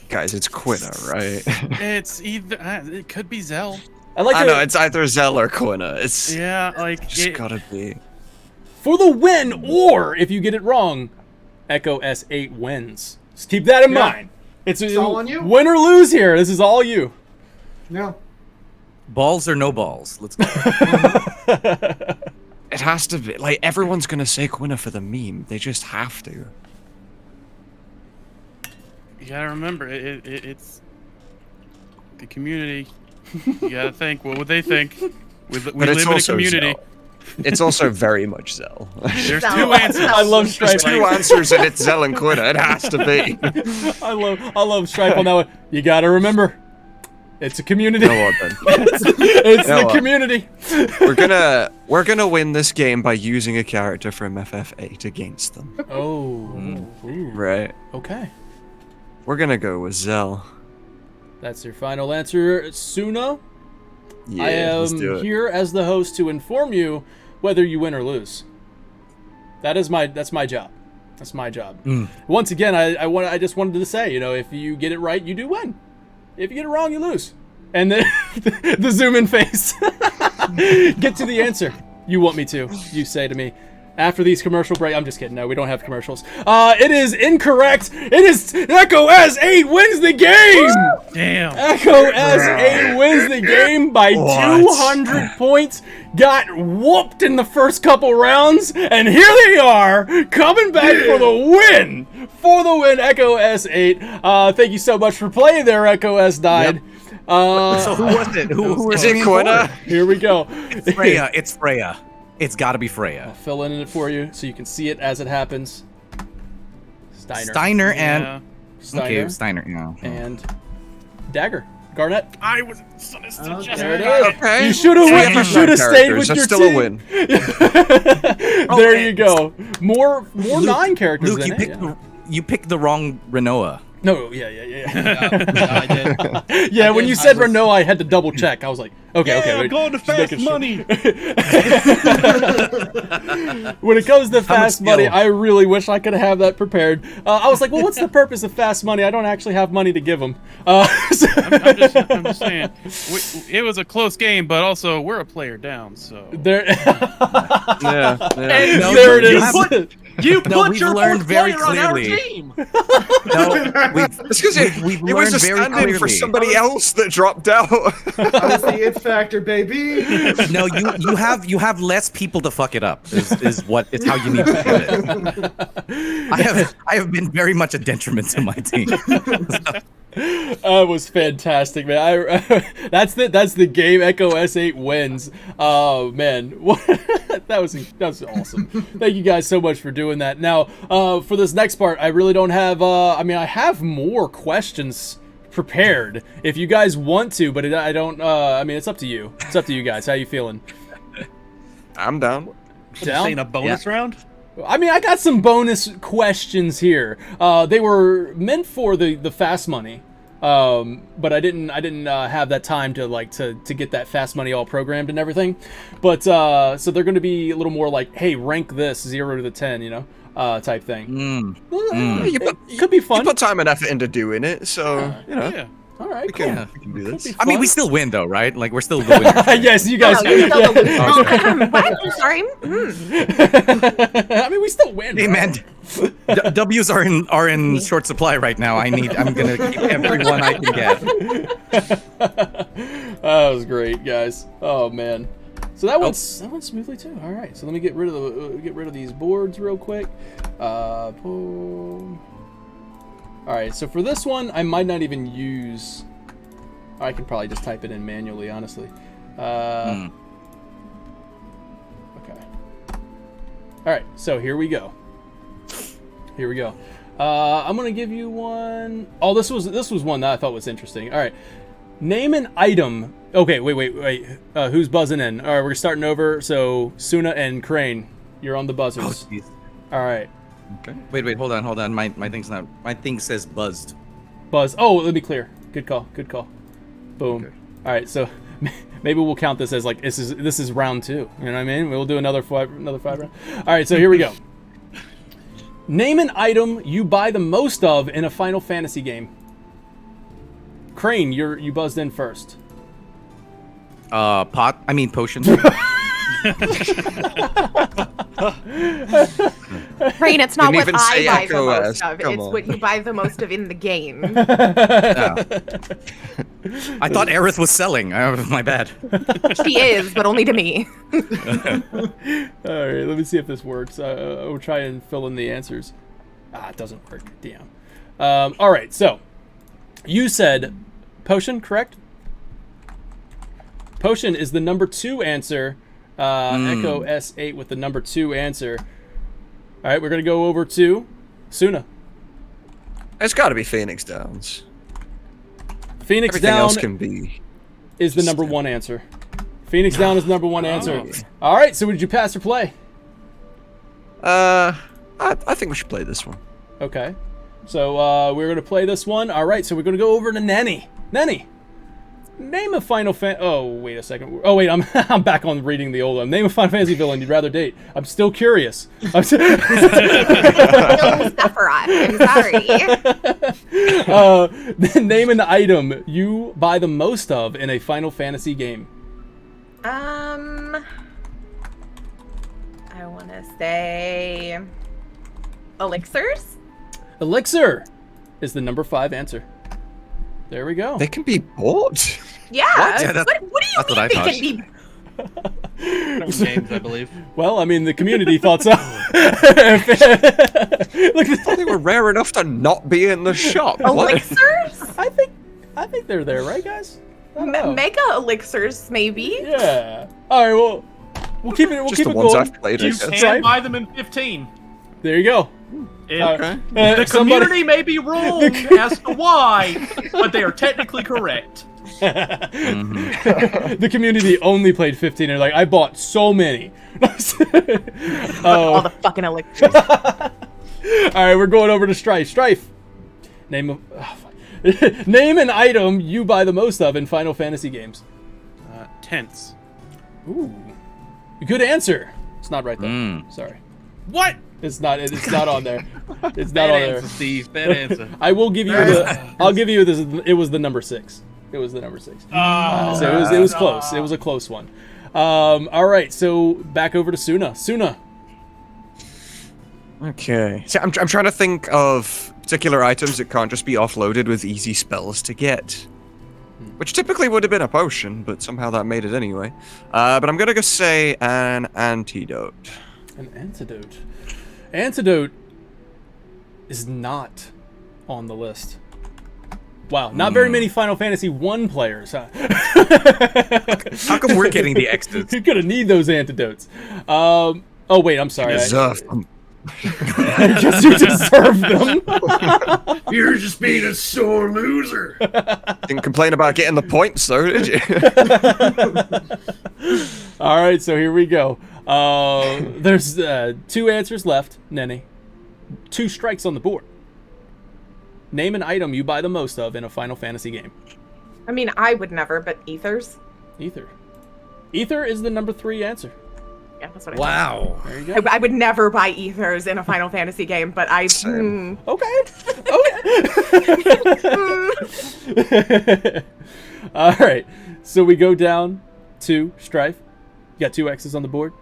Guys, it's Quina, right? It's either it could be Zell. I know it's either Zell or Quina. It's it's gotta be for the win, or if you get it wrong, Echo S8 wins. Just keep that in mind. It's all on you. Win or lose here. This is all you. No. Balls or no balls? Let's go. It has to be. Like, everyone's gonna say Quina for the meme. They just have to. You gotta remember, it's the community. You gotta think. What would they think? We live in a community. Zell. It's also very much Zell. There's 2 answers. I love Stripe. There's 2 answers, and it's Zell and Quina. It has to be. I love Stripe on that one. You gotta remember, it's a community. It's the community. We're gonna win this game by using a character from FF8 against them. Oh. Right. Okay. We're gonna go with Zell. That's your final answer, Suna. Yeah, I let's am do it. here as the host to inform you whether you win or lose. That's my job. That's my job. Once again, I just wanted to say, if you get it right, you do win. If you get it wrong, you lose. And then the zoom in face. Get to the answer you want me to. You say to me. After these commercial break, I'm just kidding. No, we don't have commercials. It is incorrect. It is Echo S8 wins the game. Damn. Echo S8 wins the game by 200 points. Got whooped in the first couple rounds, and here they are coming back for the win. For the win, Echo S8. Thank you so much for playing there, Echo S9. So who was it? Who was it? Here we go. It's Freya. It's Freya. It's got to be Freya. I'll fill in it for you so you can see it as it happens. Steiner and... Yeah. Okay, Steiner, yeah. And Dagger. Garnet. I was there it is. Okay. You should have stayed with your still team. a win. There you go. More Luke, 9 characters. Luke, you picked the wrong Renoa. No, yeah. I did. Yeah, when you said Renault, I had to double check. I was like, okay. I'm going to fast money. When it comes to fast money, I really wish I could have that prepared. I was like, well, what's the purpose of fast money? I don't actually have money to give them. I'm just saying, it was a close game, but also we're a player down, so. There No, there it is. You put we've your learned fourth very player on our clearly. team. It's because we've it was learned a very stand-in for clearly. somebody else that dropped out. That's the it factor, baby. No, you have less people to fuck it up. Is how you need to put it. I have been very much a detriment to my team. That was fantastic, man. That's the game. Echo S8 wins. Oh man, that was awesome. Thank you guys so much for doing that. Now, for this next part, I really don't have. I have more questions prepared if you guys want to, but I don't. It's up to you. It's up to you guys. How you feeling? I'm down. Down? Saying a bonus round? I got some bonus questions here. They were meant for the fast money, but I didn't have that time to get that fast money all programmed and everything. But so they're going to be a little more like, hey, rank this 0 to 10, type thing. Could be fun. You put time and effort into doing it, so Yeah. All right, we can do this. I mean, we still win though, right? Like we're still the winners. Yes, you guys. What? I'm sorry. We still win. Hey man, W's are in short supply right now. I'm gonna keep everyone I can get. That was great, guys. Oh man. So that went smoothly too. All right. So let me get rid of these boards real quick. Boom. All right. So for this one, I might not even use. I can probably just type it in manually, honestly. Okay. All right. So here we go. I'm gonna give you one. Oh, this was one that I thought was interesting. All right. Name an item. Okay, wait. Who's buzzing in? All right, we're starting over. So Suna and Crane, you're on the buzzers. Oh, all right. Okay. Wait. Hold on. My thing's not. My thing says buzzed. Buzz. Oh, let me clear. Good call. Boom. Okay. All right. So maybe we'll count this as like this is round 2. You know what I mean? We'll do another five round. All right. So here we go. Name an item you buy the most of in a Final Fantasy game. Crane, you buzzed in first. Potion. Crane, it's not what even I say buy the Echo most S. of. Come It's on. what you buy the most of in the game. I thought Aerith was selling. My bad. She is, but only to me. All right, let me see if this works. We'll try and fill in the answers. It doesn't work. Damn. All right, so you said potion, correct? Potion is the number 2 answer. Echo S8 with the number 2 answer. All right, we're gonna go over to Suna. It's got to be Phoenix Downs. Phoenix Everything Down else can be is the number 1 answer. Phoenix Down is the number 1 answer. All right, so would you pass or play? I think we should play this one. Okay. So we're going to play this one. All right, so we're going to go over to Nenny. Nenny, name a Final Fantasy... Oh, wait a second. Oh, wait, I'm back on reading the old one. Name a Final Fantasy villain you'd rather date. I'm still curious. I'm sorry. Name an item you buy the most of in a Final Fantasy game. I want to gonna say elixirs. Elixir is the number 5 answer. There we go. They can be bought. Yeah. What? Yeah, what do you that's what I mean they thought. can be? Games, I believe. Well, I mean, the community thought so. Look, I thought they were rare enough to not be in the shop. What? Elixirs? I think they're there, right, guys? I don't know. Mega elixirs, maybe. Yeah. All right. Well, we'll keep it. We'll Just keep the it ones going. I've played, I You guess. can buy them in 15. There you go. The somebody- community may be wrong as to why, but they are technically correct. The community only played 15 and like, I bought so many. All the fucking elixirs. All right, we're going over to Strife. Strife, name an item you buy the most of in Final Fantasy games. Tents. Ooh, good answer. It's not right there. Sorry. What? It's not. It's not on there. It's not Bad on answer, there. Steve. Bad answer. I will give you the. I'll give you this. It was the number 6. It was the number 6. So it was close. It was a close one. All right. So back over to Suna. Suna. Okay. So I'm trying to think of particular items that can't just be offloaded with easy spells to get. Which typically would have been a potion, but somehow that made it anyway. But I'm gonna go say an antidote. An antidote. Antidote is not on the list. Wow, not very many Final Fantasy 1 players, huh? How come we're getting the X's? You're gonna need those antidotes. Oh wait, I'm sorry. You deserve them. I guess you deserve them. You're just being a sore loser. Didn't complain about getting the points, though, did you? All right, so here we go. There's 2 answers left, Nenny. 2 strikes on the board. Name an item you buy the most of in a Final Fantasy game. I mean, I would never, but ethers. Ether. Ether is the number 3 answer. Yeah, that's what I Wow. There you go. I would never buy ethers in a Final Fantasy game, but I. Okay. All right. So we go down to Strife. You got 2 X's on the board.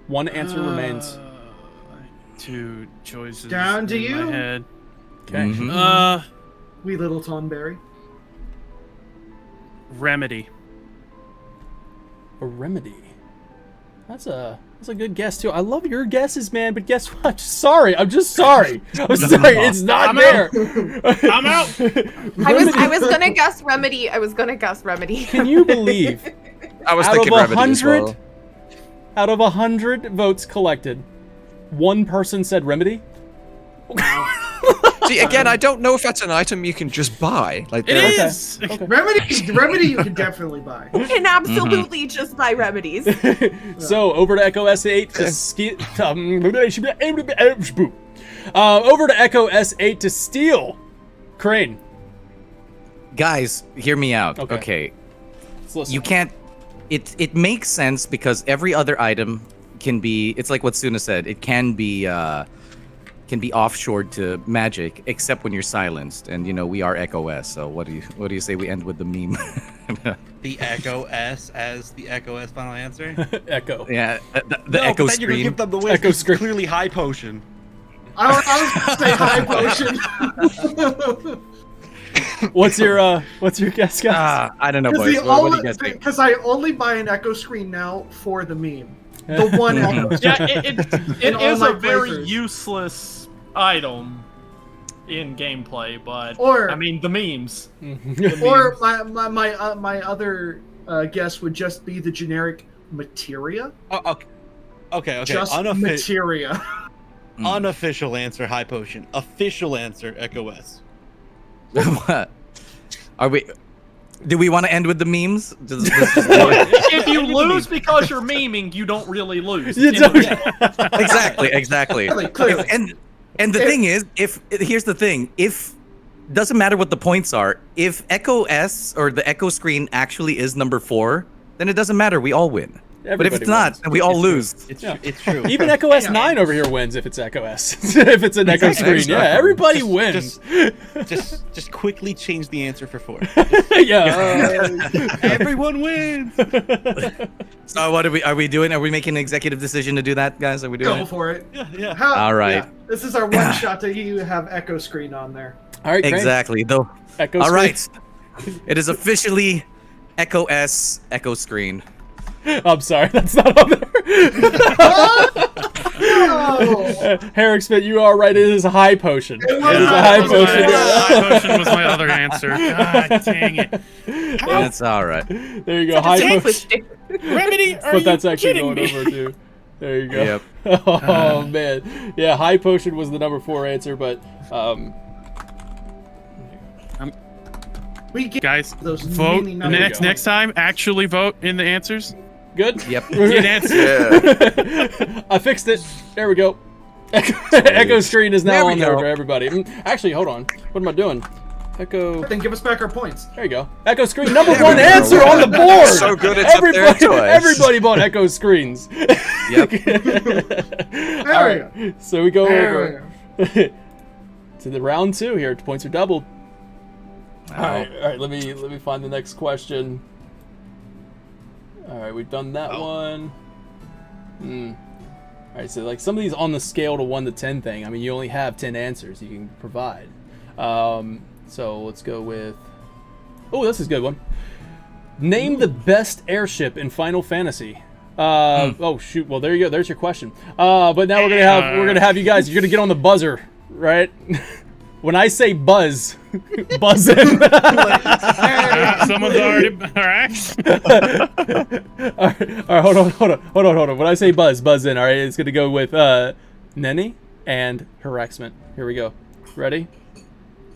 1 answer remains. 2 choices. Down to in you. My head. Okay. Wee little Tonberry. Remedy. A remedy. That's a good guess too. I love your guesses, man. But guess what? I'm just sorry. I'm sorry. It's not there. I'm out. I was gonna guess remedy. Can you believe? I was thinking remedy as well. Out of 100 votes collected, 1 person said remedy. See, again, I don't know if that's an item you can just buy. Like, It is. Okay. Remedy you can definitely buy. And absolutely just buy remedies. So over to Echo S8 to over to Echo S8 to steal. Crane. Guys, hear me out. Okay. Okay. Let's listen. You can't. It makes sense because every other item can be. It's like what Suna said. It can be offshored to magic, except when you're silenced. And you know we are Echo S. So what do you say we end with the meme? The Echo S as the Echo S final answer. Echo. Yeah, the No, Echo but then you're gonna screen. give them the win. Echo It's screen. clearly high potion. I was gonna say high potion. What's your guess, guys? I don't know, boys. What do you guys think? Because I only buy an Echo screen now for the meme. The one Echo screen. Yeah, it all is my a very playthroughs. useless item in gameplay, but Or- I mean the memes. Or my other guess would just be the generic materia. Oh, okay. Just materia. Unofficial answer, high potion. Official answer, Echo S. What? Are we? Do we want to end with the memes? If you lose because you're memeing, you don't really lose. You don't. Exactly. Clearly. And the thing is, here's the thing, if doesn't matter what the points are, if Echo S or the Echo screen actually is number 4, then it doesn't matter. We all win. But if it's not, then we all lose. It's true. Even Echo S9 over here wins if it's Echo S. If it's an Echo screen, yeah, everybody wins. Just quickly change the answer for 4. Everyone wins. So what are we doing? Are we making an executive decision to do that, guys? Are we doing Go it? for it. Yeah. All right. Yeah. This is our one shot to you have Echo Screen on there. All right, exactly. Though. Echo All Screen. right. It is officially Echo S Echo Screen. I'm sorry, that's not on there. Herrick Smith, you are right. It is a high potion. It is a high potion. High potion was my other answer. God dang it. That's all right. There you go. High potion. Remedy, But that's actually going over too. There you go. Yep. Oh man, yeah. High potion was the number 4 answer, but guys, those vote mini next time. Actually, vote in the answers. Good. Yep. Good answer. Yeah. I fixed it. There we go. Echo Screen is now on there go. for everybody. Actually, hold on. What am I doing? Echo. Then give us back our points. There you go. Echo Screen, number 1 answer on the board. So good it's up there twice. Everybody bought Echo Screens. Yep. All right. So we go over to the round 2 here. Points are doubled. All right. Let me find the next question. All right, we've done that one. All right, so like some of these on the scale to 1 to 10 thing. I mean, you only have 10 answers you can provide. So let's go with. Oh, this is a good one. Name the best airship in Final Fantasy. Oh shoot. Well, there you go. There's your question. But now we're gonna have you guys. You're gonna get on the buzzer, right? When I say buzz, buzz in. Someone's already. All right. All right. Hold on. When I say buzz in. All right. It's gonna go with Nenny and Harassment. Here we go. Ready?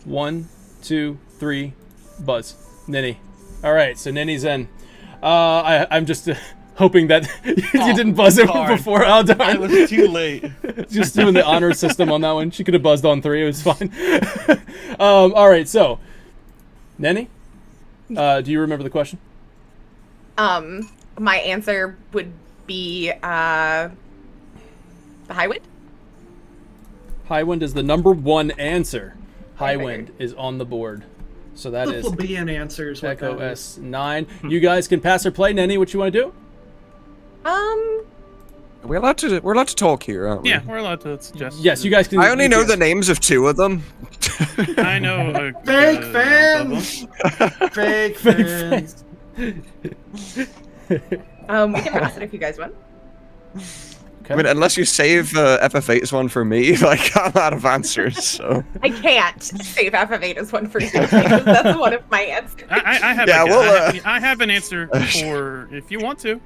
1, 2, 3, buzz. Nenny. All right. So Nenny's in. I'm just. Hoping that you didn't buzz it before. Oh, darn. I was too late. Just doing the honor system on that one. She could have buzzed on 3. It was fine. All right, so Nenny, do you remember the question? My answer would be the Highwind. Highwind is the number 1 answer. Highwind is on the board. So that is plebeian answers. Echo S9. You guys can pass or play. Nenny, what you want to do? We're allowed to talk here, aren't we? Yeah, we're allowed to suggest. Yes, you guys can. I only know the names of 2 of them. I know. Fake fans. Fake fans. We can pass it if you guys want. Okay. I mean, unless you save FF8's one for me, like I'm out of answers. So I can't save FF8 as one for you because that's one of my answers. I have. Yeah, I have an answer for if you want to.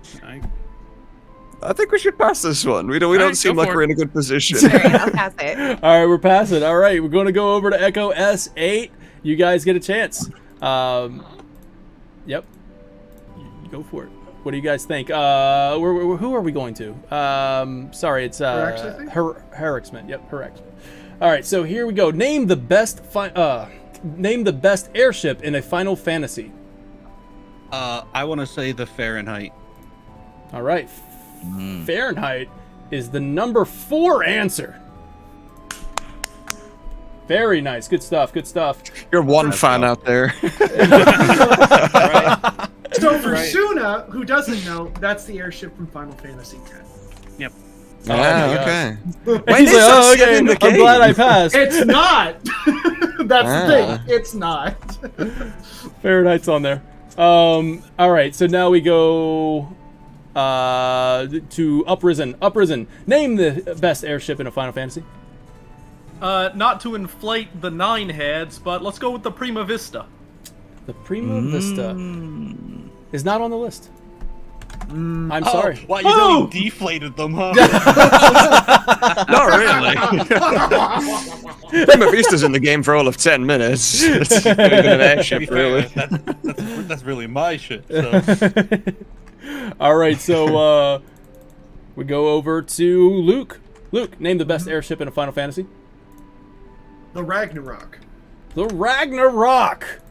I think we should pass this one. We don't seem like we're in a good position. All right, I'll pass it. All right, we're passing. All right, we're going to go over to Echo S8. You guys get a chance. Yep. Go for it. What do you guys think? Who are we going to? Sorry, it's Harassment. Yep, Harassment. All right, so here we go. Name the best airship in a Final Fantasy. I want to say the Fahrenheit. All right. Fahrenheit is the number 4 answer. Very nice. Good stuff. Good stuff. You're one fan out there. So for Suna, who doesn't know, that's the airship from Final Fantasy X. Yep. Okay. He's like, oh, okay. I'm glad I passed. It's not. That's the thing. It's not. Fahrenheit's on there. All right. So now we go to Uprisen. Uprisen. Name the best airship in a Final Fantasy. Not to inflate the 9 heads, but let's go with the Prima Vista. The Prima Vista is not on the list. I'm sorry. Wow, you really deflated them, huh? Not really. Prima Vista's in the game for all of 10 minutes. It's not even an airship, really. That's really my shit. So. All right, so we go over to Luke. Luke, name the best airship in a Final Fantasy. The Ragnarok. The Ragnarok.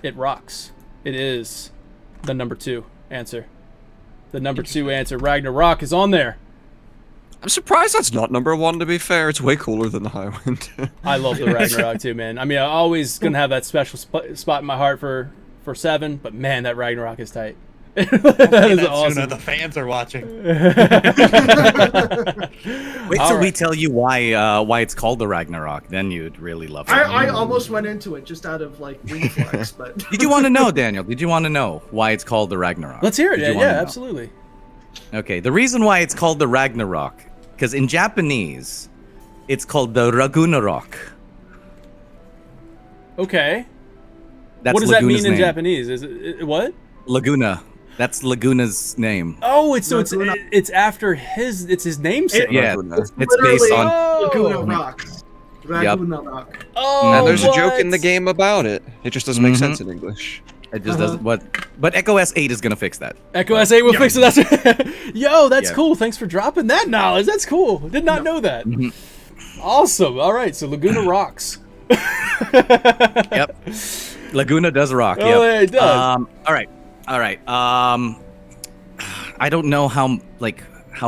It rocks. It is the number 2 answer. The number 2 answer, Ragnarok, is on there. I'm surprised that's not number 1, to be fair. It's way cooler than the Highwind. I love the Ragnarok too, man. I mean, I'm always going to have that special spot in my heart for 7, but man, that Ragnarok is tight. That is awesome. The fans are watching. Wait till we tell you why it's called the Ragnarok. Then you'd really love it. I almost went into it just out of like reflex, but Did you want to know, Daniel? Did you want to know why it's called the Ragnarok? Let's hear it. Did you Yeah, wanna know? absolutely. Okay, the reason why it's called the Ragnarok, because in Japanese, it's called the Ragnarok. Okay. That's what does that Laguna's mean in name. Japanese? Is it what? Laguna. That's Laguna's name. Oh, it's after his namesake. Yeah, It's it's based on. Laguna Rocks. Laguna Rock. Oh, and there's a joke in the game about it. It just doesn't make sense in English. It just doesn't. But Echo S8 is gonna fix that. Echo S8 will fix it. Yo, that's Yeah. cool. Thanks for dropping that knowledge. That's cool. Did not know that. Awesome. All right, so Laguna rocks. Yep. Laguna does rock. Oh, Yep. yeah, it does. All right. I don't know how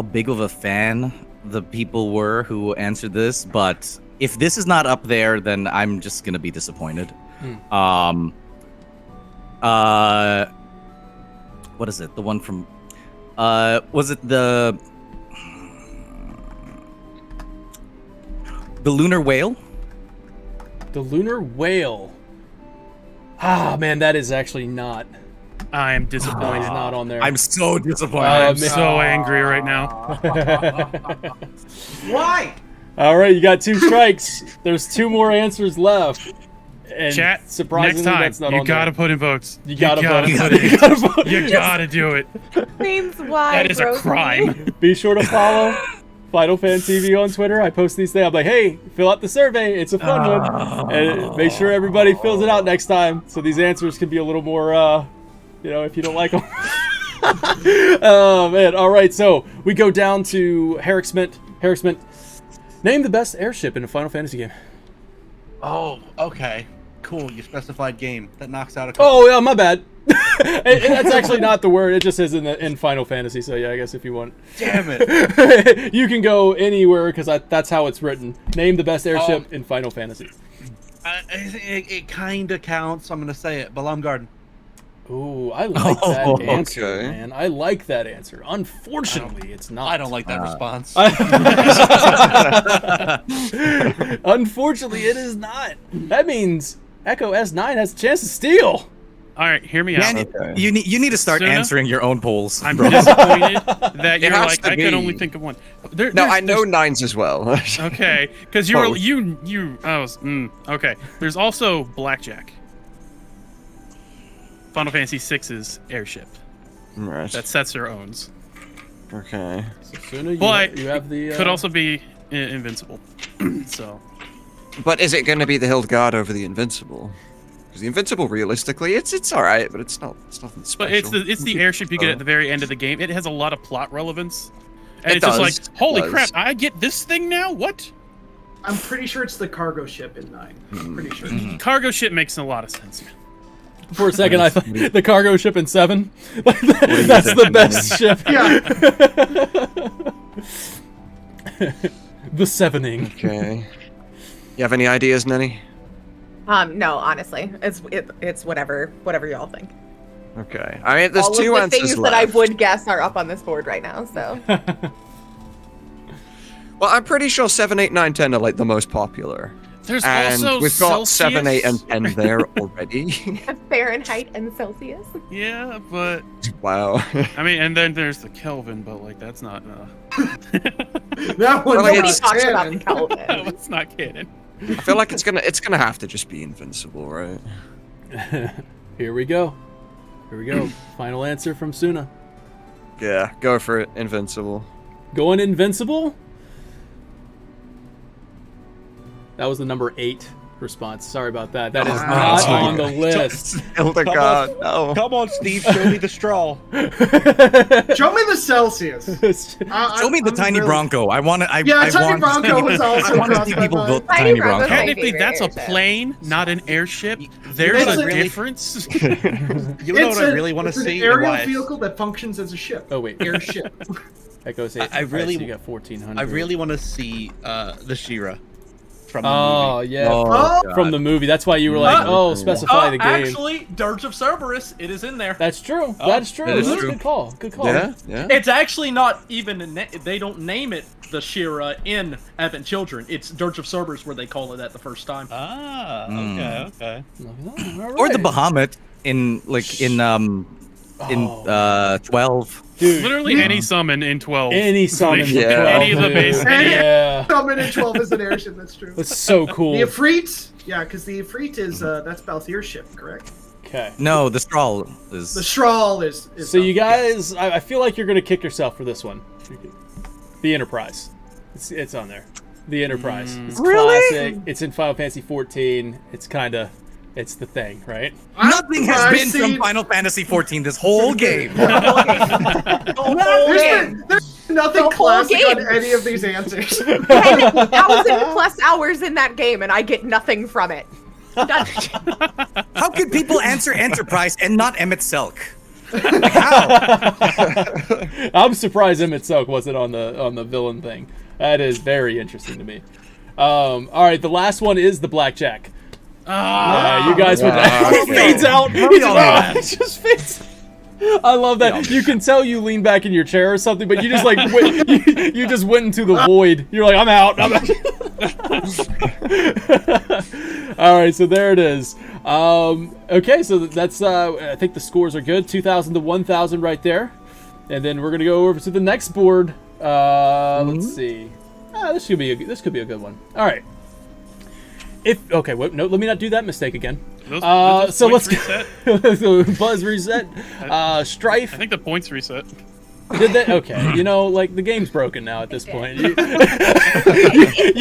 big of a fan the people were who answered this, but if this is not up there, then I'm just gonna be disappointed. What is it? The one from was it the lunar whale? The lunar whale. Ah, man, that is actually not. I am disappointed. It's not on there. I'm so disappointed. I'm so angry right now. Why? All right, you got 2 strikes. There's 2 more answers left. And Chat, surprisingly, next time, that's not you on gotta there. put in votes. You gotta vote. put it in. You gotta vote. You gotta do it. Names why. That is a crime. Be sure to follow Final Fan TV on Twitter. I post these things. I'm like, hey, fill out the survey. It's a fun one. And make sure everybody fills it out next time, so these answers can be a little more, if you don't like them. Oh man! All right, so we go down to Herrick name the best airship in a Final Fantasy game. Oh, okay. Cool, you specified game. That knocks out a couple. Oh yeah, my bad. That's actually not the word. It just says in Final Fantasy. So yeah, I guess if you want. Damn it. You can go anywhere because that's how it's written. Name the best airship in Final Fantasy. It kind of counts. I'm gonna say it. Balam Garden. Ooh, I like that answer, man. I like that answer. Unfortunately, it's not. I don't like that response. Unfortunately, it is not. That means Echo S9 has a chance to steal. All right, hear me out. You need to start Suna? answering your own polls. I'm disappointed that you're has like, to I can be. only think of one. No, I know 9s as well. Okay, because okay. There's also Blackjack. Final Fantasy VI's airship. Right. That Setzer owns. Okay. So Suna, But you have the. Could also be Invincible. So. But is it going to be the Hildgard over the Invincible? Because the Invincible, realistically, it's all right, but it's nothing special. But it's the airship you get at the very end of the game. It has a lot of plot relevance, and It it's just does. like, holy It crap! does. I get this thing now. What? I'm pretty sure it's the cargo ship in 9. I'm pretty sure. Cargo ship makes a lot of sense. For a second, I thought the cargo ship in 7. That's the best ship. Yeah. The 7ing. Okay. You have any ideas, Nenny? No, honestly, it's whatever y'all think. Okay. I mean, there's All 2 of the answers things left. that I would guess are up on this board right now. So Well, I'm pretty sure 7, 8, 9, 10 are like the most popular. There's and also we've got 7, 8, and Celsius. 10 there already. Fahrenheit and Celsius. Yeah, but Wow. I mean, and then there's the Kelvin, but like that's not. That one's Nobody not talks about canon. the Kelvin. No, it's not canon. I feel like it's gonna have to just be Invincible, right? Here we go. Final answer from Suna. Yeah, go for it. Invincible. Going Invincible? That was the number 8 response. Sorry about that. That is not on the list. Oh my God, no. Come on, Steve, show me the straw. Show me the Celsius. Show me the tiny Bronco. I want to. Tiny Bronco was also. I want to see people build tiny Bronco. Technically, that's a plane, not an airship. There's a difference. You know what I really want to see? It's an aerial vehicle that functions as a ship. Oh wait, airship. That goes 8. I really you got 1400. I really want to see the She-Ra from the movie. Yeah, from the movie. That's why you were like, specify the game. Actually, Dirge of Cerberus, it is in there. That's true. That's true. That's true. Good call. Good call. Yeah. It's actually not even. They don't name it the She-Ra in Advent Children. It's Dirge of Cerberus where they call it that the first time. Okay. Or the Bahamut in 12. Dude, literally any summon in 12. Any summon in 12. Any of the base. Yeah. Summon in 12 is an airship. That's true. That's so cool. The Ifrit. Yeah, because the Ifrit is that's Balthier's ship, correct? Okay. No, the Strahl is. The Strahl is so you guys, I feel like you're gonna kick yourself for this one. The Enterprise. It's on there. The Enterprise. It's classic. It's in Final Fantasy 14. It's the thing, right? Nothing has been from Final Fantasy 14 this whole game. There's nothing classic on any of these answers. 1,000+ hours in that game, and I get nothing from it. How could people answer Enterprise and not Emmett Selk? I'm surprised Emmett Selk wasn't on the villain thing. That is very interesting to me. All right, the last one is the blackjack. You guys would fades out. It just fades. I love that. You can tell you lean back in your chair or something, but you just like you just went into the void. You're like, I'm out. All right, so there it is. Okay, so that's I think the scores are good. 2,000 to 1,000 right there, and then we're gonna go over to the next board. Let's see. This could be a good one. All right. Let me not do that mistake again. So let's reset. Buzz reset. Strife. I think the points reset. Did that? Okay. The game's broken now at this point. You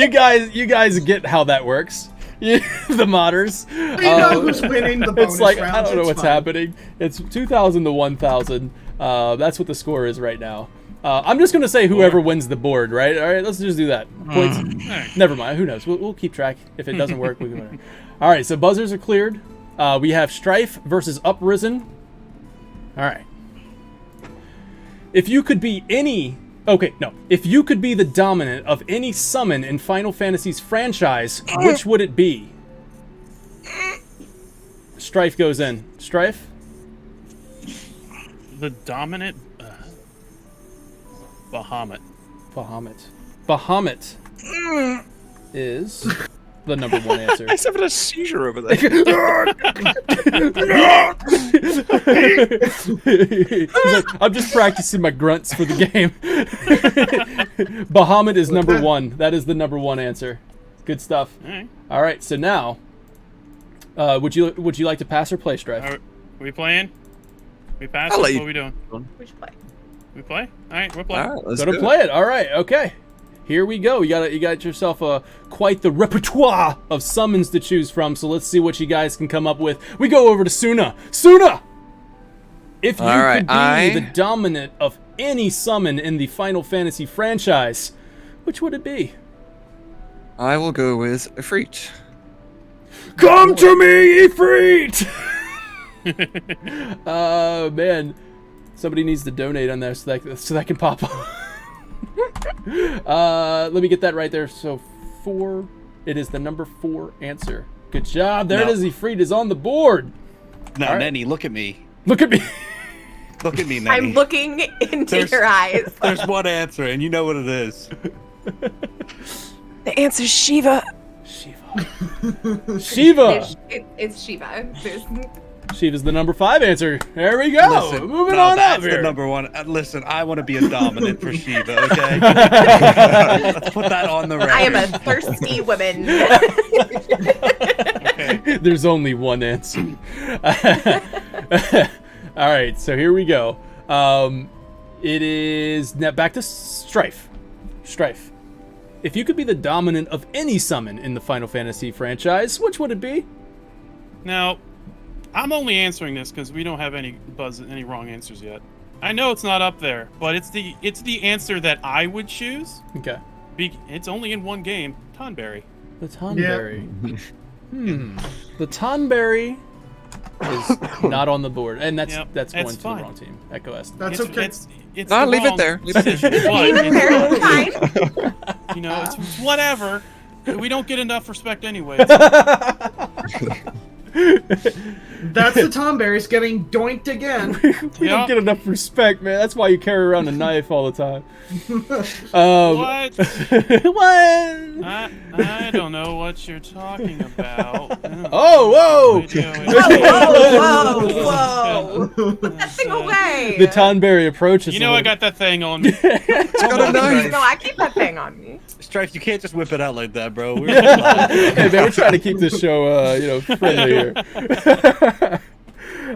guys get how that works. The modders. You know who's winning the bonus It's like rounds. I don't know what's happening. It's 2,000 to 1,000. That's what the score is right now. I'm just gonna say whoever wins the board, right? All right, let's just do that. Points. Never mind. Who knows? We'll keep track. If it doesn't work, we can. All right. So buzzers are cleared. We have Strife versus Uprisen. All right. If you could be if you could be the dominant of any summon in Final Fantasy's franchise, which would it be? Strife goes in. Strife. The dominant. Bahamut. Bahamut is the number one answer. He's having a seizure over there. He's like, I'm just practicing my grunts for the game. Bahamut is number one. That is the number one answer. Good stuff. All right. So now, would you like to pass or play, Strife? Are we playing? We pass. I'll What let you- are we doing? We should play. We play? All right, we're playing. All right, let's Gonna do play it. All right. Okay. Here we go. You got yourself quite the repertoire of summons to choose from. So let's see what you guys can come up with. We go over to Suna. Suna. If you could be the dominant of any summon in the Final Fantasy franchise, which would it be? I will go with Ifrit. Come to me, Ifrit! Man. Somebody needs to donate on there so that can pop up. Let me get that right there. So 4. It is the number 4 answer. Good job. There it is. Ifrit is on the board. Now, Nenny, look at me. Look at me. Look at me, Nenny. I'm looking into your eyes. There's one answer, and you know what it is. The answer's Shiva. Shiva. It's Shiva. Shiva's the number 5 answer. There we go. Listen, Moving on that's up here. the number one. Listen, I want to be a dominant for Shiva, okay? Let's put that on the record. I am a thirsty woman. There's only one answer. All right, so here we go. It is now back to Strife. Strife. if you could be the dominant of any summon in the Final Fantasy franchise, which would it be? Now, I'm only answering this because we don't have any wrong answers yet. I know it's not up there, but it's the answer that I would choose. Okay. It's only in one game, Tonberry. The Tonberry. The Tonberry is not on the board, and that's going to the wrong team. Echo S. That's okay. It's No, the leave it wrong there. Leave it decision, there. but you know, it's whatever. We don't get enough respect anyway. That's the Tonberries getting doinked again. We don't get enough respect, man. That's why you carry around a knife all the time. What? What? I don't know what you're talking about. Oh, whoa! Whoa! That thing away! The Tonberry approaches. You know I got that thing on me. It's got a knife. No, I keep that thing on me. Strife, you can't just whip it out like that, bro. Hey, man, we're trying to keep this show, friendly here.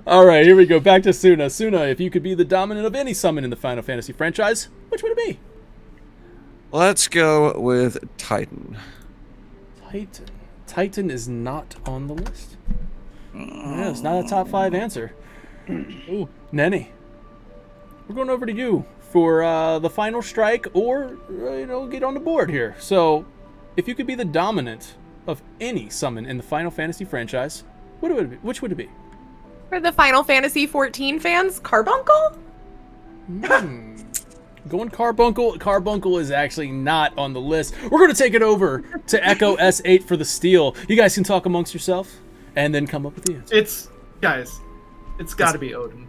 All right, here we go. Back to Suna. Suna, if you could be the dominant of any summon in the Final Fantasy franchise, which would it be? Let's go with Titan. Titan is not on the list. Yeah, it's not a top 5 answer. Ooh, Nenny, we're going over to you for the final strike, or get on the board here. So, if you could be the dominant of any summon in the Final Fantasy franchise, which would it be? For the Final Fantasy 14 fans, Carbuncle? Going Carbuncle. Carbuncle is actually not on the list. We're going to take it over to Echo S8 for the steal. You guys can talk amongst yourself and then come up with the answer. It's got to be Odin.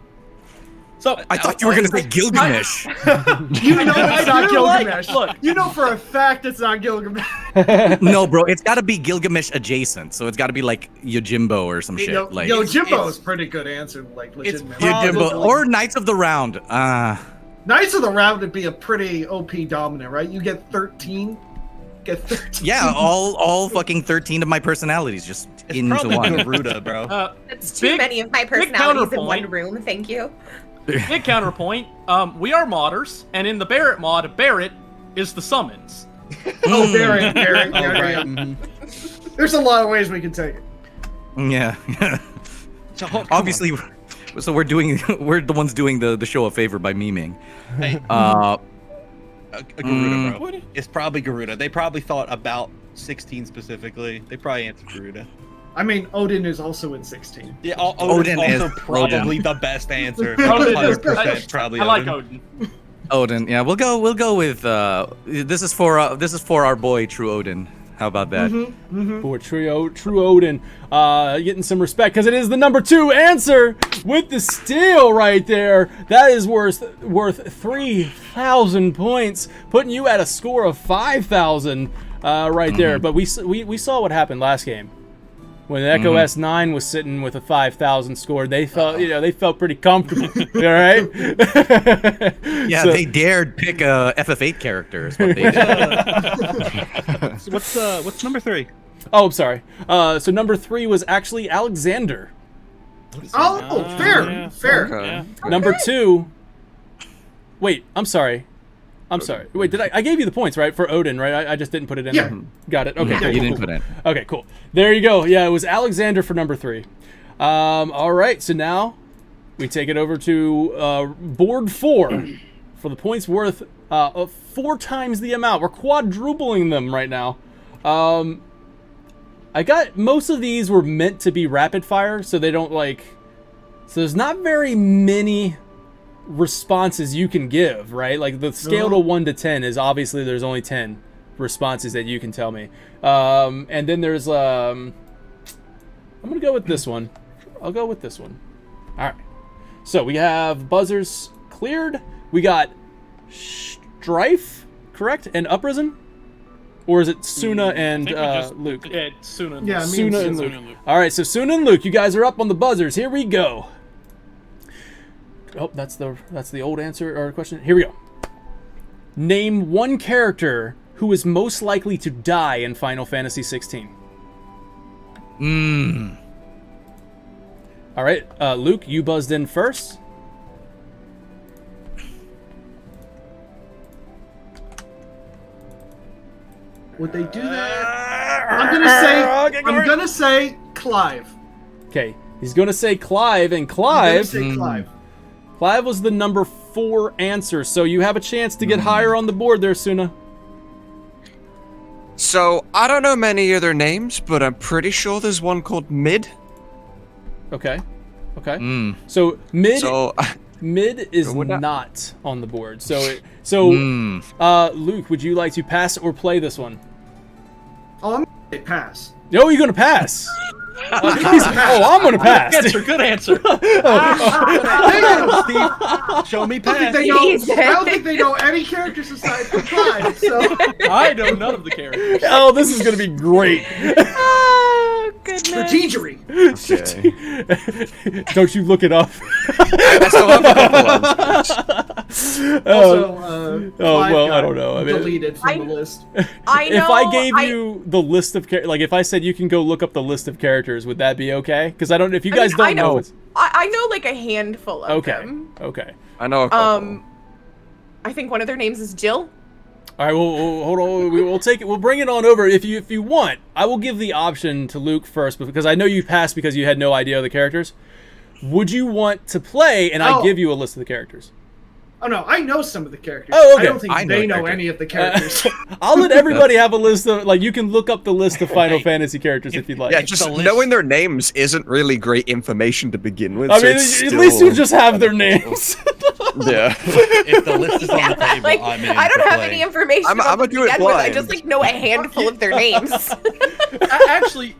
So I thought you were going to say Gilgamesh. You know it's not Gilgamesh. Look, you know for a fact it's not Gilgamesh. No, bro, it's got to be Gilgamesh adjacent. So it's got to be like Yojimbo or some shit. Yojimbo is pretty good answer. Like legitimately. Yojimbo or Knights of the Round. Knights of the Round would be a pretty OP dominant, right? You get 13. Yeah, all fucking 13 of my personalities just into one. Garuda, bro. That's too many of my personalities in one room. Thank you. Big counterpoint. We are modders, and in the Barrett mod, Barrett is the summons. Oh, Barrett. Yeah. There's a lot of ways we can take it. Yeah. Obviously, so we're the ones doing the show a favor by memeing. Hey, Garuda, bro. It's probably Garuda. They probably thought about 16 specifically. They probably answered Garuda. I mean, Odin is also in 16. Yeah, Odin is also probably the best answer. 100% probably. I like Odin. Odin, yeah, we'll go with this is for our boy True Odin. How about that? For True Odin, getting some respect because it is the number 2 answer with the steal right there. That is worth 3,000 points, putting you at a score of 5,000 right there. But we saw what happened last game. When Echo S9 was sitting with a 5,000 score, they felt pretty comfortable. All right? Yeah, so, they dared pick a FF8 character. Is what they did. What's number 3? Oh, I'm sorry. So number 3 was actually Alexander. Oh, fair. Okay. Number 2. Wait, I'm sorry. Wait, did I gave you the points, right, for Odin, right? I just didn't put it in there. Got it. Okay. Yeah, cool, you cool, didn't cool. put it. Okay, cool. There you go. Yeah, it was Alexander for number 3. All right, so now we take it over to board 4 for the points worth 4 times the amount. We're quadrupling them right now. I got most of these were meant to be rapid fire, so they don't so there's not very many responses you can give, right? Like the scale to 1 to 10 is obviously there's only 10 responses that you can tell me. And then there's I'm gonna go with this one. I'll go with this one. All right. So we have buzzers cleared. We got Strife, correct, and Uprisen, or is it Suna and Luke? Yeah, Suna. Yeah, Suna and Luke. All right, so Suna and Luke, you guys are up on the buzzers. Here we go. Oh, that's the old answer or question. Here we go. Name one character who is most likely to die in Final Fantasy 16. All right, Luke, you buzzed in first. Would they do that? I'm gonna say Clive. Okay, he's gonna say Clive, and Clive. Clive was the number 4 answer, so you have a chance to get higher on the board there, Suna. So, I don't know many of their names, but I'm pretty sure there's one called Mid. Okay. So, Mid is not on the board. So, Luke, would you like to pass or play this one? Oh, I'm gonna pass. No, you're gonna pass. I'm gonna pass. Good answer. Steve, show me pass. I don't think they know any characters aside from Clive. So I know none of the characters. Oh, this is gonna be great. Oh goodness. Strategery. Okay. Don't you look it up. I still have a couple answers. Well, I don't know. I mean, deleted from the list. I know. If I gave you the list of like, if I said you can go look up the list of characters, would that be okay? Because I don't. If you guys don't know, I know like a handful of them. Okay. I know a couple. I think one of their names is Jill. All right, well, hold on. We'll take it. We'll bring it on over. If you want, I will give the option to Luke first, because I know you passed because you had no idea of the characters. Would you want to play, and I give you a list of the characters? Oh no, I know some of the characters. Oh, okay. I don't think they know any of the characters. I'll let everybody have a list of, like, you can look up the list of Final Fantasy characters if you'd like. Yeah, just knowing their names isn't really great information to begin with. I mean, at least you just have their names. Yeah. If the list is on the table, Like, I'm in. I don't to have play. any information I'm about gonna them do it to begin with. I blind. just like know a handful of their names. Actually,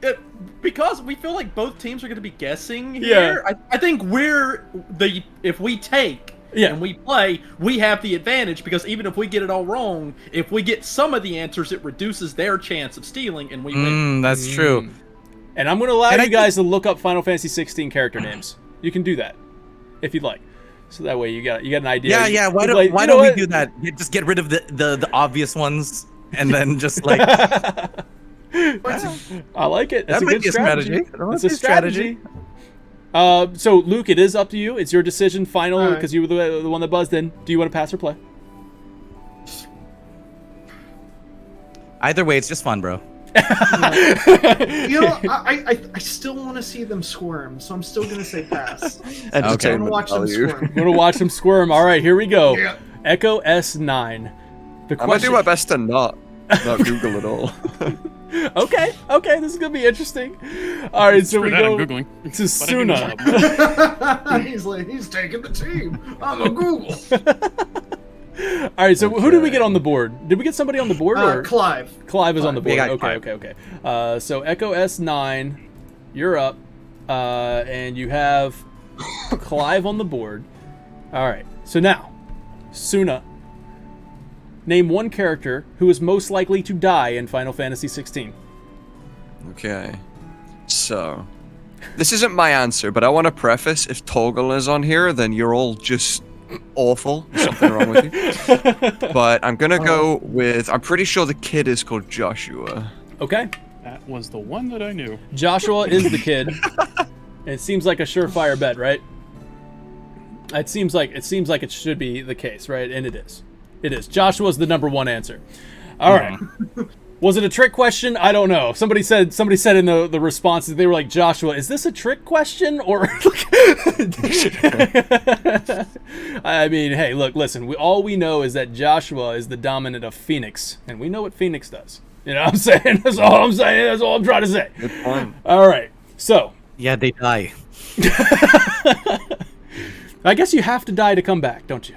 because we feel like both teams are going to be guessing here, I think if we take and we play, we have the advantage, because even if we get it all wrong, if we get some of the answers, it reduces their chance of stealing, and we win. That's true. And I'm going to allow you guys to look up Final Fantasy 16 character names. You can do that if you'd like. So that way you got an idea. Yeah. Why don't we do that? Just get rid of the obvious ones, and then just like. I like it. That's That a might good be a strategy. It's a strategy. So Luke, it is up to you. It's your decision, final, because you were the one that buzzed in. Do you want to pass or play? Either way, it's just fun, bro. You know, I still want to see them squirm, so I'm still gonna say pass. I want to watch them squirm. I'm gonna watch them squirm. All right, here we go. Yeah. Echo S9. I'm gonna do my best to not Google at all. Okay, this is gonna be interesting. All right, so we go Googling, to Suna. He's taking the team. I'm a Google. All right, so who did we get on the board? Did we get somebody on the board? Or Clive. Clive is on the board. Yeah, Okay. So Echo S9, you're up, and you have Clive on the board. All right, so now, Suna. Name one character who is most likely to die in Final Fantasy 16. Okay. So, this isn't my answer, but I want to preface, if Toggle is on here, then you're all just awful. There's something wrong with you. But I'm going to go with, I'm pretty sure the kid is called Joshua. Okay. That was the one that I knew. Joshua is the kid. It seems like a surefire bet, right? It seems like it should be the case, right? And it is. It is. Joshua's the number one answer. All right. Was it a trick question? I don't know. Somebody said in the responses, they were like, Joshua, is this a trick question? Or I mean, hey, look, listen, all we know is that Joshua is the dominant of Phoenix, and we know what Phoenix does. You know what I'm saying? That's all I'm saying. That's all I'm trying to say. Good point. All right. So. Yeah, they die. I guess you have to die to come back, don't you?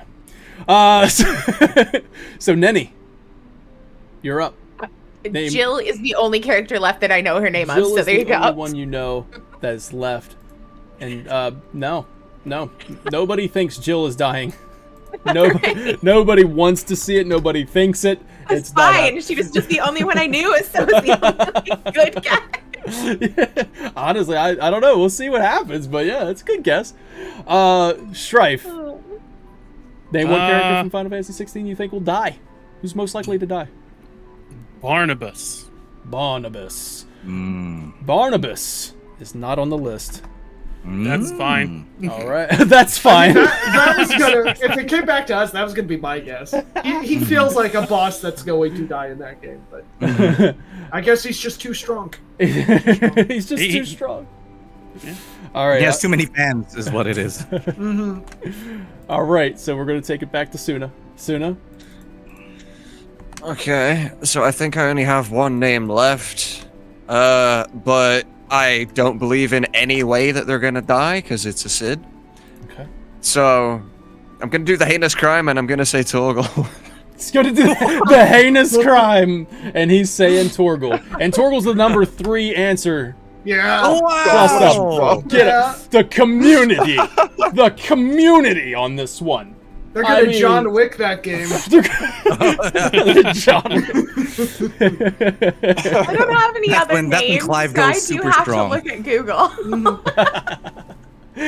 So Nenny, you're up. Jill is the only character left that I know her name of, so there you go. Jill is the only one you know that is left. And no. Nobody thinks Jill is dying. Nobody wants to see it. Nobody thinks it. It's fine. She was just the only one I knew, so was the only good guy. Yeah. Honestly, I don't know. We'll see what happens, but yeah, it's a good guess. Strife. Name one character from Final Fantasy 16 you think will die. Who's most likely to die? Barnabas. Barnabas is not on the list. That's fine. All right, that's fine. That was gonna. If it came back to us, that was gonna be my guess. He feels like a boss that's going to die in that game, but I guess he's just too strong. He's just too strong. Yeah. All right. He has too many fans, is what it is. All right, so we're gonna take it back to Suna. Suna. Okay, so I think I only have one name left. But I don't believe in any way that they're gonna die because it's a Sid. Okay. So I'm gonna do the heinous crime and I'm gonna say Torgal. He's gonna do the heinous crime, and he's saying Torgal. And Torgal's the number 3 answer. Yeah. Oh, wow. Get it. The community on this one. They're gonna John Wick that game. John I don't have any That's other when names. Clive so I goes do super have strong. to look at Google.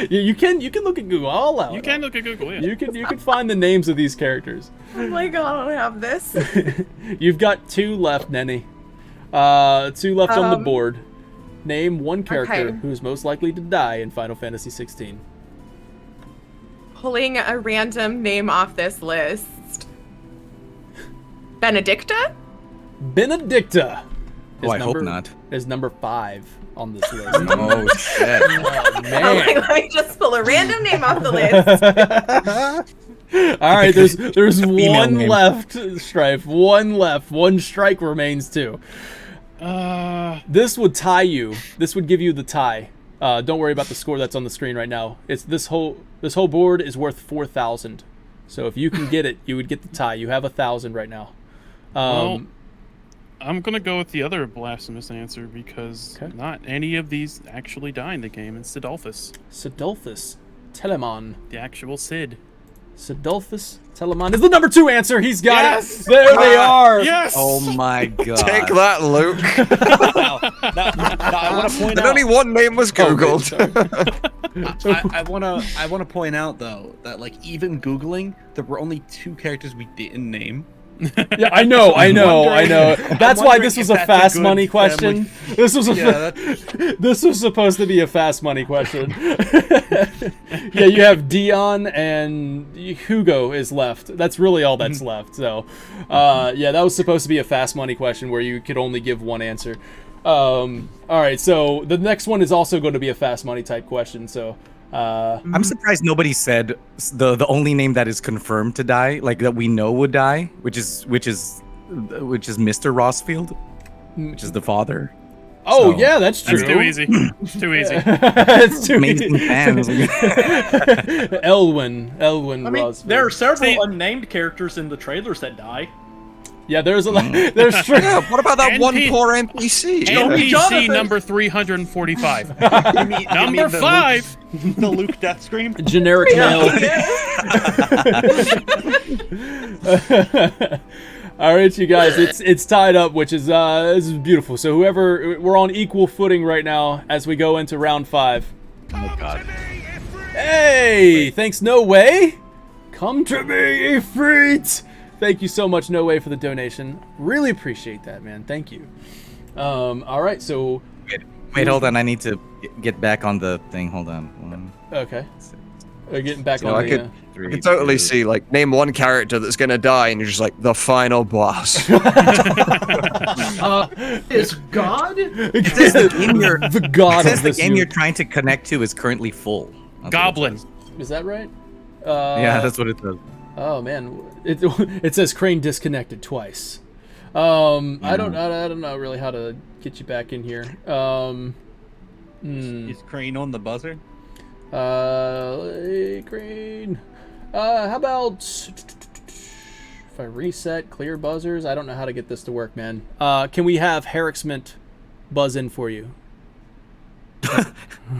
You can look at Google. I'll allow it. You can look at Google. Yeah. You can find the names of these characters. Oh my god, I don't have this. You've got 2 left, Nenny. 2 left on the board. Name one character who's most likely to die in Final Fantasy 16. Pulling a random name off this list. Benedicta? Benedicta. Oh, I hope not. Is number 5 on this list. Oh shit! Oh, man. I'm like, let me just pull a random name off the list. All right, there's one left, Strife. One left. One strike remains too. This would tie you. This would give you the tie. Don't worry about the score that's on the screen right now. It's this whole board is worth 4,000. So if you can get it, you would get the tie. You have 1,000 right now. Well, I'm gonna go with the other blasphemous answer because not any of these actually die in the game. It's Sidolphus. Sidolphus Telemon. The actual Sid. Sidolphus Telemon is the number 2 answer. He's got Yes! it. There they are. Yes. Oh my god! Take that, Luke. Now, I want to point And out. only one name was Googled. I want to point out though that like even googling, there were only 2 characters we didn't name. Yeah, I know. That's why this was a fast money question. This was this was supposed to be a fast money question. Yeah, you have Dion and Hugo is left. That's really all that's left. So, yeah, that was supposed to be a fast money question where you could only give one answer. All right, so the next one is also going to be a fast money type question. So. I'm surprised nobody said the only name that is confirmed to die, like that we know would die, which is Mr. Rossfield, which is the father. Oh yeah, that's true. That's too easy. It's too easy. It's too Amazing easy. fans. Elwin I mean, Rossfield. there are several unnamed characters in the trailers that die. Yeah, there's a lot. There's Yeah, what about that one poor NPC? NPC number 345. Number 5. The Luke death scream. Generic male. All right, you guys, it's tied up, which is this is beautiful. So we're on equal footing right now as we go into round 5. Oh god. Hey, thanks No Way. Come to me, Ifrit. Thank you so much, No Way, for the donation. Really appreciate that, man. Thank you. All right, so Wait, hold on. I need to get back on the thing. Hold on. Okay. Getting back So on I the. could totally see, like, name one character that's gonna die, and you're just like, the final boss. Is God? The god It says of the this game you're unit. trying to connect to is currently full. That's what it Goblin. says. Is that right? Yeah, that's what it says. Oh man, it says Crane disconnected twice. I don't know really how to get you back in here. Is Crane on the buzzer? Crane. How about if I reset clear buzzers? I don't know how to get this to work, man. Can we have Herricksmint buzz in for you?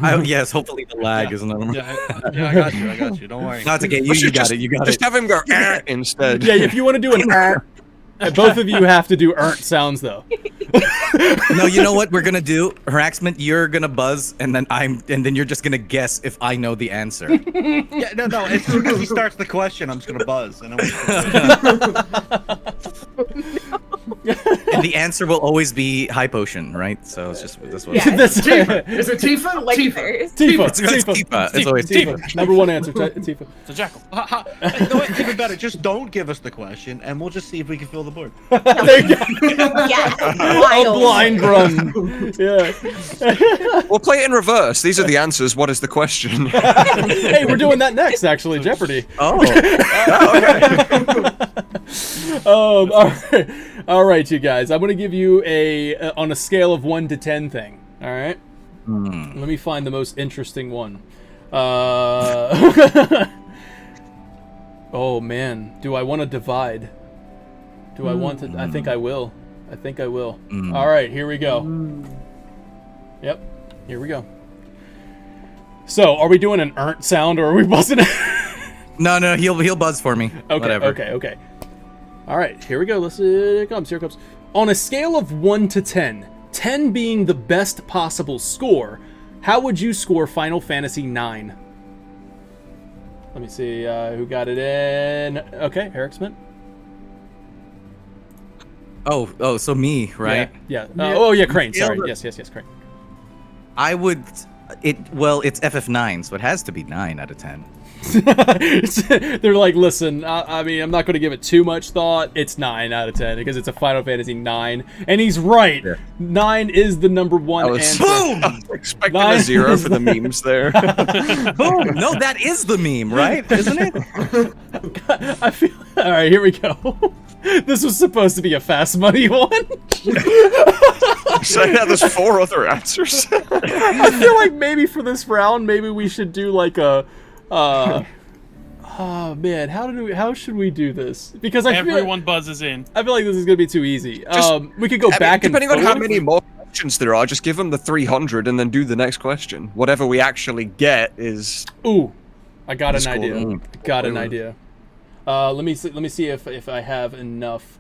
Yes, hopefully the lag is not. Yeah, I got you. Don't worry. No, it's okay. You got it. You got it. Just have him go instead. Yeah, if you want to do an both of you have to do sounds though. No, you know what we're gonna do? Harassment, you're gonna buzz, and then you're just gonna guess if I know the answer. Yeah, no. As soon as he starts the question, I'm just gonna buzz. And And the answer will always be high potion, right? So it's just this one. Yeah, Tifa. Is it Tifa? Like Tifa. Tifa. It's Tifa. It's always Tifa. Number one answer, Tifa. It's a jackal. You know what? Even better. Just don't give us the question, and we'll just see if we can fill the board. There you go. Yes. A blind run. Yeah. We'll play it in reverse. These are the answers. What is the question? Hey, we're doing that next, actually. Jeopardy. Oh. Okay. All right, you guys. I'm gonna give you a on a scale of 1 to 10 thing. All right. Let me find the most interesting one. Oh man, do I want to divide? Do I want to? I think I will. I think I will. All right, here we go. Yep, here we go. So, are we doing an "ert" sound, or are we buzzing it? No, he'll buzz for me. Okay, Whatever. okay. All right, here we go. Here it comes. On a scale of 1 to 10, 10 being the best possible score, how would you score Final Fantasy IX? Let me see who got it in. Okay, Eric Smith. Oh, so me, right? Yeah. Oh, yeah, Crane. Sorry. Yes, Crane. I would. It's FF9, so it has to be 9 out of 10. They're like, listen, I mean, I'm not going to give it too much thought. It's 9 out of 10 because it's a Final Fantasy 9, and he's right. Yeah. 9 is the number one answer. Boom! I was expecting a 0 for the memes there. Boom! No, that is the meme, right? Isn't it? I feel. All right, here we go. This was supposed to be a fast money one. So yeah, there's 4 other answers. I feel like maybe for this round, maybe we should do like a. Oh man, how should we do this? Because everyone buzzes in. I feel like this is gonna be too easy. We could go back and depending on how many more questions there are, just give them the 300 and then do the next question. Whatever we actually get is. Ooh, I got an idea. Got an idea. Let me see if I have enough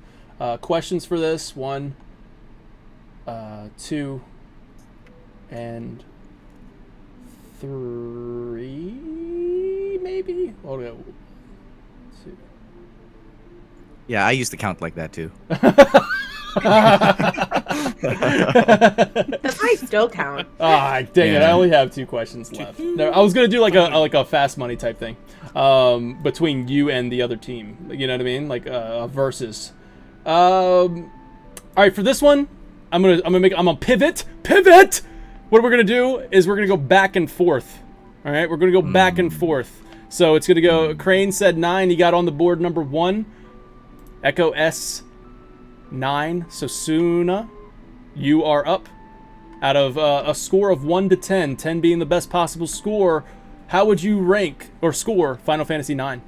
questions for this. 1, 2, and 3, maybe. Hold on. 2. Yeah, I used to count like that too. That's I still count. Ah, dang it! I only have 2 questions left. No, I was gonna do like a fast money type thing, between you and the other team. You know what I mean? Like a versus. All right, for this one, I'm gonna pivot. What we're gonna do is we're gonna go back and forth. All right, we're gonna go back and forth. So it's gonna go. Crane said 9. He got on the board number 1. Echo S 9. So Suna, you are up. Out of a score of 1 to 10, 10 being the best possible score, how would you rank or score Final Fantasy IX?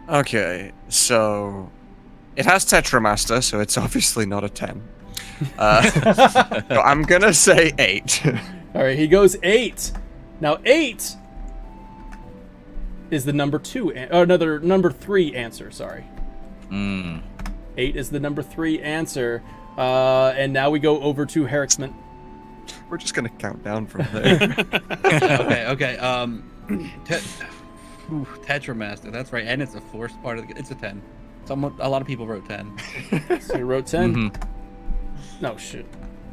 Okay, so it has Tetramaster, so it's obviously not a 10. So I'm gonna say 8. All right, he goes 8. Now 8 is the number 3 answer. Sorry. 8 is the number 3 answer. And now we go over to Herricksman. We're just gonna count down from there. Okay. Tetramaster. That's right, and it's a forced part of the. It's a 10. A lot of people wrote 10. So you wrote 10. No shit.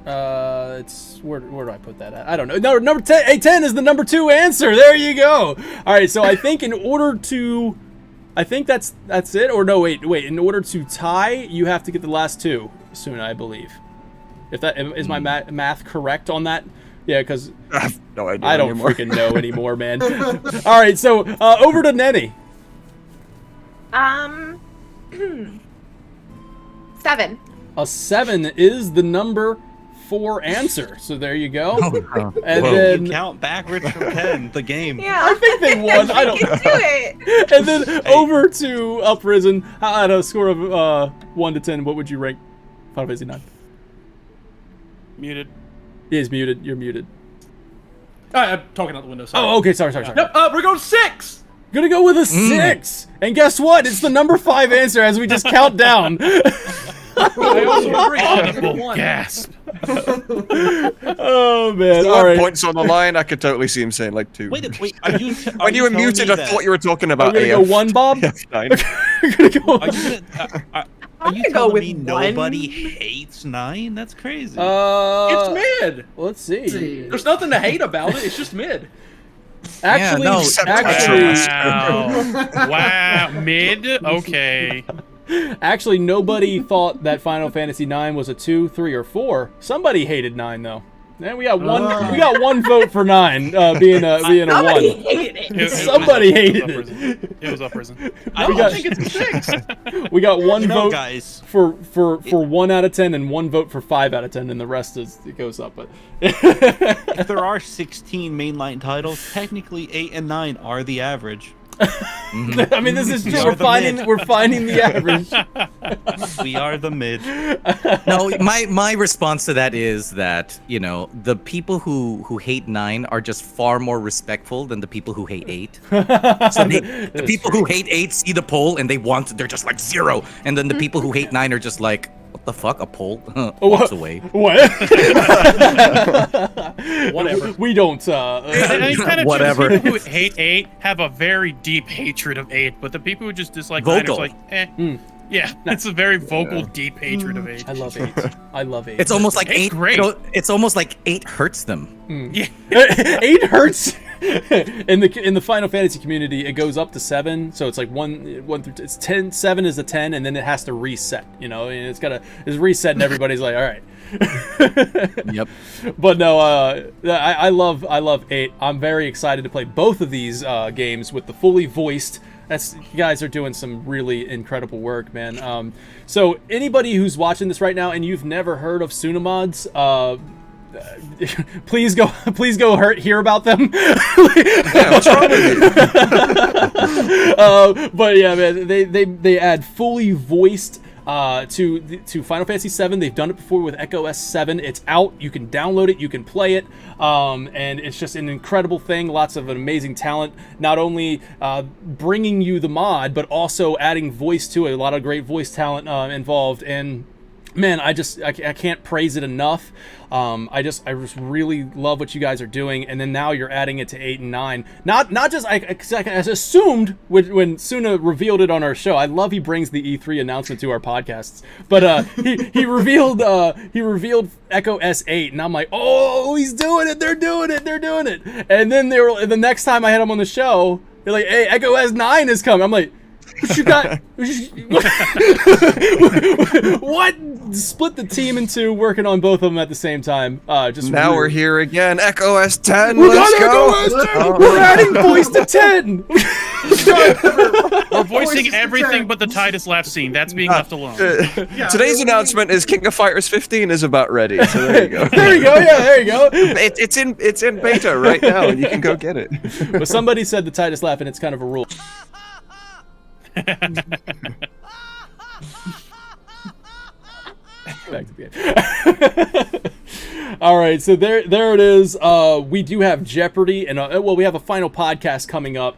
It's where do I put that at? I don't know. No, number 10. Hey, 10 is the number 2 answer. There you go. All right. So I think in order to, that's it. Or no, wait. In order to tie, you have to get the last 2. Soon, I believe. If that is my math correct on that, yeah, because no idea. I don't freaking know anymore, man. All right, so over to Nenny. 7. A 7 is the number 4 answer. So there you go. And Whoa. then You count backwards from 10. The game. Yeah, I think they won. I don't know. Do it. And then over to Uprisen. At a score of 1 to 10, what would you rank Final Fantasy IX? Muted. He is muted. You're muted. I'm talking out the window. Sorry. Oh, okay. Sorry. Nope, we're going 6. Gonna go with a 6. And guess what? It's the number 5 answer as we just count down. I also agree. Audible gasp. Oh man! All right. Points on the line. I could totally see him saying like 2. Wait. Are you? When you were muted, I thought you were talking about AF. Go 1, Bob. AF9. Are you telling me nobody hates 9? That's crazy. It's mid. Let's see. There's nothing to hate about it. It's just mid. Actually, wow, mid. Okay. Actually, nobody thought that Final Fantasy IX was a 2, 3, or 4. Somebody hated 9 though. And we got one. We got one vote for 9 being a 1. Somebody hated it. It was uprising. I don't think it's a 6. We got one vote guys. for 1 out of 10 and one vote for 5 out of 10, and the rest it goes up. But if there are 16 mainline titles, technically 8 and 9 are the average. I mean, this is true. We're finding the average. We are the mid. No, my response to that is that, you know, the people who hate 9 are just far more respectful than the people who hate 8. So the people who hate 8 see the poll and they're just like 0, and then the people who hate 9 are just like, what the fuck, a poll? Walks away. What? Whatever. We don't. Whatever. People who hate 8 have a very deep hatred of 8, but the people who just dislike 9 are just like, eh. Yeah, it's a very vocal, deep hatred of 8. I love 8. I love 8. It's almost like 8. Great. It's almost like 8 hurts them. Yeah. 8 hurts. In the Final Fantasy community, it goes up to 7, so it's like 1 through it's 10. 7 is a 10, and then it has to reset. You know, and it's reset, and everybody's like, all right. Yep. But no, I love 8. I'm very excited to play both of these games with the fully voiced. You guys are doing some really incredible work, man. So anybody who's watching this right now and you've never heard of Sunamods, please go hear about them. Yeah, what's wrong with you? But yeah, man, they add fully voiced to Final Fantasy VII. They've done it before with Echo S7. It's out. You can download it. You can play it. And it's just an incredible thing. Lots of amazing talent. Not only bringing you the mod, but also adding voice to it. A lot of great voice talent involved. And man, I can't praise it enough. I just really love what you guys are doing, and then now you're adding it to 8 and 9. Not just I assumed when Suna revealed it on our show. I love he brings the E3 announcement to our podcasts, but he revealed Echo S8, and I'm like, oh, he's doing it. They're doing it. And then the next time I had him on the show, they're like, hey, Echo S9 is coming. I'm like, what you got? What? Split the team in 2, working on both of them at the same time. We're here again. Echo S10. Let's go. We're adding voice to 10. We're voicing everything but the Titus laugh scene. That's being left alone. Today's announcement is King of Fighters 15 is about ready. So there you go. There you go. Yeah, there you go. It's in beta right now, and you can go get it. But somebody said the Titus laugh, and it's kind of a rule. Back to the game. All right, so there it is. We do have Jeopardy, and we have a final podcast coming up.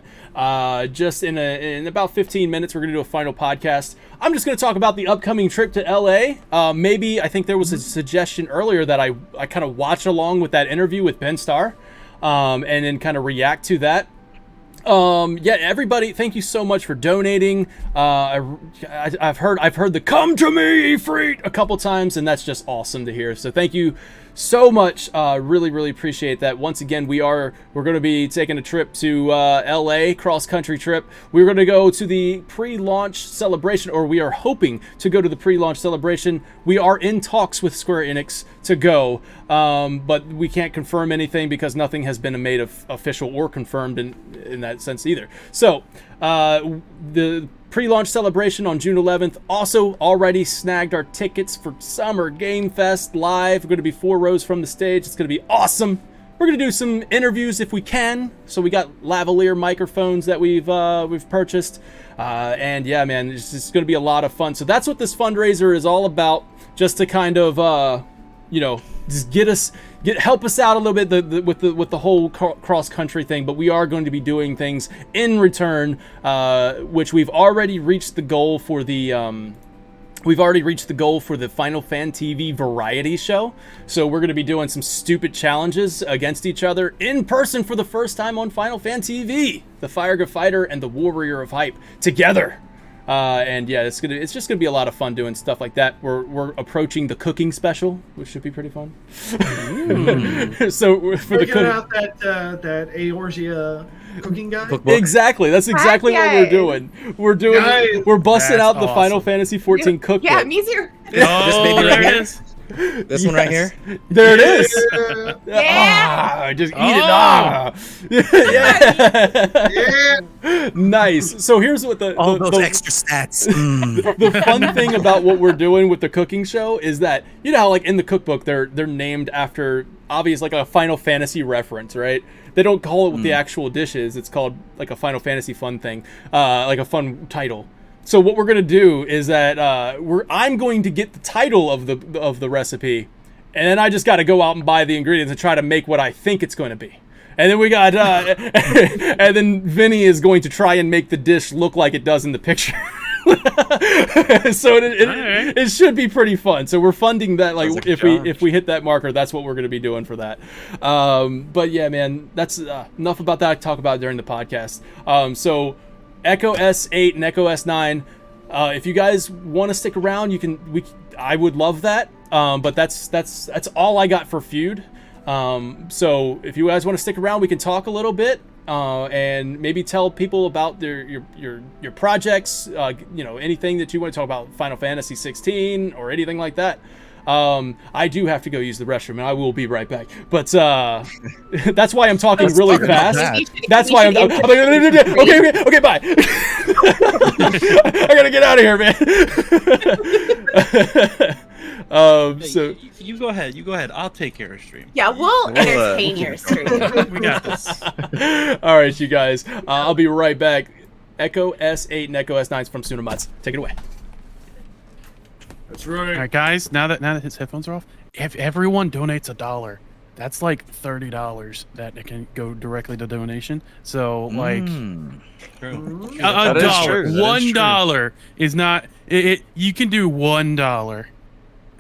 Just in about 15 minutes, we're gonna do a final podcast. I'm just gonna talk about the upcoming trip to LA. Maybe I think there was a suggestion earlier that I kind of watch along with that interview with Ben Starr, and then kind of react to that. Yeah, everybody, thank you so much for donating. I've heard the "come to me, Efreet" a couple times, and that's just awesome to hear. So thank you so much. Really appreciate that. Once again, we're going to be taking a trip to LA, cross-country trip. We're going to go to the pre-launch celebration, or we are hoping to go to the pre-launch celebration. We are in talks with Square Enix to go, but we can't confirm anything because nothing has been made official or confirmed in that sense either. So the pre-launch celebration on June 11th. Also already snagged our tickets for Summer Game Fest live. We're going to be 4 rows from the stage. It's going to be awesome. We're going to do some interviews if we can. So we got lavalier microphones that we've purchased. And yeah, man, it's going to be a lot of fun. So that's what this fundraiser is all about. Just to kind of, just help us out a little bit with the whole cross country thing. But we are going to be doing things in return, which we've already reached the goal for the Final Fan TV variety show. So we're going to be doing some stupid challenges against each other in person for the first time on Final Fan TV. The Fire Fighter and the Warrior of Hype together. And yeah, it's just gonna be a lot of fun doing stuff like that. We're approaching the cooking special, which should be pretty fun. So for the out that Eorzea cooking guy. Exactly, that's exactly what we're doing. We're busting out the Final Fantasy 14 cookbook. Yeah, me too. There it is. This one right here. There it is. Yeah. Just eat it. Yeah. Nice. So here's what those extra stats. The fun thing about what we're doing with the cooking show is that you know how like in the cookbook they're named after obvious like a Final Fantasy reference, right? They don't call it with the actual dishes. It's called like a Final Fantasy fun thing, like a fun title. So what we're gonna do is that I'm going to get the title of the recipe, and then I just got to go out and buy the ingredients and try to make what I think it's going to be. And then we got, and then Vinny is going to try and make the dish look like it does in the picture. So it should be pretty fun. So we're funding that. Like if we hit that marker, that's what we're going to be doing for that. But yeah, man, that's enough about that. I talk about it during the podcast. So. Echo S8 and Echo S9. If you guys want to stick around, I would love that. But that's all I got for Feud. So if you guys want to stick around, we can talk a little bit and maybe tell people about your projects. Anything that you want to talk about, Final Fantasy 16 or anything like that. I do have to go use the restroom, and I will be right back. But that's why I'm talking really fast. That's why I'm like, okay, bye. I gotta get out of here, man. So you go ahead. I'll take care of stream. Yeah, we'll entertain your stream. We got this. All right, you guys. I'll be right back. Echo S8 and Echo S9 from Sunamots. Take it away. That's right. All right, guys. Now that his headphones are off, if everyone donates $1, that's like $30 that can go directly to donation. So like, true. $1, $1 is not it. You can do $1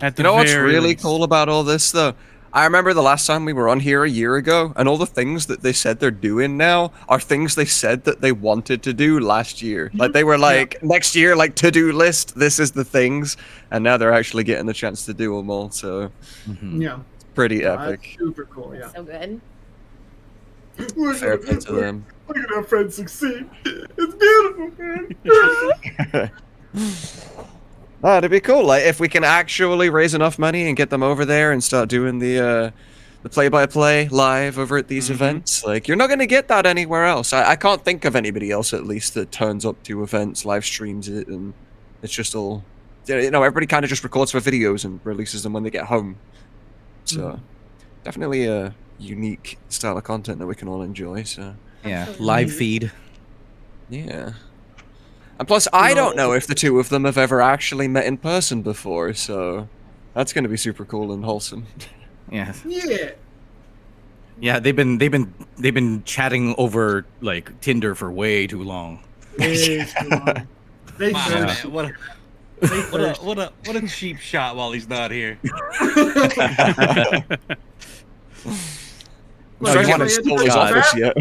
at the. You know what's very really least. cool about all this though? I remember the last time we were on here a year ago, and all the things that they said they're doing now are things they said that they wanted to do last year. Like they were like, next year, like to-do list, this is the things, and now they're actually getting the chance to do them all, so yeah. It's pretty epic. Super cool, yeah. So good. Fair play to them. Look at our friends succeed. It's beautiful, man. It'd be cool. Like if we can actually raise enough money and get them over there and start doing the play-by-play live over at these events. Like you're not gonna get that anywhere else. I can't think of anybody else at least that turns up to events, live streams it, and it's just all everybody kind of just records for videos and releases them when they get home. So definitely a unique style of content that we can all enjoy. So yeah, live feed. Yeah. And plus, I don't know if the two of them have ever actually met in person before, so that's going to be super cool and wholesome. Yeah. Yeah. Yeah, they've been chatting over like Tinder for way too long. Wow, man, what a cheap shot while he's not here. I haven't stole his office yet.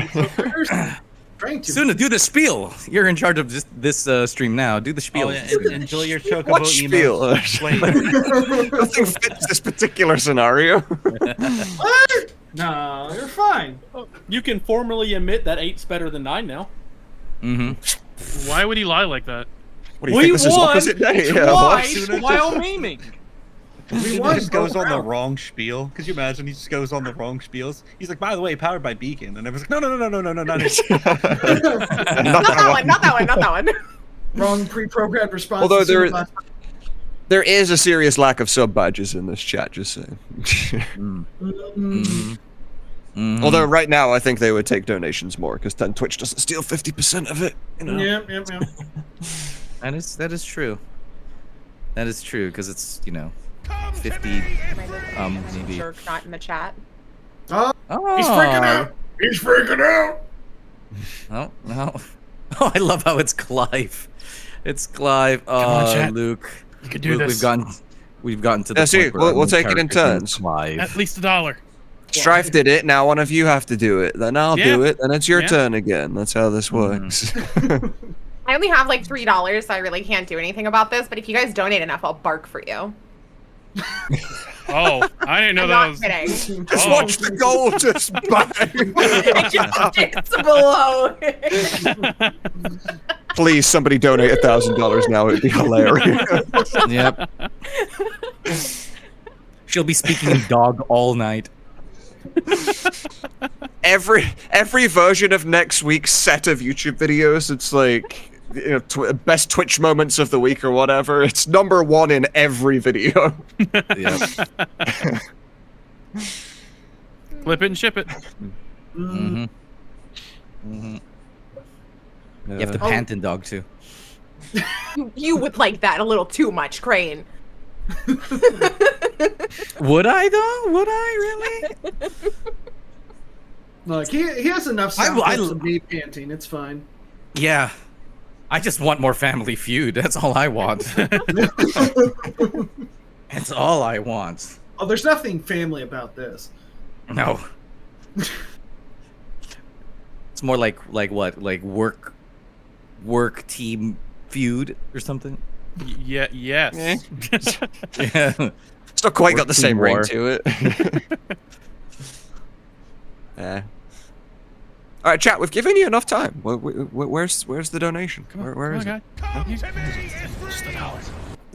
Suna, do the spiel. You're in charge of this stream now. Do the spiel. Oh, yeah. Enjoy your chocobo What spiel? Nothing fits this particular scenario. What? No, you're fine. You can formally admit that 8's better than 9 now. Mm-hmm. Why would he lie like that? What do you think this is opposite day? Twice while memeing. He just goes on the wrong spiel. Could you imagine? He just goes on the wrong spiels. He's like, by the way, powered by Beacon, and everyone's like, no, not that one. Wrong pre-programmed response. Although there is a serious lack of sub badges in this chat. Just saying. Although right now I think they would take donations more because then Twitch doesn't steal 50% of it. You know? Yep. That is true. That is true because it's 50 maybe. Jerk not in the chat. Oh, he's freaking out. He's freaking out. Oh no! Oh, I love how it's Clive. It's Clive. On, Luke. You can do Luke, this. We've gotten to the point see, where we'll take it in turns. Clive. At least $1. Strife did it. Now one of you have to do it. Then I'll do it. Then it's your turn again. That's how this works. I only have like $3, so I really can't do anything about this. But if you guys donate enough, I'll bark for you. Oh, I didn't know I'm that not was. kidding. Just watch the goal just It's below. Please, somebody donate $1,000 now. It'd be hilarious. Yep. She'll be speaking in dog all night. Every version of next week's set of YouTube videos, it's like, you know, best Twitch moments of the week or whatever. It's #1 in every video. Flip it and ship it. Mm-hmm. Mm-hmm. You have to pant in dog too. You would like that a little too much, Crane. Would I though? Would I really? Look, he has enough sound clips of me panting. It's fine. Yeah. I just want more Family Feud. That's all I want. That's all I want. Oh, there's nothing family about this. No. It's more like what? Like work team feud or something? Yeah. Yes. Yeah. It's not quite got the same ring war. to it. Yeah. All right, chat. We've given you enough time. Where's the donation? Where is it? Just $1.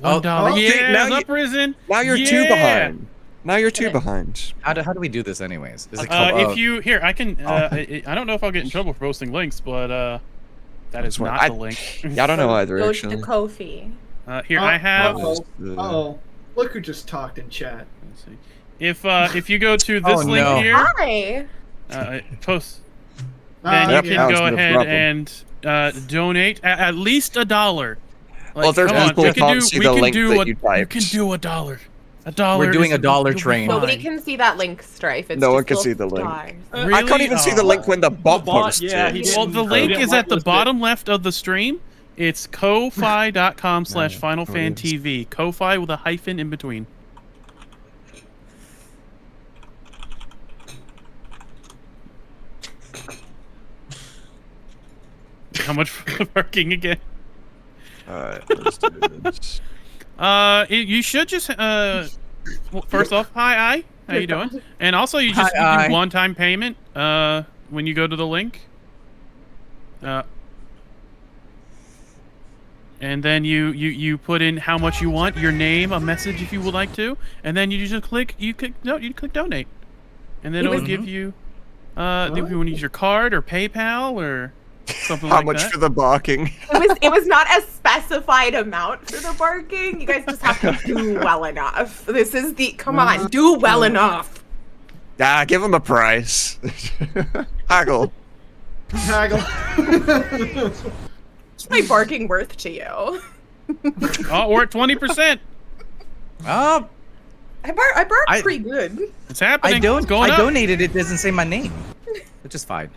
Oh, Yeah, now up risen. Now you're two behind. Now you're two behind. How do we do this anyways? Is it If you here, I can. I don't know if I'll get in trouble for posting links, but that is not the link. Yeah, I don't know either. Go Actually. to Ko-fi. Here I have. Oh, look who just talked in chat. Let's see. If you go to this link here, Hi. post, then you can go ahead and donate at least $1. Like, Well, there's come on, people who can't see the link that you typed. You can do $1. $1. We're doing is- a dollar you'll be train. Nobody fine. can see that link, Strife. It's No just one can little see the link. stars. I can't even see the link when the bot posts it. Well, the link is at the bottom left of the stream. It's ko-fi.com/FinalFanTV. Ko-fi with a hyphen in between. How much for the parking again? Alright, let's do this. You should just well, first off, hi, how you doing? And also, you just do one-time payment when you go to the link. And then you put in how much you want, your name, a message if you would like to, and then you just click donate, and then it'll give you if you want to use your card or PayPal or something How like much that. for the barking? It was not a specified amount for the barking. You guys just have to do well enough. This is the come on, do well enough. Ah, give him a price. Haggle. Haggle. What's my barking worth to you? Oh, we're at 20%. I bark pretty good. It's happening. I It's going up. donated. It doesn't say my name, which is fine.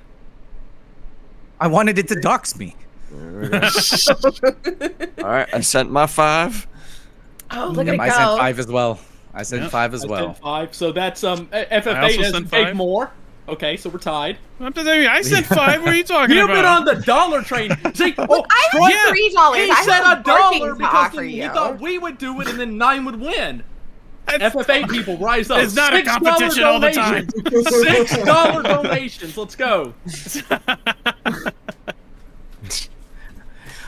I wanted it to dox me. Alright, I sent my 5. Oh, look at it go. I sent 5 as well. I sent 5 as I well. sent 5. So that's also FFA has sent paid 5. more. Okay, so we're tied. I sent 5. What are you talking You've about? been on the dollar train. See, I have $3. He I said have $1 barking to because offer then he you. thought we would do it and then 9 would win. FFA people, rise up. It's not a competition all the time. $6 donations. Let's go.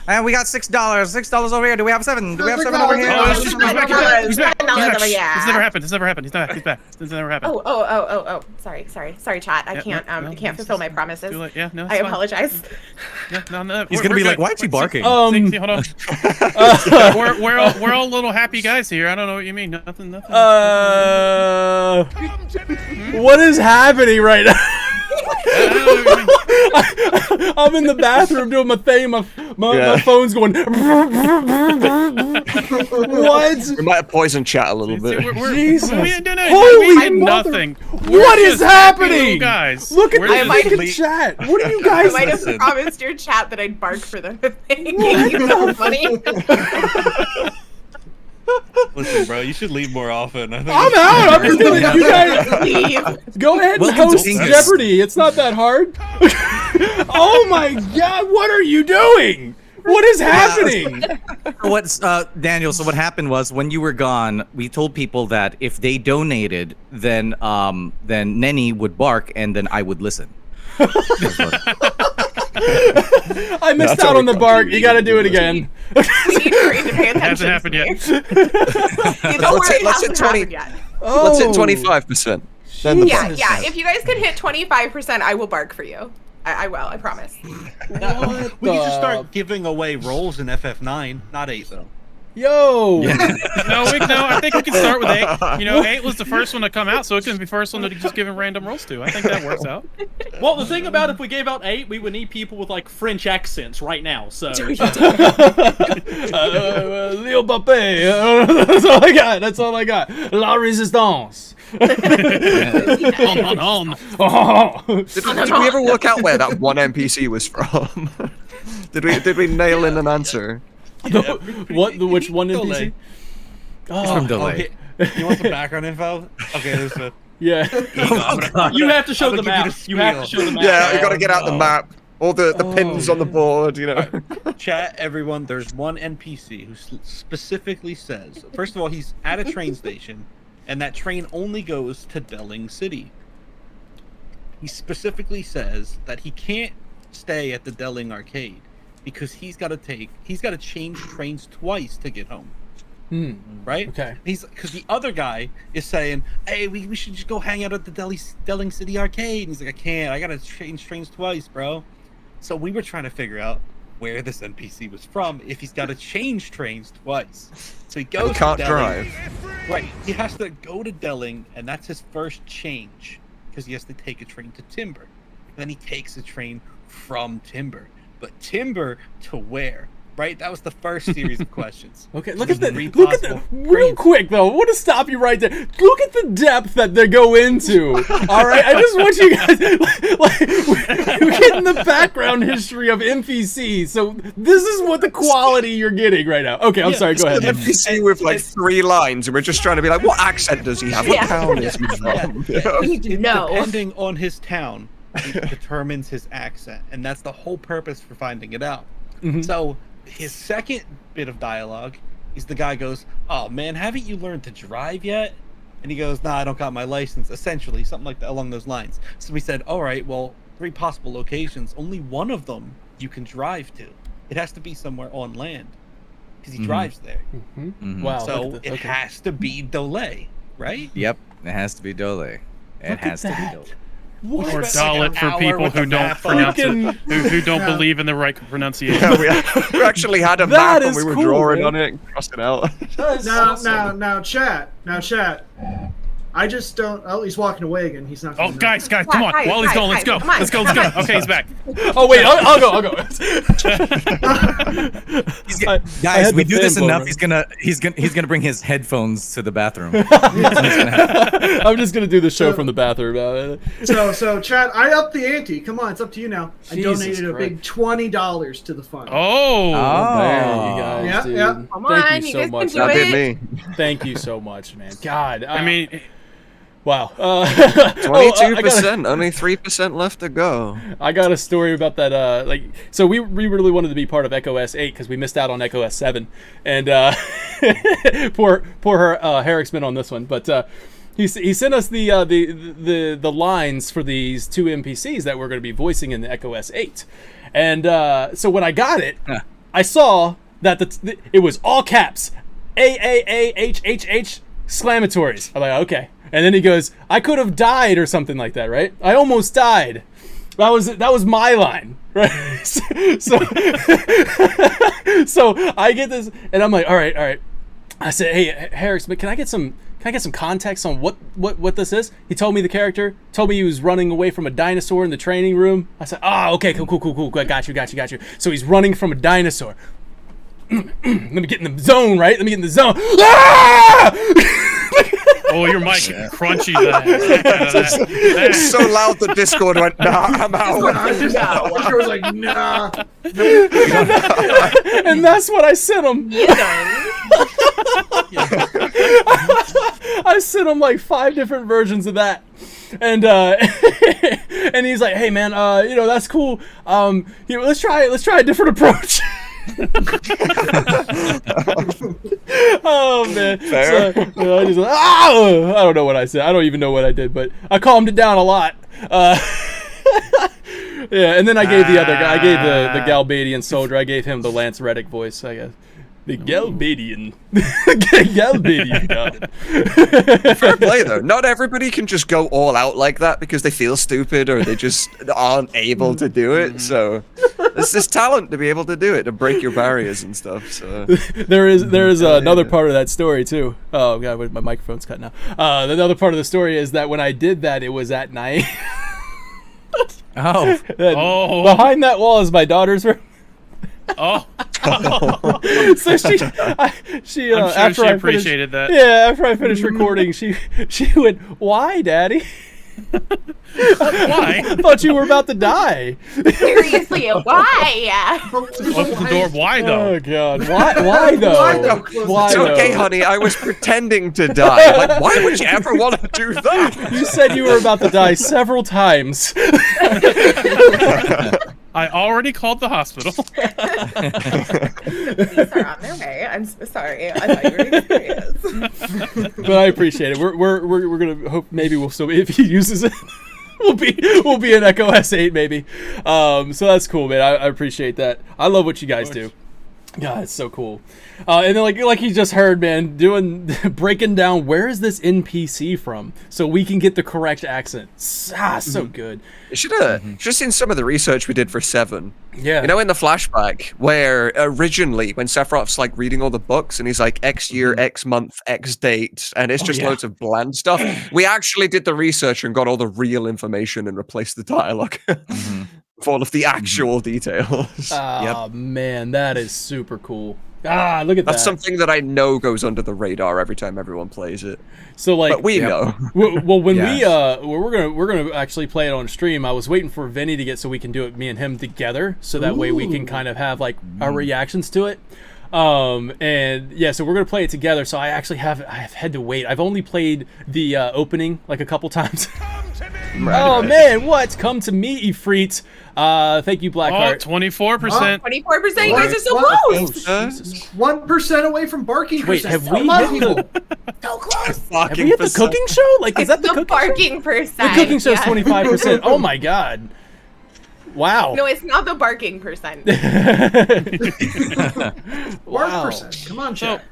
And we got $6. $6 over here. Do we have 7? Do we have 7 over here? Oh, he's back. He's back. Yeah. This never happened. This never happened. He's back. This never happened. Oh. Sorry, chat. I can't fulfill my promises. Too late. Yeah, no, I it's fine. apologize. Yeah, no. He's gonna be like, "Why is he barking?" Hold on. we're all little happy guys here. I don't know what you mean. Nothing. What is happening right now? I'm in the bathroom doing my thing. My phone's going. What? We might have poisoned chat a little bit. Jesus! We Holy nothing. What is happening, guys? Look at We're the just freaking chat. What are you guys? I might have promised your chat that I'd bark for them if they gave you no money. Listen, bro, you should leave more often. I think I'm out. I'm just gonna. You guys Leave. go ahead and Welcome to host Dingus. Jeopardy. It's not that hard. Oh my God! What are you doing? What is happening? What's Daniel? So what happened was when you were gone, we told people that if they donated, then Nenny would bark and then I would listen. I missed out on the bark. You got to do it again. Hasn't happened yet. Let's hit 20. Let's hit 25%. Yeah. If you guys can hit 25%, I will bark for you. I will. I promise. We can just start giving away roles in FF9, not 8 though. Yo! No, I think we can start with 8. 8 was the first one to come out, so it can be the first one to just give him random roles to. I think that works out. Well, the thing about if we gave out 8, we would need people with like French accents right now. So Leo Bappe. That's all I got. La Resistance. Did we ever work out where that one NPC was from? Did we nail in an answer? Which one NPC? It's from Delay. You want some background info? Okay, there's a. Yeah. You have to show the map. You have to show the map. Yeah, you got to get out the map. All the pins on the board, Chat, everyone, there's one NPC who specifically says, first of all, he's at a train station, and that train only goes to Delling City. He specifically says that he can't stay at the Delling arcade because he's got to change trains twice to get home. Right? Okay. Because the other guy is saying, hey, we should just go hang out at the Delling City arcade. And he's like, I can't. I got to change trains twice, bro. So we were trying to figure out where this NPC was from if he's got to change trains twice. So he goes he can't to Delling. drive. Right. He has to go to Delling, and that's his first change because he has to take a train to Timber. And then he takes a train from Timber. But Timber to where? Right? That was the first series of questions. Okay, look at that. Real quick, though. I want to stop you right there. Look at the depth that they go into. All right? I just want you guys... we're getting the background history of NPCs. So this is what the quality you're getting right now. Okay, I'm sorry. Go ahead. An NPC with like 3 lines, and we're just trying to be like, what accent does he have? What town is he from? We need to know. Depending on his town, it determines his accent. And that's the whole purpose for finding it out. So... his second bit of dialogue is the guy goes, oh man, haven't you learned to drive yet? And he goes, nah, I don't got my license, essentially, something like that along those lines. So we said, all right, well, 3 possible locations, only one of them you can drive to. It has to be somewhere on land because he drives there. Wow. So it has to be Delay, right? Yep, it has to be Dole. It has to be Dole. What? Or Dalit for people who don't pronounce it, who don't believe in the right pronunciation. Yeah, we actually had a map and we were drawing on it and crossing it out. Now, chat. I just don't. Oh, he's walking away again. He's not. Oh, guys, come on! While he's going, let's go. Let's go. Okay, he's back. Oh wait, I'll go. Guys, we do this enough. He's gonna bring his headphones to the bathroom. I'm just gonna do the show from the bathroom. So, Chad, I upped the ante. Come on, it's up to you now. I donated a big $20 to the fund. Oh, there you guys, dude. Yeah. Come Thank on, you you so guys much. can do it. me. Thank you so much, man. God, I mean. Wow. 22%, only 3% left to go. I got a story about that. So we really wanted to be part of Echo S8 because we missed out on Echo S7, and poor Herrick's on this one. But he sent us the lines for these 2 NPCs that we're going to be voicing in the Echo S8, and so when I got it, I saw that it was all caps, AAAHHH exclamatories. I'm like, okay. And then he goes, I could have died or something like that, right? I almost died. That was my line, right? So I get this, and I'm like, all right. I said, hey, Harris, can I get some context on what this is? He told me the character, told me he was running away from a dinosaur in the training room. I said, okay, cool. Got you. So he's running from a dinosaur. Let me get in the zone, right? Ah! Oh, your mic crunchy. It's so loud the Discord went, nah, I'm out. I was like, nah. And that's what I sent him. I sent him like 5 different versions of that. And and he's like, hey man, that's cool. Let's try a different approach. Oh man. Fair. So, I just, I don't know what I said. I don't even know what I did, but I calmed it down a lot. Yeah, and then I gave the other guy, I gave the Galbadian soldier, I gave him the Lance Reddick voice, I guess. The Galbadian. Galbadian god. Fair play though. Not everybody can just go all out like that because they feel stupid or they just aren't able to do it. So it's this talent to be able to do it, to break your barriers and stuff. So there is another part of that story too. Oh god, my microphone's cut now. The other part of the story is that when I did that, it was at night. Oh. Behind that wall is my daughter's room. Oh. So she I'm sure after she I appreciated finished, that. Yeah, after I finished recording, she went, "Why, Daddy?" Why? I thought you were about to die. Seriously, why? Open the door. Why though? Oh god. Why though? Why it's though? okay, honey. I was pretending to die. Like, why would you ever want to do that? You said you were about to die several times. I already called the hospital. These are on their way. I'm so sorry. I thought you were serious. But I appreciate it. We're gonna hope maybe we'll still, if he uses it, we'll be an Echo S8 maybe. So that's cool, man. I appreciate that. I love what you guys do. God, it's so cool. And then like you just heard, man, breaking down where is this NPC from, so we can get the correct accent. So good. You should have seen some of the research we did for 7. Yeah. You know, in the flashback, where originally, when Sephiroth's like reading all the books and he's like X year, X month, X date, and it's just loads of bland stuff, we actually did the research and got all the real information and replaced the dialogue with all of the actual details. Oh, man, that is super cool. Look at that. That's something that I know goes under the radar every time everyone plays it. So like, but we know. Well, when we're gonna actually play it on stream. I was waiting for Vinny to get so we can do it, me and him together, so that way we can kind of have like our reactions to it. And yeah, so we're gonna play it together. So I've had to wait. I've only played the opening like a couple times. Man, what? Come to me, Ifrit. Thank you, Blackheart. 24%. 24%. You guys are so close. 1% away from barking. Wait, have we hit so close? Have we hit the cooking show? Like, is that the cooking barking percent? The cooking show's 25%. Oh my god. Wow. No, it's not the barking percent. 1%. Come on, chat.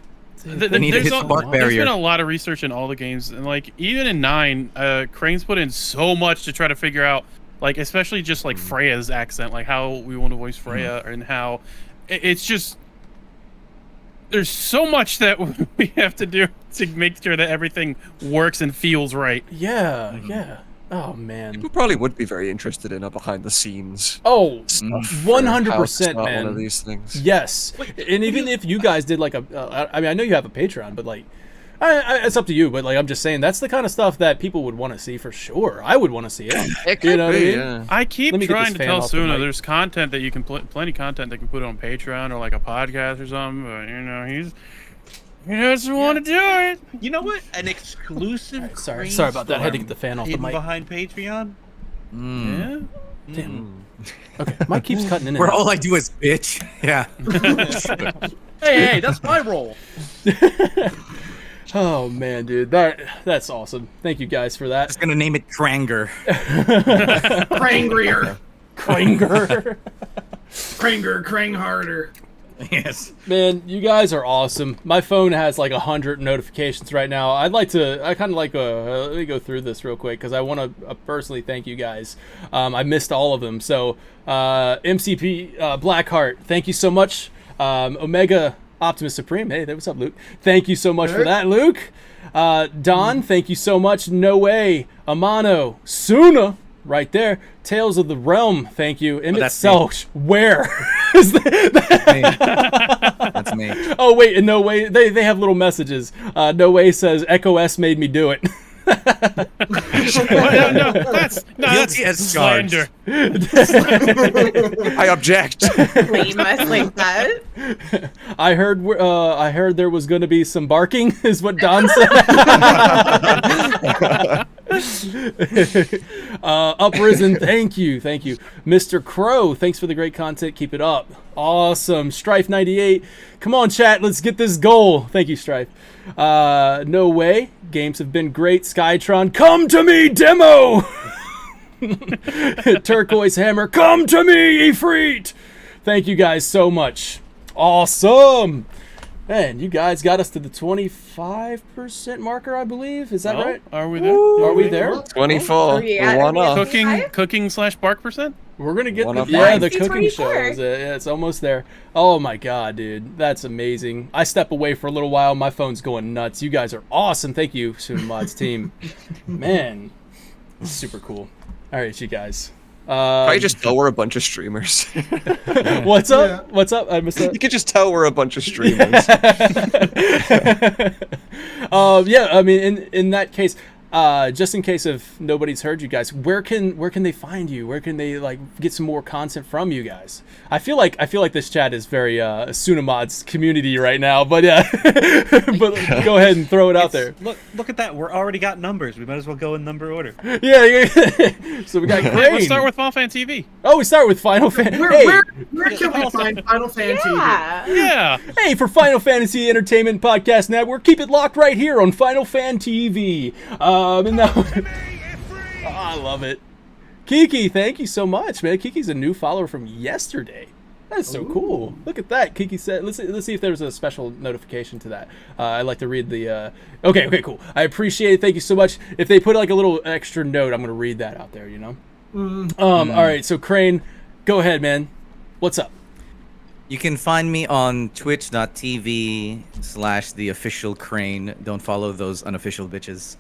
There's been a lot of research in all the games, and like even in 9, Crane's put in so much to try to figure out, like especially just like Freya's accent, like how we want to voice Freya, and how it's just there's so much that we have to do to make sure that everything works and feels right. Yeah, yeah. Oh man, people probably would be very interested in a behind-the-scenes. Oh, 100%, man. One of these things. Yes, and even if you guys did like I mean, I know you have a Patreon, but like, it's up to you. But like, I'm just saying that's the kind of stuff that people would want to see for sure. I would want to see it. It could be, yeah. I keep trying to tell Suna there's content that you can plenty content that can put on Patreon or like a podcast or something. But you know, he doesn't want to do it. You know what? An exclusive. Sorry about that. I had to get the fan off the mic. Behind Patreon. Yeah. Damn. Okay, Mike keeps cutting in. Where all I do is bitch. Yeah. hey, that's my role. Oh man, dude, that's awesome. Thank you guys for that. Just gonna name it Kranger. Krangrier. Kranger. Krang harder. Yes. Man, you guys are awesome. My phone has like 100 notifications right now. I kind of like let me go through this real quick because I want to personally thank you guys. I missed all of them. So, MCP Blackheart, thank you so much. Omega Optimus Supreme, hey, what's up, Luke? Thank you so much for that, Luke. Don, thank you so much. No Way, Amano, Suna, right there. Tales of the Realm, thank you. Emmett Selch, where is that? That's me. Oh wait, and No Way, they have little messages. No Way says Echo S made me do it. That's slander. I object. Blame us like that. I heard there was going to be some barking, is what Don said. Uprisen, thank you. Mr. Crow, thanks for the great content. Keep it up. Awesome. Strife98, come on, chat. Let's get this goal. Thank you, Strife. No way. Games have been great. Skytron, come to me, demo. Turquoise Hammer, come to me, Ifrit. Thank you guys so much. Awesome. Man, you guys got us to the 25% marker, I believe. Is that right? Are we there? Are we there? 24. Yeah, One up. Cooking/bark percent? We're gonna get One the up. the cooking show. Yeah, it's almost there. Oh my god, dude, that's amazing. I step away for a little while. My phone's going nuts. You guys are awesome. Thank you, Sunamods team. Man, super cool. All right, you guys. I just tell we're a bunch of streamers. What's up? Yeah. What's up? I missed that. You could just tell we're a bunch of streamers. Yeah, I mean, in that case, just in case if nobody's heard you guys, where can they find you? Where can they like get some more content from you guys? I feel like this chat is very Sunamods community right now, but yeah, but go ahead and throw it out there. Look at that. We're already got numbers. We might as well go in number order. Yeah. So we got Crane. Let's start with Final Fan TV. Oh, we start with Final Fan. Where can we find Final Fan TV? Yeah. Hey, for Final Fantasy Entertainment Podcast Network, keep it locked right here on Final Fan TV. And now, I love it. Kiki, thank you so much, man. Kiki's a new follower from yesterday. That's so cool. Look at that. Kiki said, let's see if there's a special notification to that. I'd like to read the, okay, cool. I appreciate it. Thank you so much. If they put like a little extra note, I'm going to read that out there, you know? All right, so Crane, go ahead, man. What's up? You can find me on twitch.tv/theofficialcrane. Don't follow those unofficial bitches.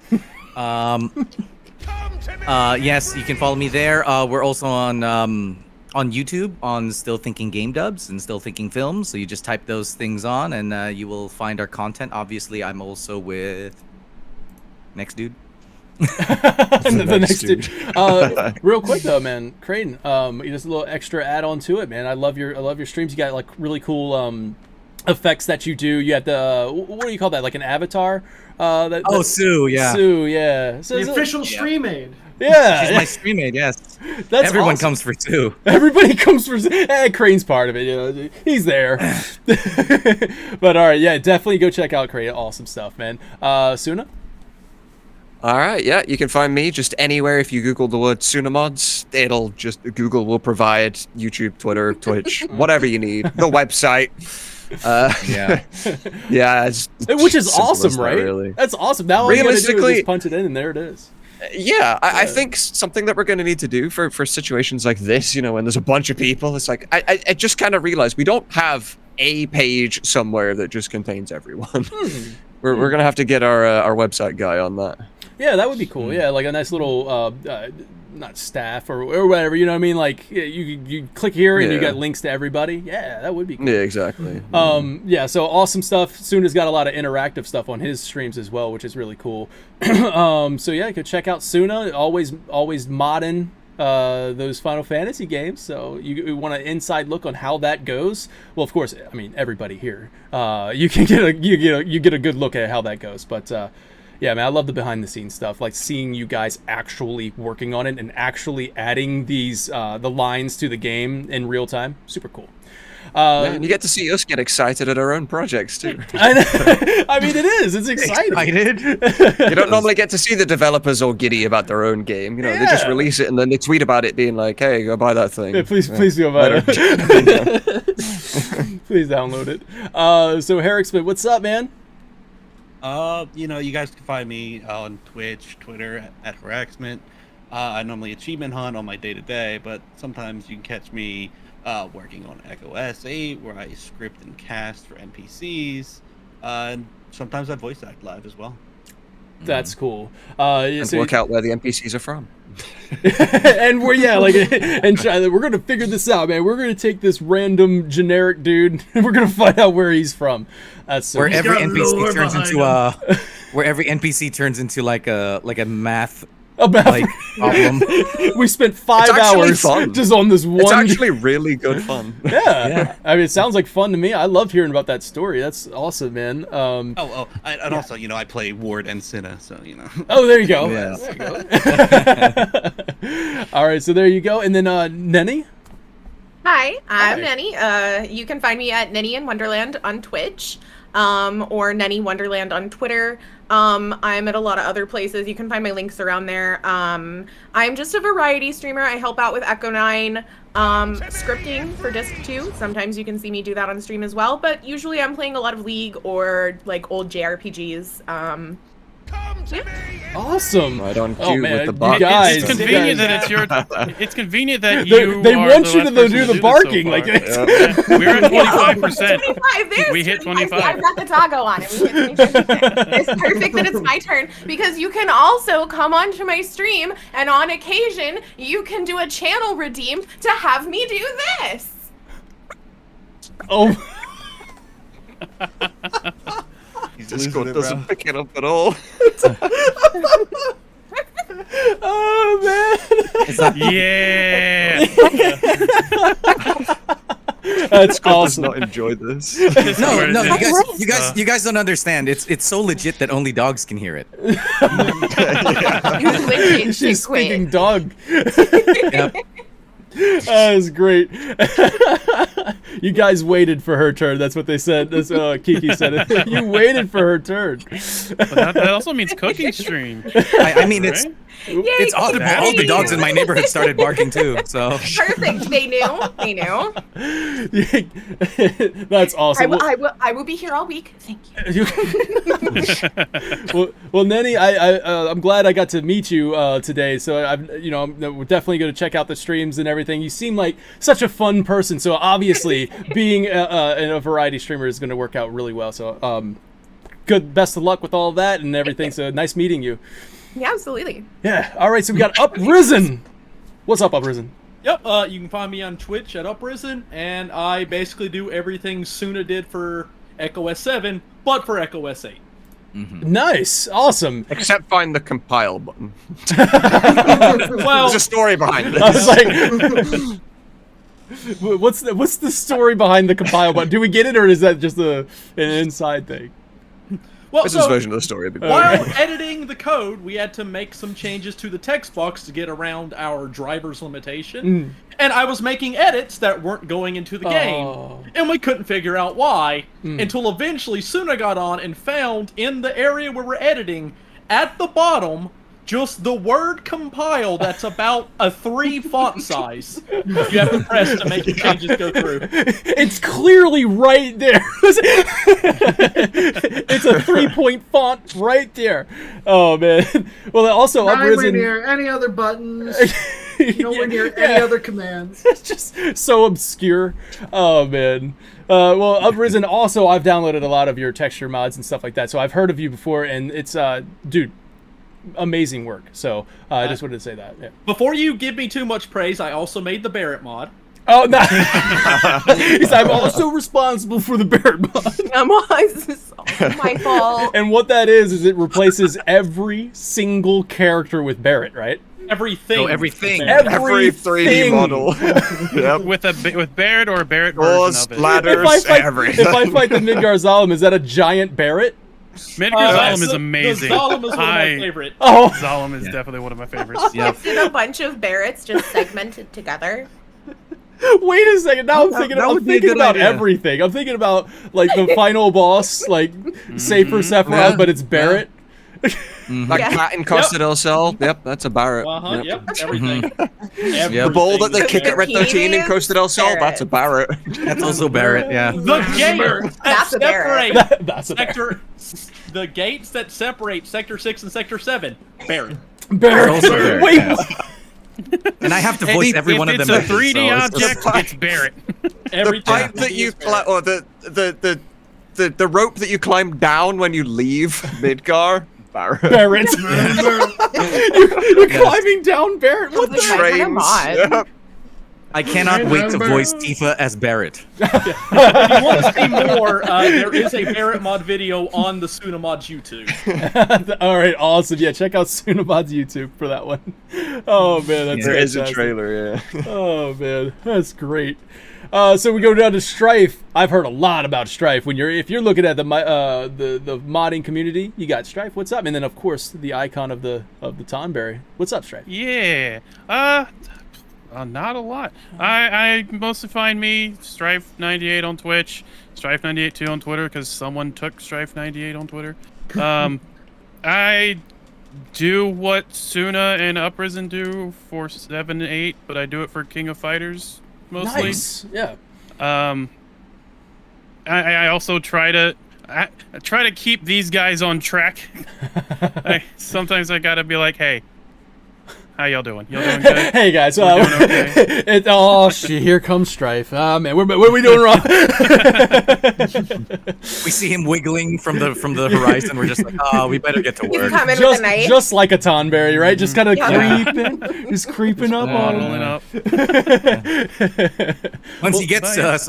Yes, you can follow me there. We're also on YouTube on Still Thinking Game Dubs and Still Thinking Films. So you just type those things on and you will find our content. Obviously, I'm also with Next Dude. the next dude. Real quick though, man, Crane, just a little extra add on to it, man. I love your streams. You got like really cool effects that you do. You have the what do you call that? Like an avatar? Sue, yeah. Sue, yeah. So, the official stream aid. Yeah, she's my stream aid. Yes, that's everyone awesome. comes for Sue. Everybody comes for Sue. Crane's part of it. You know, he's there. But all right, yeah, definitely go check out Crane. Awesome stuff, man. Suna. All right, yeah, you can find me just anywhere if you Google the word Sunamods. It'll just Google will provide YouTube, Twitter, Twitch, whatever you need. The website. Yeah, which is awesome, right? Really. That's awesome. Now all you gotta do is just punch it in, and there it is. Yeah, I think something that we're going to need to do for situations like this, you know, when there's a bunch of people, it's like I just kind of realized we don't have a page somewhere that just contains everyone. We're going to have to get our website guy on that. Yeah, that would be cool. Yeah, like a nice little not staff or whatever, you know what I mean? Like you click here and you get links to everybody. Yeah, that would be cool. Yeah, exactly. Yeah, so awesome stuff. Suna's got a lot of interactive stuff on his streams as well, which is really cool. So yeah, you could check out Suna. Always modding those Final Fantasy games. So you want an inside look on how that goes. Well, of course, I mean everybody here. You can get a good look at how that goes. But yeah, man, I love the behind-the-scenes stuff, like seeing you guys actually working on it and actually adding these the lines to the game in real time. Super cool. And you get to see us get excited at our own projects too. I mean, it is. It's exciting. You don't normally get to see the developers all giddy about their own game. You know, they just release it and then they tweet about it, being like, "Hey, go buy that thing." Yeah, please go buy it. Please download it. So Herrick Smith, what's up, man? You know, you guys can find me on Twitch, Twitter at Haraxment. I normally achievement hunt on my day-to-day, but sometimes you can catch me working on Echo S8, where I script and cast for NPCs, and sometimes I voice act live as well. That's cool. And work out where the NPCs are from. And we're we're gonna figure this out, man. We're gonna take this random generic dude and we're gonna find out where he's from. That's so where every NPC turns into like a math A bathroom problem. We spent 5 It's actually hours fun. just on this one. It's actually really good fun. Yeah. I mean, it sounds like fun to me. I loved hearing about that story. That's awesome, man. And also, I play Ward and Cinna, so Oh, there you go. Yeah. There you go. All right, so there you go. And then Nenny? Hi, I'm Nenny. You can find me at Nenny in Wonderland on Twitch, or Nenny Wonderland on Twitter. I'm at a lot of other places. You can find my links around there. I'm just a variety streamer. I help out with Echo 9 scripting for Disc 2. Sometimes you can see me do that on stream as well, but usually I'm playing a lot of League or like old JRPGs. Awesome. Right on Oh cue man, with the bark. you guys. It's convenient that it's your. It's convenient that They you. want you to do do the barking, like we're at 25%. 25. We hit 25. I've got the doggo on it. We hit 25%. It's perfect that it's my turn because you can also come onto my stream and on occasion you can do a channel redeem to have me do this. Oh. Discord doesn't pick it up at all. Oh man! Yeah. That's Discord awesome. does not enjoy this. No, you guys don't understand. It's so legit that only dogs can hear it. She's speaking dog. Yep. That is great. You guys waited for her turn. That's what they said. That's Kiki said it. You waited for her turn. But that also means cooking stream. I mean, it's Right? it's audible. All the dogs in my neighborhood started barking too. So Perfect. They knew. They knew. That's awesome. I will be here all week. Thank you. well, Nenny, I'm glad I got to meet you today. So we're definitely going to check out the streams and everything. You seem like such a fun person. So obviously, being a variety streamer is going to work out really well. So best of luck with all that and everything. So nice meeting you. Yeah, absolutely. Yeah. All right. So we got Uprisen. What's up, Uprisen? Yep, you can find me on Twitch at Uprisen, and I basically do everything Suna did for Echo S7, but for Echo S8. Mm-hmm. Nice, awesome. Except find the compile button. Well, there's a story behind this. I was like, what's the story behind the compile button? Do we get it, or is that just an inside thing? Well, this is version of the story. While editing the code, we had to make some changes to the text box to get around our driver's limitation. And I was making edits that weren't going into the game, and we couldn't figure out why, until eventually Suna got on and found in the area where we're editing, at the bottom, just the word compile that's about a 3 font size. You have to press to make the changes go through. It's clearly right there. It's a 3-point font right there. Oh man. Well, also Nowhere Uprisen. near any other buttons. Nowhere near any other commands. It's just so obscure. Oh man. Well, Uprisen also, I've downloaded a lot of your texture mods and stuff like that, so I've heard of you before, and it's dude, amazing work. So I just wanted to say that. Yeah. Before you give me too much praise, I also made the Barrett mod. Oh no! I'm also responsible for the Barrett mod. It's my fault. And what that is it replaces every single character with Barrett, right? Everything. Oh, everything. Every 3D model. Yep. With Barrett or a Barrett Doors, version of it. ladders, everything. If I fight the Midgar Zalem, is that a giant Barrett? Midgar Zalem is amazing. The Zalem is one of my favorites. Oh, Zalem is definitely one of my favorites. Yep. Did a bunch of Barretts just segmented together. Wait a second. Now I'm thinking about everything. I'm thinking about like the final boss, like Safer Sephiroth, but it's Barrett. That cat in Costa del Sol. Yep, that's a Barrett. Yep, everything. The ball that they kick at Red 13 in Costa del Sol, that's a Barrett. That's also Barrett, yeah. The gates that separate That's a Barrett. the gates that separate Sector 6 and Sector 7, Barrett. Barrett. Also Barrett, Wait. yeah. And I have to voice every one of them. If it's a 3D object, it's Barrett. The pipe that you or the rope that you climb down when you leave Midgar, Barrett. Barrett. You're climbing down Barrett. What the trains? Yep. I cannot wait to voice Tifa as Barrett. If you want to see more, there is a Barrett mod video on the Sunamod's YouTube. All right, awesome. Yeah, check out Sunamod's YouTube for that one. Oh man, that's there is a fantastic. trailer. Yeah. Oh man, that's great. So we go down to Strife. I've heard a lot about Strife. If you're looking at the modding community, you got Strife. What's up? And then of course the icon of the Tonberry. What's up, Strife? Yeah. Not a lot. I mostly find me Strife98 on Twitch, Strife98 too on Twitter because someone took Strife98 on Twitter. I do what Suna and Uprisen do for 7 and 8, but I do it for King of Fighters mostly. Nice. Yeah. I also try to keep these guys on track. Sometimes I gotta be like, hey. How y'all doing? Y'all doing good? Hey guys, doing okay? Shit, here comes Strife. Man, what are we doing wrong? We see him wiggling from the horizon. We're just like, oh, we better get to work. Just like a Tonberry, right? Just kind of creeping, just creeping up on him. Once he gets to us,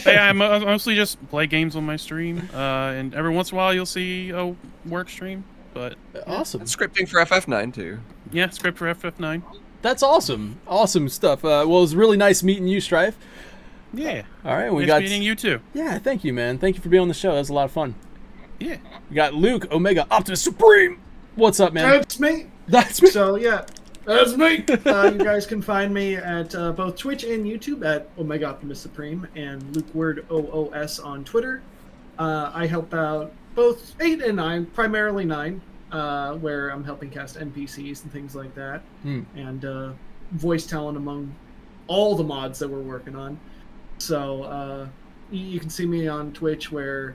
Hey, I mostly just play games on my stream, and every once in a while you'll see a work stream. But awesome. And scripting for FF9 too. Yeah, script for FF9. That's awesome. Awesome stuff. Well, it was really nice meeting you, Strife. Yeah. All right, nice meeting you too. Yeah, thank you, man. Thank you for being on the show. That was a lot of fun. Yeah. You got Luke, Omega Optimus Supreme. What's up, man? That's me. That's me. So yeah, that's me. You guys can find me at both Twitch and YouTube at Omega Optimus Supreme and LukeWord OOS on Twitter. I help out both 8 and 9, primarily 9, where I'm helping cast NPCs and things like that, and voice talent among all the mods that we're working on. So you can see me on Twitch where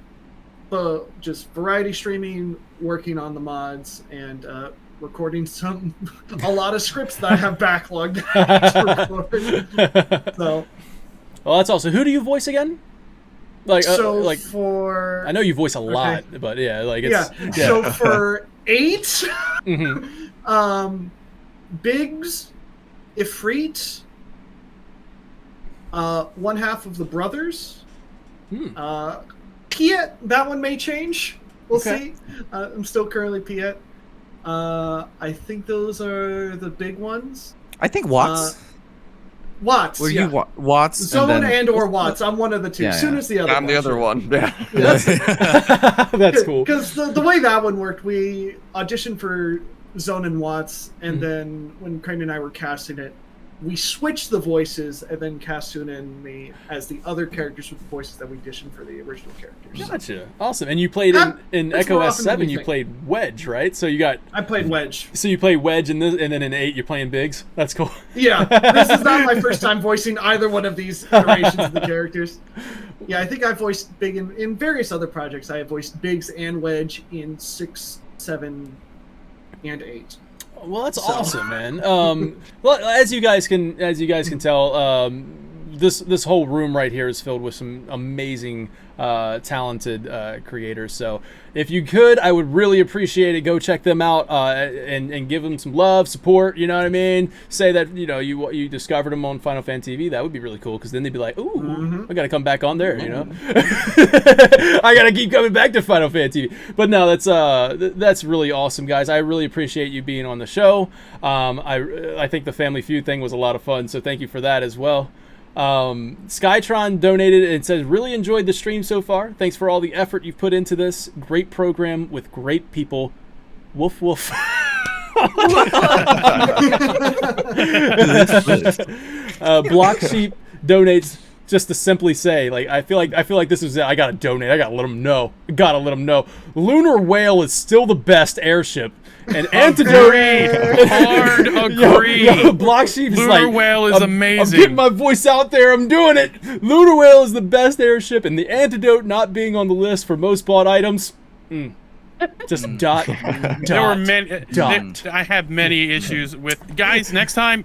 just variety streaming, working on the mods, and recording a lot of scripts that I have backlogged to record. So, well, that's awesome. Who do you voice again? I know you voice a lot, but yeah, it's So for 8, Biggs, Ifrit, one half of the brothers, Piet. That one may change. We'll see. I'm still currently Piet. I think those are the big ones. I think Watts. Watts. Were you Watts? Zone and/or Watts. I'm one of the two. Yeah, Soon as the other. I'm the other one. Yeah. That's cool. Because the way that one worked, we auditioned for Zone and Watts, and then when Crane and I were casting it, we switched the voices and then cast Suna and me as the other characters with the voices that we auditioned for the original characters. Gotcha. Awesome. And you played in Echo S7, you played Wedge, right? So you got... I played Wedge. So you play Wedge, and then in 8, you're playing Biggs? That's cool. Yeah. This is not my first time voicing either one of these iterations of the characters. Yeah, I think I voiced Big in various other projects. I have voiced Biggs and Wedge in 6, 7, and 8. Well, that's awesome, man. Well, as you guys can tell, this whole room right here is filled with some amazing, talented creators. So if you could, I would really appreciate it. Go check them out and give them some love, support. You know what I mean? Say that you discovered them on Final Fan TV. That would be really cool because then they'd be like, ooh, I gotta come back on there. You know, I gotta keep coming back to Final Fan TV. But no, that's really awesome, guys. I really appreciate you being on the show. I think the Family Feud thing was a lot of fun. So thank you for that as well. Skytron donated and says, really enjoyed the stream so far. Thanks for all the effort you've put into this. Great program with great people. Woof woof. Block Sheep donates just to simply say, I feel like this is it. I gotta donate. I gotta let them know. Lunar Whale is still the best airship. And Antidote. Hard agree. Yo, Block Sheep is Lunar Whale is amazing. I'm getting my voice out there. I'm doing it. Lunar Whale is the best airship, and the Antidote not being on the list for most bought items. Just dot. There were many. I have many issues with guys. Next time,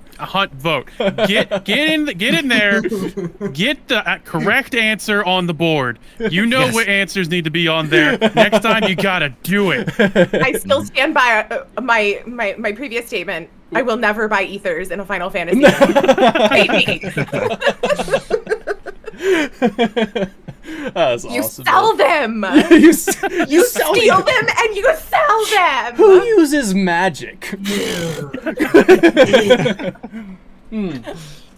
vote. Get in there. Get the correct answer on the board. You know what answers need to be on there. Next time, you gotta do it. I still stand by my previous statement. I will never buy ethers in a Final Fantasy. That's you awesome. Sell them. you steal them and you sell them. Who uses magic?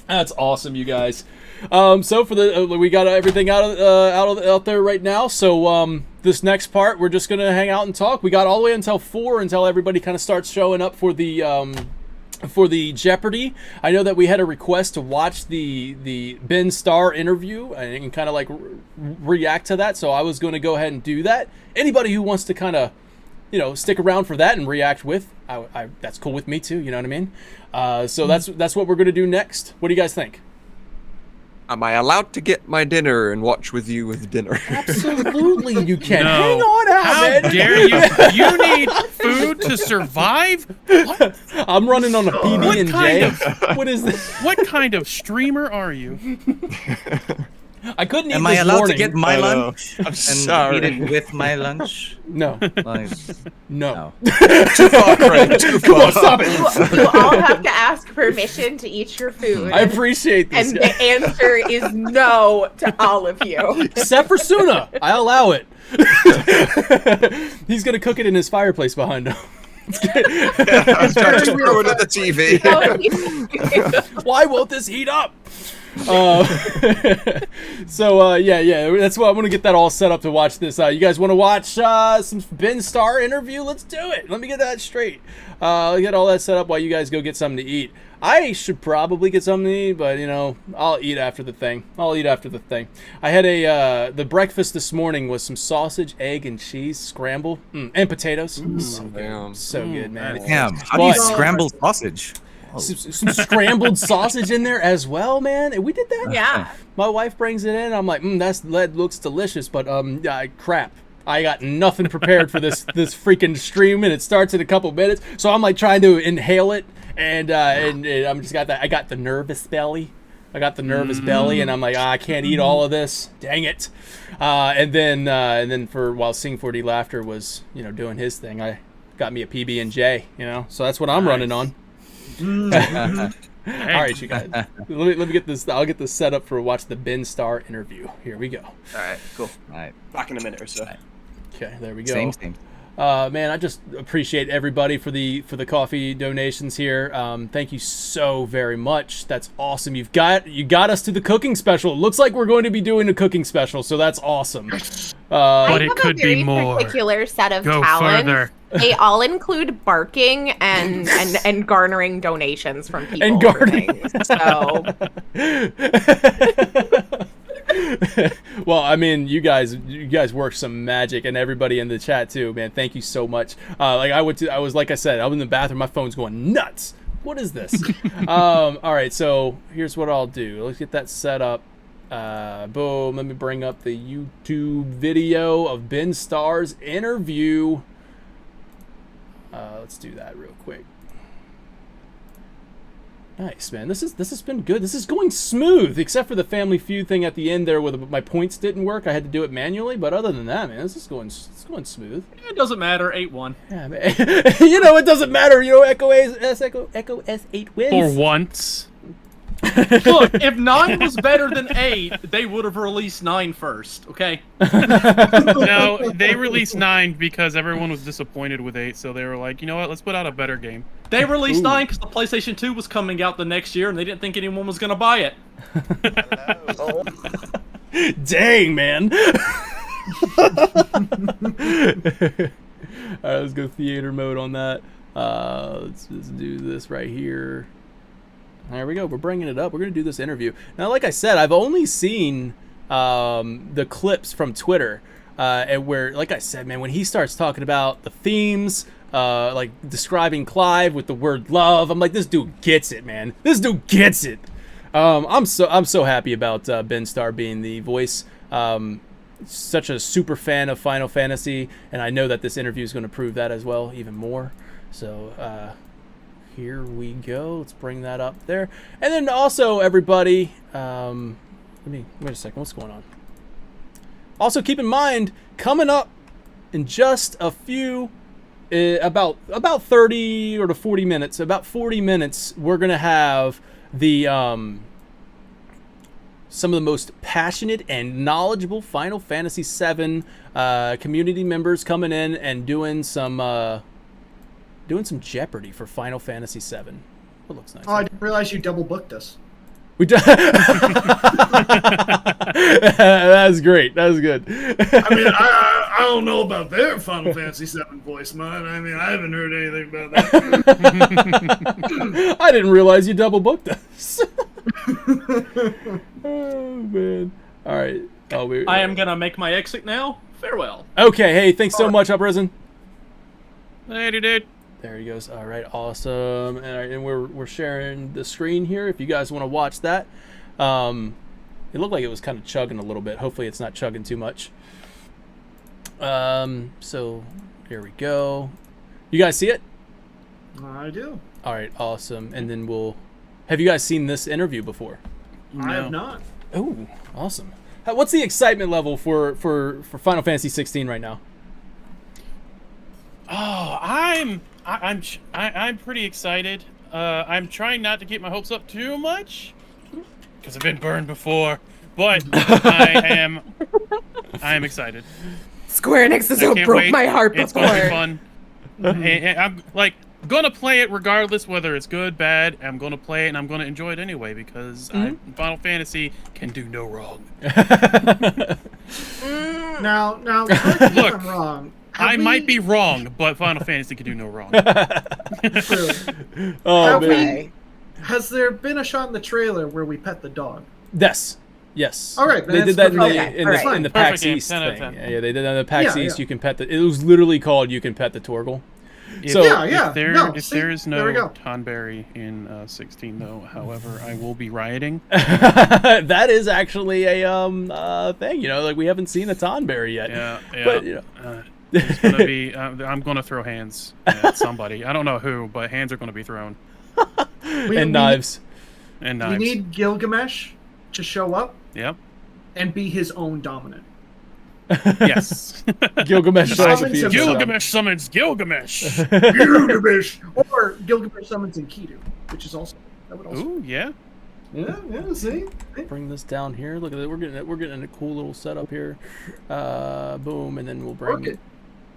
That's awesome, you guys. So for the we got everything out there right now. So this next part, we're just gonna hang out and talk. We got all the way until 4 until everybody kind of starts showing up for the Jeopardy. I know that we had a request to watch the Ben Starr interview and kind of like react to that, so I was going to go ahead and do that. Anybody who wants to kind of, stick around for that and react with, that's cool with me too. You know what I mean? So that's what we're going to do next. What do you guys think? Am I allowed to get my dinner and watch with you with dinner? Absolutely, you can. No. Hang on out, How man. dare you? You need food to survive? What? I'm running on a PB&J. What is this? What kind of streamer are you? I couldn't eat Am this I allowed morning. to get my lunch I'm and sorry. eat it with my lunch? No. Like, No. Too far, Craig. Too Come on, far. stop it. You all have to ask permission to eat your food. I appreciate this. And the answer is no to all of you. Except for Suna. I allow it. He's going to cook it in his fireplace behind him. I'm trying to throw it at the TV. Why won't this heat up? Yeah, that's why I'm gonna get that all set up to watch this. You guys want to watch some Ben Starr interview? Let's do it. Let me get that straight. I'll get all that set up while you guys go get something to eat. I should probably get something to eat, but I'll eat after the thing. I had the breakfast this morning was some sausage, egg, and cheese scramble, and potatoes. So good, man. Damn, how do you scramble sausage? Some scrambled sausage in there as well, man. And we did that. Yeah. My wife brings it in. I'm like, that looks delicious, but crap. I got nothing prepared for this freaking stream, and it starts in a couple minutes. So I'm like trying to inhale it, and I'm just got that. I got the nervous belly. And I'm like, I can't eat all of this. Dang it. And then while Sing4DLaughter was doing his thing, I got me a PB&J. So that's what I'm running on. All right, you guys. Let me get this. I'll get this set up for watch the Ben Starr interview. Here we go. All right, cool. All right, back in a minute or so. Okay, there we go. Same. Man, I just appreciate everybody for the coffee donations here. Thank you so very much. That's awesome. You got us to the cooking special. It looks like we're going to be doing a cooking special, so that's awesome. But it could be more. Particular set of Go talents. further. They all include barking and garnering donations from people. And gardening. So. Well, I mean, you guys work some magic, and everybody in the chat too, man. Thank you so much. I was like I said, I was in the bathroom, my phone's going nuts. What is this? All right, so here's what I'll do. Let's get that set up. Boom. Let me bring up the YouTube video of Ben Starr's interview. Let's do that real quick. Nice, man. This has been good. This is going smooth, except for the Family Feud thing at the end there, where my points didn't work. I had to do it manually, but other than that, man, it's going smooth. It doesn't matter. 8-1. Yeah, man. It doesn't matter. Echo S8 wins For once. Look, if 9 was better than 8, they would have released 9 first, okay? No, they released 9 because everyone was disappointed with 8, so they were like, you know what, let's put out a better game. They released 9 because the PlayStation 2 was coming out the next year, and they didn't think anyone was going to buy it. Dang, man. All right, let's go theater mode on that. Let's just do this right here. There we go. We're bringing it up. We're going to do this interview. Now, like I said, I've only seen the clips from Twitter, and where, like I said, man, when he starts talking about the themes, like describing Clive with the word love, I'm like, this dude gets it, man. This dude gets it. I'm so happy about Ben Starr being the voice. such a super fan of Final Fantasy, and I know that this interview is going to prove that as well, even more. So here we go. Let's bring that up there. And then also, everybody, wait a second. What's going on? Also, keep in mind, coming up in just a few, about 30 or to 40 minutes, about 40 minutes, we're going to have the some of the most passionate and knowledgeable Final Fantasy VII community members coming in and doing some Jeopardy for Final Fantasy VII. It looks nice. Oh, I didn't realize you double booked us. We do. That's great. That was good. I mean, I don't know about their Final Fantasy VII voice, man. I mean, I haven't heard anything about that. I didn't realize you double booked us. Oh man! All right. I am gonna make my exit now. Farewell. Okay. Hey, thanks so much, Uprisen. Later, dude. There he goes. All right, awesome. All right, and we're sharing the screen here if you guys want to watch that. It looked like it was kind of chugging a little bit. Hopefully it's not chugging too much. So here we go. You guys see it? I do. All right, awesome. And then have you guys seen this interview before? I have not. Oh, awesome. What's the excitement level for Final Fantasy 16 right now? Oh, I'm pretty excited. I'm trying not to get my hopes up too much because I've been burned before, but I am excited. Square Enix has broke my heart It's before. gonna be fun. And I'm gonna play it regardless whether it's good, bad. I'm gonna play it and I'm gonna enjoy it anyway because Final Fantasy can do no wrong. Now, correct me if I'm wrong. I might be wrong, but Final Fantasy can do no wrong. True. Oh, man. Has there been a shot in the trailer where we pet the dog? Yes. All right. They did that in the PAX East thing. Yeah, they did that in the PAX East. You can pet it was literally called "You Can Pet the Torgal." If there is no Tonberry in 16, though, however, I will be rioting. That is actually a thing. We haven't seen a Tonberry yet. Yeah. But it's gonna be. I'm gonna throw hands at somebody. I don't know who, but hands are gonna be thrown. And knives. We need Gilgamesh to show up. Yep. And be his own dominant. Yes. Gilgamesh summons Gilgamesh. Gilgamesh. Or Gilgamesh summons Enkidu, which is also that would also. Ooh, yeah. Yeah. See. Bring this down here. Look at it. We're getting a cool little setup here. Boom, and then we'll bring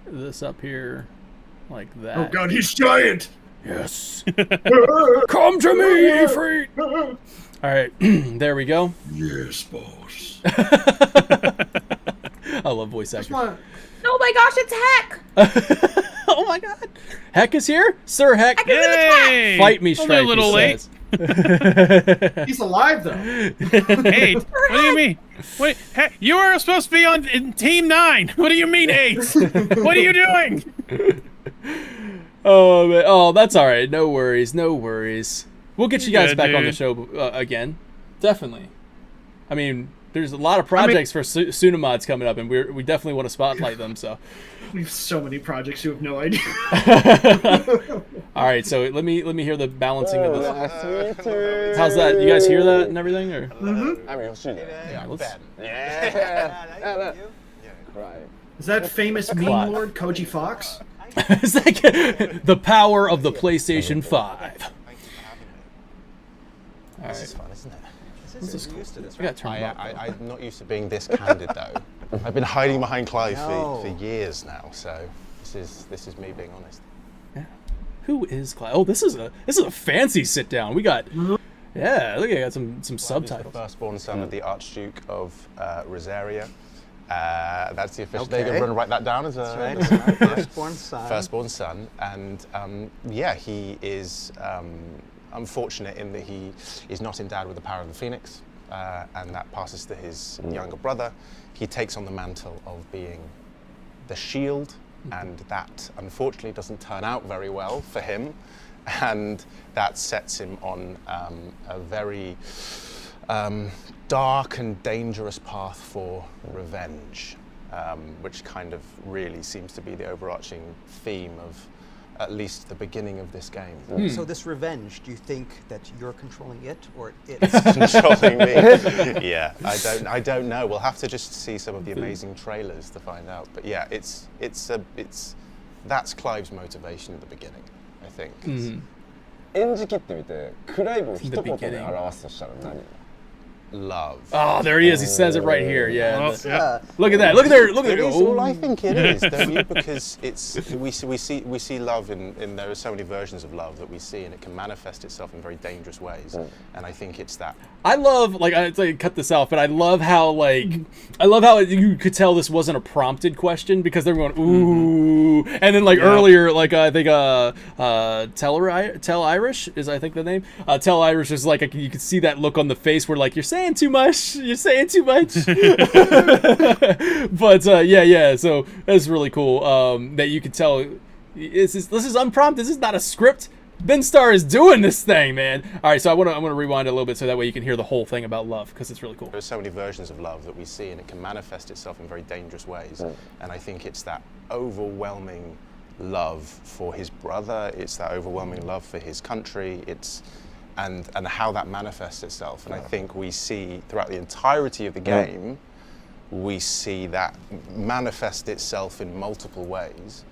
this up here, like that. Oh God, he's giant. Yes. Come to me, freak. All right, there we go. Yes, boss. I love voice acting. Oh my gosh, it's Heck! Oh my God, Heck is here, Sir Heck. Heck is in the chat. Fight me, Stripe. A little late. He's alive though. Hey, what do you mean? Wait, hey, you were supposed to be in Team 9. What do you mean, 8? What are you doing? Oh man. Oh, that's all right. No worries. We'll get you guys back on the show again. Definitely. I mean, there's a lot of projects for Sunamods coming up, and we definitely want to spotlight them. So we have so many projects, you have no idea. All right, so let me hear the balancing of this. How's that? You guys hear that and everything, or? Is that famous meme lord Koji Fox? Is that the power of the PlayStation 5? All right. This is fun, isn't it? This is used to this. I'm not used to being this candid though. I've been hiding behind Clive for years now, so this is me being honest. Yeah. Who is Clive? Oh, this is a fancy sit down. We got look, I got some subtitles. The firstborn son of the Archduke of Rosaria. That's the official. They're going to write that down as a firstborn son. Firstborn son, and he is unfortunate in that he is not endowed with the power of the Phoenix, and that passes to his younger brother. He takes on the mantle of being the shield, and that unfortunately doesn't turn out very well for him, and that sets him on a very dark and dangerous path for revenge, which kind of really seems to be the overarching theme of at least the beginning of this game. So this revenge, do you think that you're controlling it or it's controlling me? Yeah, I don't know. We'll have to just see some of the amazing trailers to find out. But yeah, that's Clive's motivation at the beginning, I think. 演じ切ってみて、クライブを一言で表すとしたら何？ Love. Oh, there he is. He says it right here. Yeah. Oh, yeah. Look at that. Look at there. Look at It there. is, well, I think it is, don't you? Because we see love in there are so many versions of love that we see, and it can manifest itself in very dangerous ways. And I think it's that. I love, like, I cut this out, but I love how, like, you could tell this wasn't a prompted question because they're going, ooh. And then, like, earlier, like, I think, Tell Irish is, I think, the name. Tell Irish is like, you could see that look on the face where, like, you're saying too much. You're saying too much. But, yeah. So, that's really cool that you could tell this is unprompted. This is not a script. Ben Starr is doing this thing, man. All right, so I want to rewind it a little bit so that way you can hear the whole thing about love because it's really cool. There's so many versions of love that we see, and it can manifest itself in very dangerous ways. And I think it's that overwhelming love for his brother. It's that overwhelming love for his country. And how that manifests itself. And I think we see throughout the entirety of the game, we see that manifest itself in multiple ways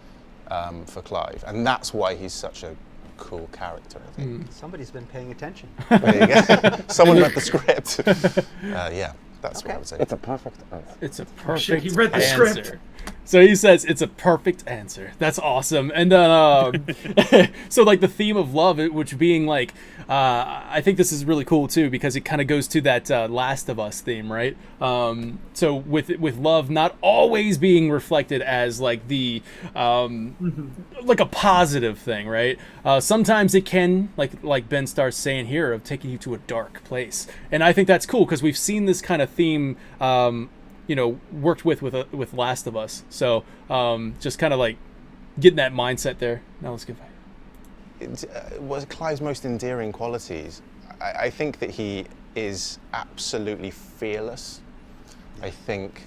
for Clive. And that's why he's such a cool character, I think. Somebody's been paying attention. There you go. Someone read the script. Yeah, that's what I would say. It's a perfect answer. It's a perfect Shit, he read the answer. script. So he says it's a perfect answer. That's awesome. And so like the theme of love, which being like, I think this is really cool too because it kind of goes to that Last of Us theme, right? So with love not always being reflected as like the like a positive thing, right? Sometimes it can, like Ben Starr's saying here, of taking you to a dark place, and I think that's cool because we've seen this kind of theme. Worked with Last of Us. So just kind of like getting that mindset there. Now let's get back. One of Clive's most endearing qualities, I think that he is absolutely fearless. I think,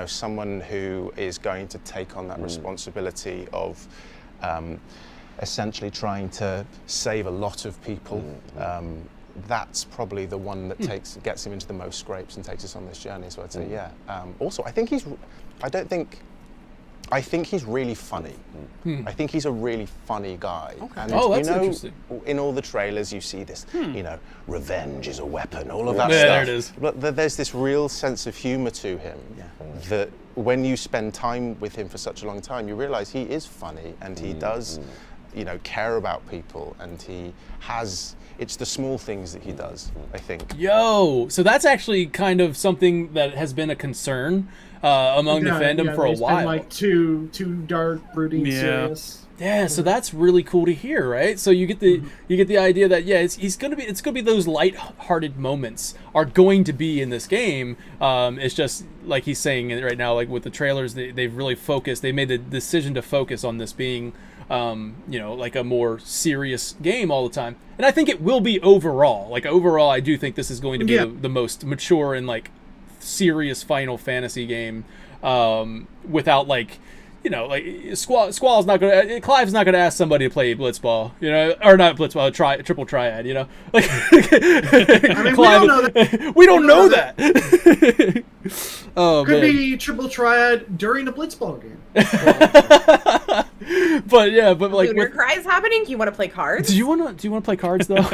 someone who is going to take on that responsibility of essentially trying to save a lot of people. That's probably the one that gets him into the most scrapes and takes us on this journey. So I'd say, yeah. Also, I think he's really funny. I think he's a really funny guy. Okay. And that's interesting. In all the trailers, you see this, revenge is a weapon, all of that stuff. There it is. But there's this real sense of humor to him that when you spend time with him for such a long time, you realize he is funny and he does, care about people, and it's the small things that he does, I think. So that's actually kind of something that has been a concern among the fandom for a while. Been like too dark, brooding, serious. Yeah, so that's really cool to hear, right? So you get the idea that it's gonna be those light-hearted moments are going to be in this game. It's just like he's saying it right now, like with the trailers, they've really focused. They made the decision to focus on this being like a more serious game all the time. And I think it will be overall. Like overall, I do think this is going to be the most mature and like serious Final Fantasy game without like, Squall's not gonna, Clive's not gonna ask somebody to play Blitzball, or not Blitzball, Triple Triad, like. I mean, Clive, we don't know that. Oh, could be Triple Triad during a Blitzball game. But like Lunar Cry's happening. Do you want to play cards? Do you want to play cards though?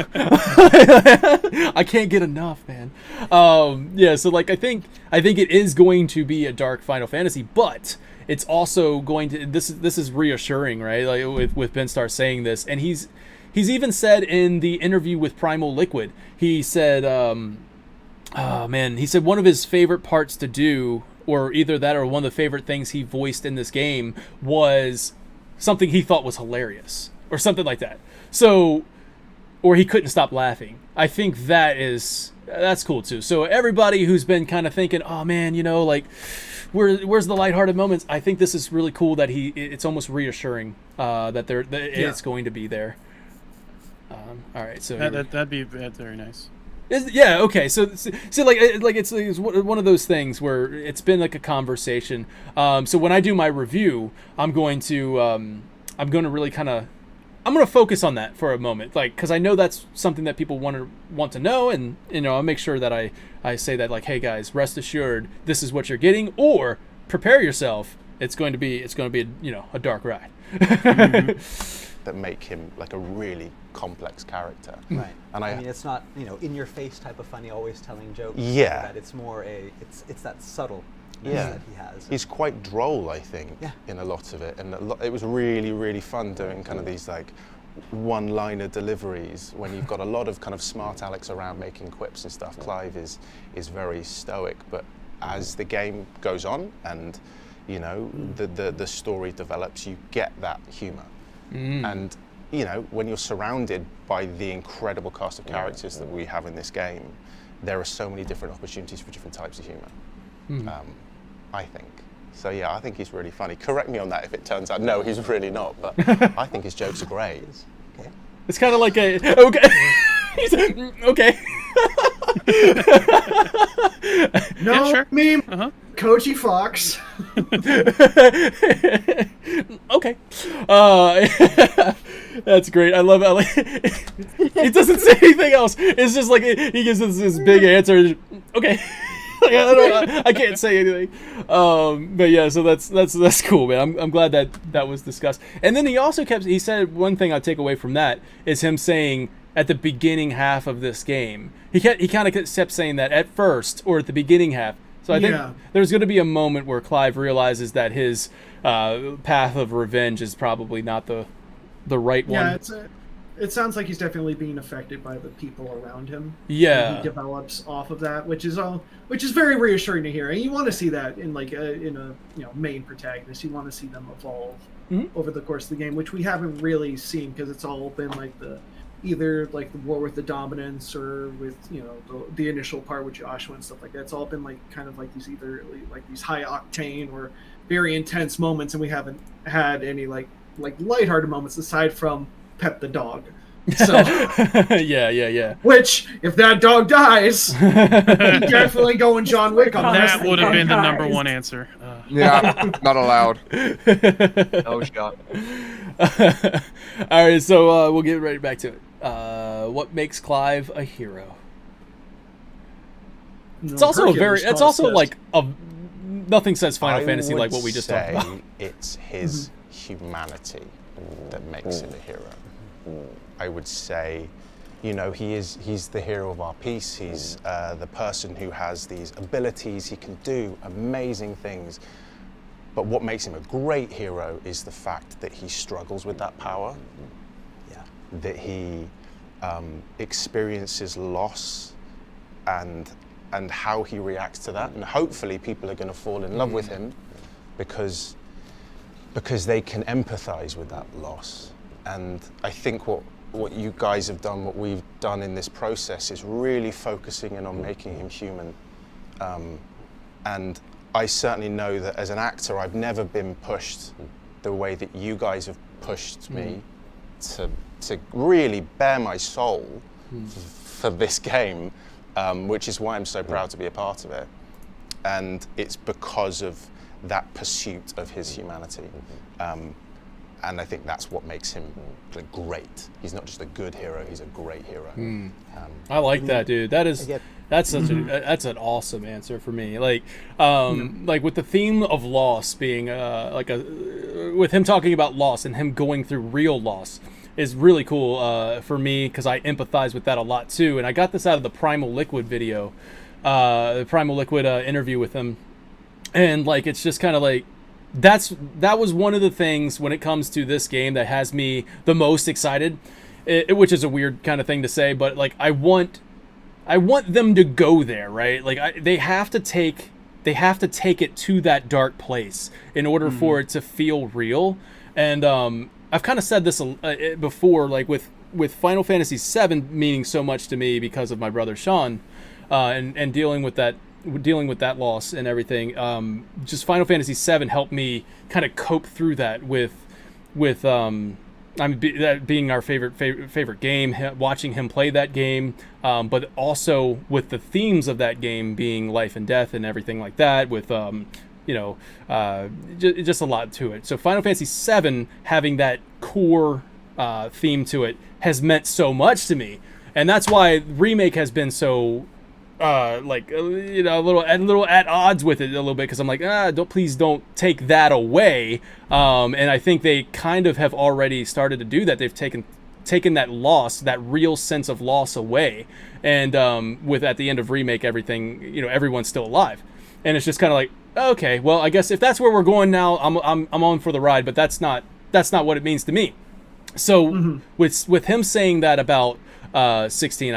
I can't get enough, man. So like I think it is going to be a dark Final Fantasy, but it's also going to this is reassuring, right? Like with Ben Starr saying this, and he's even said in the interview with Primal Liquid, he said he said one of his favorite parts to do, or either that or one of the favorite things he voiced in this game was something he thought was hilarious or something like that. So, or he couldn't stop laughing. I think that's cool too. So everybody who's been kind of thinking, oh man, like where's the lighthearted moments? I think this is really cool that it's almost reassuring that it's going to be there. All right, so that's very nice. Yeah. Okay. So like it's one of those things where it's been like a conversation. So when I do my review, I'm going to really kind of I'm going to focus on that for a moment, like because I know that's something that people want to know, and I'll make sure that I say that, like, hey guys, rest assured, this is what you're getting, or prepare yourself. It's going to be a dark ride. That make him like a really complex character. Right. And I mean, it's not in your face type of funny, always telling jokes. Yeah. That it's more it's that subtle. Yeah. That he has. He's quite droll, I think, in a lot of it, and it was really, really fun doing kind of these like one-liner deliveries when you've got a lot of kind of smart Alex around making quips and stuff. Clive is very stoic, but as the game goes on and the story develops, you get that humor. And when you're surrounded by the incredible cast of characters that we have in this game, there are so many different opportunities for different types of humor. I think. So yeah, I think he's really funny. Correct me on that if it turns out no, he's really not, but I think his jokes are great. Okay. It's kind of like okay. He's okay. No, yeah, sure. Meme. Koji Fox. Okay. That's great. I love it. He doesn't say anything else. It's just like he gives us this big answer. Okay. I can't say anything. But yeah, so that's cool, man. I'm glad that was discussed. And then he said one thing I take away from that is him saying at the beginning half of this game, he kind of kept saying that at first or at the beginning half. So I think there's going to be a moment where Clive realizes that his path of revenge is probably not the right one. Yeah, it sounds like he's definitely being affected by the people around him. Yeah, and he develops off of that, which is very reassuring to hear. And you want to see that in a main protagonist. You want to see them evolve over the course of the game, which we haven't really seen because it's all been like either the war with the dominance or with the initial part with Joshua and stuff like that. It's all been like kind of like these either like these high octane or very intense moments, and we haven't had any like lighthearted moments aside from Pet the dog. So yeah. Which, if that dog dies, he's definitely going John Wick on that. Would have been the number one answer. Yeah, not allowed. No shot. All right, so we'll get right back to it. What makes Clive a hero? It's also nothing says Final Fantasy like what we just talked about. It's his humanity that makes him a hero. I would say, he's the hero of our piece. He's the person who has these abilities. He can do amazing things. But what makes him a great hero is the fact that he struggles with that power. Yeah. That he experiences loss and how he reacts to that. And hopefully people are going to fall in love with him because they can empathize with that loss. And I think what you guys have done, what we've done in this process is really focusing in on making him human. And I certainly know that as an actor, I've never been pushed the way that you guys have pushed me to really bare my soul for this game, which is why I'm so proud to be a part of it. And it's because of that pursuit of his humanity. And I think that's what makes him great. He's not just a good hero; he's a great hero. I like that, dude. That's an awesome answer for me. Like with the theme of loss being with him talking about loss and him going through real loss is really cool for me because I empathize with that a lot too. And I got this out of the Primal Liquid video, the Primal Liquid interview with him, and it's just kind of like. That was one of the things when it comes to this game that has me the most excited, which is a weird kind of thing to say, but I want them to go there, right? They have to take it to that dark place in order for it to feel real. And I've kind of said this before, with Final Fantasy VII meaning so much to me because of my brother Sean, and dealing with that loss and everything. Just Final Fantasy VII helped me kind of cope through that with that being our favorite game, watching him play that game, but also with the themes of that game being life and death and everything like that, with just a lot to it. So Final Fantasy VII having that core theme to it has meant so much to me, and that's why remake has been so a little at odds with it a little bit, because I'm like, please don't take that away. And I think they kind of have already started to do that. They've taken that loss, that real sense of loss away, and with at the end of remake, everything, everyone's still alive, and it's just kind of like, okay, well, I guess if that's where we're going now, I'm on for the ride, but that's not what it means to me. So with him saying that about 16,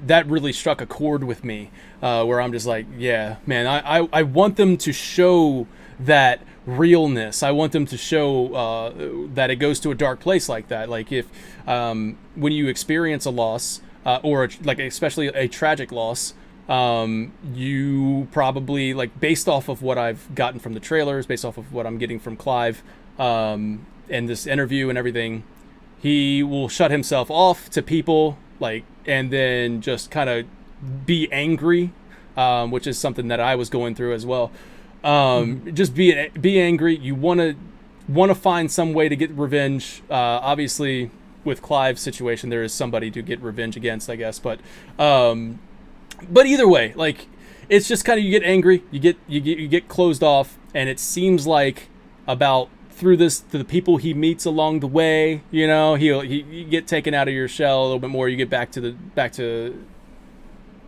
that really struck a chord with me, where I'm just like, yeah, man, I want them to show that realness. I want them to show that it goes to a dark place like that. Like if when you experience a loss, or especially a tragic loss, you probably, like, based off of what I've gotten from the trailers, based off of what I'm getting from Clive, and this interview and everything, he will shut himself off to people, and then just kind of be angry, which is something that I was going through as well. Just be angry. You want to find some way to get revenge. Obviously, with Clive's situation, there is somebody to get revenge against, I guess. But either way, like, it's just kind of, you get angry, you get closed off, and it seems like about through this, to the people he meets along the way, you get taken out of your shell a little bit more. You get back to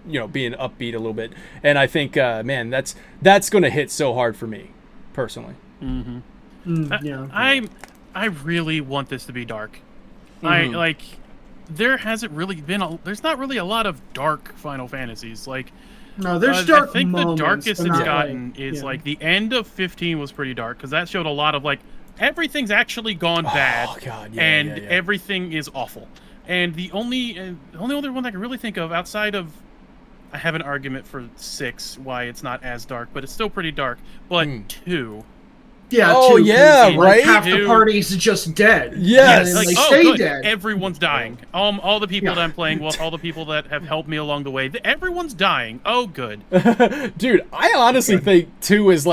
being upbeat a little bit, and I think, man, that's going to hit so hard for me personally. Yeah, I really want this to be dark. There hasn't really been there's not really a lot of dark Final Fantasies. No, there's dark I think moments, the darkest but it's not gotten is the end of 15 was pretty dark, because that showed a lot of everything's actually gone bad, and everything is awful. And the only other one I can really think of outside of, I have an argument for 6 why it's not as dark, but it's still pretty dark. But 2. Yeah. Oh, 2, yeah, right. Half the party's just dead. Yes. And they stay dead. Everyone's dying. All the people that I'm playing with, all the people that have helped me along the way, everyone's dying. Oh, good. Dude, I honestly think 2 is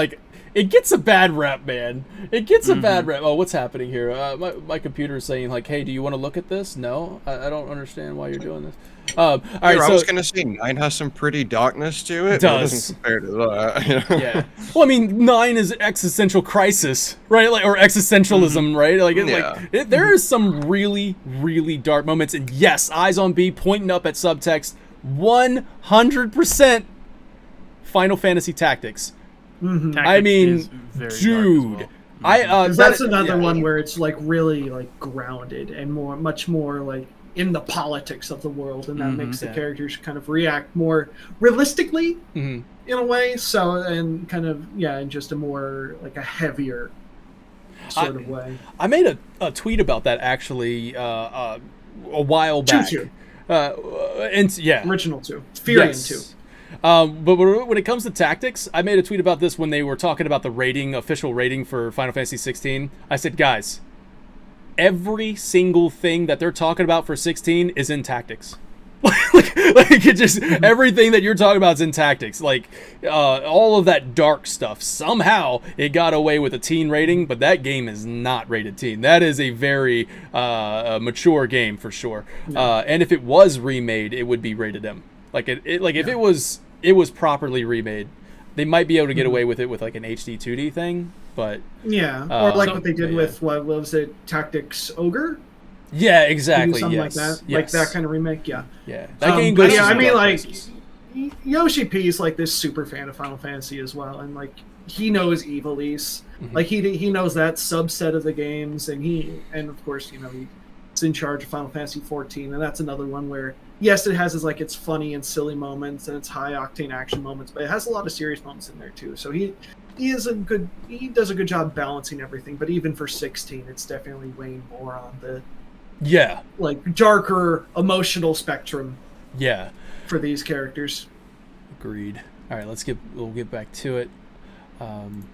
it gets a bad rep, man. It gets a bad rep. Oh, what's happening here? My computer is saying, hey, do you want to look at this? No, I don't understand why you're doing this. All right, I was gonna say 9 has some pretty darkness to it. It does. Compared to that, Yeah. Well, I mean, 9 is existential crisis, right? Or existentialism, right? There is some really, really dark moments, and yes, Eyes on B pointing up at subtext, 100% Final Fantasy Tactics. I mean, dude, that's another one where it's really grounded and much more in the politics of the world, and that makes the characters kind of react more realistically in a way. So, and kind of in just a more a heavier sort of way. I made a tweet about that actually a while back. 2. Original 2. Furion 2. But when it comes to tactics, I made a tweet about this when they were talking about the official rating for Final Fantasy 16. I said, guys, every single thing that they're talking about for 16 is in tactics. It just everything that you're talking about is in tactics. All of that dark stuff, somehow it got away with a teen rating, but that game is not rated teen. That is a very mature game for sure. And if it was remade, it would be rated M. If it was properly remade, they might be able to get away with it with an HD 2D thing, but or what they did with what was it, Tactics Ogre? Yeah, exactly. Something like that, that kind of remake. Yeah. That game goes. I mean, Yoshi P is this super fan of Final Fantasy as well, and he knows Ivalice, he knows that subset of the games, and of course he's in charge of Final Fantasy 14, and that's another one where. Yes, it has its funny and silly moments and its high octane action moments, but it has a lot of serious moments in there too. So he does a good job balancing everything. But even for 16, it's definitely weighing more on the darker emotional spectrum. Yeah, for these characters. Agreed. All right, we'll get back to it. And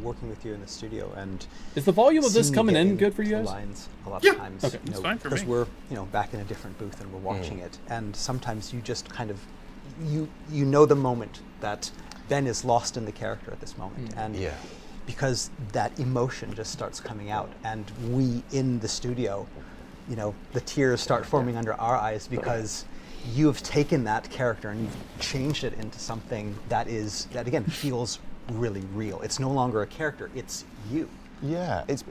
working with you in the studio, and is the volume of this coming in good for you guys? Lines a lot Yeah. of times, Okay. It's fine for me. because we're back in a different booth and we're watching it, and sometimes you just kind of you know the moment that Ben is lost in the character at this moment, and because that emotion just starts coming out, and we in the studio, the tears start forming under our eyes because you have taken that character and you've changed it into something that again feels really real. It's no longer a character, it's you. Yeah, it's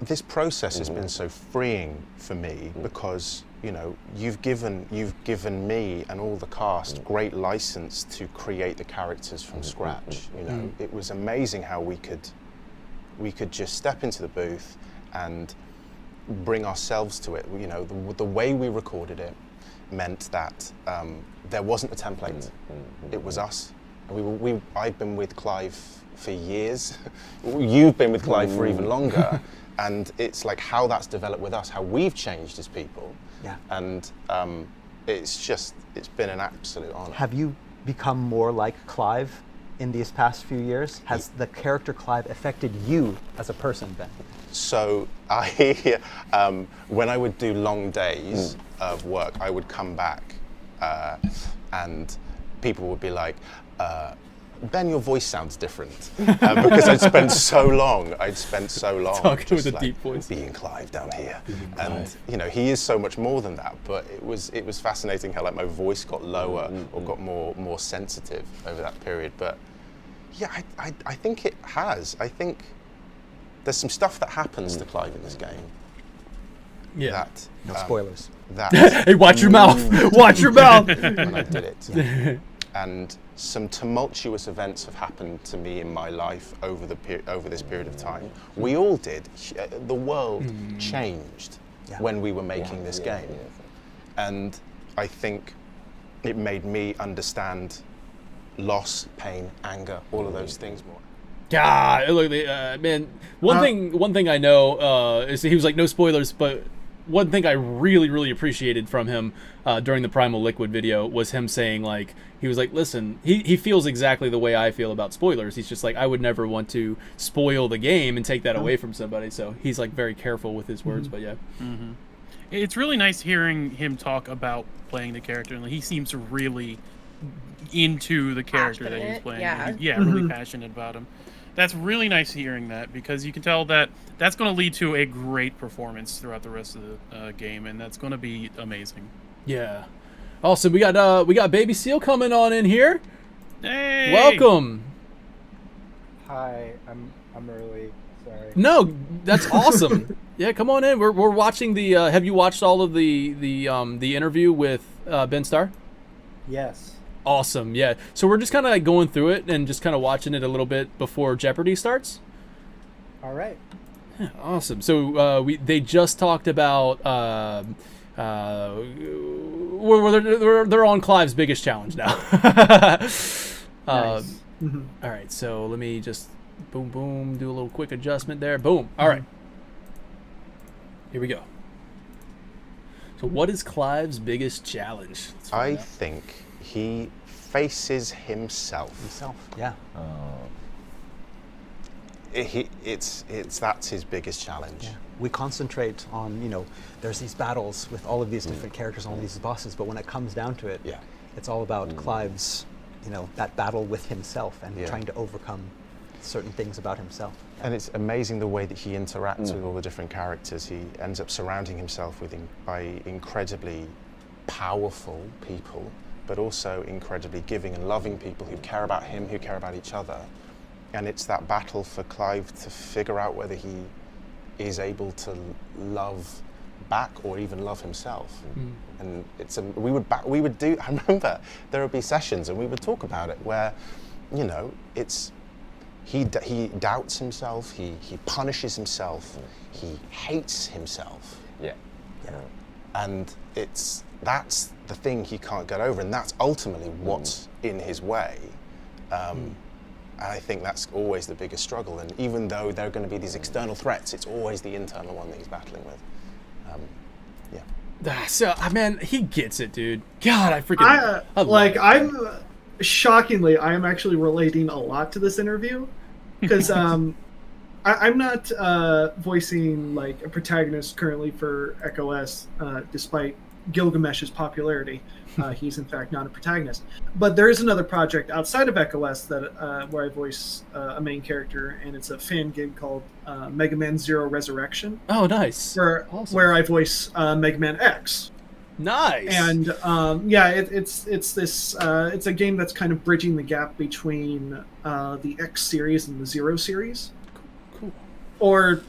this process has been so freeing for me because you've given me and all the cast great license to create the characters from scratch. It was amazing how we could just step into the booth and bring ourselves to it. The way we recorded it meant that there wasn't a template. It was us. I've been with Clive for years. You've been with Clive for even longer. And it's like how that's developed with us, how we've changed as people. Yeah. And it's been an absolute honor. Have you become more like Clive in these past few years? Has the character Clive affected you as a person, Ben? So when I would do long days of work, I would come back and people would be like, Ben, your voice sounds different, because I'd spent so long talking with a deep voice, being Clive down here, and he is so much more than that. But it was fascinating how my voice got lower or got more sensitive over that period. But yeah, I think it has. I think there's some stuff that happens to Clive in this game. Yeah. No spoilers. Hey, watch your mouth. Watch your mouth. When I did it. Yeah. And some tumultuous events have happened to me in my life over this period of time. We all did. The world changed when we were making this game. And I think it made me understand loss, pain, anger, all of those things more. God, look, man. One thing I know is he was like, no spoilers, but one thing I really, really appreciated from him during the Primal Liquid video was him saying, like, he was like, listen, he feels exactly the way I feel about spoilers. He's just like, I would never want to spoil the game and take that away from somebody. So he's like very careful with his words, but yeah. Mm-hmm. It's really nice hearing him talk about playing the character. And he seems really into the character that he's playing. Yeah, really passionate about him. That's really nice hearing that, because you can tell that that's going to lead to a great performance throughout the rest of the game, and that's going to be amazing. Yeah. Also, we got Baby Seal coming on in here. Hey. Welcome. Hi, I'm early. Sorry. No, that's awesome. Yeah, come on in. We're watching the. Have you watched all of the interview with Ben Starr? Yes. Awesome, yeah. So we're just kind of like going through it and just kind of watching it a little bit before Jeopardy starts. All right. Yeah, awesome. So they just talked about they're on Clive's biggest challenge now. Nice. All right, so let me just boom do a little quick adjustment there. Boom. All right. Here we go. So what is Clive's biggest challenge? I think he faces himself. Yeah. That's his biggest challenge. Yeah. We concentrate on, there's these battles with all of these different characters, all of these bosses, but when it comes down to it, it's all about Clive's, that battle with himself and trying to overcome certain things about himself. And it's amazing the way that he interacts with all the different characters. He ends up surrounding himself by incredibly powerful people, but also incredibly giving and loving people who care about him, who care about each other. And it's that battle for Clive to figure out whether he is able to love back or even love himself. And it's we would do. I remember there would be sessions and we would talk about it where, it's he doubts himself, he punishes himself, he hates himself. Yeah. And that's the thing he can't get over, and that's ultimately what's in his way. And I think that's always the biggest struggle. And even though there are going to be these external threats, it's always the internal one that he's battling with. So, man, he gets it, dude. God, I freaking I'm shockingly, I am actually relating a lot to this interview. because I'm not voicing like a protagonist currently for Echo S, despite Gilgamesh's popularity. He's in fact not a protagonist. But there is another project outside of Echo S that where I voice a main character, and it's a fan gig called Mega Man Zero Resurrection. Oh, nice. Where I voice Mega Man X. Nice. And it's a game that's kind of bridging the gap between the X series and the Zero series. Cool. Or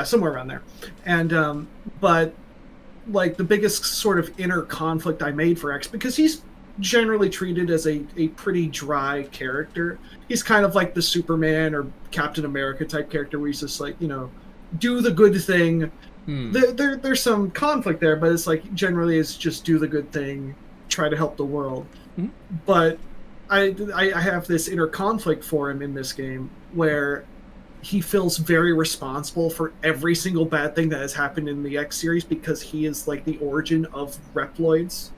somewhere around there. And but like the biggest sort of inner conflict I made for X, because he's generally treated as a pretty dry character. He's kind of like the Superman or Captain America type character where he's just like, do the good thing. There's some conflict there, but it's like generally it's just do the good thing, try to help the world. But I have this inner conflict for him in this game where he feels very responsible for every single bad thing that has happened in the X series, because he is like the origin of Reploids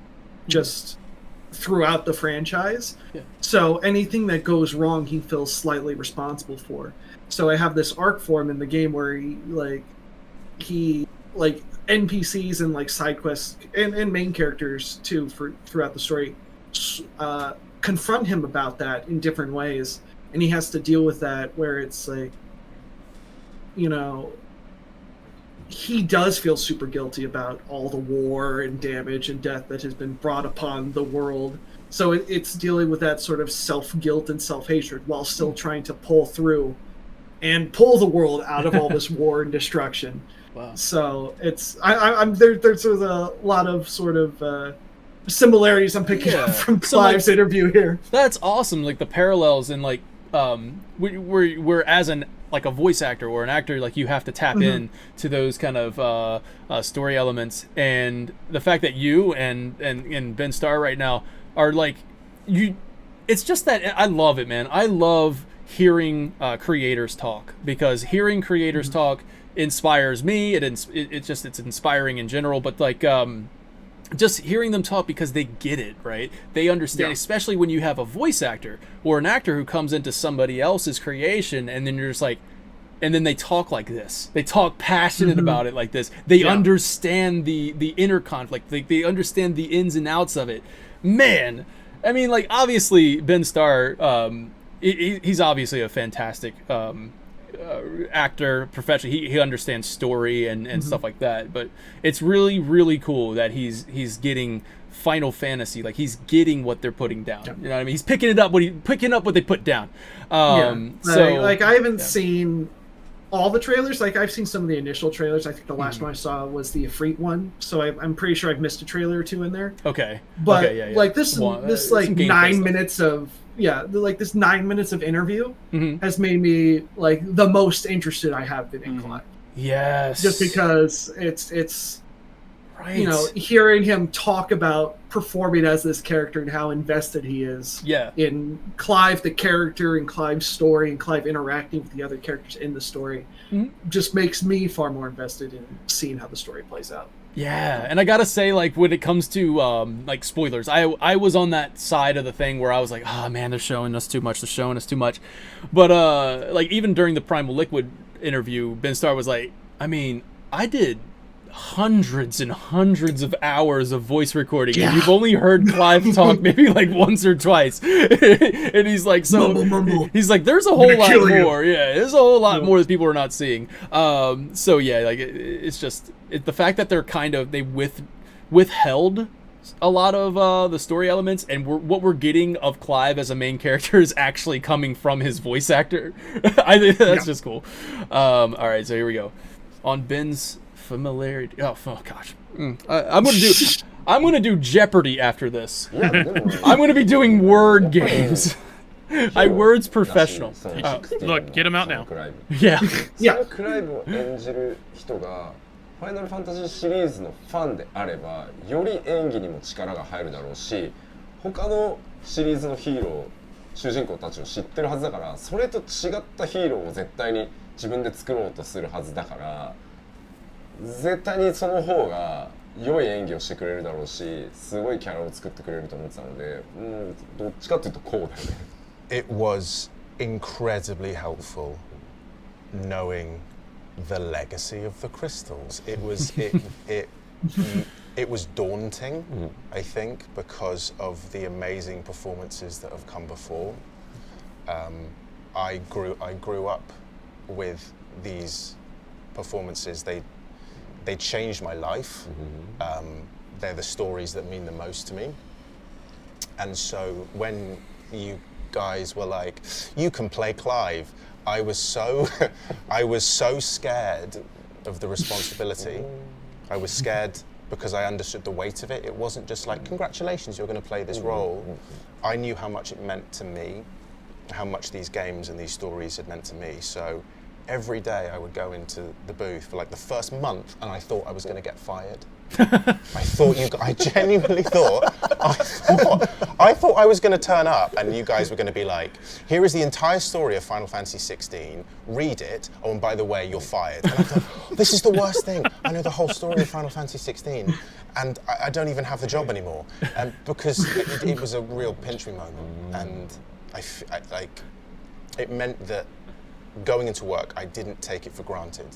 just throughout the franchise. So anything that goes wrong, he feels slightly responsible for. So I have this arc for him in the game where he NPCs and like side quests and main characters too throughout the story confront him about that in different ways, and he has to deal with that, where it's like, he does feel super guilty about all the war and damage and death that has been brought upon the world. So it's dealing with that sort of self-guilt and self-hatred while still trying to pull through and pull the world out of all this war and destruction. Wow. So it's there's a lot of sort of similarities I'm picking up from Clive's interview here. That's awesome. Like the parallels and like we're as a voice actor or an actor, like you have to tap in to those kind of story elements, and the fact that you and Ben Starr right now are like it's just that I love it, man. I love hearing creators talk, because hearing creators talk inspires me. It's inspiring in general, but like just hearing them talk, because they get it, right? They understand, especially when you have a voice actor or an actor who comes into somebody else's creation, and then you're just like, and then they talk like this. They talk passionate about it like this. They understand the inner conflict. They understand the ins and outs of it. Man, I mean, like, obviously Ben Starr, he's obviously a fantastic actor professionally. He understands story and stuff like that, but it's really, really cool that he's getting Final Fantasy, like he's getting what they're putting down. You know what I mean? He's picking up what they put down. So like I haven't seen all the trailers. Like I've seen some of the initial trailers. I think the last one I saw was the FFeud one, so I'm pretty sure I've missed a trailer or two in there. Okay, but like this like 9 minutes of this 9 minutes of interview has made me like the most interested I have been in Clive. Yes, just because it's right. Hearing him talk about performing as this character and how invested he is in Clive the character and Clive's story and Clive interacting with the other characters in the story just makes me far more invested in seeing how the story plays out. Yeah, and I gotta say, like, when it comes to like spoilers, I was on that side of the thing where I was like, oh man, they're showing us too much, but like even during the Primal Liquid interview, Ben Starr was like, I mean, I did hundreds and hundreds of hours of voice recording, and you've only heard Clive talk maybe like once or twice. And he's like, mumble. He's like, there's a whole lot more. There's a whole lot more that people are not seeing. So yeah, like it's just the fact that they withheld a lot of the story elements, and what we're getting of Clive as a main character is actually coming from his voice actor. I think that's just cool. All right, so here we go on Ben's familiarity. Oh gosh, I'm gonna do Jeopardy after this. I'm gonna be doing word games. Word's professional. Look, get him out now. Yeah. クライブを演じる人がファイナルファンタジーシリーズのファンであればより演技にも力が入るだろうし、他のシリーズのヒーロー、主人公たちを知ってるはずだから、それと違ったヒーローを絶対に自分で作ろうとするはずだから。絶対にその方が良い演技をしてくれるだろうし、すごいキャラを作ってくれると思ってたので、どっちかっていうとこうだよね。It was incredibly helpful knowing the legacy of the crystals. It was it was daunting, I think, because of the amazing performances that have come before. I grew up with these performances. They changed my life. They're the stories that mean the most to me. And so when you guys were like, you can play Clive, I was so scared of the responsibility. I was scared because I understood the weight of it. It wasn't just like, congratulations, you're going to play this role. I knew how much it meant to me, how much these games and these stories had meant to me. So every day I would go into the booth for like the first month and I thought I was going to get fired. I genuinely thought I was going to turn up and you guys were going to be like, here is the entire story of Final Fantasy 16, read it, oh, and by the way, you're fired. And I thought, this is the worst thing. I know the whole story of Final Fantasy 16 and I don't even have the job anymore. Because it was a real pinch me moment. And it meant that going into work, I didn't take it for granted.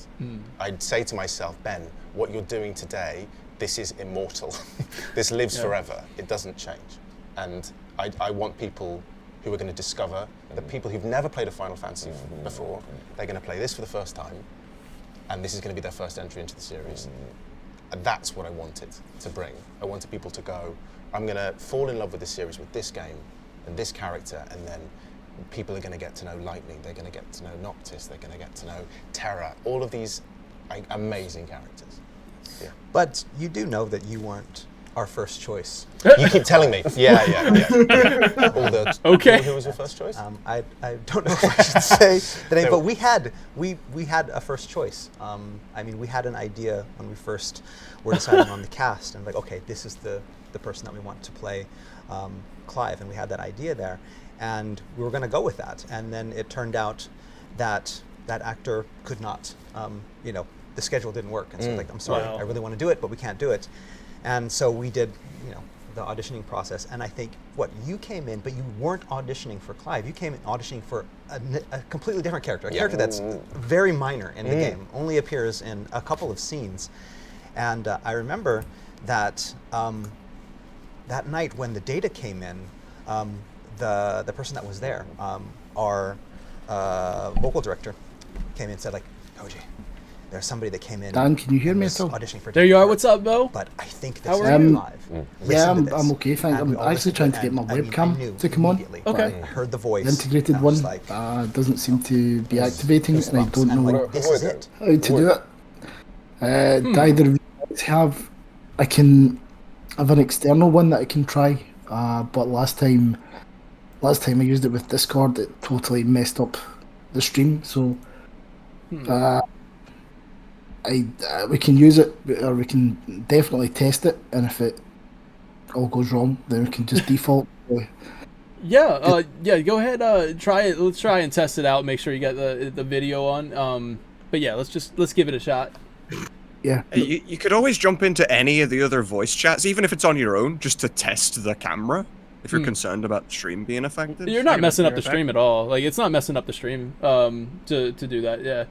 I'd say to myself, Ben, what you're doing today, this is immortal. This lives forever. It doesn't change. And I want people who are going to discover, the people who've never played a Final Fantasy before, they're going to play this for the first time, and this is going to be their first entry into the series. And that's what I wanted to bring. I wanted people to go, I'm going to fall in love with this series, with this game, and this character, and then people are going to get to know Lightning, they're going to get to know Noctis, they're going to get to know Terra, all of these amazing characters. Yeah. But you do know that you weren't our first choice. You keep telling me. Yeah. Okay. Who was your first choice? I don't know if I should say the name, but we had a first choice. I mean, we had an idea when we first were deciding on the cast, and like, okay, this is the person that we want to play Clive, and we had that idea there. And we were going to go with that, and then it turned out that that actor could not, the schedule didn't work, and so like, I'm sorry, I really want to do it, but we can't do it. And so we did, the auditioning process, and I think, you came in, but you weren't auditioning for Clive, you came in auditioning for a completely different character, a character that's very minor in the game, only appears in a couple of scenes. And I remember that that night when the data came in, the person that was there, our vocal director, came in and said, like, Koji, there's somebody that came in. Dan, can you hear me at all? Auditioning for there you are. What's up, Bo? But I think this is live. Yeah, I'm okay. Thank you. I'm actually trying to get my webcam to come on. Okay. I heard the voice. The integrated one doesn't seem to be activating, and I don't know how to do it. Do either of you guys have? I have an external one that I can try, but last time I used it with Discord, it totally messed up the stream. So we can use it, or we can definitely test it, and if it all goes wrong, then we can just default. Yeah, go ahead, try it. Let's try and test it out. Make sure you got the video on. But yeah, let's give it a shot. Yeah. You could always jump into any of the other voice chats, even if it's on your own, just to test the camera. If you're concerned about the stream being affected. You're not messing up the stream at all. Like, it's not messing up the stream to do that. Yeah.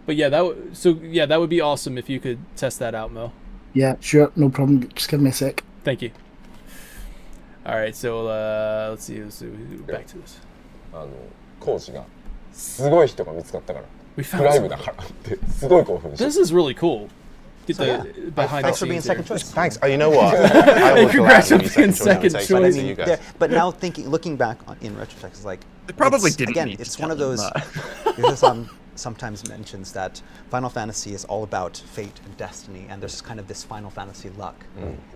But yeah, that would be awesome if you could test that out, Mo. Yeah, sure, no problem. Just give me a sec. Thank you. All right, so let's see. Back to this. コーチがすごい人が見つかったから。プライムだからってすごい興奮して。This is really cool. Get the behind the scenes. Thanks for being second choice. Thanks. Oh, you know what? I Congrats for being second choice. But now looking back in retrospect, it's like it probably didn't. Again, it's one of those. Sometimes mentions that Final Fantasy is all about fate and destiny, and there's kind of this Final Fantasy luck.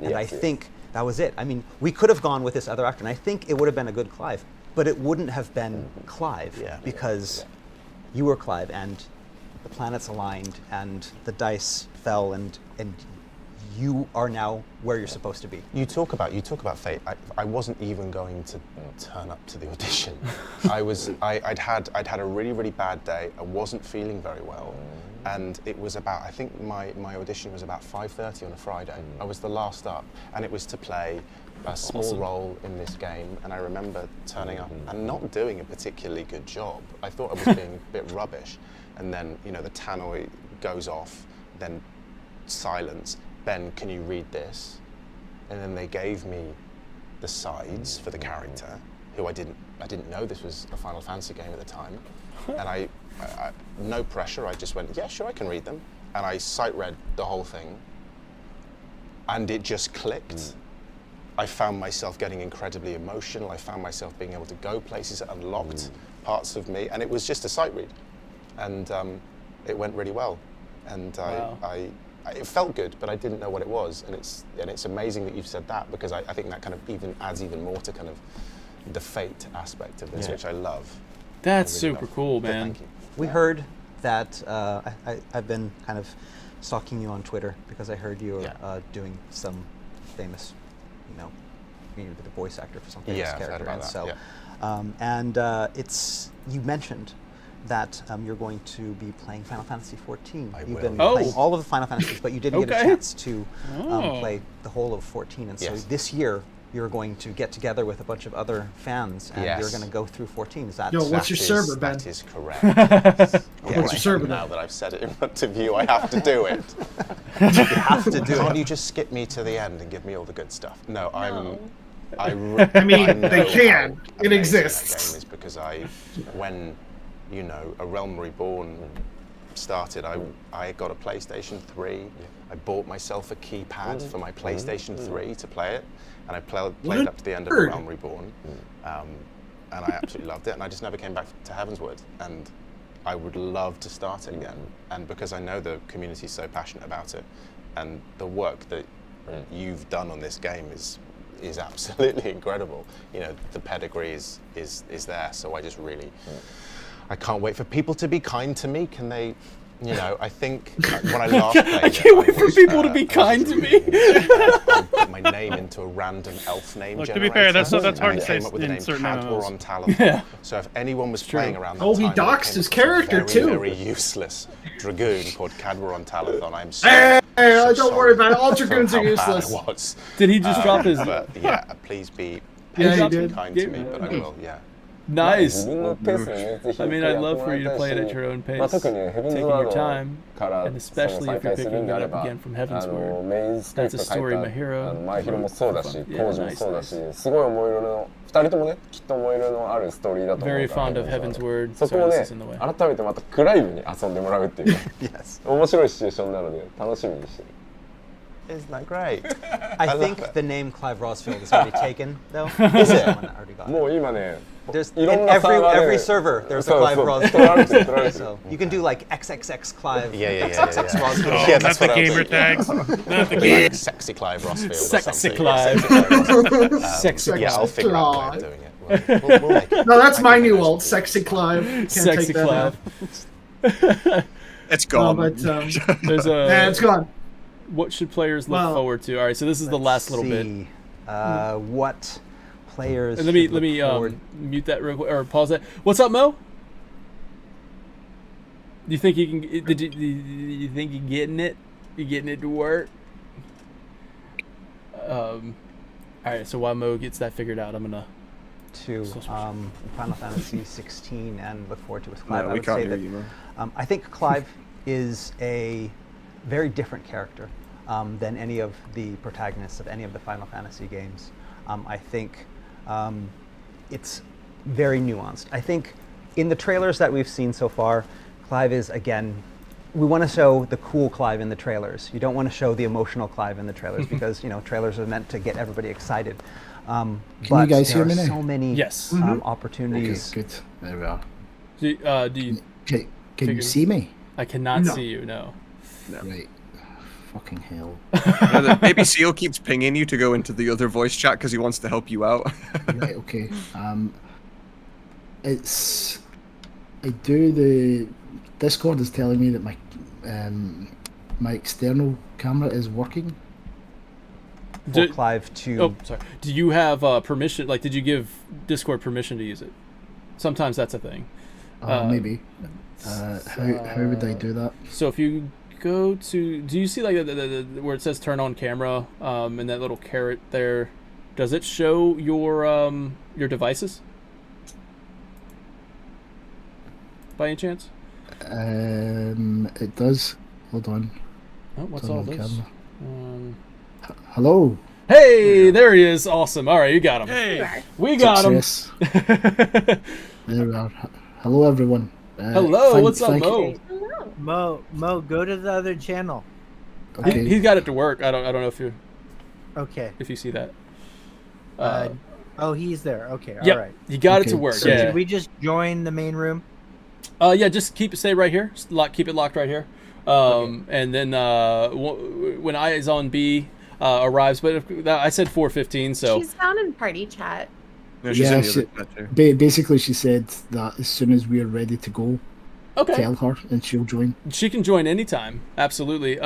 And I think that was it. I mean, we could have gone with this other actor, and I think it would have been a good Clive, but it wouldn't have been Clive because you were Clive, and the planets aligned, and the dice fell, and you are now where you're supposed to be. You talk about fate. I wasn't even going to turn up to the audition. I'd had a really, really bad day. I wasn't feeling very well, and it was about, I think my audition was about 5:30 on a Friday. I was the last up, and it was to play a small role in this game, and I remember turning up and not doing a particularly good job. I thought I was being a bit rubbish, and then the tannoy goes off, then silence. Ben, can you read this? And then they gave me the sides for the character, who I didn't know this was a Final Fantasy game at the time, and I no pressure. I just went, yeah, sure, I can read them, and I sight read the whole thing, and it just clicked. I found myself getting incredibly emotional. I found myself being able to go places that unlocked parts of me, and it was just a sight read, and it went really well, and it felt good, but I didn't know what it was, and it's amazing that you've said that, because I think that kind of adds even more to kind of the fate aspect of this, which I love. That's super cool, man. Thank you. We heard that I've been kind of stalking you on Twitter because I heard you were doing some famous, being the voice actor for some famous character. I've heard about and that, so, it's you mentioned that you're going to be playing Final Fantasy XIV. You've been playing all of the Final Fantasies, but you didn't get a chance to play the whole of 14. And so this year, you're going to get together with a bunch of other fans, and you're going to go through 14. Is that? What's your server, Ben? That is correct. What's your server? Now that I've said it in front of you, I have to do it. You have to do it. Can't you just skip me to the end and give me all the good stuff? No, I mean, they can. It exists. Game is because when A Realm Reborn started, I got a PlayStation 3. I bought myself a keypad for my PlayStation 3 to play it, and I played up to the end of A Realm Reborn, and I absolutely loved it, and I just never came back to Heavensward, and I would love to start it again, and because I know the community is so passionate about it, and the work that you've done on this game is absolutely incredible. The pedigree is there, so I just really I can't wait for people to be kind to me. Can they, I think when I last played I can't wait for people to be kind to me. I put my name into a random elf name generator. To be fair, that's hard to say up with the name in certain Cadwaron Talathon. So if anyone was playing around that time, he doxed his character too. Very useless dragoon called Cadwaron Talathon. I'm sorry. Hey, don't worry about it. All dragoons are useless. Did he just drop his? But yeah, please be patient and kind to me. But I will. Yeah. Nice. I mean, I'd love for you to play it at your own pace, taking your time, and especially if you're picking it up again from Heavensward. That's a story of my hero. もそうだし、コウジもそうだし、すごい思い入れの2人ともね、きっと思い入れのあるストーリーだと思うから、そこをね、改めてまたクライブに遊んでもらうっていう面白いシチュエーションなので楽しみにしてる。Isn't that great? I think the name Clive Rosfield is already taken, though. Is it?もう今ね。There's in every server there's a Clive Rosfield. So you can do like XXX Clive. XXX Rosfield. Yeah, that's not the gamer tags. Not the game. Sexy Clive Rosfield. Sexy Clive. Sexy. Yeah, I'll figure out a way of doing it. We'll make it. No, that's my new old Sexy Clive. Can't Sexy take that Clive. It's gone. But there's a. Yeah, it's gone. What should players look forward to? All right, so this is the last little bit. What players? And let me mute that real quick or pause that. What's up, Mo? Do you think you can? You think you're getting it? You getting it to work? All right. So while Mo gets that figured out, I'm gonna. Final Fantasy 16 and look forward to with Clive. No, we can't hear you, Mo. I think Clive is a very different character than any of the protagonists of any of the Final Fantasy games. I think it's very nuanced. I think in the trailers that we've seen so far, Clive is, again, we want to show the cool Clive in the trailers. You don't want to show the emotional Clive in the trailers because, trailers are meant to get everybody excited. Can you guys hear me now? So many opportunities. Okay, good. There we are. Do you can you see me? I cannot see you, no. Right. Fucking hell. Maybe Seal keeps pinging you to go into the other voice chat because he wants to help you out. Right, okay. The Discord is telling me that my external camera is working. For Clive to... Oh, sorry. Do you have permission? Like, did you give Discord permission to use it? Sometimes that's a thing. Maybe. How would I do that? So if you go to... Do you see, like, where it says turn on camera and that little caret there? Does it show your devices? By any chance? It does. Hold on. Oh, what's It's on all my this? camera. Hello. Hey, there he is. Awesome. All right, you got him. Hey, we got Success. There we are. Hello, everyone. Hello, what's up, Mo? Mo, go to the other channel. Okay. He's got it to work. I don't know if you. Okay. If you see that. Oh, he's there. Okay. Yep, All right. you got it to work. So yeah. Should we just join the main room? Yeah, just stay right here. Keep it locked right here. And then when Eyes on B arrives, but I said 4:15, so She's down in party chat. No, she's in the other chat too. Basically, she said that as soon as we're ready to go, tell her and she'll join. she can join anytime. Absolutely.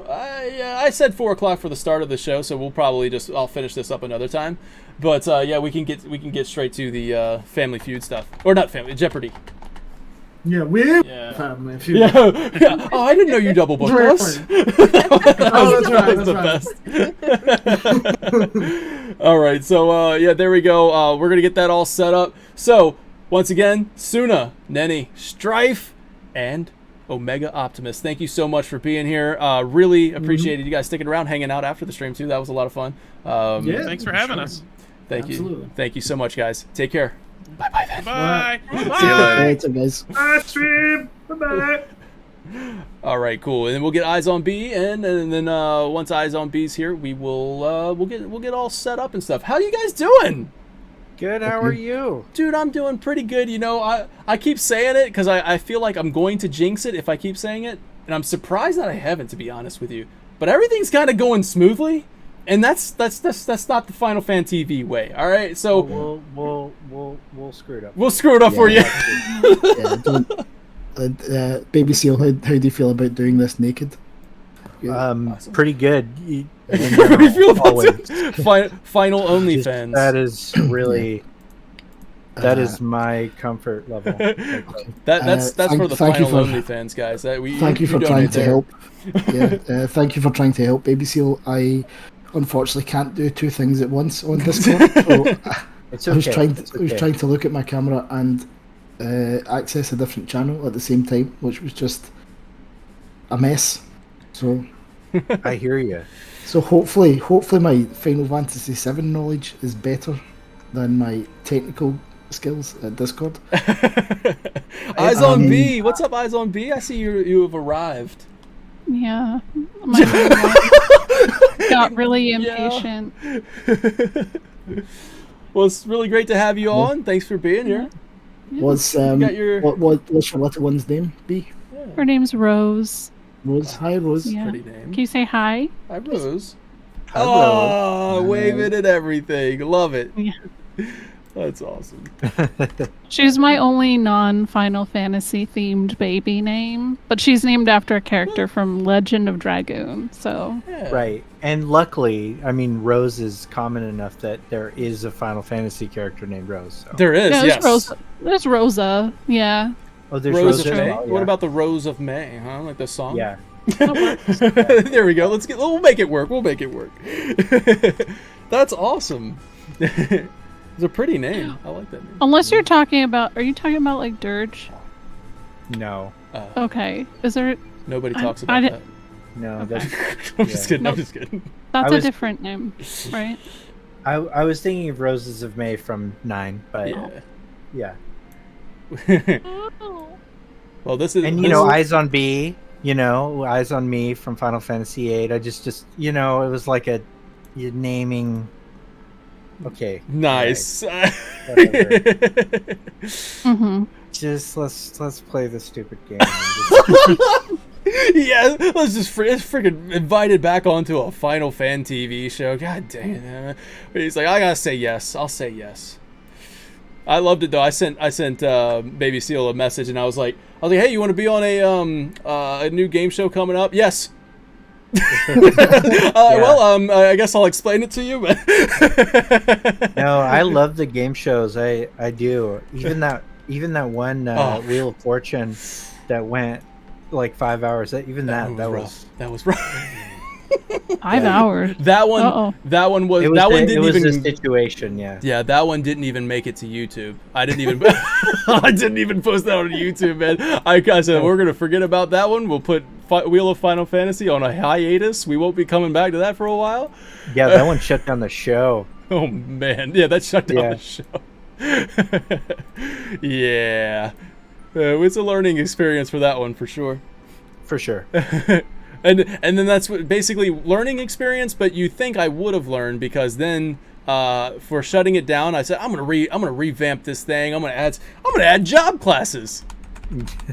I said 4 o'clock for the start of the show, so we'll probably I'll finish this up another time. But yeah, we can get straight to the Family Feud stuff, or not Family Jeopardy. Yeah, Family Feud. Yeah. Oh, I didn't know you double booked us. That was the best. All right, so yeah, there we go. We're gonna get that all set up. So once again, Suna, Nenny, Strife, and Omega Optimus, thank you so much for being here. Really appreciated you guys sticking around, hanging out after the stream too. That was a lot of fun. Yeah, thanks for having us. Thank you. Thank you so much, guys. Take care. Bye-bye then. Bye. See you later, guys. Bye, stream. Bye-bye. All right, cool. And then we'll get Eyes on B, and then once Eyes on B's here, we will we'll get all set up and stuff. How you guys doing? Good. How are you? Dude, I'm doing pretty good. You know, I keep saying it because I feel like I'm going to jinx it if I keep saying it, and I'm surprised that I haven't, to be honest with you. But everything's kind of going smoothly, and that's not the Final Fan TV way. All right, so we'll screw it up. We'll screw it up for you. Baby Seal, how do you feel about doing this naked? Pretty good. How do you feel about Final OnlyFans? That is really that is my comfort level. That's for the Final OnlyFans guys. Thank you for trying to help. Yeah, thank you for trying to help, Baby Seal. I unfortunately can't do two things at once on Discord. So it's I was okay. trying to look at my camera and access a different channel at the same time, which was just a mess. So I hear you. So hopefully my Final Fantasy VII knowledge is better than my technical skills at Discord. Eyes on B, what's up, Eyes on B? I see you have arrived. Yeah, got really impatient. Well, it's really great to have you on. Thanks for being here. What's what's your little one's name? B. Her name's Rose. Rose, hi Rose. Yeah. Pretty name. Can you say hi? Hi Rose. Hi, Oh, Rose. waving and everything. Love it. Yeah. That's awesome. She's my only non-Final Fantasy themed baby name, but she's named after a character from Legend of Dragoon. So Right, and luckily, I mean, Rose is common enough that there is a Final Fantasy character named Rose. So. There is, yeah, yes. There's Rosa. Yeah. Oh, there's Rose Rosa. of May. Yeah. What about the Rose of May? Huh? Like the song? Yeah. There we go. We'll make it work. We'll make it work. That's awesome. It's a pretty name. I like that name. Unless you're talking about, are you talking about like Dirge? No. Okay. Is there? Nobody talks about that. No, that's. I'm just kidding. I'm just kidding. That's a different name, right? I was thinking of Roses of May from 9, but yeah. Well, this is and Eyes on B. Eyes on Me from Final Fantasy VIII. I just it was like a naming. Okay. Nice. Right. Mm-hmm. Just let's play the stupid game. Yeah, let's just freaking invited back onto a Final Fan TV show. God dang it! He's like, I gotta say yes. I'll say yes. I loved it though. I sent Baby Seal a message and I was like, hey, you want to be on a new game show coming up? Yes. Well, I guess I'll explain it to you. No, I love the game shows. I do. Even that one Wheel of Fortune that went like 5 hours. That was rough. 5 hours. That one. Uh-oh. That one was. It was That one a- didn't it was even. a situation, yeah. Yeah, that one didn't even make it to YouTube. I didn't even. I didn't even post that on YouTube, man. I said we're gonna forget about that one. We'll put Wheel of Final Fantasy on a hiatus. We won't be coming back to that for a while. Yeah, that one shut down the show. Oh man, yeah, that shut down the show. Yeah, it's a learning experience for that one for sure. For sure. and then that's what basically learning experience. But you think I would have learned because then for shutting it down, I said I'm gonna revamp this thing. I'm gonna add job classes.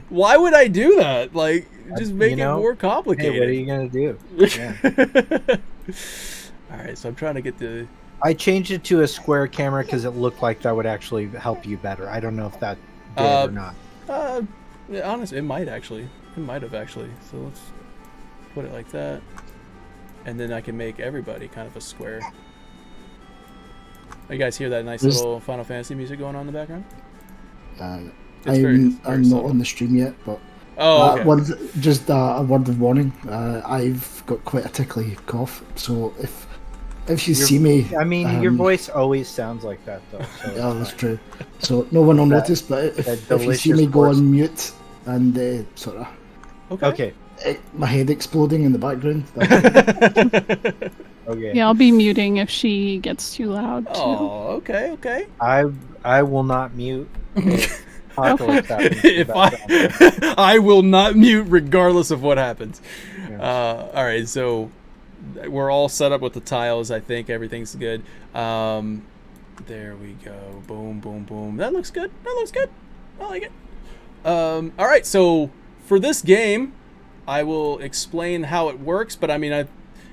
Why would I do that? Like just make it more complicated. Hey, what are you gonna do? Yeah. All right, so I'm trying to get the. I changed it to a square camera because it looked like that would actually help you better. I don't know if that did or not. Yeah, honestly, it might have actually. So let's put it like that, and then I can make everybody kind of a square. You guys hear that nice little Final Fantasy music going on in the background? I'm not on the stream yet, but okay. a word of warning. I've got quite a tickly cough, so if you see me, I mean, your voice always sounds like that, though. So yeah, that's true. So no one will notice, but if you see me go on mute and sort of okay, my head exploding in the background. Okay. Yeah, I'll be muting if she gets too loud too. Oh, okay. I will not mute. Apocalypse happens. If I will not mute regardless of what happens. All right, so we're all set up with the tiles. I think everything's good. There we go. Boom, boom, boom. That looks good. I like it. All right, so for this game, I will explain how it works. But I mean,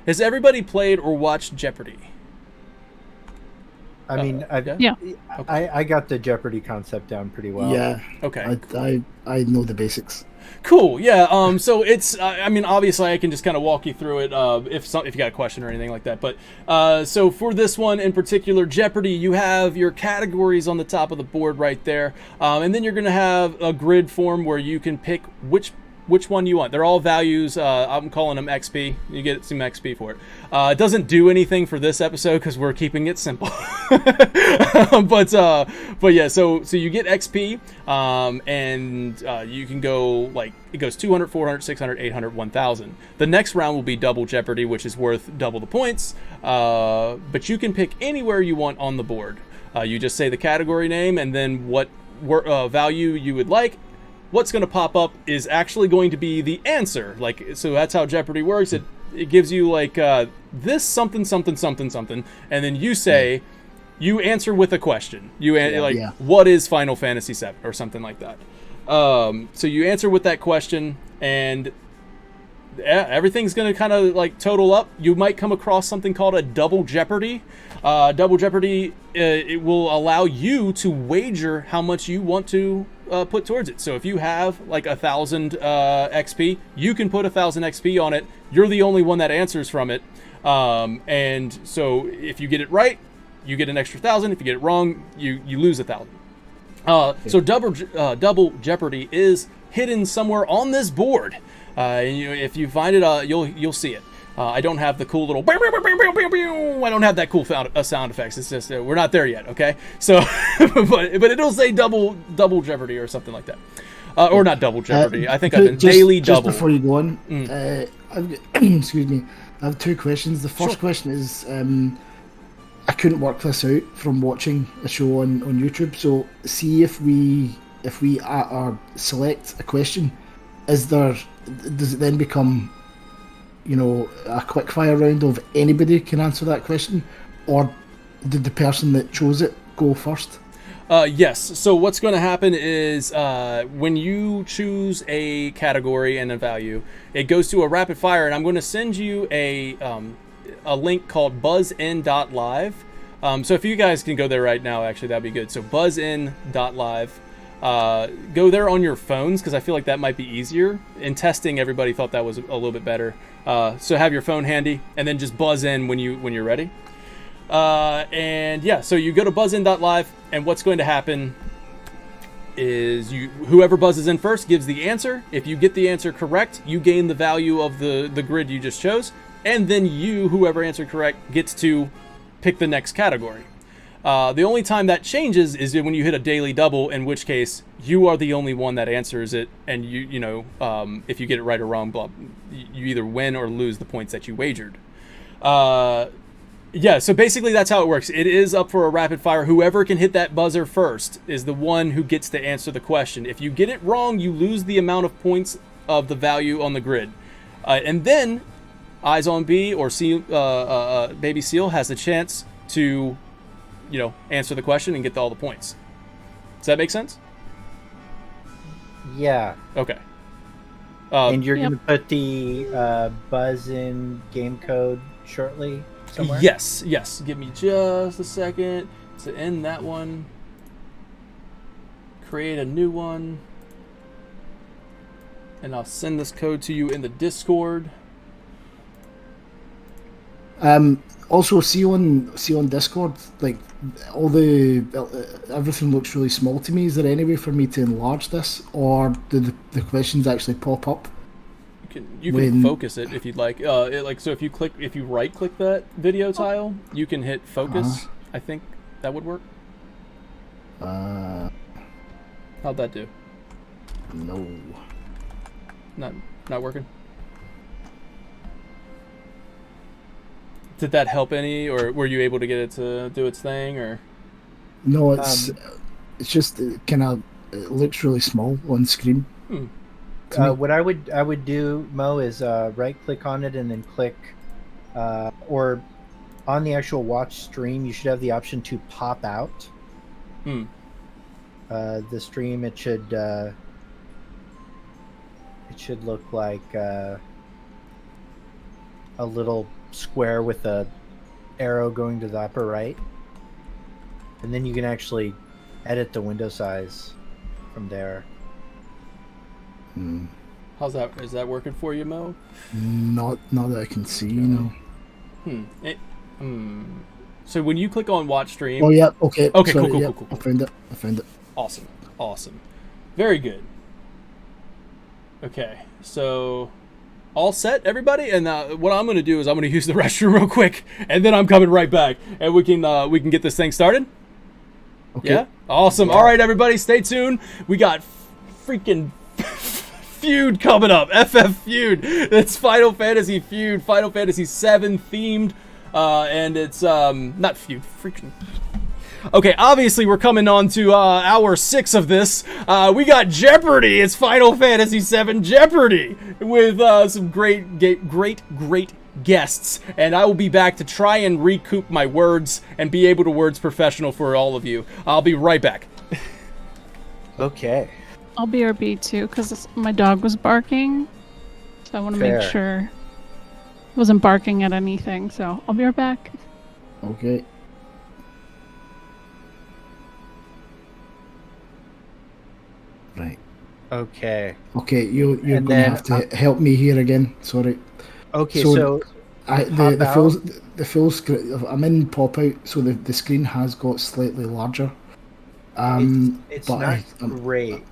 has everybody played or watched Jeopardy? I mean, I got the Jeopardy concept down pretty well. Yeah. Okay. I know the basics. Cool. Yeah. So it's. I mean, obviously, I can just kind of walk you through it if you got a question or anything like that. But so for this one in particular, Jeopardy, you have your categories on the top of the board right there, and then you're going to have a grid form where you can pick which one you want. They're all values. I'm calling them XP. You get some XP for it. It doesn't do anything for this episode because we're keeping it simple. but yeah, so you get XP, and you can go like it goes 200, 400, 600, 800, 1000. The next round will be Double Jeopardy, which is worth double the points. But you can pick anywhere you want on the board. You just say the category name and then what value you would like. What's going to pop up is actually going to be the answer. Like, so that's how Jeopardy works. It gives you like this something, and then you say, you answer with a question. What is Final Fantasy VII or something like that. So you answer with that question, and everything's going to kind of like total up. You might come across something called a Double Jeopardy. Double Jeopardy, it will allow you to wager how much you want to put towards it. So if you have like 1,000 XP, you can put 1,000 XP on it. You're the only one that answers from it. And so if you get it right, you get an extra 1,000. If you get it wrong, you lose 1,000. So Double Jeopardy is hidden somewhere on this board. If you find it, you'll see it. I don't have the cool little. I don't have that cool sound effects. It's just we're not there yet. Okay, so but it'll say double Jeopardy or something like that, or not Double Jeopardy. I think I've been daily double. Just before you go on, excuse me. I have two questions. The first question is, I couldn't work this out from watching a show on YouTube. So see if we select a question, does it then become a quick fire round of anybody can answer that question, or did the person that chose it go first? Yes. So what's going to happen is when you choose a category and a value, it goes to a rapid fire, and I'm going to send you a link called buzzin.live. So if you guys can go there right now, actually, that'd be good. So buzzin.live. Go there on your phones because I feel like that might be easier. In testing, everybody thought that was a little bit better. So have your phone handy and then just buzz in when you're ready. And yeah, so you go to buzzin.live, and what's going to happen is whoever buzzes in first gives the answer. If you get the answer correct, you gain the value of the grid you just chose. and then whoever answered correct, gets to pick the next category. The only time that changes is when you hit a daily double, in which case you are the only one that answers it, and if you get it right or wrong, you either win or lose the points that you wagered. Yeah, so basically that's how it works. It is up for a rapid fire. Whoever can hit that buzzer first is the one who gets to answer the question. If you get it wrong, you lose the amount of points of the value on the grid. And then Eyes on B or Baby Seal has a chance to, answer the question and get all the points. Does that make sense? Yeah. Okay. And you're going to put the buzz in game code shortly somewhere? Yes. Give me just a second to end that one. Create a new one. And I'll send this code to you in the Discord. Also, see on Discord, like everything looks really small to me. Is there any way for me to enlarge this, or do the questions actually pop up? You can focus it if you'd like. So if you right click that video tile, you can hit focus. I think that would work. How'd that do? No. Not working. Did that help any, or were you able to get it to do its thing, or? No, it's just kind of it looks really small on screen. What I would do, Mo, is right click on it and then click, or on the actual watch stream, you should have the option to pop out. The stream, it should look like a little square with a arrow going to the upper right, and then you can actually edit the window size from there. How's that? Is that working for you, Mo? Not that I can see, no. So when you click on watch stream. Oh yeah. Okay. Okay. Sorry, Cool. I found it. Awesome. Very good. Okay. So all set, everybody. And what I'm going to do is I'm going to use the restroom real quick, and then I'm coming right back, and we can get this thing started. Okay. Yeah. Awesome. Yeah. All right, everybody, stay tuned. We got freaking Feud coming up. FFeud. It's Final Fantasy Feud. Final Fantasy VII themed. And it's not Feud. Freaking. Okay, obviously we're coming on to hour 6 of this. We got Jeopardy. It's Final Fantasy VII Jeopardy with some great guests. And I will be back to try and recoup my words and be able to words professional for all of you. I'll be right back. Okay. I'll BRB too, because my dog was barking. So I want to make sure it wasn't barking at anything. So I'll be right back. Okay. Right. Okay. Okay, you're going to have to help me here again. Sorry. Okay, so the full screen. I'm in pop out, so the screen has got slightly larger. It's not great.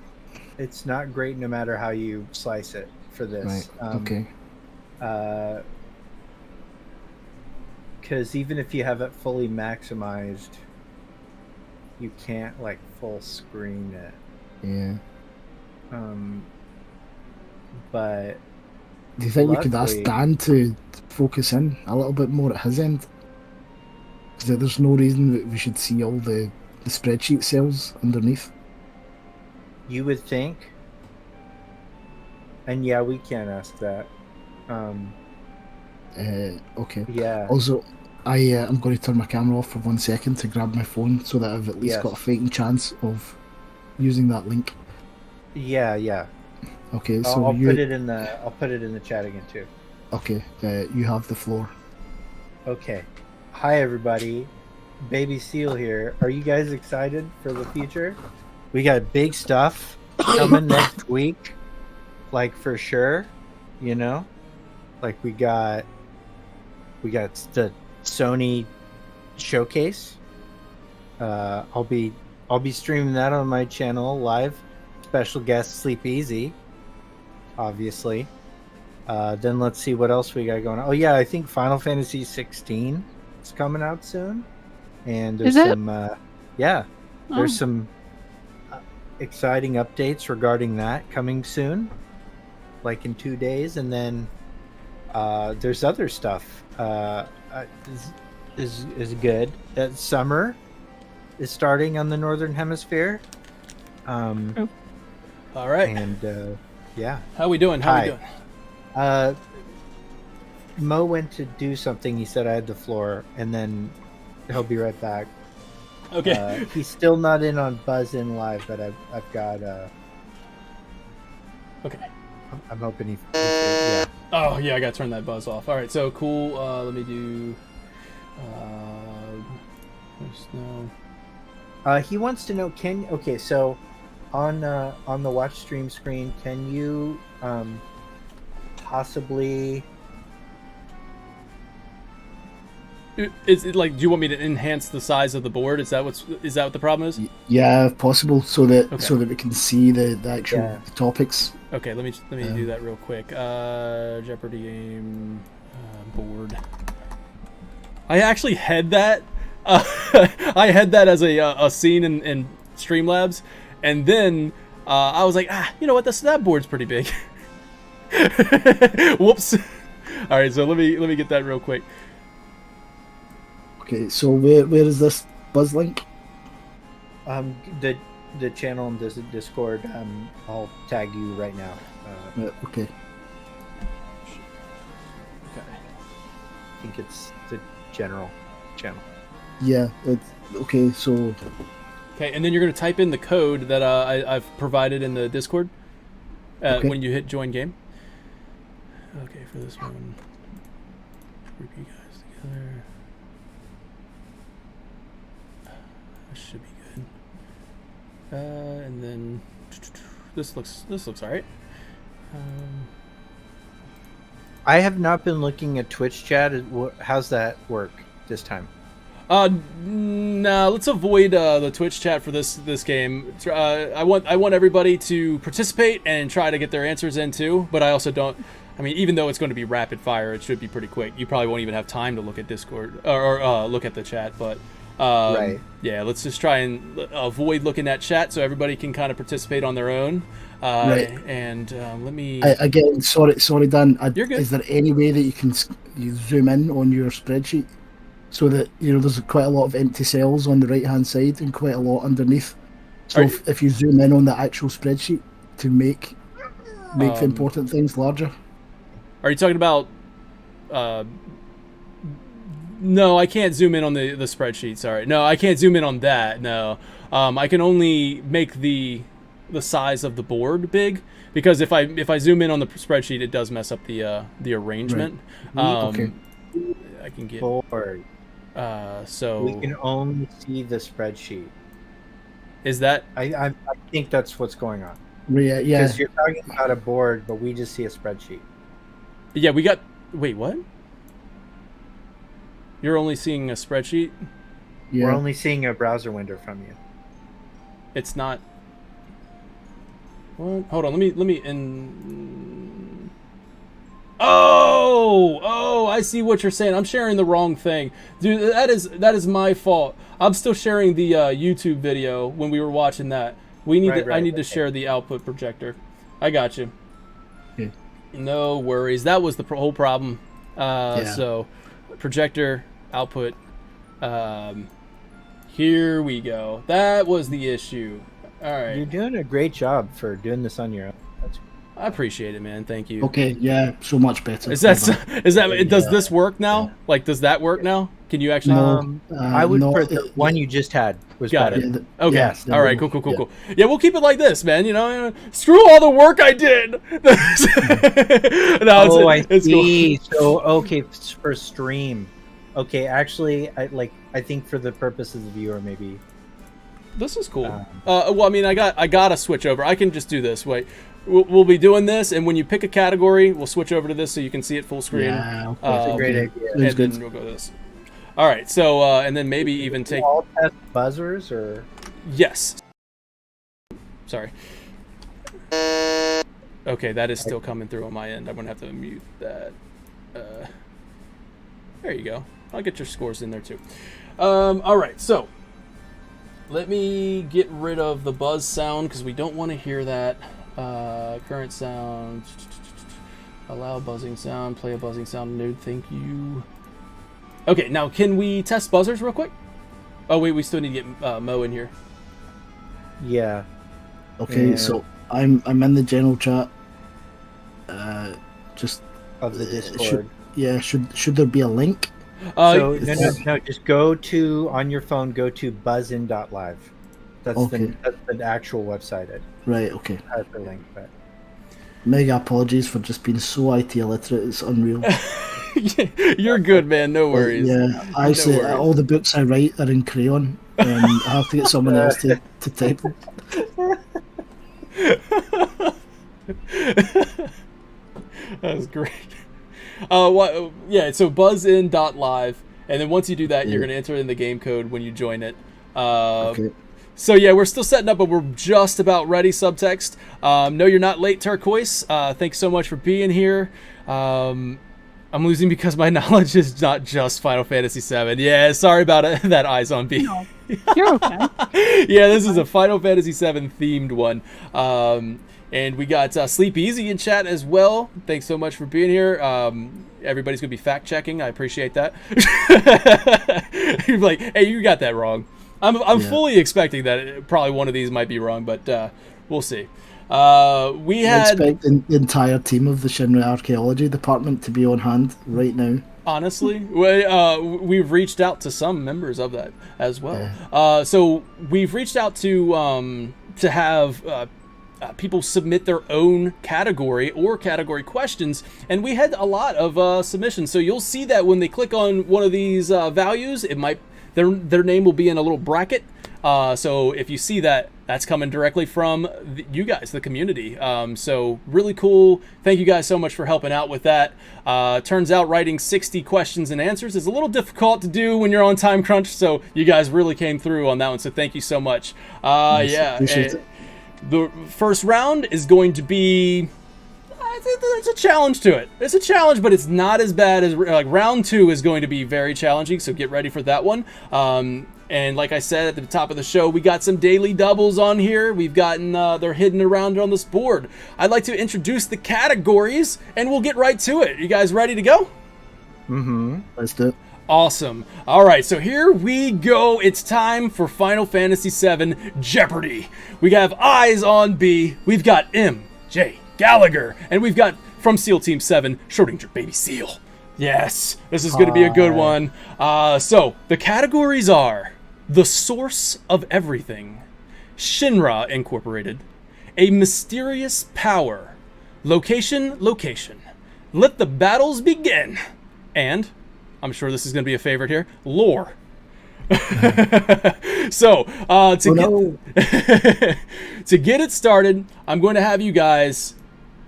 It's not great no matter how you slice it for this. Right. Okay. Because even if you have it fully maximized, you can't like full screen it. Yeah. But do you think we could ask Dan to focus in a little bit more at his end? Because there's no reason that we should see all the spreadsheet cells underneath. You would think. And yeah, we can ask that. Okay. Yeah. Also, I'm going to turn my camera off for 1 second to grab my phone so that I've at least got a fighting chance of using that link. Yeah. Okay, so I'll put it in the chat again too. Okay, you have the floor. Okay. Hi everybody. Baby Seal here. Are you guys excited for the future? We got big stuff coming next week. Like for sure, Like we got the Sony showcase. I'll be streaming that on my channel live. Special guest Sleep Easy, obviously. Then let's see what else we got going on. Oh yeah, I think Final Fantasy 16 is coming out soon, and there's some there's some exciting updates regarding that coming soon, like in 2 days, and then there's other stuff is good. Summer is starting on the Northern Hemisphere. All right. And yeah. How we doing? How we doing? Mo went to do something. He said I had the floor, and then he'll be right back. Okay. He's still not in on Buzz In Live, but I've got. Okay. I'm hoping he. Yeah. Oh yeah, I gotta turn that buzz off. All right, so cool. Let me do. He wants to know. Okay, so on the watch stream screen, can you possibly? Is it like? Do you want me to enhance the size of the board? Is that what the problem is? Yeah, if possible, so that we can see the actual topics. Okay, let me do that real quick. Jeopardy game board. I actually had that. I had that as a scene in Streamlabs, and then I was like, you know what? That board's pretty big. Whoops. All right, so let me get that real quick. Okay, so where is this buzz link? The channel in Discord. I'll tag you right now. Okay. I think it's the general channel. Yeah. Okay. So. Okay, and then you're gonna type in the code that I've provided in the Discord when you hit join game. Okay, for this one, group you guys together. This should be good. And then this looks all right. I have not been looking at Twitch chat. How's that work this time? No, let's avoid the Twitch chat for this game. I want everybody to participate and try to get their answers in too. But I also don't. I mean, even though it's going to be rapid fire, it should be pretty quick. You probably won't even have time to look at Discord or look at the chat. But right. Yeah, let's just try and avoid looking at chat so everybody can kind of participate on their own. Right. And let me. Again, sorry, Dan. You're good. Is there any way that you zoom in on your spreadsheet so that there's quite a lot of empty cells on the right hand side and quite a lot underneath? So if you zoom in on the actual spreadsheet to make the important things larger. Are you talking about? No, I can't zoom in on the spreadsheet. Sorry, no, I can't zoom in on that. No, I can only make the size of the board big, because if I zoom in on the spreadsheet, it does mess up the arrangement. Right. Okay. I can get board. So we can only see the spreadsheet. Is that? I think that's what's going on. Yeah. Because you're talking about a board, but we just see a spreadsheet. Yeah, we got. Wait, what? You're only seeing a spreadsheet? Yeah. We're only seeing a browser window from you. It's not. What? Hold on. Let me. Oh! I see what you're saying. I'm sharing the wrong thing, dude. That is my fault. I'm still sharing the YouTube video when we were watching that. I need to share the output projector. I got you. Okay. No worries. That was the whole problem. So, projector output. Here we go. That was the issue. All right. You're doing a great job for doing this on your own. I appreciate it, man. Thank you. Okay. Yeah. So much better. Does this work now? Yeah. Like, does that work now? Can you actually? I would for the one you just had was got better. it. Okay. Yes, all right. Cool. Yeah, we'll keep it like this, man. Screw all the work I did. I see. Cool. So okay, for stream. Okay, actually, I think for the purpose of the viewer, maybe. This is cool. Well, I mean, I got to switch over. I can just do this. Wait, we'll be doing this, and when you pick a category, we'll switch over to this so you can see it full screen. Yeah, that's a great idea. And then we'll go to this. All right. So, and then maybe even take all test buzzers or. Yes. Sorry. Okay, that is still coming through on my end. I'm gonna have to mute that. There you go. I'll get your scores in there too. All right, so let me get rid of the buzz sound because we don't want to hear that. Current sound. Allow buzzing sound. Play a buzzing sound node. Thank you. Okay, now can we test buzzers real quick? Oh wait, we still need to get Mo in here. Yeah. Okay, so I'm in the general chat. Just of the Discord. Should there be a link? No, just go to, on your phone, go to buzzin.live. That's the actual website. Right, okay. Hyperlink, but mega apologies for just being so IT illiterate, it's unreal. You're good, man, no worries. Yeah, I say all the books I write are in crayon, and I have to get someone else to type them. That was great. So buzzin.live, and then once you do that, you're going to enter in the game code when you join it. Okay. So yeah, we're still setting up, but we're just about ready. Subtext. No, you're not late, Turquoise. Thanks so much for being here. I'm losing because my knowledge is not just Final Fantasy VII. Yeah, sorry about it. That Eyes on B. No, you're okay. Yeah, this is a Final Fantasy VII themed one. And we got Sleep Easy in chat as well. Thanks so much for being here. Everybody's going to be fact-checking. I appreciate that. You're like, hey, you got that wrong. I'm fully expecting that probably one of these might be wrong, but we'll see. We expect the entire team of the Shinra Archaeology Department to be on hand right now. Honestly, we've reached out to some members of that as well. So we've reached out to have people submit their own category or category questions, and we had a lot of submissions. So you'll see that when they click on one of these values, it might their name will be in a little bracket. So if you see that, that's coming directly from you guys, the community. So really cool. Thank you guys so much for helping out with that. Turns out writing 60 questions and answers is a little difficult to do when you're on time crunch. So you guys really came through on that one. So thank you so much. The first round is going to be, it's a challenge to it. It's a challenge, but it's not as bad as, like, round 2 is going to be very challenging, so get ready for that one. And like I said at the top of the show, we got some daily doubles on here. We've gotten, they're hidden around on this board. I'd like to introduce the categories, and we'll get right to it. You guys ready to go? Mm-hmm. Let's do it. Awesome. All right, so here we go. It's time for Final Fantasy VII Jeopardy. We have Eyes on B. We've got M.J. Gallagher. And we've got from SEAL Team 7, Schrodinger Baby Seal. Yes, this is going to be a good one. So the categories are The Source of Everything, Shinra Incorporated, A Mysterious Power, Location, Let the Battles Begin, and I'm sure this is going to be a favorite here, Lore. So, to get it started, I'm going to have you guys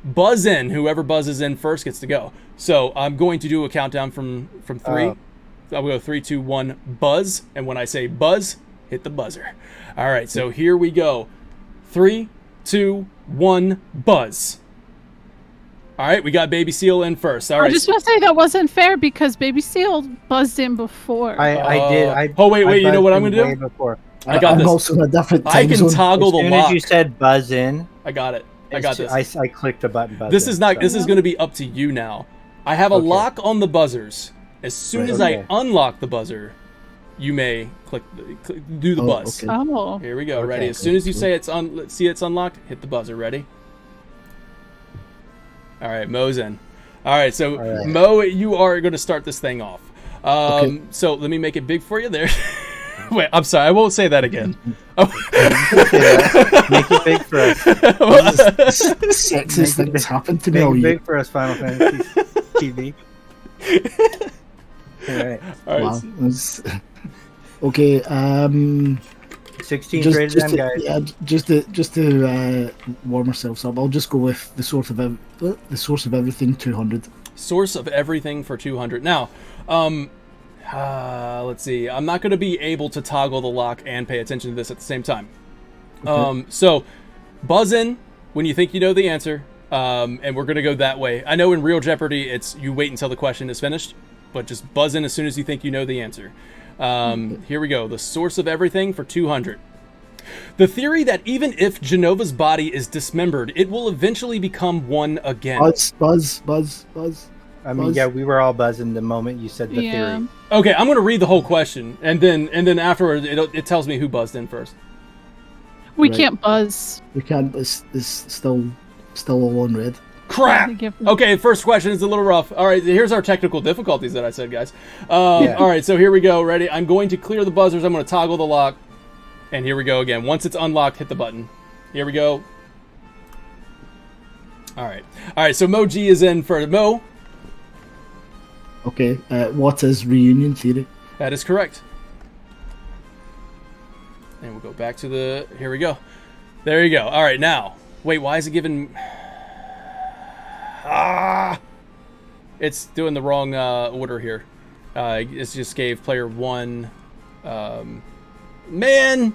buzz in. Whoever buzzes in first gets to go. So, I'm going to do a countdown from 3. I'll go 3, 2, 1, buzz. And when I say buzz, hit the buzzer. All right, so here we go. 3, 2, 1, buzz. All right, we got Baby Seal in first. All right. I just want to say that wasn't fair because Baby Seal buzzed in before. I did. Wait. You know what I'm going to do? Before. I got this. Also a different time I can zone. toggle the lock. As soon as you said buzz in, I got it. I got this. I clicked the button. Buzz this in, is not. So. This is going to be up to you now. I have a lock on the buzzers. As soon as I unlock the buzzer, you may do the buzz. Okay. Oh. Here we go. Ready? As soon as you say it's it's unlocked, hit the buzzer. Ready? All right, Mo's in. All right, so Mo, you are going to start this thing off. So let me make it big for you there. Wait, I'm sorry, I won't say that again. Make it big for us. Sexist things happen to me all year. year. Big for us, Final Fantasy TV. Wow. Okay. 16 rated M, guys. Yeah, just to warm ourselves up, I'll just go with the source of everything 200. Source of everything for 200. Now, let's see. I'm not going to be able to toggle the lock and pay attention to this at the same time. Okay. So buzz in when you think you know the answer. and we're gonna go that way. I know in real Jeopardy, it's you wait until the question is finished, but just buzz in as soon as you think you know the answer. Here we go. The source of everything for 200. The theory that even if Genova's body is dismembered, it will eventually become one again. Buzz. I mean, yeah, we were all buzzing the moment you said the theory. Okay, I'm going to read the whole question, and then afterwards it tells me who buzzed in first. We can't buzz. We can't. It's still all on red. Crap! Okay, first question is a little rough. All right, here's our technical difficulties that I said, guys. All right, so here we go. Ready? I'm going to clear the buzzers. I'm going to toggle the lock. And here we go again. Once it's unlocked, hit the button. Here we go. All right, so Mo G is in for Mo. Okay, what is reunion theory? That is correct. And we'll go back to the... Here we go. There you go. All right, now. Wait, why is it giving... It's doing the wrong order here. It just gave player 1... Man!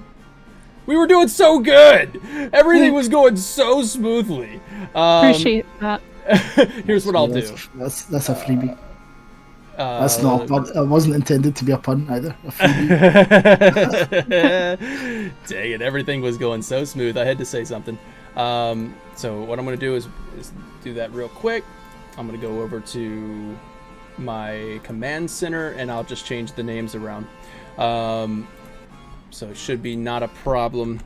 We were doing so good! Everything was going so smoothly. Appreciate that. Here's what I'll do. That's a freebie. That's not. It wasn't intended to be a pun either. A freebie. Dang it! Everything was going so smooth. I had to say something. So what I'm going to do is do that real quick. I'm going to go over to my command center and I'll just change the names around. So it should be not a problem.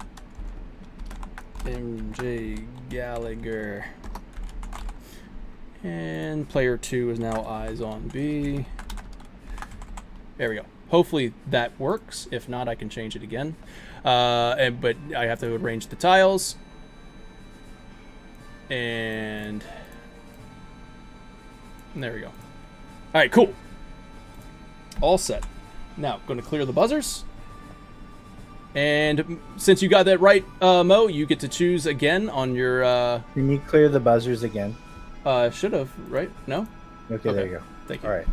MJ Gallagher. And player 2 is now eyes on B. There we go. Hopefully that works. If not, I can change it again. But I have to arrange the tiles. And there we go. All right, cool. All set. Now, going to clear the buzzers. And since you got that right, Mo, you get to choose again on your... Can you clear the buzzers again? Should have, right? No? Okay, there you go. Thank you. All right.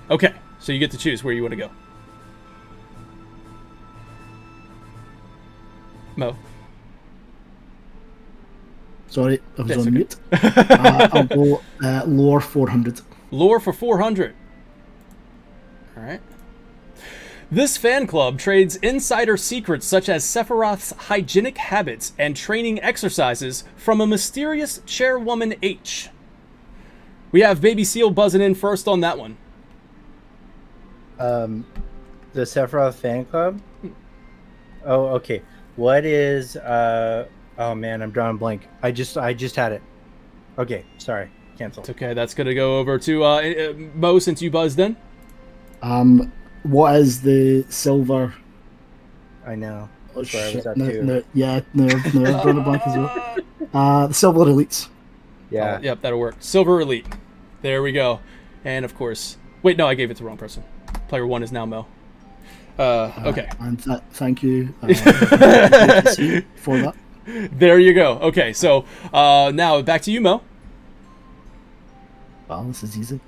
Okay, so you get to choose where you want to go. Mo. Sorry, I was on mute. I'll go lore 400. Lore for 400. All right. This fan club trades insider secrets such as Sephiroth's hygienic habits and training exercises from a mysterious chairwoman H. We have Baby Seal buzzing in first on that one. The Sephiroth fan club? Oh, okay. What is oh man, I'm drawing blank. I just had it. Okay, sorry. Cancel. It's okay, that's gonna go over to Mo since you buzzed in. What is the silver? I know. Oh, sorry, shit. was that No, too? no, I'm drawing a blank as well. The silver elites. Yeah. Yep, that'll work. Silver elite. There we go. And of course, wait, no, I gave it to the wrong person. Player 1 is now Mo. Okay. And thank you for that. There you go. Okay, so now back to you, Mo. Wow, this is easy.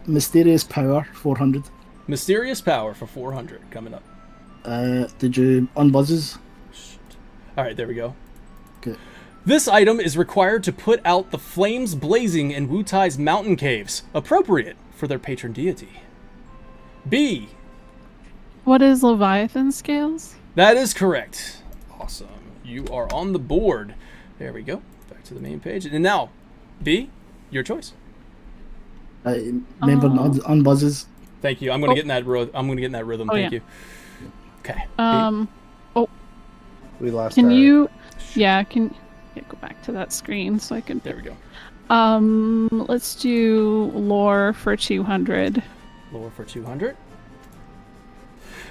Mysterious Power 400. Mysterious Power for 400 coming up. Did you unbuzzes? All right, there we go. Okay. This item is required to put out the flames blazing in Wutai's mountain caves, appropriate for their patron deity. B. What is Leviathan scales? That is correct. Awesome. You are on the board. There we go. Back to the main page. And now, B, your choice. Remember unbuzzes. Thank you. I'm gonna get in that rhythm. Thank you. Okay. We lost. Can you? Yeah. Can go back to that screen so I can. There we go. Let's do lore for 200. Lore for 200.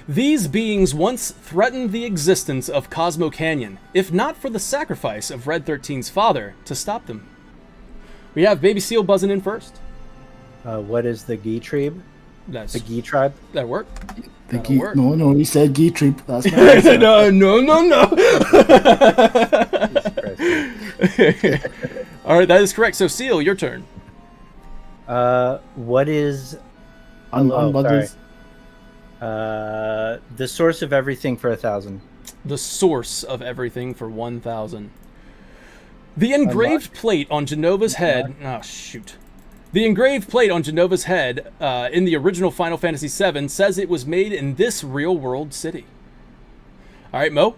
These beings once threatened the existence of Cosmo Canyon, if not for the sacrifice of Red 13's father to stop them. We have Baby Seal buzzing in first. What is the Gi tribe? That's the Gi tribe. That work? No, he said Gi tribe. That's no. All right, that is correct. So Seal, your turn. What is unbuzzes? The source of everything for 1,000. The source of everything for 1,000. The engraved plate on Genova's head. Oh, shoot. The engraved plate on Genova's head in the original Final Fantasy VII says it was made in this real-world city. All right, Mo?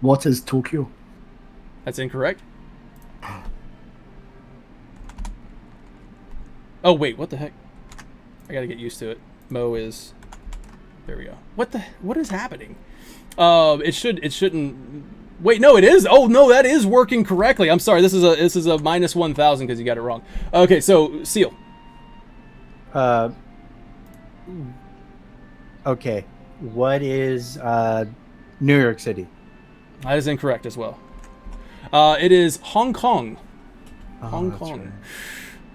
What is Tokyo? That's incorrect. Oh, wait, what the heck? I gotta get used to it. Mo is... There we go. What is happening? It shouldn't... Wait, no, it is. Oh, no, that is working correctly. I'm sorry. This is a minus 1,000 because you got it wrong. Okay, so Seal. Okay. What is New York City? That is incorrect as well. It is Hong Kong. Oh, Hong Kong.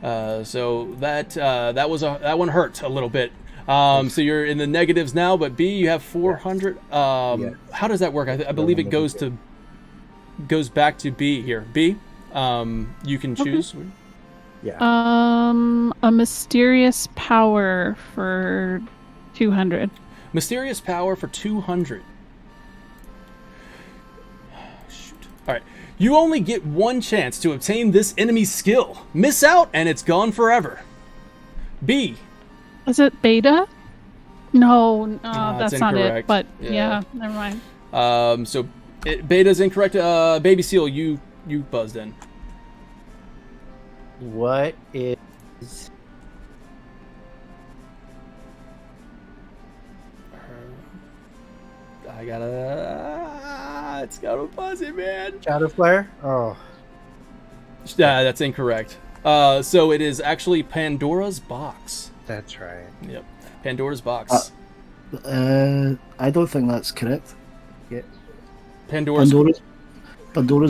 Right. So that one hurt a little bit. So you're in the negatives now, but B, you have 400. How does that work? I believe it goes back to B here. B, you can choose. Okay. Yeah. A mysterious power for 200. Mysterious power for 200. Shoot. All right. You only get one chance to obtain this enemy's skill. Miss out, and it's gone forever. B. Is it beta? No, that's not incorrect. it. But yeah, never mind. So beta's incorrect. Baby Seal, you buzzed in. What is... I gotta... it's gotta buzz it, man. Shadow Flare? Oh. Yeah, that's incorrect. So it is actually Pandora's Box. That's right. Yep. Pandora's Box. I don't think that's correct. Yeah. Pandora's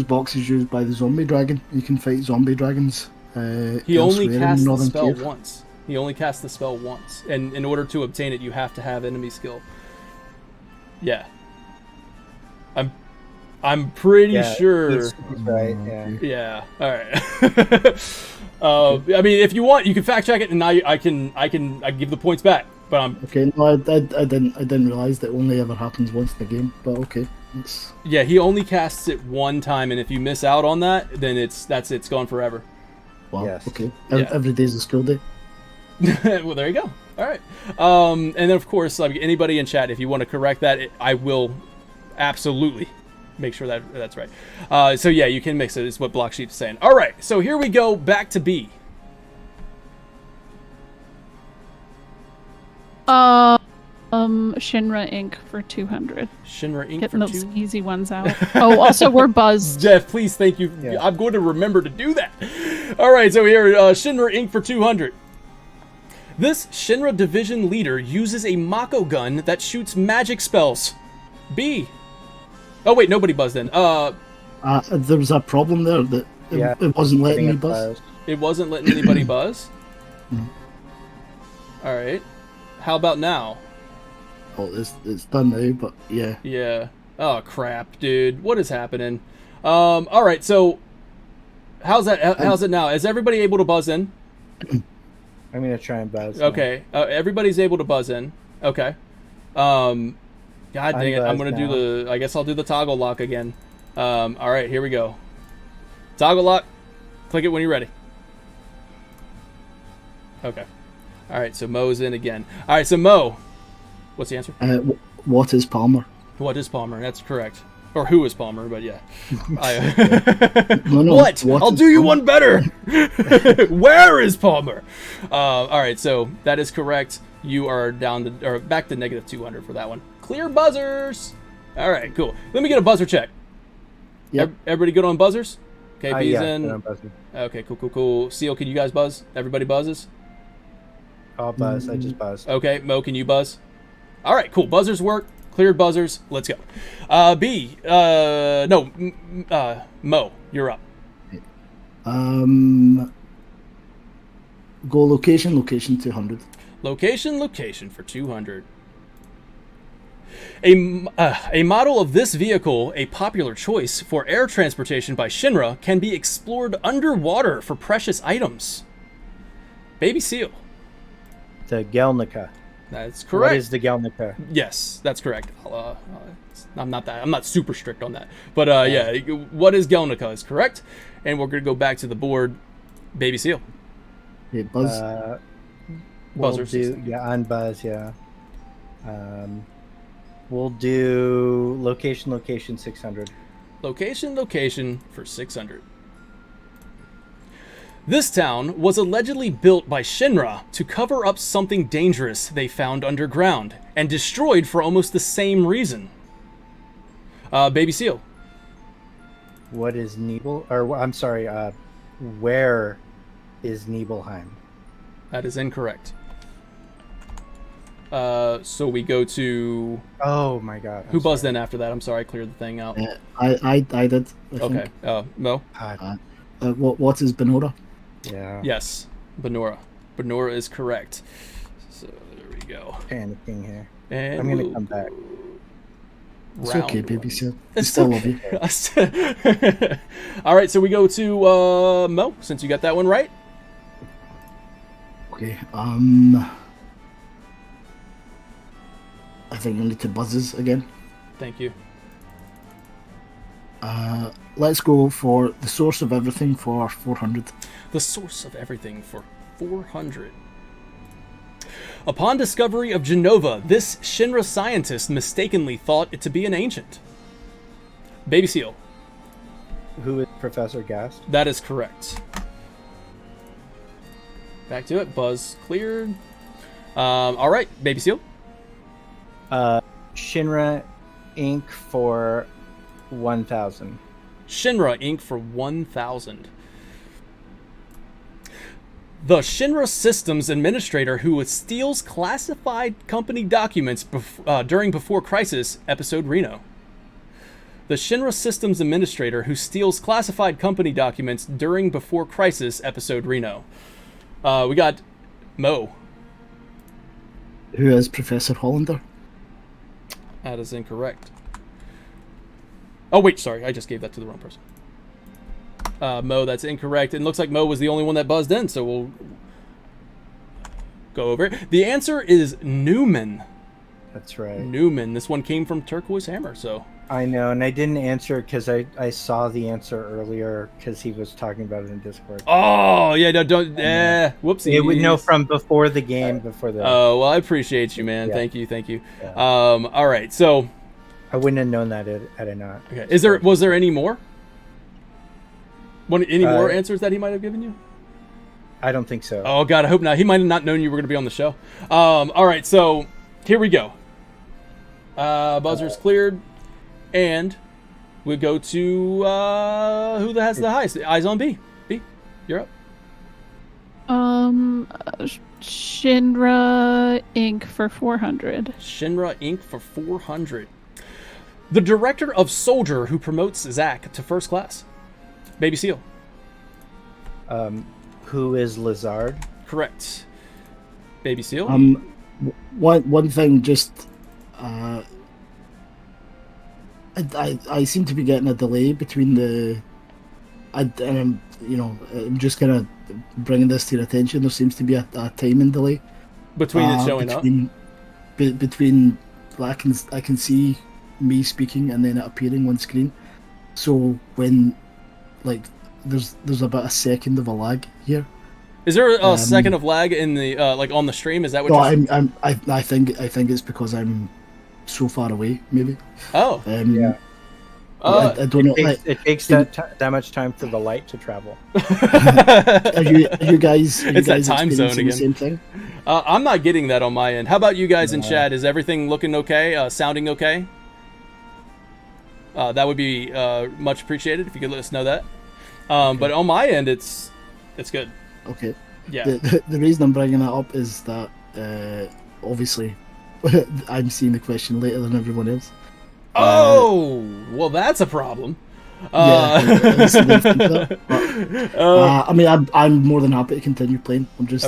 Box is used by the zombie dragon. You can fight zombie dragons. He only cast the spell once. He only cast the spell once. And in order to obtain it, you have to have enemy skill. Yeah. I'm pretty sure. He's right. Yeah. All right. I mean, if you want, you can fact check it, and I can give the points back. But I'm okay. No, I didn't realize that only ever happens once in the game. But okay, yeah. He only casts it one time, and if you miss out on that, then it's gone forever. Wow. Yes. Okay. Every day's a school day. Well, there you go. All right. And then of course, like anybody in chat, if you want to correct that, I will absolutely make sure that that's right. So yeah, you can mix it. Is what Block Sheep's saying. All right. So here we go. Back to B. Shinra Inc. for 200. Shinra Inc. Getting for those 2? easy ones out. Oh, also we're buzzed. Jeff, please, thank you. Yeah. I'm going to remember to do that. All right, so here, Shinra Inc. for 200. This Shinra division leader uses a Mako gun that shoots magic spells. B. Oh wait, nobody buzzed in. There was a problem there that it wasn't letting me buzz. It wasn't letting anybody buzz. All right. How about now? Oh, it's done now, but yeah. Yeah. Oh crap, dude. What is happening? All right. So, how's it now? Is everybody able to buzz in? I'm gonna try and buzz. Okay. Everybody's able to buzz in. Okay. God dang it! I'm gonna do the. I guess I'll do the toggle lock again. All right. Here we go. Toggle lock. Click it when you're ready. Okay. All right. So Mo's in again. All right. So Mo. What's the answer? What is Palmer? What is Palmer? That's correct. Or who is Palmer, but yeah. No, what? I'll do you one better. Where is Palmer? All right, so that is correct. You are down to, or back to negative 200 for that one. Clear buzzers. All right, cool. Let me get a buzzer check. Yep. Everybody good on buzzers? Okay, B's yeah, in. Okay, cool. Seal, can you guys buzz? Everybody buzzes? I'll buzz. I just buzzed. Okay, Mo, can you buzz? All right, cool. Buzzers work. Cleared buzzers. Let's go. B. Mo, you're up. Go location 200. Location for 200. A model of this vehicle, a popular choice for air transportation by Shinra, can be explored underwater for precious items. Baby Seal. The Gelnica. That's correct. What is the Gelnica? Yes, that's correct. I'm not super strict on that, but yeah, what is Gelnica is correct, and we're gonna go back to the board. Baby Seal. Yeah, Buzz. Buzzer We'll system. on Buzz. Yeah. We'll do location 600. Location for 600. This town was allegedly built by Shinra to cover up something dangerous they found underground and destroyed for almost the same reason. Baby Seal. What is Nibel? Or I'm sorry. Where is Nibelheim? That is incorrect. So we go to. Oh my God! Who buzzed in after that? I'm sorry, I cleared the thing out. I did. I Okay. Mo. What is Benora? Yeah. Yes, Benora. Benora is correct. So there we go. Panicking here. And I'm gonna come back. It's okay, baby. Still love you. All right, so we go to Mo, since you got that one right. Okay. I think I need to buzzes again. Thank you. Let's go for the source of everything for 400. The source of everything for 400. Upon discovery of Genova, this Shinra scientist mistakenly thought it to be an ancient. Baby Seal. Who is Professor Gast? That is correct. Back to it. Buzz cleared. All right, Baby Seal. Shinra Inc. for 1,000. Shinra Inc. for 1,000. The Shinra Systems Administrator who steals classified company documents during Before Crisis, episode Reno. The Shinra Systems Administrator who steals classified company documents during Before Crisis, episode Reno. We got Mo. Who is Professor Hollander? That is incorrect. Oh, wait, sorry. I just gave that to the wrong person. Mo, that's incorrect. It looks like Mo was the only one that buzzed in, so we'll go over it. The answer is Newman. That's right. Newman. This one came from Turquoise Hammer, so. I know, and I didn't answer because I saw the answer earlier because he was talking about it in Discord. Oh, yeah, no, don't. Whoopsie. It would know from before the game, before the. Oh, well, I appreciate you, man. Yeah. Thank you. Yeah. All right, so. I wouldn't have known that had I not. Okay. Was there any more? Any more answers that he might have given you? I don't think so. Oh God, I hope not. He might have not known you were going to be on the show. All right, so here we go. Buzzer's cleared, and we go to who has the highest? Eyes on B. B, you're up. Shinra Inc. for 400. Shinra Inc. for 400. The director of Soldier who promotes Zack to first class. Baby Seal. Who is Lazard? Correct. Baby Seal. One thing, just I seem to be getting a delay between the. I'm just kind of bringing this to your attention. There seems to be a timing delay between it showing up. Between I can see me speaking and then it appearing on screen. So when there's about a second of a lag here. Is there a second of lag in the on the stream? Is that what? No, I think it's because I'm so far away. Maybe. Oh. Yeah. I don't know. It takes that much time for the light to travel. Are you guys? It's that time zone again. The same thing? I'm not getting that on my end. How about you guys in chat? Is everything looking okay? Sounding okay? That would be much appreciated if you could let us know that. But on my end, it's good. Okay. Yeah. The reason I'm bringing that up is that obviously I'm seeing the question later than everyone else. Oh, well, that's a problem. I mean, I'm more than happy to continue playing. I'm just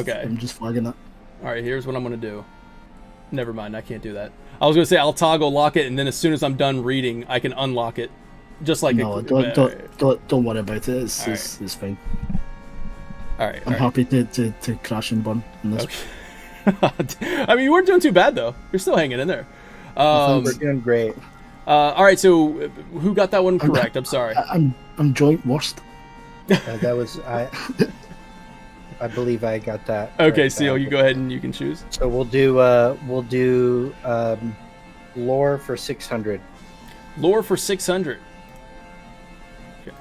flagging that. All right, here's what I'm gonna do. Never mind, I can't do that. I was gonna say I'll toggle lock it, and then as soon as I'm done reading, I can unlock it, just like. No, don't worry about it. It's fine. All right. I'm happy to crash and burn in this. Okay. I mean, you weren't doing too bad though. You're still hanging in there. We're doing great. All right, so who got that one correct? I'm sorry. I'm joint worst. That was I believe I got that. Okay, right. Seal, you go ahead and you can choose. So we'll do lore for 600. Lore for 600. Okay.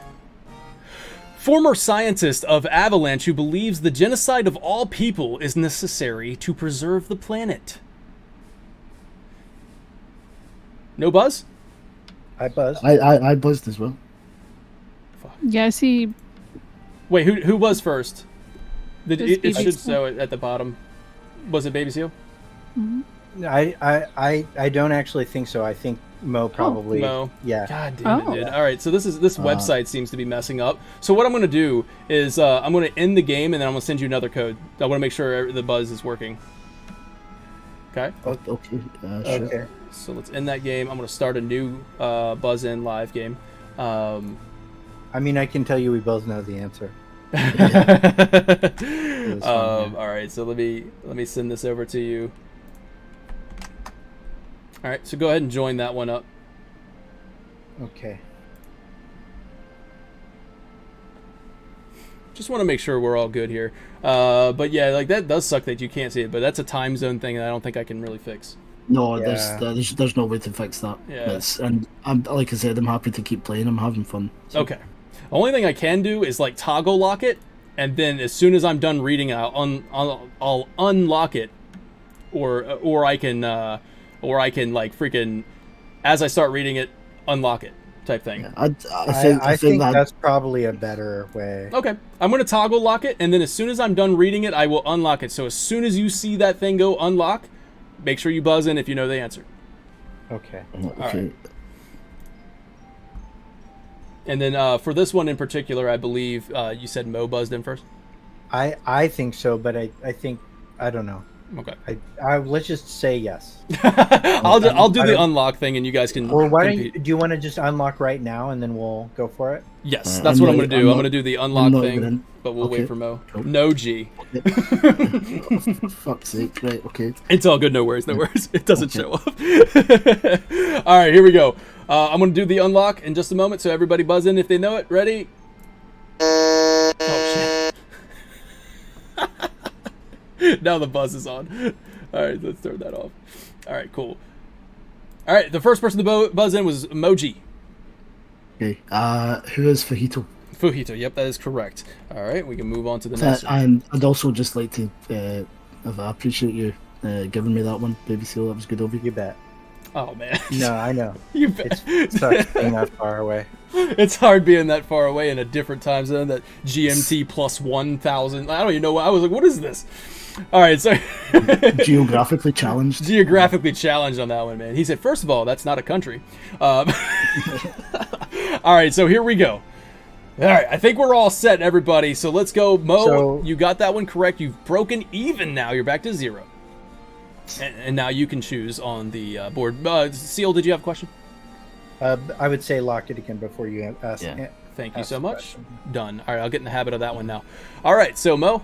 Former scientist of Avalanche who believes the genocide of all people is necessary to preserve the planet. No buzz? I buzzed. I buzzed as well. Yeah, I see. Wait, who was first? It should Seal. show it at the bottom. Was it Baby Seal? Mm-hmm. I don't actually think so. I think Mo probably. Mo. Yeah. God damn it, dude. All right, so this website seems to be messing up. So what I'm going to do is I'm going to end the game and then I'm going to send you another code. I want to make sure the buzz is working. Okay. Okay. Sure. Okay. So let's end that game. I'm going to start a new Buzz In live game. I mean, I can tell you we both know the answer. All right, so let me send this over to you. All right, so go ahead and join that one up. Okay. Just want to make sure we're all good here. But yeah, like that does suck that you can't see it, but that's a time zone thing that I don't think I can really fix. No, Yeah. there's no way to fix that. Yeah. And I'm like I said, I'm happy to keep playing. I'm having fun. So. Okay. The only thing I can do is like toggle lock it, and then as soon as I'm done reading it, I'll unlock it, or I can like freaking, as I start reading it, unlock it type thing. Yeah, I think that's probably a better way. Okay, I'm gonna toggle lock it, and then as soon as I'm done reading it, I will unlock it. So as soon as you see that thing go unlock, make sure you buzz in if you know the answer. Okay. All right. And then for this one in particular, I believe you said Mo buzzed in first. I think so, but I think I don't know. Okay. I let's just say yes. I'll do the unlock thing, and you guys can. Or why compete. don't you want to just unlock right now, and then we'll go for it? Yes, that's what I'm going to do. I'm going to do the unlock thing, but we'll wait for Mo. Cool. No G. For fuck's sake. Right, okay. It's all good. No worries. No worries. It doesn't show up. All right, here we go. I'm going to do the unlock in just a moment, so everybody buzz in if they know it. Ready? Oh, shit. Now the buzz is on. All right, let's turn that off. All right, cool. All right, the first person to buzz in was Emoji. Okay. Who is Fajito? Fujito, yep, that is correct. All right, we can move on to the next one. And I'd also just like to I appreciate you giving me that one, Baby Seal. That was good of you. You bet. Oh, man. No, I know. You bet. It sucks being that far away. It's hard being that far away in a different time zone, that GMT plus 1,000. I don't even know what. I was like, what is this? All right, so. Geographically challenged. Geographically challenged on that one, man. He said, first of all, that's not a country. All right, so here we go. All right, I think we're all set, everybody. So let's go. Mo, you got that one correct. You've broken even now. You're back to 0. And now you can choose on the board. Seal, did you have a question? I would say lock it again before you ask. Yeah. Thank you so much. Done. All right, I'll get in the habit of that one now. All right, so Mo.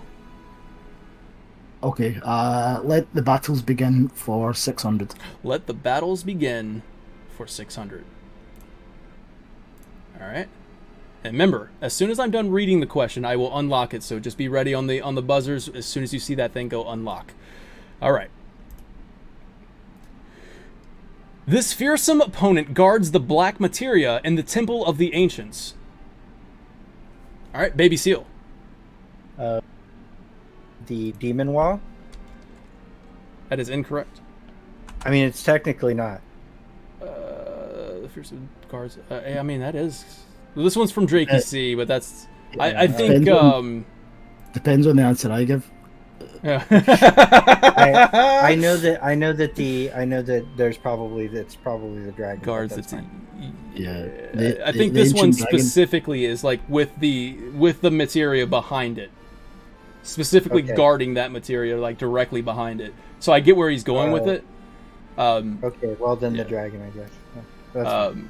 Okay, let the battles begin for 600. Let the battles begin for 600. All right. And remember, as soon as I'm done reading the question, I will unlock it. So just be ready on the buzzers. As soon as you see that thing, go unlock. All right. This fearsome opponent guards the black materia in the Temple of the Ancients. All right, Baby Seal. The Demon Wall? That is incorrect. I mean, it's technically not. The fearsome guards. I mean, that is. This one's from Drake C, but that's. I think. Depends on the answer I give. Yeah. I know that there's probably the dragon guards. Yeah. I think this one specifically is like with the materia behind it, specifically guarding that materia like directly behind it. So I get where he's going with it. Okay, well then the dragon, I guess. That's fine.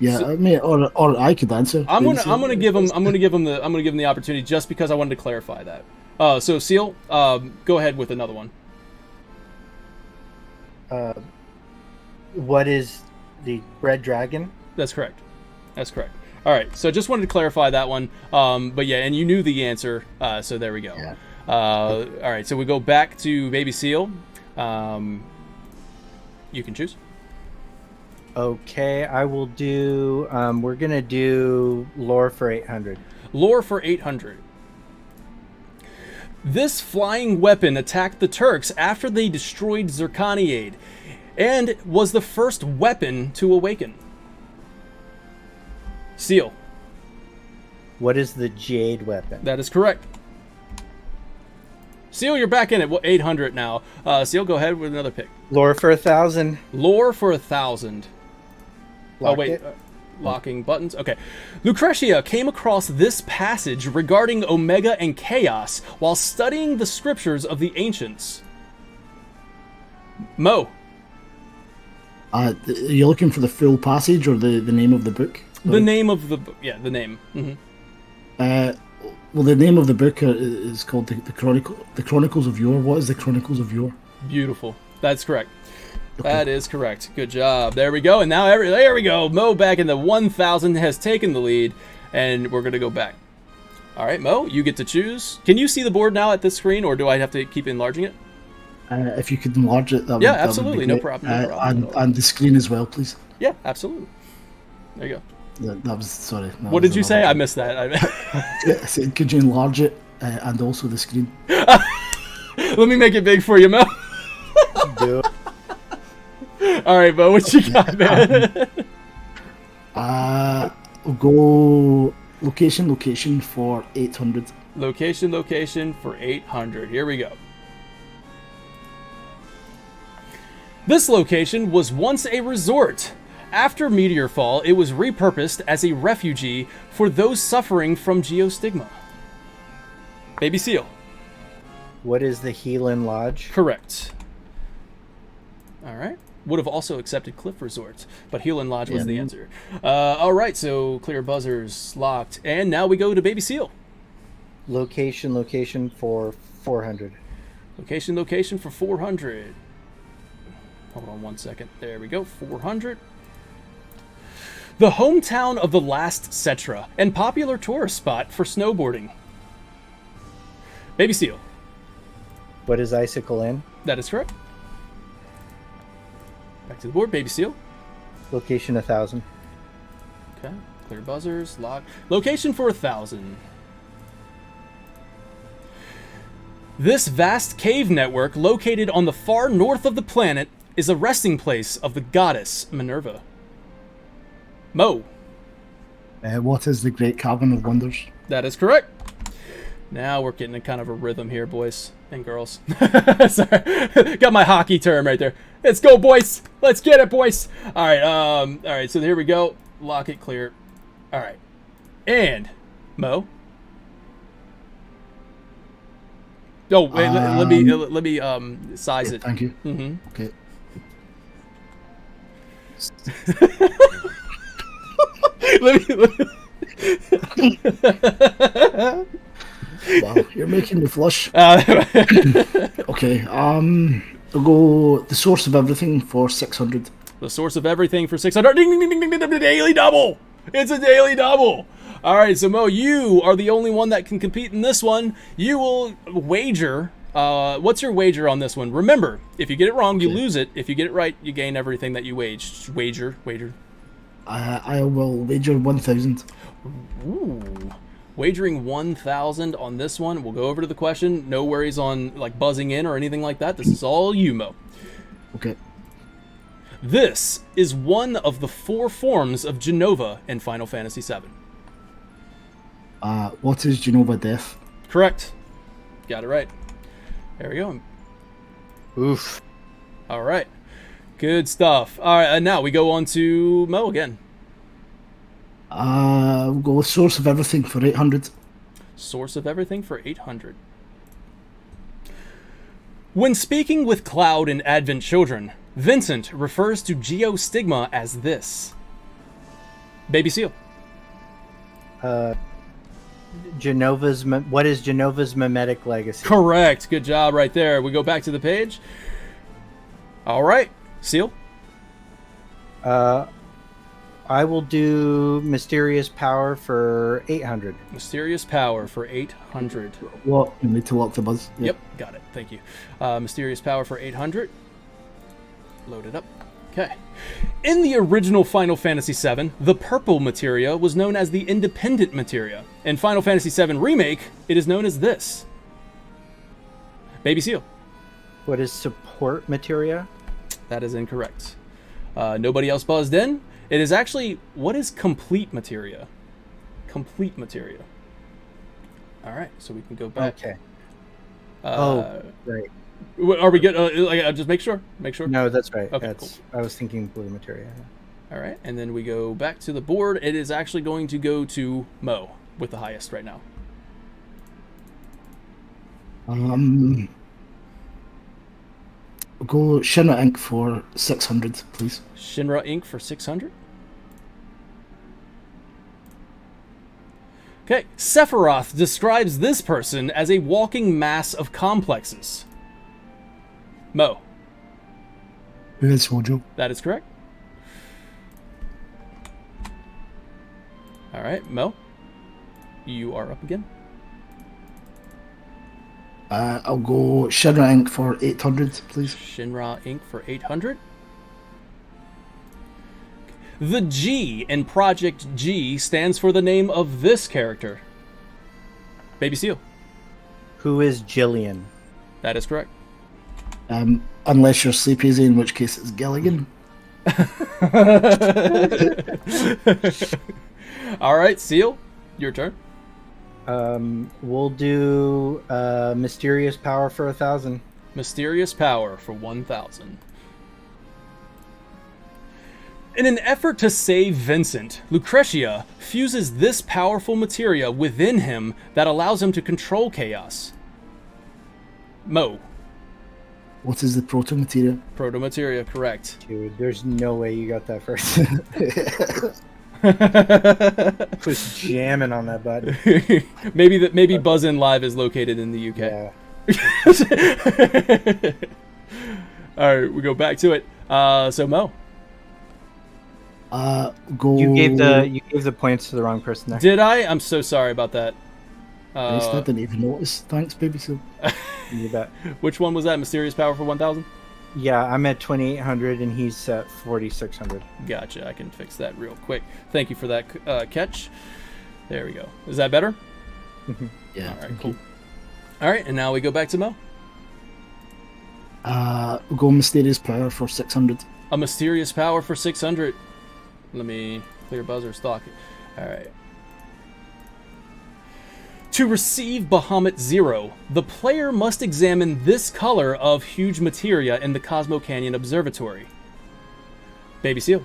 Yeah, so, I mean, or I could answer. I'm gonna give him the opportunity just because I wanted to clarify that. So Seal, go ahead with another one. What is the red dragon? That's correct. That's correct. All right, so just wanted to clarify that one. But yeah, and you knew the answer, so there we go. Yeah. All right, so we go back to Baby Seal. You can choose. Okay, I will do. We're gonna do lore for 800. Lore for 800. This flying weapon attacked the Turks after they destroyed Zirconiade, and was the first weapon to awaken. Seal. What is the jade weapon? That is correct. Seal, you're back in it. 800 now. Seal, go ahead with another pick. Lore for 1,000. Lore for 1,000. Lock oh wait, it. locking buttons. Okay. Lucretia came across this passage regarding Omega and Chaos while studying the scriptures of the ancients. Mo. Are you looking for the full passage or the name of the book? The name of the book. Yeah, the name. Mm-hmm. Well, the name of the book is called the Chronicles of Yore. What is the Chronicles of Yore? Beautiful. That's correct. Okay. That is correct. Good job. There we go. And now there we go. Mo back in the 1,000 has taken the lead, and we're gonna go back. All right, Mo, you get to choose. Can you see the board now at this screen, or do I have to keep enlarging it? If you could enlarge it, yeah, absolutely, no problem. And the screen as well, please. Yeah, absolutely. There you go. That was sorry. What did you say? I missed that. I said, could you enlarge it and also the screen? Let me make it big for you, Mo. Do it. All right, Mo, what you got, man? We'll go location for 800. Location for 800. Here we go. This location was once a resort. After Meteorfall, it was repurposed as a refugee for those suffering from geostigma. Baby Seal. What is the Heelan Lodge? Correct. All right. Would have also accepted Cliff Resort, but Heelan Lodge was the answer. All right, so clear buzzers locked. And now we go to Baby Seal. Location for 400. Location for 400. Hold on one second. There we go. 400. The hometown of the last Cetra and popular tourist spot for snowboarding. Baby Seal. What is Icicle Inn? That is correct. Back to the board. Baby Seal. Location 1,000. Okay. Clear buzzers. Lock. Location for 1,000. This vast cave network located on the far north of the planet is a resting place of the goddess Minerva. Mo. What is the Great Cavern of Wonders? That is correct. Now we're getting a kind of a rhythm here, boys and girls. Sorry. Got my hockey term right there. Let's go, boys. Let's get it, boys. All right, so here we go. Lock it clear. All right. And Mo. Oh, wait, let me size it. Thank you. Mm-hmm. Okay. Wow, you're making me flush. Okay, we'll go the source of everything for 600. The source of everything for 600. Ding, ding, ding, ding, ding, ding, daily double. It's a daily double. All right, so Mo, you are the only one that can compete in this one. You will wager. What's your wager on this one? Remember, if you get it wrong, you lose it. If you get it right, you gain everything that you waged. Wager. I will wager 1,000. Ooh. Wagering 1,000 on this one. We'll go over to the question. No worries on like buzzing in or anything like that. This is all you, Mo. Okay. This is one of the 4 forms of Genova in Final Fantasy VII. What is Genova Death? Correct. Got it right. There we go. Oof. All right. Good stuff. All right, and now we go on to Mo again. We'll go with Source of Everything for 800. Source of Everything for 800. When speaking with Cloud and Advent Children, Vincent refers to geostigma as this. Baby Seal. What is Genova's mimetic legacy? Correct. Good job right there. We go back to the page. All right. Seal? I will do Mysterious Power for 800. Mysterious Power for 800. What? You need to lock the buzz. Yep, got it. Thank you. Mysterious Power for 800. Load it up. Okay. In the original Final Fantasy VII, the purple materia was known as the independent materia. In Final Fantasy VII Remake, it is known as this. Baby Seal. What is support materia? That is incorrect. Nobody else buzzed in. It is actually, what is complete materia? Complete materia. All right, so we can go back. Okay. Right. Are we good? Just make sure. No, that's right. Okay, That's, I was thinking blue materia. All right, and then we go back to the board. It is actually going to go to Mo with the highest right now. Go Shinra Inc. for 600, please. Shinra Inc. for 600. Okay, Sephiroth describes this person as a walking mass of complexes. Mo. Who is Hojo? That is correct. All right, Mo. You are up again. I'll go Shinra Inc. for 800, please. Shinra Inc. for 800. The G in Project G stands for the name of this character. Baby Seal. Who is Jillian? That is correct. Unless you're Sleep Easy, in which case it's Gilligan. All right, Seal, your turn. We'll do Mysterious Power for 1,000. Mysterious Power for 1,000. In an effort to save Vincent, Lucretia fuses this powerful materia within him that allows him to control chaos. Mo. What is the proto-materia? Proto-materia, correct. Dude, there's no way you got that first. Was jamming on that button. maybe Buzz In Live is located in the UK. Yeah. All right, we go back to it. So Mo. Go. You gave the points to the wrong person there. Did I? I'm so sorry about that. I didn't even notice. Thanks, Baby Seal. You bet. Which one was that? Mysterious Power for 1,000? Yeah, I'm at 2,800 and he's at 4,600. Gotcha. I can fix that real quick. Thank you for that catch. There we go. Is that better? Yeah. All right, cool. All right, and now we go back to Mo. Go Mysterious Power for 600. A Mysterious Power for 600. Let me clear buzzer stock. All right. To receive Bahamut Zero, the player must examine this color of huge materia in the Cosmo Canyon Observatory. Baby Seal.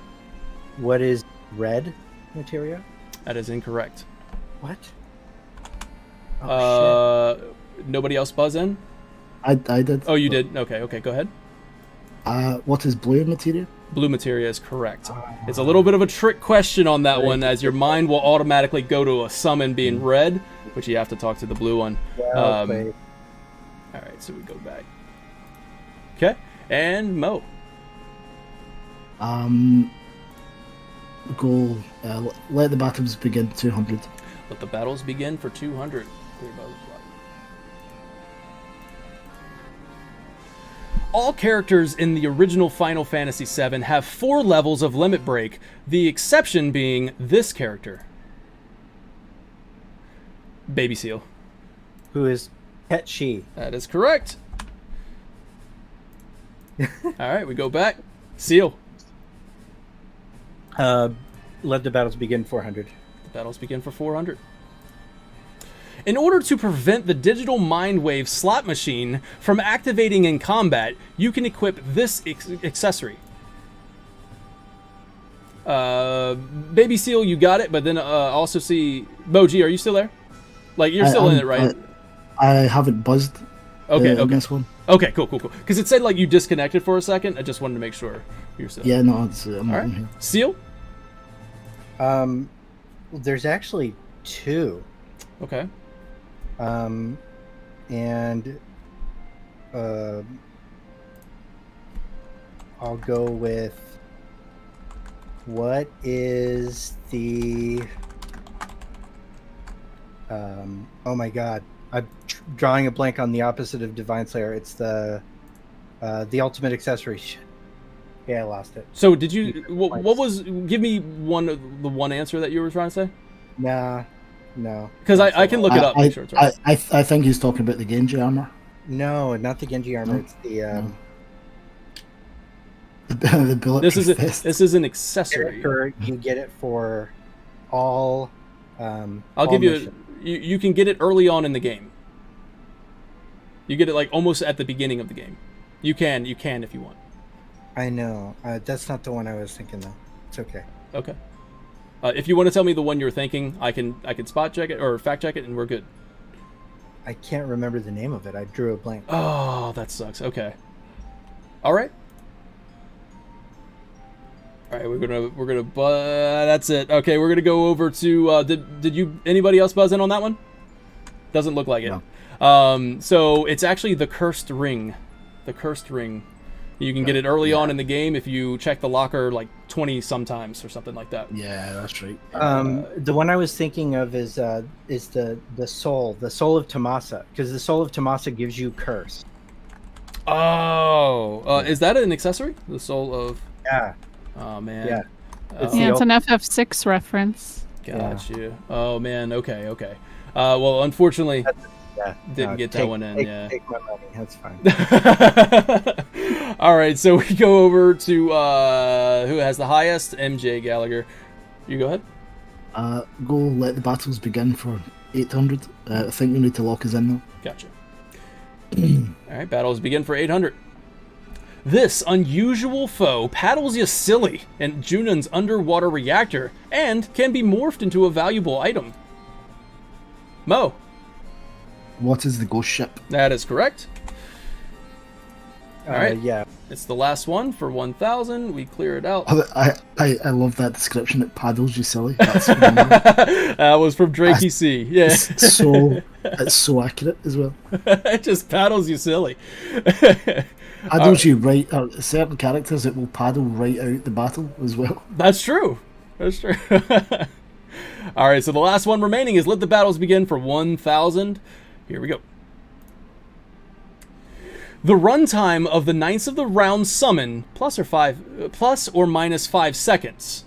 What is red materia? That is incorrect. What? Shit. Nobody else buzz in? I did. Oh, you did? Okay, go ahead. What is blue materia? Blue materia is correct. It's a little bit of a trick question on that one, as your mind will automatically go to a summon being red, which you have to talk to the blue one. All right, so we go back. Okay, and Mo. Go. Let the battles begin. 200. Let the battles begin for 200. Clear buzzer. All characters in the original Final Fantasy VII have 4 levels of limit break, the exception being this character. Baby Seal. Who is Ketchi? That is correct. Alright, we go back. Seal. Let the battles begin 400. The battles begin for 400. In order to prevent the digital mind wave slot machine from activating in combat, you can equip this accessory. Baby Seal, you got it, but then also see... Moji, are you still there? Like, you're still in it, right? I haven't buzzed on this one. Okay, cool. Because it said, like, you disconnected for a second. I just wanted to make sure you're still... Yeah, no, it's... I'm all right. here. Seal? There's actually 2. Okay. I'll go with. What is the? Oh my God! I'm drawing a blank on the opposite of Divine Slayer. It's the ultimate accessory. Shit. Yeah, I lost it. So did you? What was? Give me the one answer that you were trying to say. Nah, no. Because I can look it up. I, Make sure it's right. I think he's talking about the Genji armor. No, not the Genji armor. No? It's the. The bullet. This is an accessory. You get it for all. I'll give you. You can get it early on in the game. You get it like almost at the beginning of the game. You can if you want. I know. That's not the one I was thinking though. It's okay. Okay. If you want to tell me the one you're thinking, I can spot check it or fact check it, and we're good. I can't remember the name of it. I drew a blank. Oh, that sucks. Okay. All right. All right, we're gonna that's it. Okay, we're gonna go over to did anybody else buzz in on that one? Doesn't look like it. No. So it's actually the cursed ring. The cursed ring. You can get it early on in the game if you check the locker like 20 sometimes or something like that. Yeah, that's right. The one I was thinking of is the soul of Tomasa, because the soul of Tomasa gives you curse. Oh, is that an accessory? The soul of. Yeah. Oh man. Yeah. It's an FF6 reference. Got you. Oh man. Okay. Well, unfortunately, didn't get that one in. Take my money. That's fine. All right, so we go over to who has the highest? MJ Gallagher. You go ahead. Go let the battles begin for 800. I think we need to lock us in though. Gotcha. All right, battles begin for 800. This unusual foe paddles you silly in Junon's underwater reactor and can be morphed into a valuable item. Mo. What is the ghost ship? That is correct. All right. Yeah. It's the last one for 1,000. We clear it out. I love that description. It paddles you silly. That's phenomenal. That was from Drakey C. Yeah. It's so accurate as well. It just paddles you silly. Paddles you right. Certain characters it will paddle right out the battle as well. That's true. That's true. All right. So the last one remaining is let the battles begin for 1,000. Here we go. The runtime of the Knights of the Round summon plus or minus 5 seconds.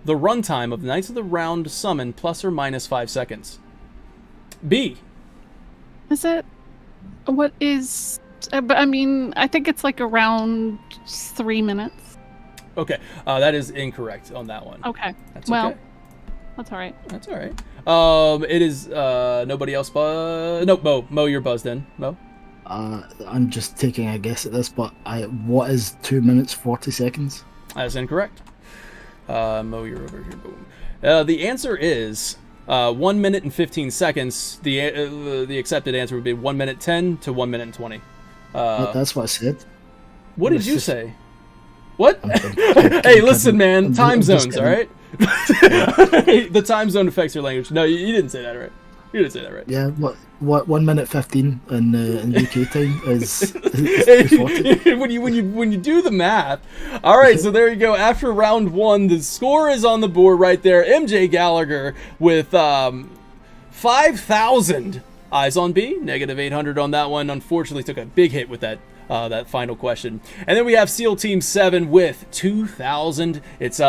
The runtime of the Knights of the Round summon plus or minus 5 seconds. B. Is it? What is? I mean, I think it's like around 3 minutes. Okay, that is incorrect on that one. Okay. That's well, okay. That's all right. That's all right. It is nobody else. Nope, Mo, you're buzzed in. Mo. I'm just taking a guess at this, but what is 2 minutes 40 seconds? That's incorrect. Mo, you're over here. Boom. The answer is 1 minute and 15 seconds. The accepted answer would be 1 minute 10 to 1 minute and 20. That's what I said. What did you say? What? Hey, listen, man. Time zones, all right? The time zone affects your language. No, you didn't say that right. You didn't say that right. Yeah, what 1 minute 15 in UK time is 40. when you do the math. All right, so there you go. After round one, the score is on the board right there. MJ Gallagher with 5,000. Eyes on B, negative 800 on that one. Unfortunately, took a big hit with that final question. And then we have SEAL Team 7 with 2,000. It's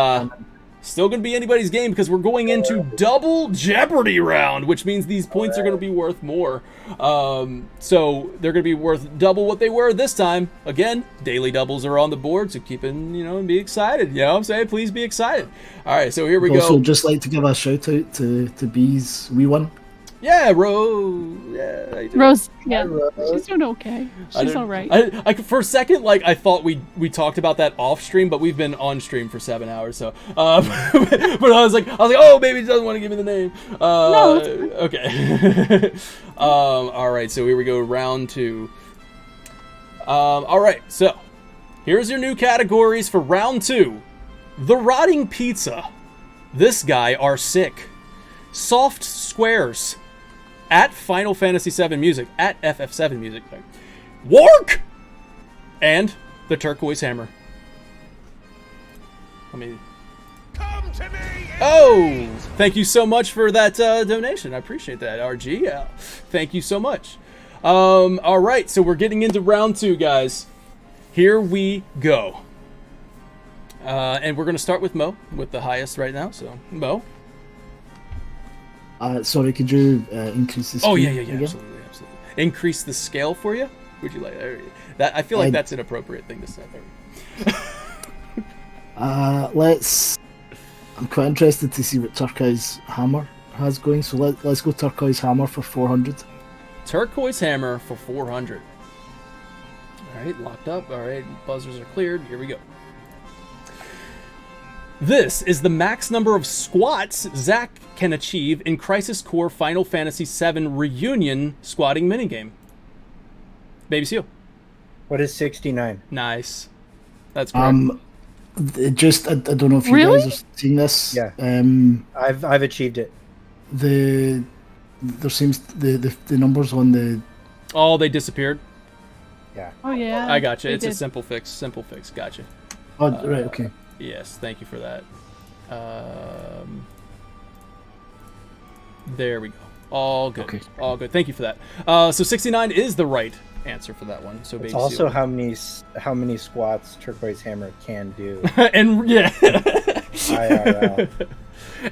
still going to be anybody's game because we're going into double Jeopardy round, which means these points are going to be worth more. So they're going to be worth double what they were this time. Again, daily doubles are on the board, so keep in, and be excited. You know what I'm saying? Please be excited. All right, so here we go. Also, just like to give a shout out to B's wee one. Yeah, Rose. Yeah, Rose. Yeah, she's doing okay. She's all right. I for a second, I thought we talked about that off stream, but we've been on stream for 7 hours. So, but I was like, oh, maybe he doesn't want to give me the name. No. Okay. All right. So here we go, round 2. All right. So here's your new categories for round 2: the rotting pizza, this guy are sick, soft squares, at Final Fantasy VII Music, at FF7 Music, Wark, And the turquoise hammer. Let me... Oh! Thank you so much for that donation. I appreciate that, RG. Yeah. Thank you so much. All right, so we're getting into round 2, guys. Here we go. And we're going to start with Mo, with the highest right now. So, Mo. Sorry, could you increase the scale? Oh, yeah, again? absolutely. Increase the scale for you? Would you like that? I feel like that's an appropriate thing to say. I'm quite interested to see what Turquoise Hammer has going, so let's go Turquoise Hammer for 400. Turquoise Hammer for 400. All right, locked up. All right, buzzers are cleared. Here we go. This is the max number of squats Zach can achieve in Crisis Core Final Fantasy VII Reunion squatting minigame. Baby Seal. What is 69? Nice. That's correct. I don't know if you guys have seen this. Yeah. I've achieved it. There seems the numbers on the... Oh, they disappeared? Yeah. Oh, yeah. I gotcha. It's did. a simple fix. Simple fix. Gotcha. Oh, right, okay. Yes, thank you for that. There we go. All good. Okay. All good. Thank you for that. So 69 is the right answer for that one. So it's also how many squats Turquoise Hammer can do. And yeah. IRL.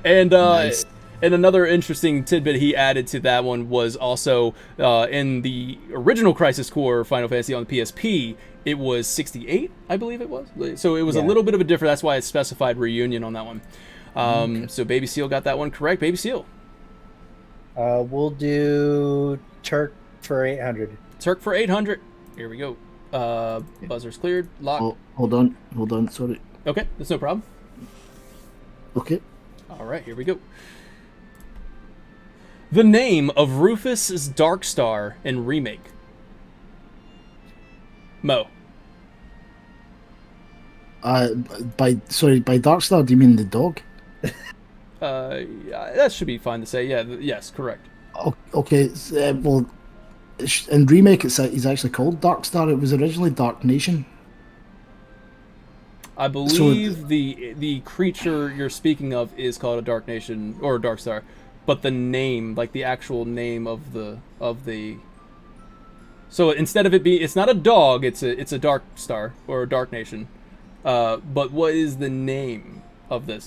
And Nice. And another interesting tidbit he added to that one was also in the original Crisis Core Final Fantasy on the PSP, it was 68, I believe it was. So it was a little bit of a difference. That's why it specified Reunion on that one. So Baby Seal got that one correct. Baby Seal. We'll do Turk for 800. Turk for 800. Here we go. Buzzer's cleared. Lock. Hold on. Sorry. Okay, that's no problem. Okay. All right, here we go. The name of Rufus's Dark Star in Remake. Mo. By Darkstar, do you mean the dog? Yeah, that should be fine to say. Yeah, yes, correct. Okay, well, in Remake, he's actually called Darkstar. It was originally Dark Nation. I believe the creature you're speaking of is called a Dark Nation or a Dark Star, but the name, like the actual name of the. So instead of it being, it's not a dog, it's a Dark Star or a Dark Nation. But what is the name of the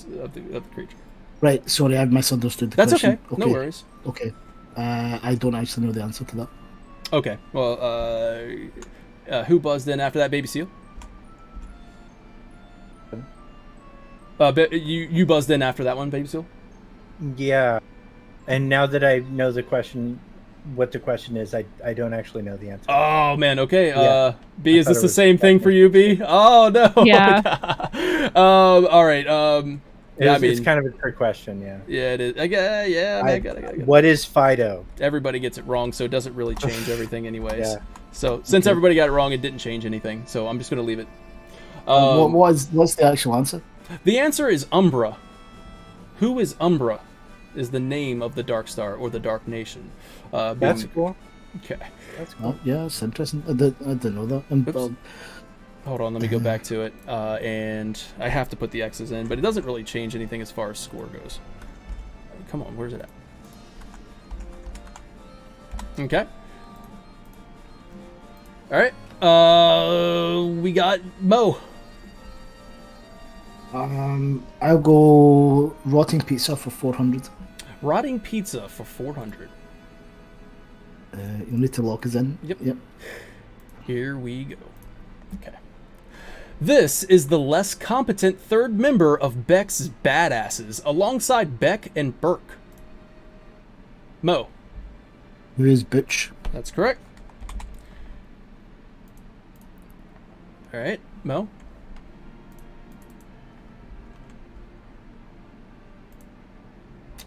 creature? Right. Sorry, I've misunderstood the question. question. That's okay. No worries. Okay. I don't actually know the answer to that. Okay. Well, who buzzed in after that, Baby Seal? You buzzed in after that one, Baby Seal? Yeah. And now that I know what the question is, I don't actually know the answer. Oh man, okay. Yeah. B, is this the same thing for you, B? Oh no. Yeah. All right. It's kind of a trick question, yeah. Yeah, it is. I got it. What is Fido? Everybody gets it wrong, so it doesn't really change everything anyways. Yeah. So since everybody got it wrong, it didn't change anything. So I'm just gonna leave it. What's the actual answer? The answer is Umbra. Who is Umbra? Is the name of the Dark Star or the Dark Nation. That's cool. Okay. That's cool. Yeah, it's interesting. I didn't know that. Hold on, let me go back to it. And I have to put the X's in, but it doesn't really change anything as far as score goes. Come on, where's it at? Okay. All right. We got Mo. I'll go Rotting Pizza for 400. Rotting Pizza for 400. You'll need to lock us in. Yep. Here we go. Okay. This is the less competent third member of Beck's Badasses, alongside Beck and Burke. Mo. Who is Butch? That's correct. All right, Mo.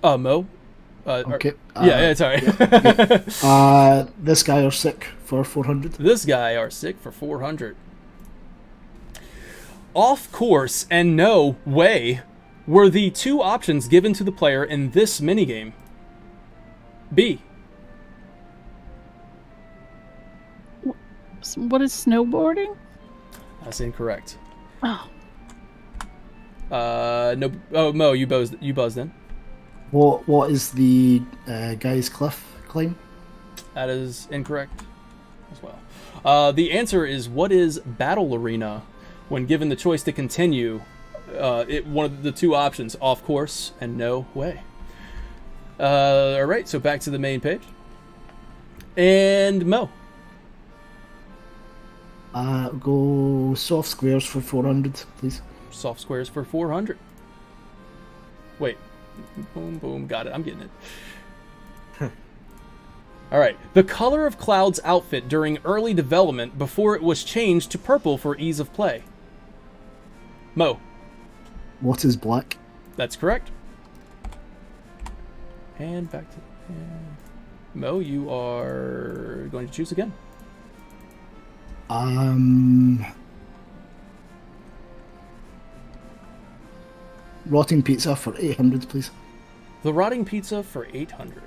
Mo. Okay. Yeah, sorry. This guy are sick for 400. This guy are sick for 400. Off course and no way were the two options given to the player in this minigame. B. What is snowboarding? That's incorrect. Oh. No. Oh, Mo, you buzzed in. What is the Guy's Cliff claim? That is incorrect as well. The answer is, what is Battle Arena? When given the choice to continue, one of the two options, off course and no way. All right, so back to the main page. And Mo. Go soft squares for 400, please. Soft squares for 400. Wait. Boom, boom. Got it. I'm getting it. All right. The color of Cloud's outfit during early development before it was changed to purple for ease of play. Mo. What is black? That's correct. And back to Mo. You are going to choose again. Rotting pizza for 800, please. The rotting pizza for 800.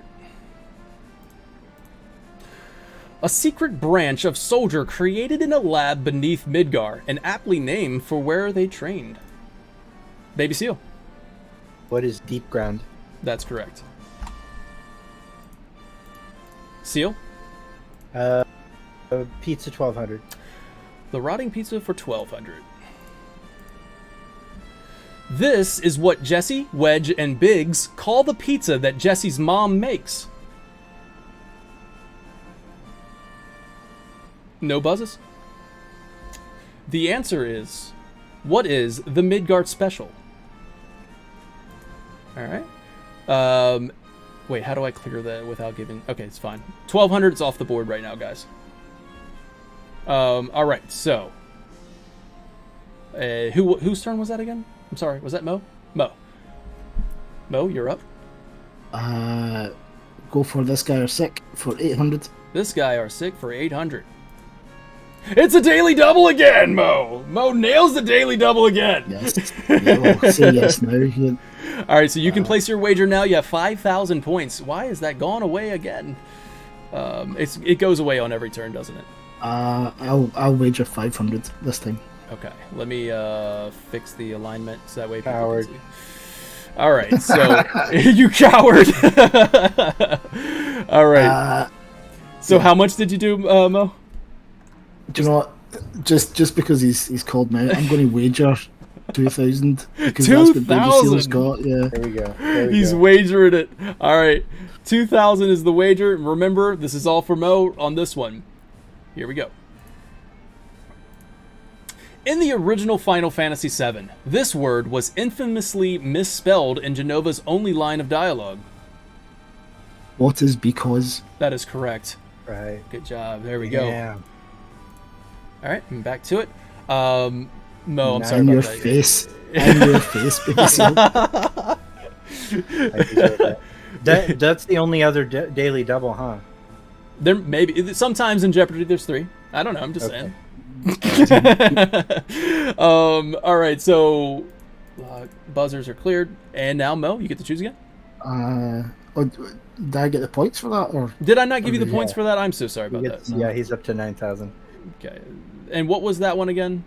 A secret branch of soldier created in a lab beneath Midgar, and aptly named for where they trained. Baby Seal. What is deep ground? That's correct. Seal. Pizza 1200. The rotting pizza for 1200. This is what Jesse, Wedge, and Biggs call the pizza that Jesse's mom makes. No buzzes? The answer is, what is the Midgard special? Alright. Wait, how do I clear that without giving... Okay, it's fine. 1200 is off the board right now, guys. Alright, so... whose turn was that again? I'm sorry, was that Mo? Mo. Mo, you're up. Go for this guy or sick for 800. This guy are sick for 800. It's a daily double again, Mo! Mo nails the daily double again! Yes. Yeah, well, say yes now. Yeah. Alright, so you can place your wager now. You have 5,000 points. Why is that gone away again? It goes away on every turn, doesn't it? I'll wager 500 this time. Okay, let me fix the alignment so that way people Coward. can see. All right, so you coward. All right. So how much did you do, Mo? Do you know what? Just because he's called me out, I'm going to wager 2,000 because that's what Baby Seal's got. Yeah. There we go. He's wagering it. All right, 2,000 is the wager. Remember, this is all for Mo on this one. Here we go. In the original Final Fantasy VII, this word was infamously misspelled in Genova's only line of dialogue. What is because? That is correct. Right. Good job. There we go. Yeah. All right, and back to it. Mo, I'm sorry In about your that. face. In your face, Baby Seal. I deserve that. That's the only other daily double, huh? There maybe sometimes in Jeopardy there's 3. I don't know. I'm just saying. All right, so buzzers are cleared, and now Mo, you get to choose again. Did I get the points for that, or did I not give you the points for that? I'm so sorry about that. Yeah, he's up to 9,000. Okay, and what was that one again?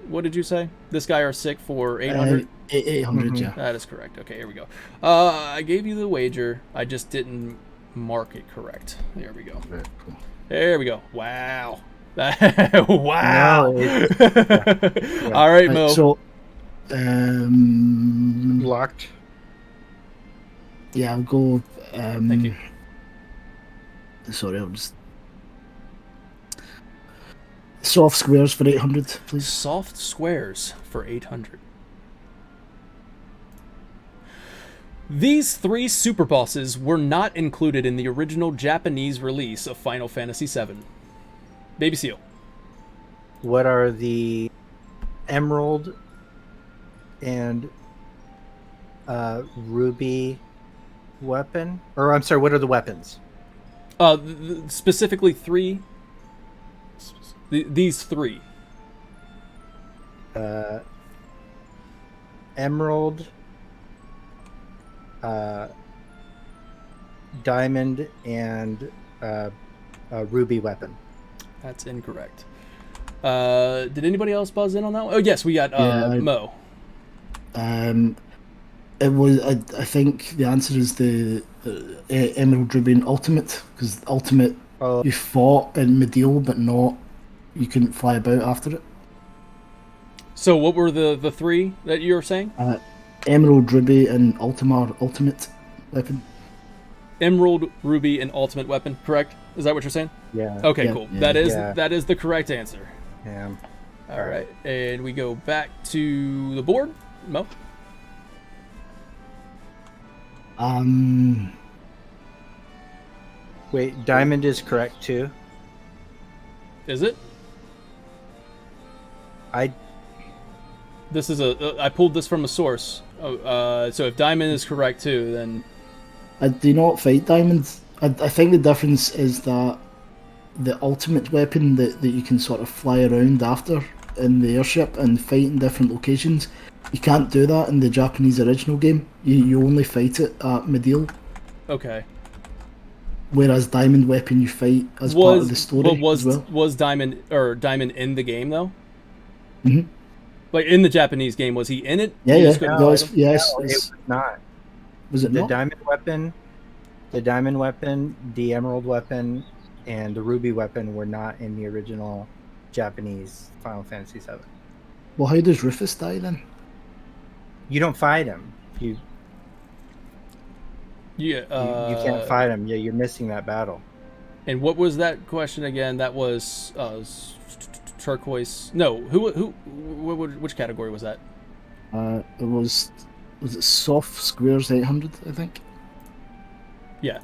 What did you say? This guy are sick for 800. 800, yeah. That is correct. Okay, here we go. I gave you the wager. I just didn't mark it correct. There we go. Very cool. There we go. Wow. Wow. No, All right, Mo. So, locked. Yeah, I'll go. Thank you. Sorry, I'll just. Soft squares for 800, please. Soft squares for 800. These 3 super bosses were not included in the original Japanese release of Final Fantasy VII. Baby Seal. What are the emerald and ruby weapon? Or I'm sorry, what are the weapons? Specifically 3. These 3. Emerald, diamond, and ruby weapon. That's incorrect. Did anybody else buzz in on that one? Oh yes, we got Mo. It was. I think the answer is the Emerald Ruby and Ultimate, because Ultimate you fought in Medial, but not you couldn't fly about after it. So what were the three that you were saying? Emerald Ruby and Ultimate weapon. Emerald, Ruby, and Ultimate weapon. Correct? Is that what you're saying? Yeah. Okay, Yeah, cool. yeah. That is the correct answer. Yeah. All right, and we go back to the board. Mo. Wait, Diamond is correct too. Is it? I pulled this from a source. So if Diamond is correct too, then I do not fight diamonds. I think the difference is that the ultimate weapon that you can sort of fly around after in the airship and fight in different locations, you can't do that in the Japanese original game. You only fight it at Medial. Okay. Whereas Diamond weapon you fight as part of the story. But was as well. was Diamond in the game though? Mm-hmm. Like in the Japanese game, was he in it? Yeah, You yeah. just couldn't No, fight it's, him? yes. No, it was not. Was it the not? Diamond weapon, the Emerald weapon, and the Ruby weapon were not in the original Japanese Final Fantasy VII. Well, how does Rufus die then? You don't fight him. You can't fight him. Yeah, you're missing that battle. And what was that question again? That was turquoise. No, which category was that? It was it soft squares 800? I think. Yeah.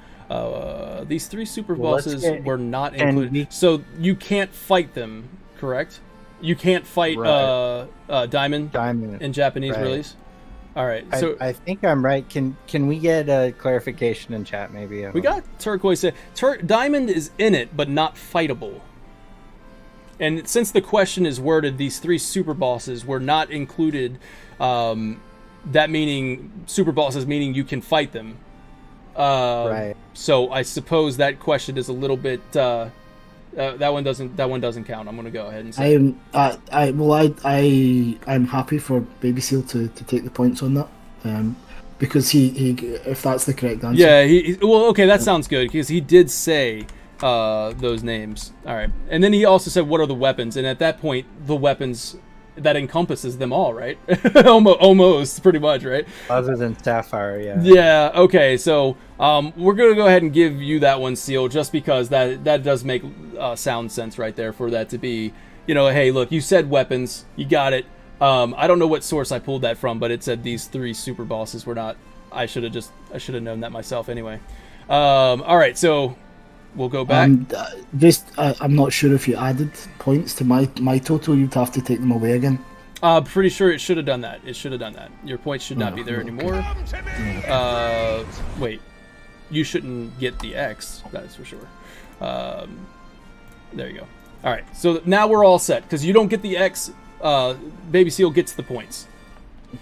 These three super Well, let's bosses get- were not and included. So you can't fight them, correct? You can't fight Right. Diamond in Japanese right. release. All right. So I think I'm right. Can we get a clarification in chat maybe? we got turquoise. Diamond is in it, but not fightable. And since the question is worded, these three super bosses were not included. That meaning super bosses meaning you can fight them. Right. So I suppose that question is a little bit. That one doesn't count. I'm gonna go ahead and say. I'm happy for Baby Seal to take the points on that, because he if that's the correct answer. Yeah. Well, okay, that sounds good because he did say those names. All right, and then he also said what are the weapons, and at that point the weapons that encompasses them all, right? Almost, pretty much, right? Other than Sapphire, yeah. Yeah. Okay. So we're gonna go ahead and give you that one, Seal, just because that does make sound sense right there for that to be, hey, look, you said weapons, you got it. I don't know what source I pulled that from, but it said these three super bosses were not. I should have known that myself anyway. All right. So we'll go back. I'm not sure if you added points to my total. You'd have to take them away again. Pretty sure it should have done that. It should have done that. Your points should not be there anymore. Wait. You shouldn't get the X. That's for sure. There you go. All right. So now we're all set because you don't get the X. Baby Seal gets the points.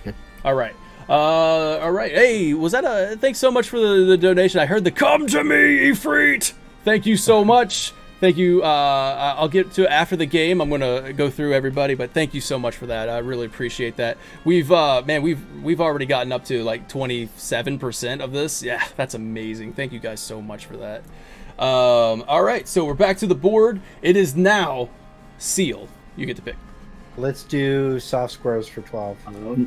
Okay. All right. All right. Hey, was that a? Thanks so much for the donation. I heard the "Come to me, Ifrit." Thank you so much. Thank you. I'll get to it after the game. I'm gonna go through everybody, but thank you so much for that. I really appreciate that. We've already gotten up to like 27% of this. Yeah, that's amazing. Thank you guys so much for that. All right, so we're back to the board. It is now Seal. You get to pick. Let's do soft squares for 12.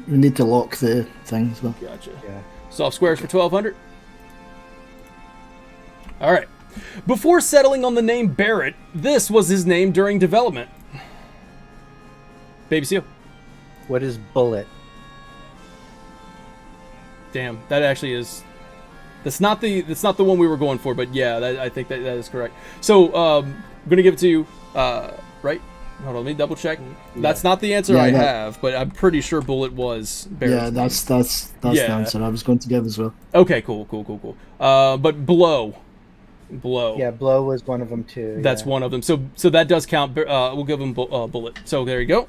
We need to lock the thing as well. Gotcha. Yeah. Soft squares for 1200. All right. Before settling on the name Barrett, this was his name during development. Baby Seal. What is Bullet? Damn, that actually is. That's not the one we were going for, but yeah, I think that is correct. So I'm gonna give it to you. Right? Hold on, let me double check. That's not the answer I have, but I'm pretty sure Bullet was Barrett's Yeah, that's the answer I was going to give as well. Okay, cool. But Blow. Yeah, Blow was one of them too. That's one of them. So that does count. We'll give him Bullet. So there you go.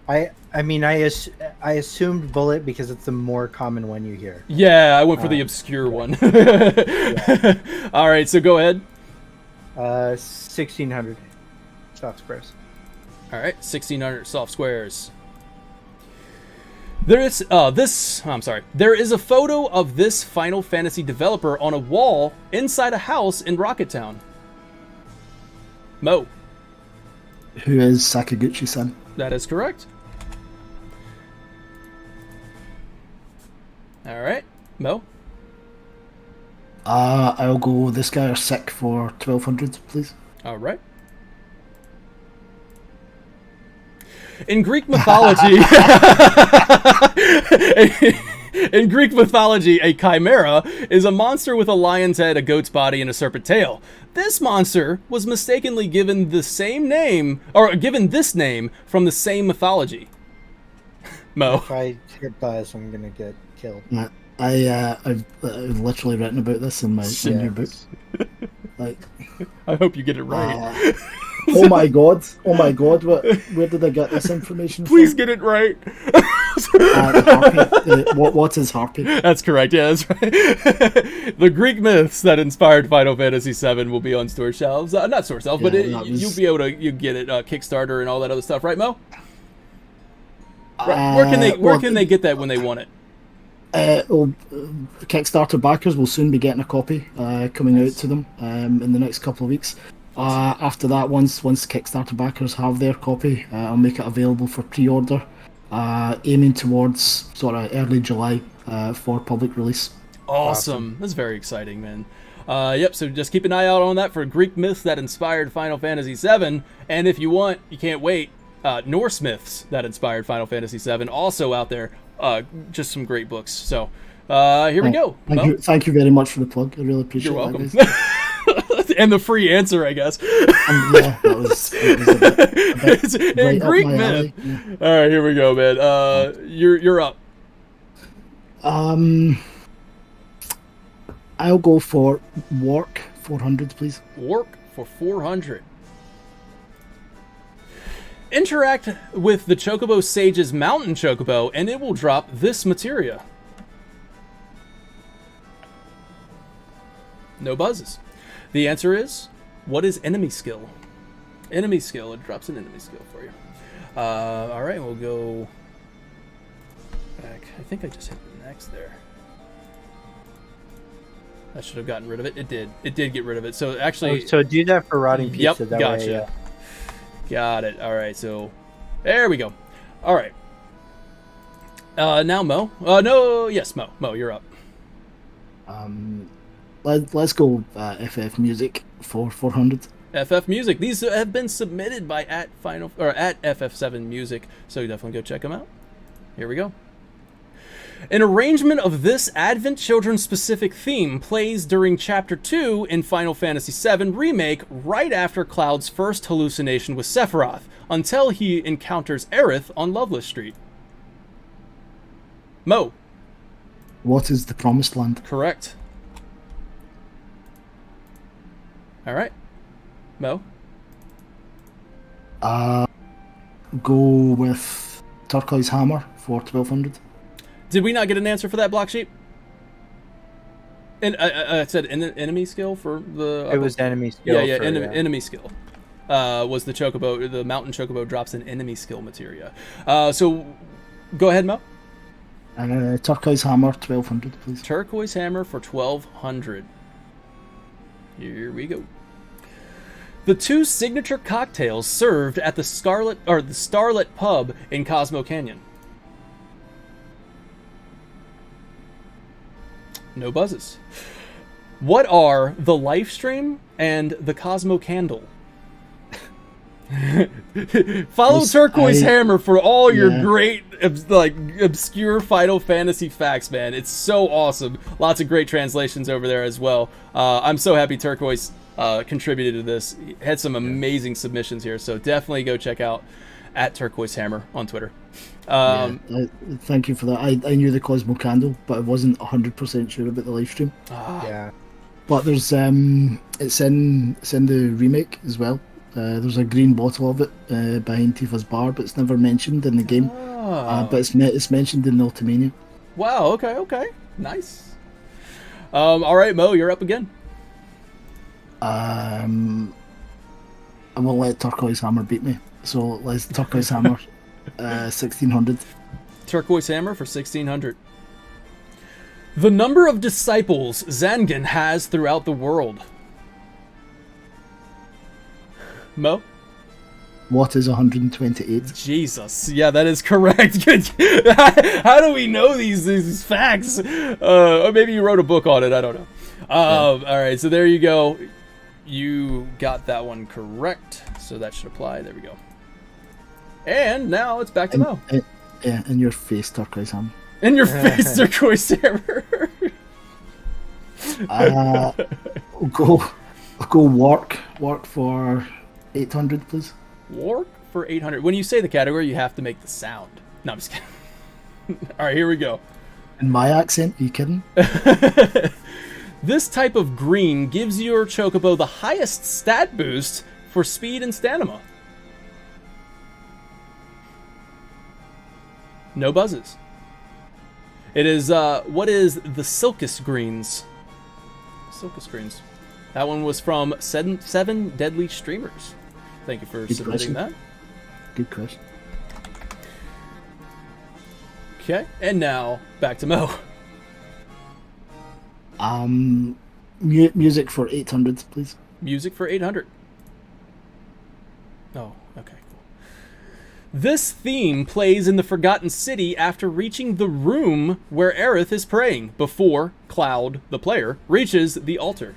I assumed Bullet because it's the more common one you hear. Yeah, I went for the obscure one. All right, so go ahead. 1600 soft squares. All right, 1,600 soft squares. There is There is a photo of this Final Fantasy developer on a wall inside a house in Rocket Town. Mo. Who is Sakaguchi-san? That is correct. All right, Mo. I'll go this guy or sick for 1,200, please. All right. In Greek mythology, a chimera is a monster with a lion's head, a goat's body, and a serpent tail. This monster was mistakenly given this name from the same mythology. Mo. If I hit buys, I'm gonna get killed. I've literally written about this in my senior book. Like, I hope you get it right. Oh my god! Where did I get this information Please from? get it right. What is Harpy? That's correct. Yeah, that's right. The Greek myths that inspired Final Fantasy VII will be on store shelves. Not store shelves, but you'll be able to get it Kickstarter and all that other stuff, right, Mo? Where can they get that when they want it? Kickstarter backers will soon be getting a copy coming out to them in the next couple of weeks. After that, once Kickstarter backers have their copy, I'll make it available for pre-order, aiming towards sort of early July for public release. Awesome. That's very exciting, man. Yep, so just keep an eye out on that for Greek myths that inspired Final Fantasy VII, and if you can't wait, Norse myths that inspired Final Fantasy VII, also out there. Just some great books. So here we go. Thank you very much for the plug. I really appreciate it. You're welcome. And the free answer, I guess. Yeah, that was a bit right Greek up my myth. alley. Yeah. All right, here we go, man. You're up. I'll go for Work 400, please. Work for 400. Interact with the Chocobo Sage's Mountain Chocobo, and it will drop this materia. No buzzes. The answer is, what is enemy skill? Enemy skill. It drops an enemy skill for you. All right, we'll go back. I think I just hit the next there. I should have gotten rid of it. It did. It did get rid of it. So actually... so do that for rotting pizza. Yep, that gotcha. way, Got it. All right, so there we go. All right. Now Mo. Yes, Mo. Mo, you're up. Let's go FF Music for 400. FF Music. These have been submitted by at FF7 Music, so definitely go check them out. Here we go. An arrangement of this Advent Children specific theme plays during Chapter 2 in Final Fantasy VII Remake right after Cloud's first hallucination with Sephiroth, until he encounters Aerith on Loveless Street. Mo. What is the Promised Land? Correct. All right. Mo. Go with Turquoise Hammer for 1,200. Did we not get an answer for that, Block Sheep? And I said enemy skill for the... It was enemy skill. Yeah, enemy skill. Was the Chocobo, the Mountain Chocobo drops an enemy skill materia. So, go ahead, Mo. Turquoise Hammer, 1,200, please. Turquoise Hammer for 1,200. Here we go. The two signature cocktails served at the Starlit Pub in Cosmo Canyon. No buzzes. What are the Life Stream and the Cosmo Candle? Follow Turquoise Hammer for all your great, obscure Final Fantasy facts, man. It's so awesome. Lots of great translations over there as well. I'm so happy Turquoise contributed to this. He had some amazing submissions here, so definitely go check out at Turquoise Hammer on Twitter. Thank you for that. I knew the Cosmo Candle, but I wasn't 100% sure about the live stream. Yeah. But there's it's in the remake as well. There's a green bottle of it behind Tifa's bar, but it's never mentioned in the game. But it's mentioned in Ultimania. Wow. Okay. Nice. All right, Mo, you're up again. I won't let Turquoise Hammer beat me. So let's turquoise hammer, 1600. Turquoise hammer for 1600. The number of disciples Zangan has throughout the world. Mo? What is 128? Jesus. Yeah, that is correct. How do we know these facts? Or maybe you wrote a book on it. I don't know. All right, so there you go. You got that one correct. So that should apply. There we go. And now it's back to Mo. Yeah, in your face, turquoise hammer. In your face, turquoise hammer. Go work for 800, please. Work for 800. When you say the category, you have to make the sound. No, I'm just kidding. All right, here we go. In my accent? Are you kidding? This type of green gives your chocobo the highest stat boost for speed and stamina. No buzzes. It is, what is the Silkus Greens? Silkus Greens. That one was from Seven Deadly Streamers. Thank you for Good submitting question. that. Good question. Okay, and now back to Mo. Music for 800, please. Music for 800. Oh, okay, cool. This theme plays in the Forgotten City after reaching the room where Aerith is praying before Cloud, the player, reaches the altar.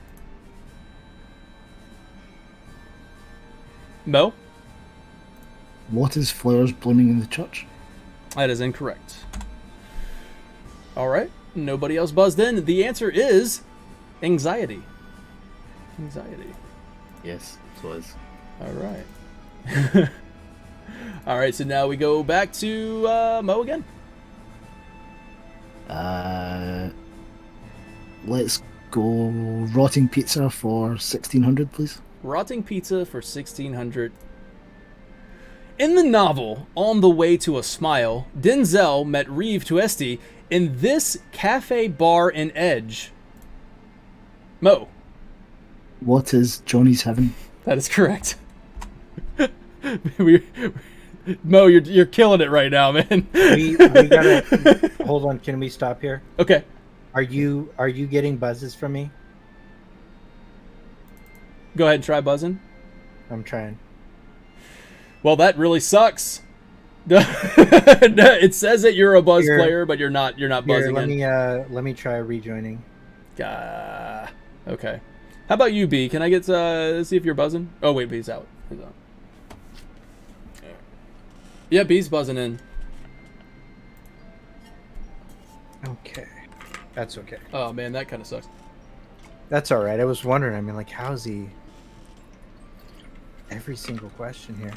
Mo? What is flowers blooming in the church? That is incorrect. All right. Nobody else buzzed in. The answer is anxiety. Anxiety. Yes, it was. All right. All right, so now we go back to Mo again. Let's go rotting pizza for 1600, please. Rotting pizza for 1600. In the novel, On the Way to a Smile, Denzel met Reeve Tuesti in this cafe bar in Edge. Mo. What is Johnny's Heaven? That is correct. Mo, you're killing it right now, man. we gotta hold on. Can we stop here? Okay. Are you getting buzzes from me? Go ahead and try buzzing. I'm trying. Well, that really sucks. It says that you're a buzz player, but you're not. You're not buzzing. Let me try rejoining. Okay. How about you, B? Can I get see if you're buzzing? Oh wait, B's out. He's out. Yeah, B's buzzing in. Okay, that's okay. Oh man, that kind of sucks. That's all right. I was wondering. I mean, like, how's he? Every single question here.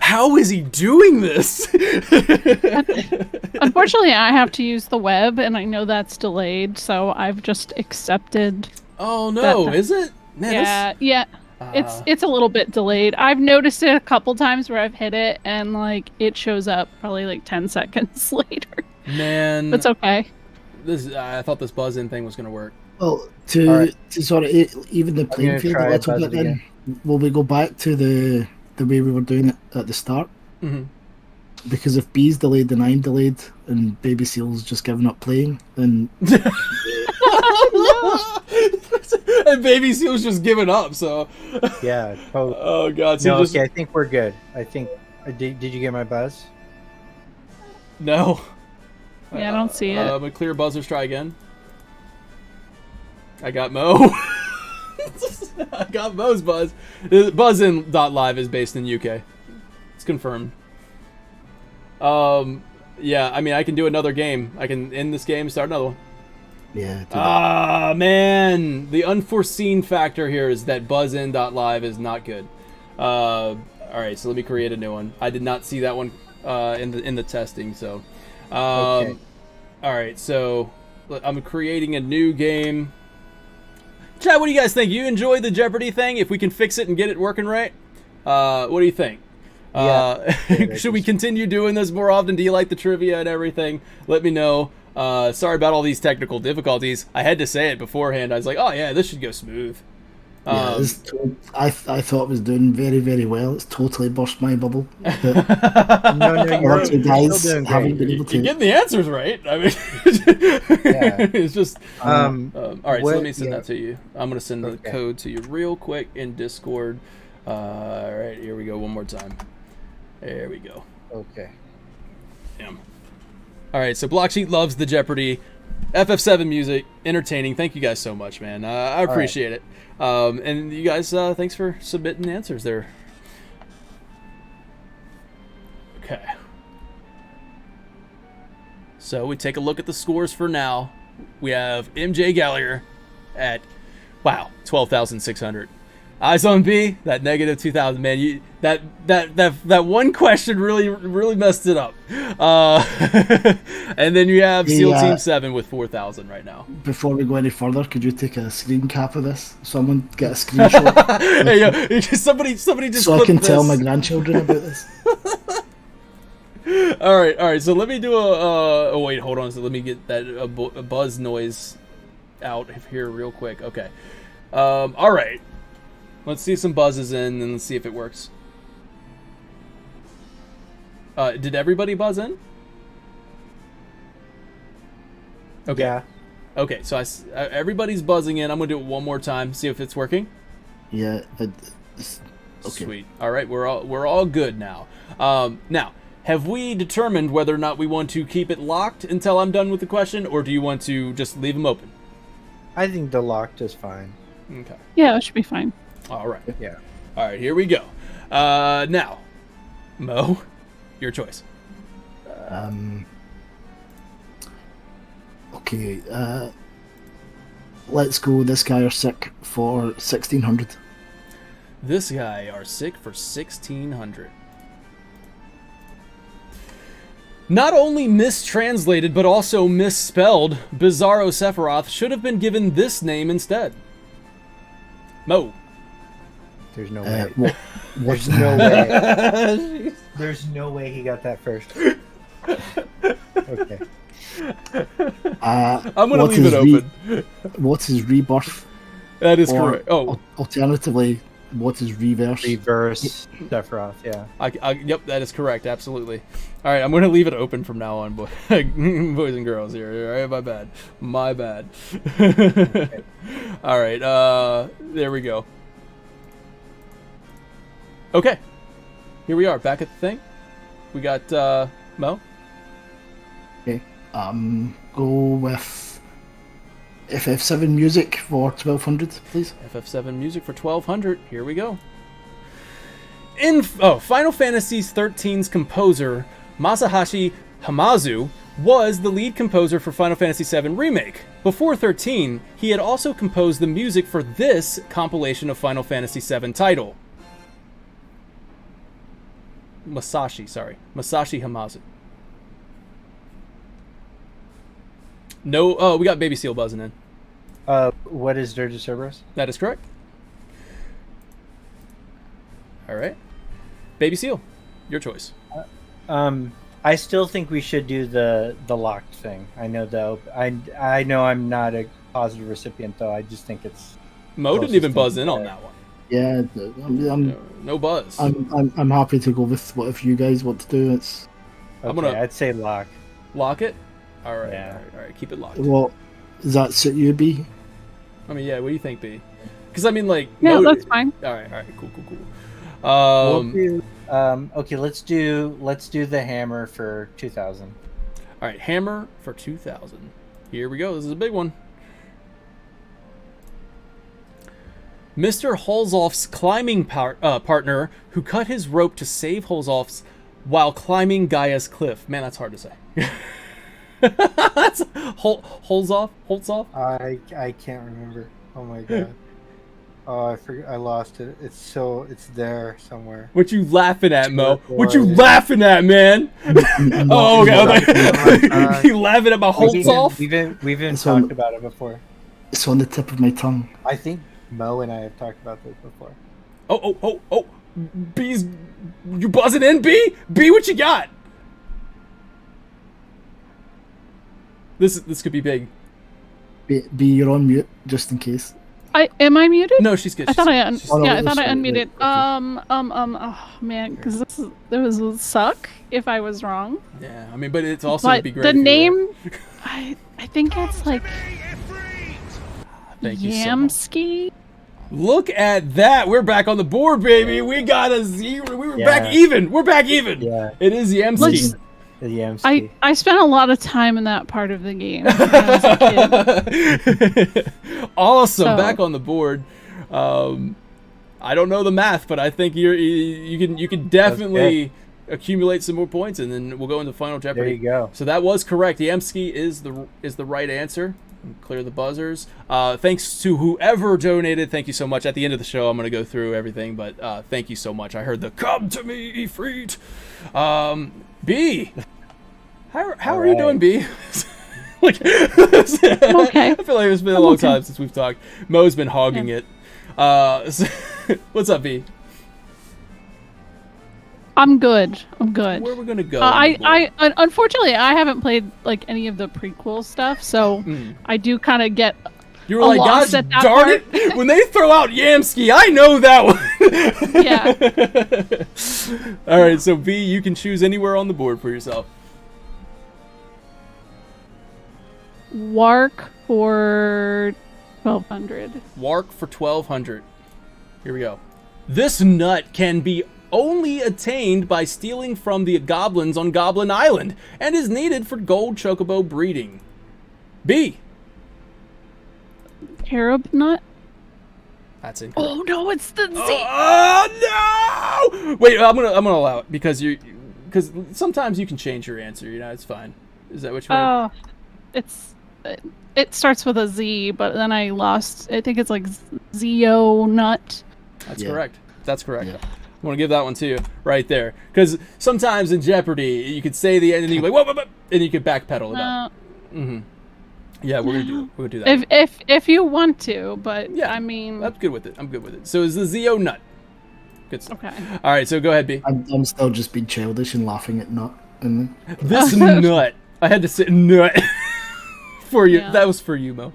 How is he doing this? Unfortunately, I have to use the web, and I know that's delayed, so I've just accepted. Oh no, is it? Man, yeah. It's a little bit delayed. I've noticed it a couple times where I've hit it, and like it shows up probably like 10 seconds later. Man, it's okay. I thought this buzz-in thing was gonna work. Well, to sort of even the playing field a little bit, then will we go back to the way we were doing it at the start? Mm-hmm. Because if B's delayed and I'm delayed and Baby Seal's just given up playing, then and Baby Seal's just giving up. So yeah. Oh god. So no, okay. I think we're good. I think. Did you get my buzz? No. Yeah, I don't see it. I'm gonna clear buzzers. Try again. I got Mo. I got Mo's buzz. Buzzin.live is based in UK. It's confirmed. Yeah, I mean, I can do another game. I can end this game, start another one. Yeah. Man, the unforeseen factor here is that buzzin.live is not good. All right, so let me create a new one. I did not see that one in the testing, so. Okay. All right, so I'm creating a new game. Chat, what do you guys think? You enjoy the Jeopardy thing? If we can fix it and get it working right, what do you think? Should we continue doing this more often? Do you like the trivia and everything? Let me know. Sorry about all these technical difficulties. I had to say it beforehand. I was like, oh yeah, this should go smooth. Yeah, I thought it was doing very, very well. It's totally burst my bubble. But No, other two guys still doing haven't great. been able to. You're getting the answers right. I mean, it's just. All right, so let me send that to you. I'm gonna send the code to you real quick in Discord. All right, here we go. One more time. There we go. Okay. Damn. All right, so Blocksheet loves the Jeopardy, FF7 music, entertaining. Thank you guys so much, man. I appreciate it. And you guys, thanks for submitting the answers there. Okay. So we take a look at the scores for now. We have MJ Gallagher at, wow, 12,600. Eyes on B, that negative 2,000. Man, that one question really messed it up. And then you have SEAL Team 7 with 4,000 right now. Before we go any further, could you take a screen cap of this? Someone get a screenshot. Hey, yo, somebody just so I can this. tell my grandchildren about this. All right. So let me do a. Oh wait, hold on. So let me get that a buzz noise out here real quick. Okay. All right. Let's see some buzzes in, and let's see if it works. Did everybody buzz in? Okay. Yeah. Okay. So everybody's buzzing in. I'm gonna do it one more time. See if it's working. Yeah. Okay. Sweet. All right. We're all good now. Now. Have we determined whether or not we want to keep it locked until I'm done with the question, or do you want to just leave them open? I think the locked is fine. Okay. Yeah, it should be fine. All right. Yeah. All right, here we go. Now, Mo, your choice. Okay. Let's go. This guy are sick for 1,600. This guy are sick for 1,600. Not only mistranslated, but also misspelled, Bizarro Sephiroth should have been given this name instead. Mo. There's no way. There's no way. There's no way he got that first. Okay. I'm going to leave it open. What's his rebirth? That is correct. Oh. Alternatively, what is reverse? Reverse Sephiroth, yeah. Yep, that is correct. Absolutely. All right, I'm going to leave it open from now on, boys and girls here. All right, my bad. Okay. All right, there we go. Okay, here we are, back at the thing. We got Mo. Okay, go with FF7 music for 1,200, please. FF7 music for 1,200. Here we go. Final Fantasy XIII's composer Masahashi Hamazu was the lead composer for Final Fantasy VII Remake. Before 13, he had also composed the music for this compilation of Final Fantasy VII title. Masashi Hamazu. No, we got Baby Seal buzzing in. What is Dirge of Cerberus? That is correct. All right. Baby Seal, your choice. I still think we should do the locked thing. I know I know I'm not a positive recipient though. I just think it's. Mo didn't even buzz in on that one. Yeah, no buzz. I'm happy to go with whatever you guys want to do. It's. Okay, I'd say lock. Lock it. All right. Yeah. All right. Keep it locked. Well, does that suit you, B? I mean, yeah. What do you think, B? Because I mean, like. Yeah, that's fine. All right. Cool. Okay, let's do the hammer for 2,000. All right, hammer for 2,000. Here we go. This is a big one. Mr. Holzoff's climbing partner who cut his rope to save Holzoff's while climbing Gaia's cliff. Man, that's hard to say. That's Holzoff? I can't remember. Oh my god. Oh, I forgot. I lost it. It's there somewhere. What you laughing at, Mo? What you laughing at, man? Oh, okay. You laughing at my Holzoff? We've been talked about it before. It's on the tip of my tongue. I think Mo and I have talked about this before. Oh. B's, you buzzing in, B? B, what you got? This could be big. B, you're on mute, just in case. Am I muted? No, she's good. I thought I I thought I sorry. unmuted. Oh man, because this would suck if I was wrong. Yeah, I mean, but it's also But would be great. the if you were. name, I think it's like Thank you so much. Yamski. Look at that. We're back on the board, baby. We got a zero. We were back even. We're back even. Yeah. It is Yamski. The Yamski. I spent a lot of time in that part of the game when I was a kid. Awesome. So- Back on the board. I don't know the math, but I think you can definitely accumulate some more points, and then we'll go into final Jeopardy. There you go. So that was correct. Yamski is the right answer. Clear the buzzers. Thanks to whoever donated. Thank you so much. At the end of the show, I'm going to go through everything, but thank you so much. I heard the "Come to me, Efreet." B, how are you doing, B? Like, Okay. I feel like it's been a long time since we've talked. Mo's been hogging it. What's up, B? I'm good. I'm good. Where are we gonna go? I unfortunately I haven't played like any of the prequel stuff, so I do kind of get. You were like, lost gosh at that darn part. it! When they throw out Yamski, I know that one. Yeah. All right, so B, you can choose anywhere on the board for yourself. Wark for 1200. Wark for 1200. Here we go. This nut can be only attained by stealing from the goblins on Goblin Island and is needed for gold chocobo breeding. B. Carob nut. That's it. Oh no, it's the Z. Oh no! Wait, I'm gonna allow it because sometimes you can change your answer. You know, it's fine. Is that what you want? It starts with a Z, but then I lost. I think it's like Zeo nut. That's correct. That's correct. Yeah. I want to give that one to you right there, because sometimes in Jeopardy you could say the end and you're like, whoa, and you could backpedal it up. Yeah, we're gonna do that. If you want to, but yeah, I mean, I'm good with it. I'm good with it. So is the Zeo nut? Good stuff. Okay. All right, so go ahead, B. I'm still just being childish and laughing at nut. This nut. I had to say nut for you. Yeah. That was for you, Mo.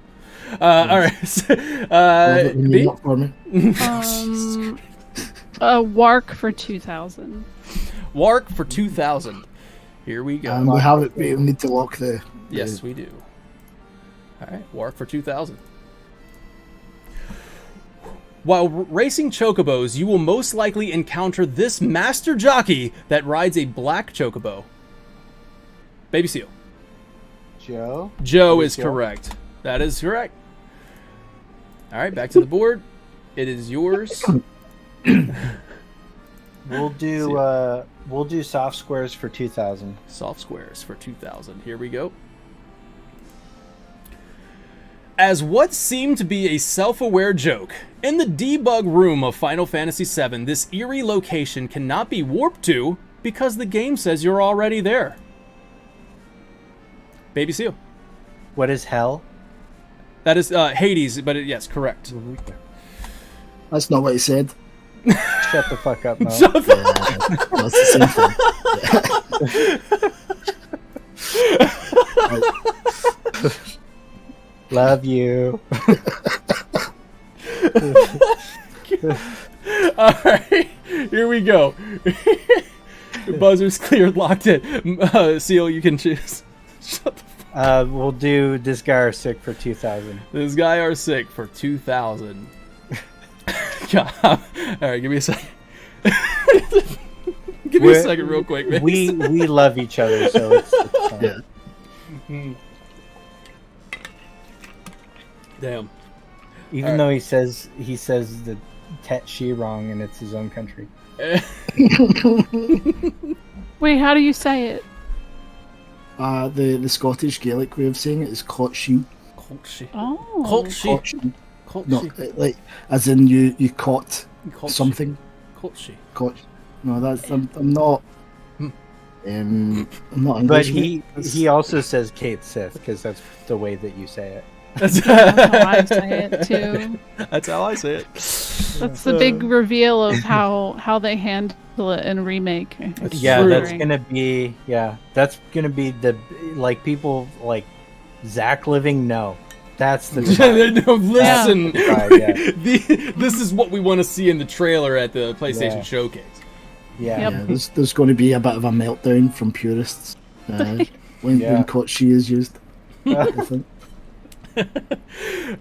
All right. So, B. For me. Wark for 2000. Wark for 2000. Here we go. And we have it. We need to lock the. Yes, we do. All right, Wark for 2000. While racing chocobos, you will most likely encounter this master jockey that rides a black chocobo. Baby Seal. Joe? Joe is correct. That is correct. All right, back to the board. It is yours. We'll do soft squares for 2000. Soft squares for 2000. Here we go. As what seemed to be a self-aware joke, in the debug room of Final Fantasy VII, this eerie location cannot be warped to because the game says you're already there. Baby Seal. What is hell? That is Hades, but yes, correct. That's not what he said. Shut the fuck up, Mo. Shut the fuck up. That's the same thing. Love you. All right, here we go. Buzzer's cleared, locked in. Seal, you can choose. Shut the fuck. We'll do this guy are sick for 2000. This guy are sick for 2000. God. All right, give me a second. Give me a second, real quick, man. We love each other, so it's fine. Yeah. Mm-hmm. Damn. Even though he says the tet she wrong and it's his own country. Wait, how do you say it? The Scottish Gaelic way of saying it is Cotshi. Cotshi. Oh. Cotshi. No, like as in you caught something. Cotshi. No, that's I'm not. I'm not But English. he also says Kate Sith because that's the way that you say it. That's how I say it too. That's how I say it. That's the big reveal of how they handle it in remake. That's gonna be the like people like Zach Living. No, That's the No, listen. Yeah. This is what we want to see in the trailer at the PlayStation Showcase. Yeah. There's going to be a bit of a meltdown from purists when Kochi is used. I think.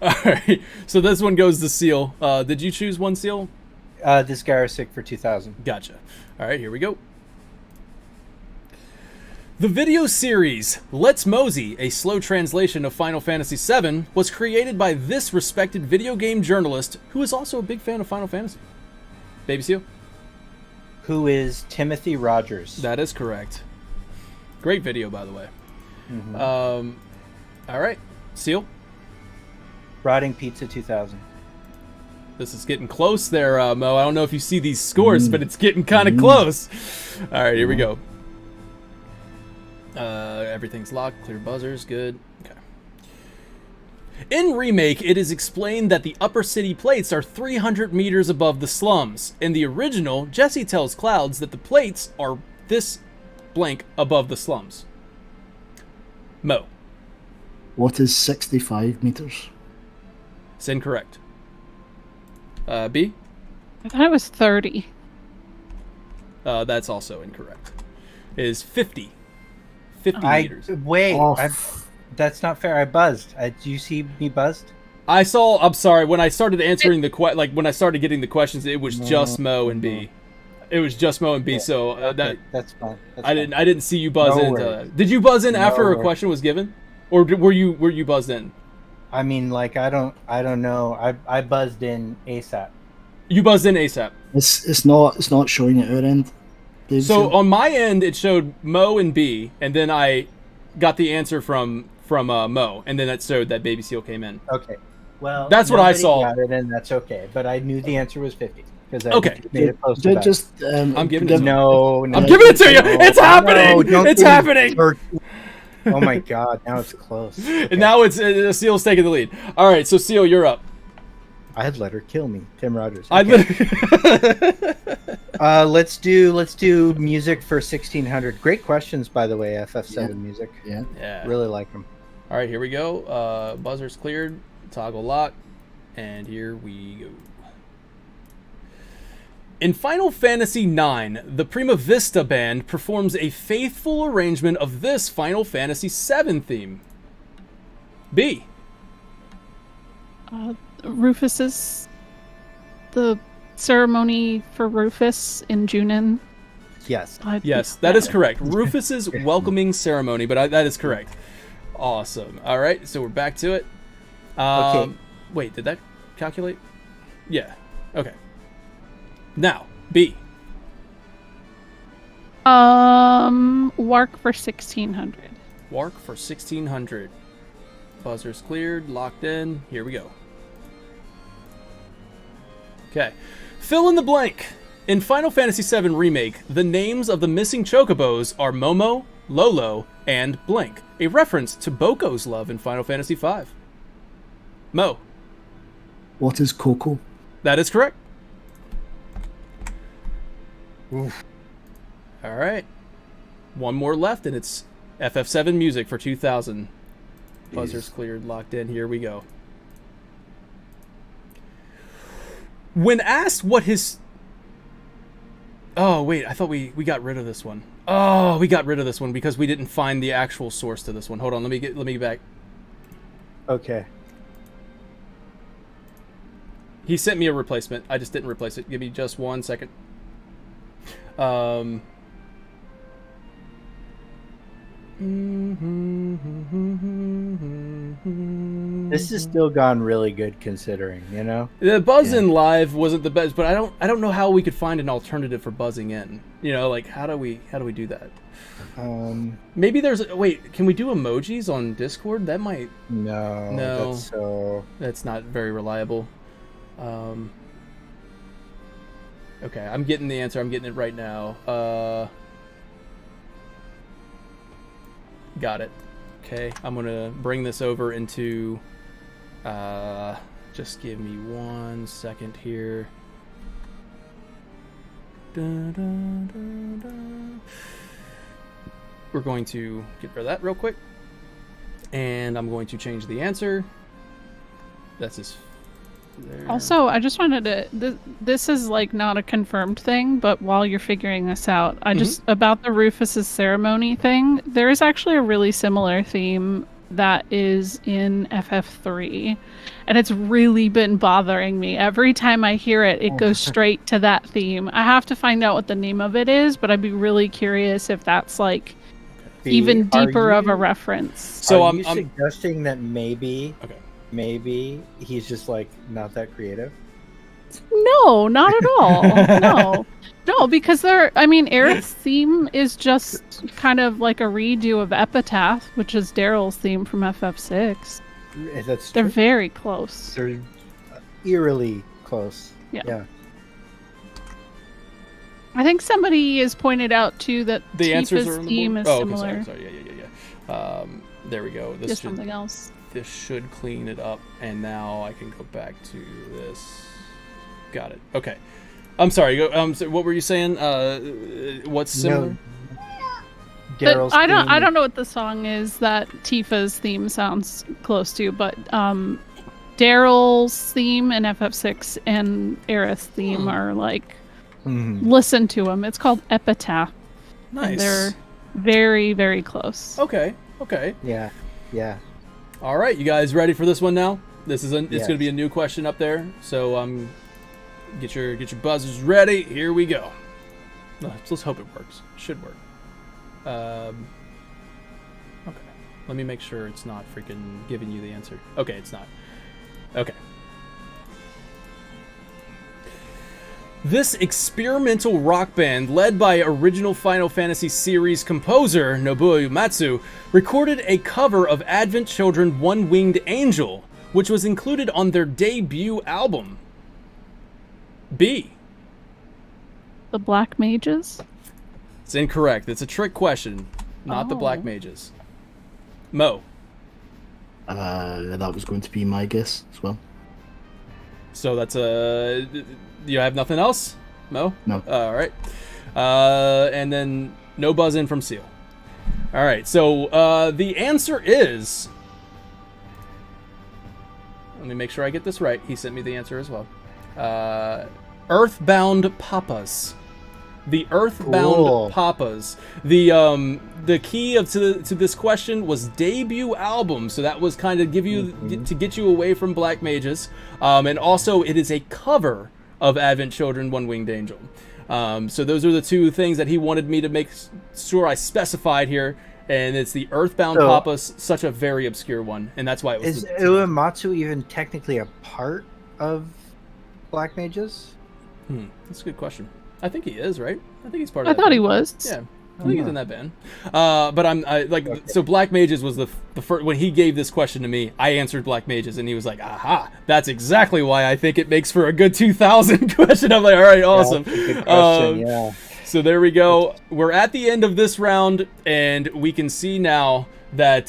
All right, so this one goes to Seal. Did you choose one, Seal? This Garasic for 2000. Gotcha. All right, here we go. The video series Let's Mosey, a slow translation of Final Fantasy VII, was created by this respected video game journalist who is also a big fan of Final Fantasy. Baby Seal? Who is Timothy Rogers. That is correct. Great video, by the way. Mm-hmm. All right, Seal? Rotting Pizza 2000. This is getting close there, Mo. I don't know if you see these scores, but it's getting kind of close. All right, here we go. Everything's locked. Clear buzzers. Good. Okay. In Remake, it is explained that the upper city plates are 300 meters above the slums. In the original, Jesse tells Clouds that the plates are this blank above the slums. Mo. What is 65 meters? It's incorrect. B? I thought it was 30. That's also incorrect. It is 50. 50 meters. Wait, that's not fair. I buzzed. Do you see me buzzed? I'm sorry. When I started answering when I started getting the questions, it was just Mo and B. It was just Mo and B. So that's fine. I didn't see you buzz in. Did you buzz in after a question was given, or were you buzzed in? I mean, I don't know. I buzzed in ASAP. You buzzed in ASAP. It's not showing at our end. So on my end, it showed Mo and B, and then I got the answer from Mo, and then it showed that Baby Seal came in. Okay, well, that's what I saw. Got it, and that's okay. But I knew the answer was 50 because I made a post I'm giving it to you. No, I'm giving it to you. It's happening. It's happening. Oh my God! Now it's close. Okay. And now it's Seal's taking the lead. All right, so Seal, you're up. I'd let her kill me, Tim Rogers. Okay. Let's do music for 1600. Great questions, by the way. FF7 music. Yeah. Really like them. All right, here we go. Buzzer's cleared. Toggle lock, and here we go. In Final Fantasy IX, the Prima Vista Band performs a faithful arrangement of this Final Fantasy VII theme. B. Rufus's... The ceremony for Rufus in Junin. Yes. Yes, that is correct. Rufus's welcoming ceremony, but that is correct. Awesome. All right, so we're back to it. Okay. Wait, did that calculate? Yeah. Okay. Now, B. Wark for 1600. Wark for 1600. Buzzer's cleared, locked in. Here we go. Okay. Fill in the blank. In Final Fantasy VII Remake, the names of the missing chocobos are Momo, Lolo, and blank, a reference to Boko's love in Final Fantasy V. Mo. What is Coco? That is correct. Oof. All right. One more left, and it's FF7 music for 2000. Buzzer's cleared, locked in. Here we go. When asked what his... Oh, wait. I thought we got rid of this one. Oh, we got rid of this one because we didn't find the actual source to this one. Hold on. Let me get back. Okay. He sent me a replacement. I just didn't replace it. Give me just 1 second. This has still gone really good considering, you know? The buzz in live wasn't the best, but I don't know how we could find an alternative for buzzing in. You know, like how do we do that? Maybe there's wait, can we do emojis on Discord? That might No. That's not very reliable. Okay, I'm getting the answer. I'm getting it right now. Got it. Okay, I'm gonna bring this over into just give me 1 second here. We're going to get rid of that real quick, and I'm going to change the answer. That's his. There. Also, I just wanted to. This is like not a confirmed thing, but while you're figuring this out, about the Rufus's ceremony thing. There is actually a really similar theme that is in FF3, and it's really been bothering me. Every time I hear it, it goes straight to that theme. I have to find out what the name of it is, but I'd be really curious if that's like even deeper of a reference. So I'm suggesting that maybe he's just like not that creative. No, not at all. No, because Aerith's theme is just kind of like a redo of Epitaph, which is Daryl's theme from FF6. They're very close. They're eerily close. Yeah. I think somebody has pointed out too that the answers Tifa's are theme is similar. Okay, sorry. Yeah. There we go. Just something else. This should clean it up, and now I can go back to this. Got it. Okay. I'm sorry. So what were you saying? What's similar? No. I don't know what the song is that Tifa's theme sounds close to, but Daryl's theme in FF6 and Aerith's theme are like listen to them. It's called Epitaph. Nice. And they're very, very close. Okay. Yeah. All right, you guys ready for this one now? It's going to be a new question up there, so get your buzzers ready. Here we go. Let's hope it works. Should work. Okay. Let me make sure it's not freaking giving you the answer. Okay, it's not. Okay. This experimental rock band, led by original Final Fantasy series composer Nobuo Uematsu, recorded a cover of Advent Children One-Winged Angel, which was included on their debut album. B. The Black Mages? It's incorrect. It's a trick question. Not the Black Mages. Mo. That was going to be my guess as well. So that's a... You have nothing else? Mo? No. All right. And then no buzz in from Seal. All right. So the answer is... Let me make sure I get this right. He sent me the answer as well. Earthbound Papas. The Earthbound Papas. The key to this question was debut album, so that was kind of to get you away from Black Mages, and also it is a cover of Advent Children One-Winged Angel. So those are the two things that he wanted me to make sure I specified here, and it's the Earthbound Papas, such a very obscure one, and that's why it was. Is Uematsu even technically a part of Black Mages? That's a good question. I think he is, right? I think he's part of I that thought band. he was. Yeah. I think he's in that band. But so Black Mages was the first, when he gave this question to me, I answered Black Mages, and he was like, aha, that's exactly why I think it makes for a good 2000 question. I'm like, all right, awesome. That's a good question, yeah. So there we go. We're at the end of this round, and we can see now that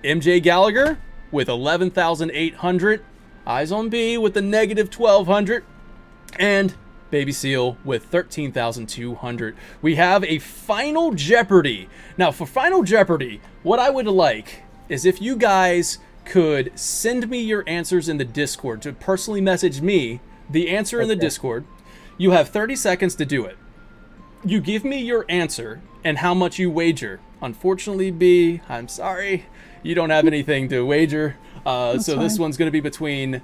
MJ Gallagher with 11,800, Eyes on B with the negative 1,200, and Baby Seal with 13,200. We have a Final Jeopardy. Now, for Final Jeopardy, what I would like is if you guys could send me your answers in the Discord, to personally message me the answer in the Discord. You have 30 seconds to do it. You give me your answer and how much you wager. Unfortunately, B, I'm sorry, you don't have anything to wager. So this one's going to be between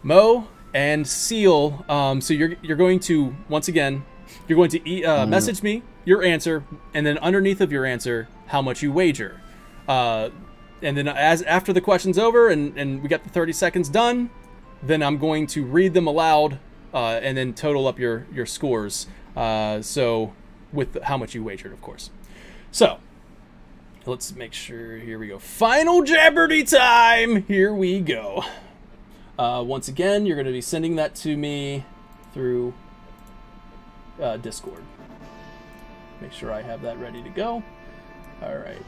Mo and Seal. So you're going to, once again, you're going to message me your answer, and then underneath of your answer, how much you wager. And then after the question's over and we got the 30 seconds done, then I'm going to read them aloud and then total up your scores. So with how much you wagered, of course. So let's make sure. Here we go. Final Jeopardy time. Here we go. Once again, you're going to be sending that to me through Discord. Make sure I have that ready to go. All right.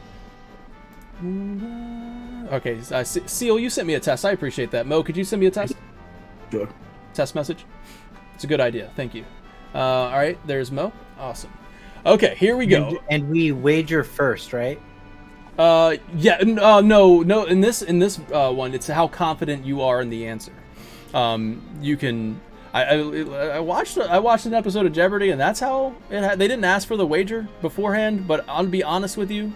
Okay, Seal, you sent me a test. I appreciate that. Mo, could you send me a test? Sure. Test message? It's a good idea. Thank you. All right, there's Mo. Awesome. Okay, here we go. And we wager first, right? Yeah, no. In this one, it's how confident you are in the answer. You can. I watched an episode of Jeopardy, and that's how they didn't ask for the wager beforehand. But I'll be honest with you,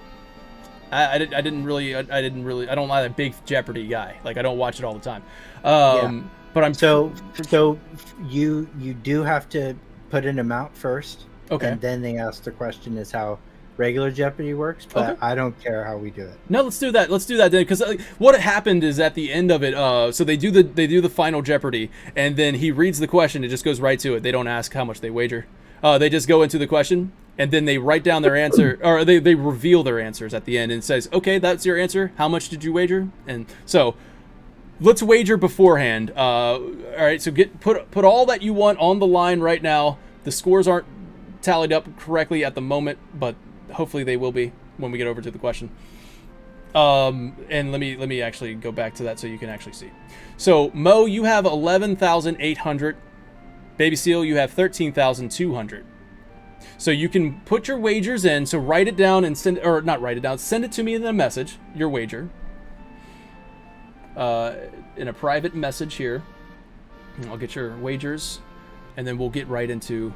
I don't like a big Jeopardy guy. Like, I don't watch it all the time. But I'm so you do have to put an amount first, okay, and then they ask the question is how regular Jeopardy works. But Okay. I don't care how we do it. No, let's do that. Let's do that then, because what happened is at the end of it, so they do the final Jeopardy, and then he reads the question. It just goes right to it. They don't ask how much they wager. They just go into the question, and then they write down their answer, or they reveal their answers at the end, and it says, okay, that's your answer. How much did you wager? And so let's wager beforehand. All right, so put all that you want on the line right now. The scores aren't tallied up correctly at the moment, but hopefully they will be when we get over to the question. And let me actually go back to that so you can actually see. So Mo, you have 11,800. Baby Seal, you have 13,200. So you can put your wagers in. So write it down and send it to me in a message. Your wager. In a private message here. And I'll get your wagers, and then we'll get right into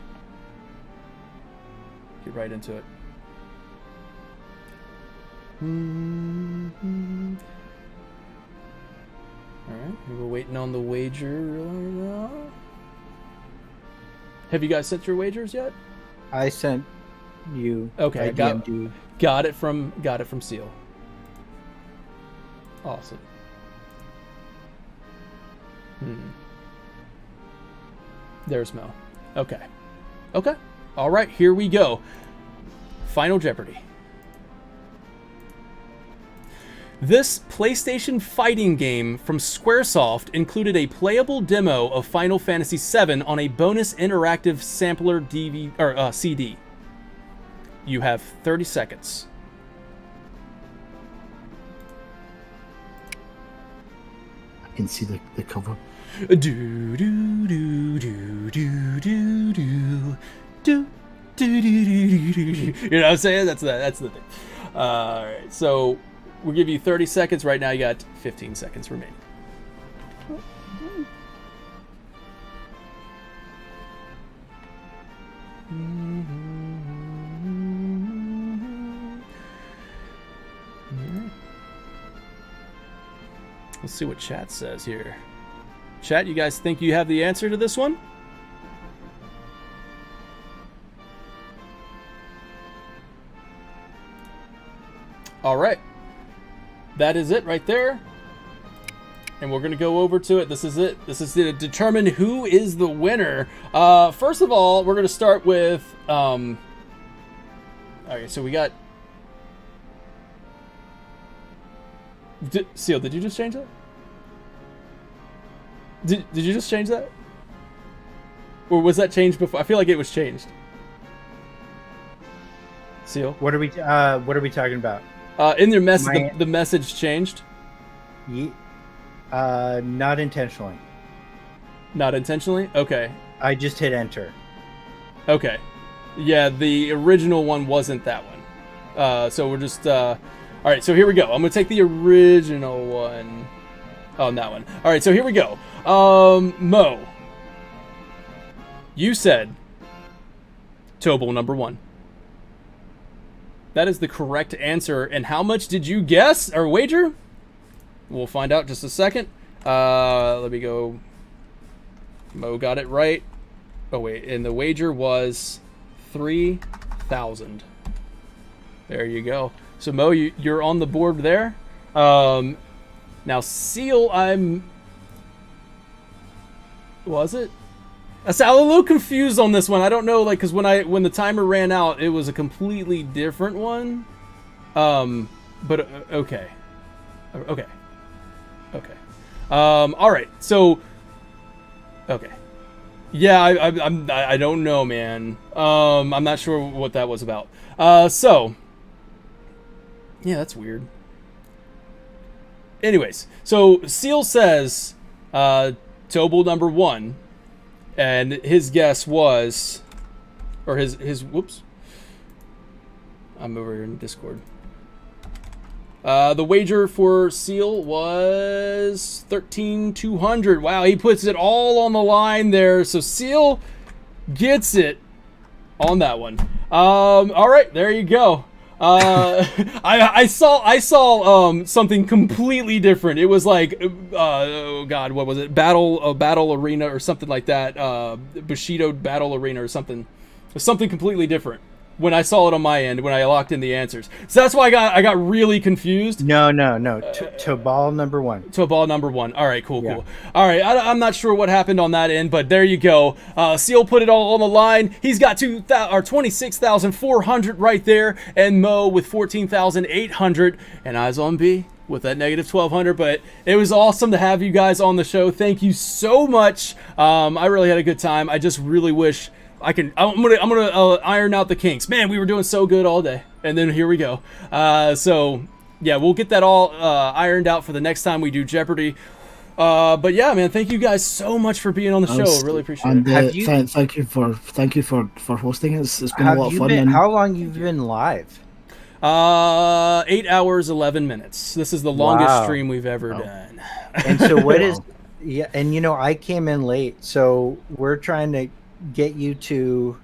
it. Alright, we're waiting on the wager. Have you guys sent your wagers yet? I sent you. Okay, DM'd. got it from Seal. Awesome. There's Mo. Okay. All right, here we go. Final Jeopardy. This PlayStation fighting game from Squaresoft included a playable demo of Final Fantasy VII on a bonus interactive sampler CD. You have 30 seconds. I can see the cover. Do do do do do do do do do do do. You know what I'm saying? That's the thing. All right, so we'll give you 30 seconds right now. You got 15 seconds remaining. Let's see what chat says here. Chat, you guys think you have the answer to this one? All right. That is it right there. And we're going to go over to it. This is it. This is to determine who is the winner. First of all, we're going to start with... Okay, so we got... Seal, did you just change that? Did you just change that? Or was that changed before? I feel like it was changed. Seal? What are we talking about? In your message, the message changed? Not intentionally. Not intentionally? Okay. I just hit enter. Okay. Yeah, the original one wasn't that one. So we're just... All right, so here we go. I'm going to take the original one on that one. All right, so here we go. Mo, you said Tobal number 1. That is the correct answer. And how much did you guess or wager? We'll find out just a second. Let me go. Mo got it right. Oh, wait. And the wager was 3,000. There you go. So, Mo, you're on the board there. Now, Seal, was it? I'm a little confused on this one. I don't know, like, because when the timer ran out, it was a completely different one. But okay. All right. So, okay. Yeah, I don't know, man. I'm not sure what that was about. So, yeah, that's weird. Anyways, so Seal says Tobal number 1, and his guess was, or his whoops. I'm over here in Discord. The wager for Seal was 13,200. Wow, he puts it all on the line there. So Seal gets it on that one. All right, there you go. I saw something completely different. It was like oh god, what was it? Battle Arena or something like that. Bushido Battle Arena or something. Something completely different when I saw it on my end when I locked in the answers. So that's why I got really confused. No. Tobal number 1. Tobal number 1. All right, cool. All right, I'm not sure what happened on that end, but there you go. Seal put it all on the line. He's got 26,400 right there, and Mo with 14,800, and Eyes on B with that negative 1,200. But it was awesome to have you guys on the show. Thank you so much. I really had a good time. I just really wish I'm gonna iron out the kinks. Man, we were doing so good all day, and then here we go. So yeah, we'll get that all ironed out for the next time we do Jeopardy. But yeah, man, thank you guys so much for being on the show. Really appreciate it. Thank you for hosting. It's been a lot of fun. How long you've been live? 8 hours 11 minutes. This is the longest stream we've ever done. And so what is? Yeah, and I came in late, so we're trying to get you to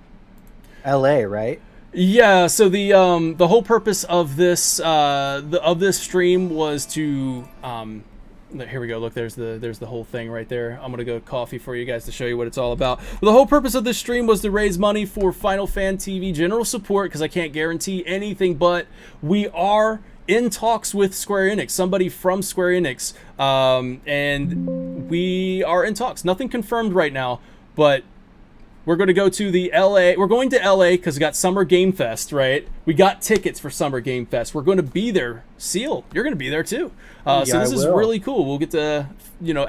LA, right? Yeah, so the whole purpose of this this stream was to here we go. Look, there's the whole thing right there. I'm gonna go coffee for you guys to show you what it's all about. But the whole purpose of this stream was to raise money for Final Fan TV general support, because I can't guarantee anything, but we are in talks with Square Enix, somebody from Square Enix, and we are in talks. Nothing confirmed right now, but we're going to go to the LA. We're going to LA because we got Summer Game Fest, right? We got tickets for Summer Game Fest. We're going to be there. Seal, you're going to be there too. So this is really cool. We'll get to,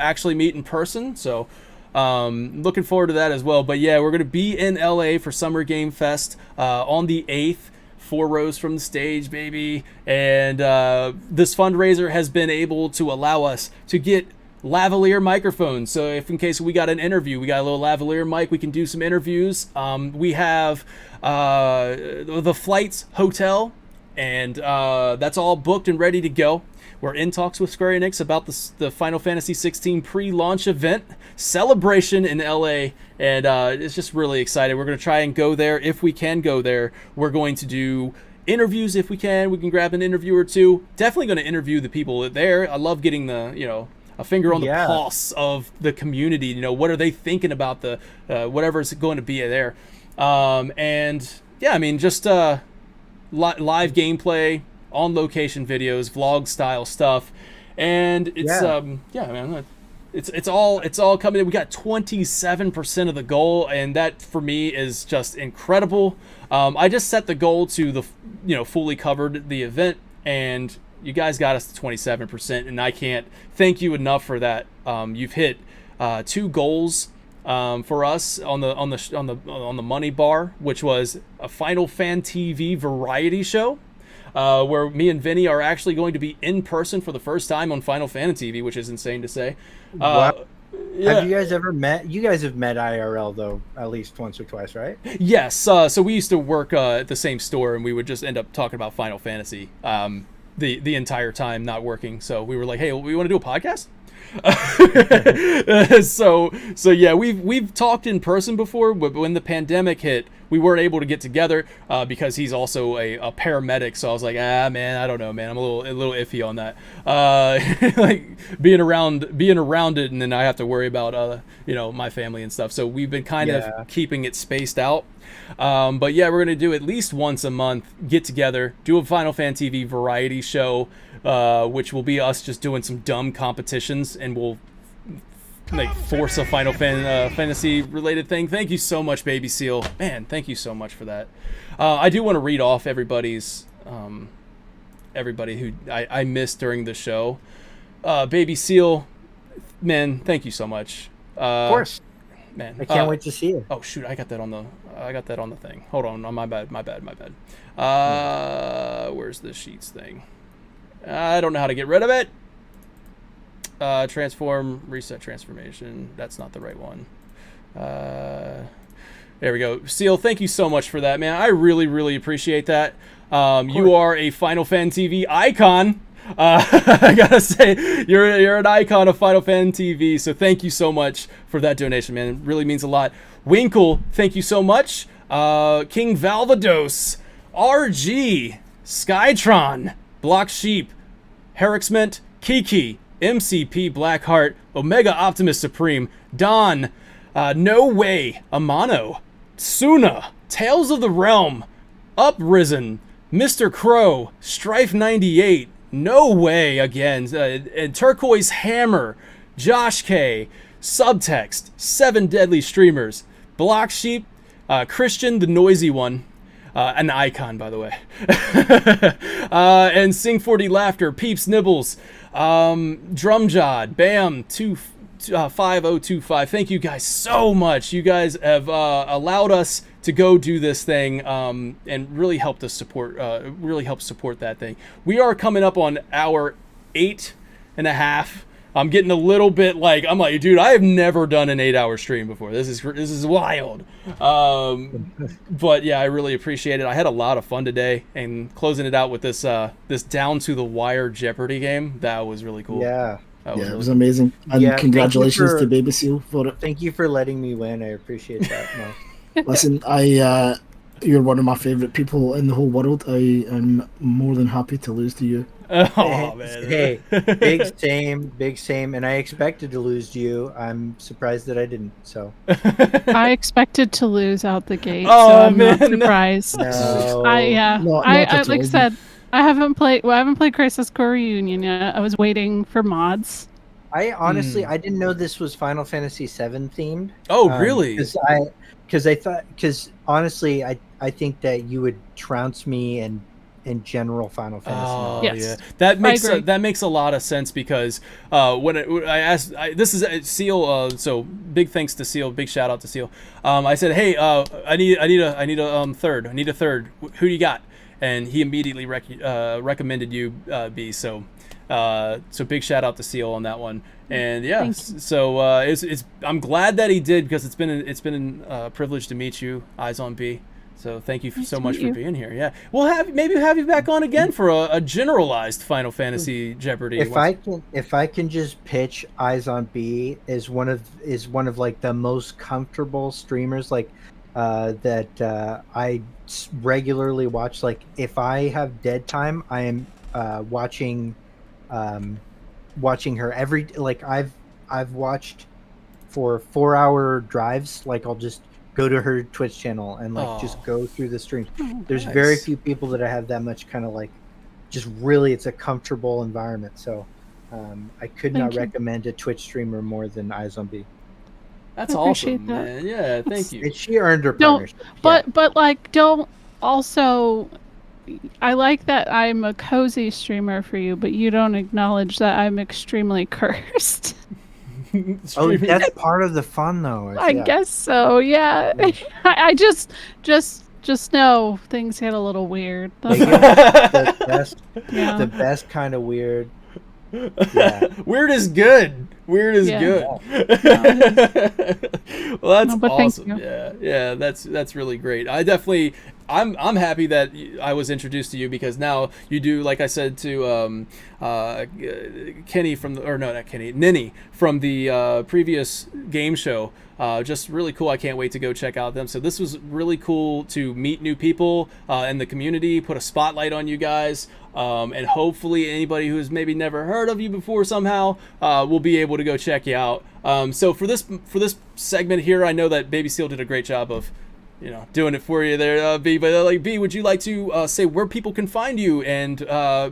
actually meet in person. So looking forward to that as well. But yeah, we're going to be in LA for Summer Game Fest on the 8th. 4 rows from the stage, baby. And this fundraiser has been able to allow us to get lavalier microphones, so if in case we got an interview, we got a little lavalier mic, we can do some interviews. We have the Flights Hotel, and that's all booked and ready to go. We're in talks with Square Enix about the Final Fantasy 16 pre-launch event celebration in LA, and it's just really excited. We're going to try and go there if we can go there. We're going to do interviews if we can. We can grab an interview or two. Definitely going to interview the people there. I love getting the a finger on the pulse of the community. What are they thinking about the whatever's going to be there. And yeah, I mean, just live gameplay, on location videos, vlog style stuff, and it's man, it's all coming in. We got 27% of the goal, and that for me is just incredible. I just set the goal to fully covered the event, and you guys got us to 27%, and I can't thank you enough for that. You've hit 2 goals for us on the money bar, which was a Final Fan TV variety show, where me and Vinny are actually going to be in person for the first time on Final Fan TV, which is insane to say. Wow. Yeah. Have you guys ever met? You guys have met IRL though, at least once or twice, right? Yes. So we used to work at the same store, and we would just end up talking about Final Fantasy the entire time not working. So we were like, hey, we want to do a podcast? so yeah, we've talked in person before, but when the pandemic hit, we weren't able to get together because he's also a paramedic. So I was like, man, I don't know, man, I'm a little iffy on that. Like being around it, and then I have to worry about my family and stuff. So we've been kind of keeping it spaced out. But yeah, we're gonna do at least once a month, get together, do a Final Fan TV variety show, which will be us just doing some dumb competitions, and we'll force a Final Fantasy related thing. Thank you so much, Baby Seal. Man, thank you so much for that. I do want to read off everybody who I missed during the show. Baby Seal, man, thank you so much. Of course. Man, I can't wait to see it. Oh shoot, I got that on the thing. Hold on, my bad. Where's the sheets thing? I don't know how to get rid of it. Transform, reset transformation. That's not the right one. There we go. Seal, thank you so much for that, man. I really, really appreciate that. You are a Final Fan TV icon. I gotta say, you're an icon of Final Fan TV, so thank you so much for that donation, man. It really means a lot. Winkle, thank you so much. King Valvados, RG, Skytron, Block Sheep, Herixment, Kiki, MCP Blackheart, Omega Optimus Supreme, Don, No Way, Amano, Suna, Tales of the Realm, Uprisen, Mr. Crow, Strife 98, No Way again, and Turquoise Hammer, Josh K, Subtext, 7 Deadly Streamers, Block Sheep, Christian the Noisy One, an icon by the way, and Sing4DLaughter, Peeps Nibbles, Drumjod, Bam 5025. Thank you guys so much. You guys have allowed us to go do this thing and really helped us support that thing. We are coming up on hour 8.5. I'm getting a little bit like, I'm like, dude, I have never done an 8-hour stream before. This is wild. But yeah, I really appreciate it. I had a lot of fun today, and closing it out with this this down to the wire Jeopardy game, that was really cool. Yeah. It was amazing. And congratulations to Baby Seal for it. Thank you for letting me win. I appreciate that. Listen, you're one of my favorite people in the whole world. I am more than happy to lose to you. Oh man! Hey, big same, and I expected to lose to you. I'm surprised that I didn't. So I expected to lose out the gate. Oh, so I'm man. not surprised. No. Not I at like all. said, I haven't played Crisis Core Reunion yet. I was waiting for mods. I honestly, I didn't know this was Final Fantasy VII themed. Oh, really? Because honestly, I think that you would trounce me in general Final Fantasy. Oh, Yes. yeah. That makes a lot of sense because when I asked, this is Seal. So big thanks to Seal. Big shout out to Seal. I said, hey, I need a third. I need a third. Who do you got? And he immediately recommended you, B. So big shout out to Seal on that one. And yeah, so I'm glad that he did because it's been a privilege to meet you, Eyes on B. So thank you so much for being here. Yeah, we'll maybe have you back on again for a generalized Final Fantasy Jeopardy. If I can just pitch Eyes on B is one of like the most comfortable streamers that I regularly watch. Like if I have dead time, I am watching her every I've watched for 4-hour drives. Like I'll just go to her Twitch channel and just go through the streams. There's very few people that I have that much kind of just really, it's a comfortable environment. So I could not recommend a Twitch streamer more than Eyes on B. That's awesome, man. Yeah, thank you. She earned her partnership. But don't also. I like that I'm a cozy streamer for you, but you don't acknowledge that I'm extremely cursed. Oh, that's part of the fun, though. I guess so. Yeah. I just know things get a little weird. The best kind of weird. Yeah. Weird is good. Weird is good. Well, that's awesome. Yeah, that's really great. I'm happy that I was introduced to you because now you do, like I said to Kenny Ninny from the previous game show. Just really cool. I can't wait to go check out them. So this was really cool to meet new people in the community, put a spotlight on you guys, and hopefully anybody who's maybe never heard of you before somehow will be able to go check you out. So for this segment here, I know that Baby Seal did a great job of doing it for you there, B. But B, would you like to say where people can find you and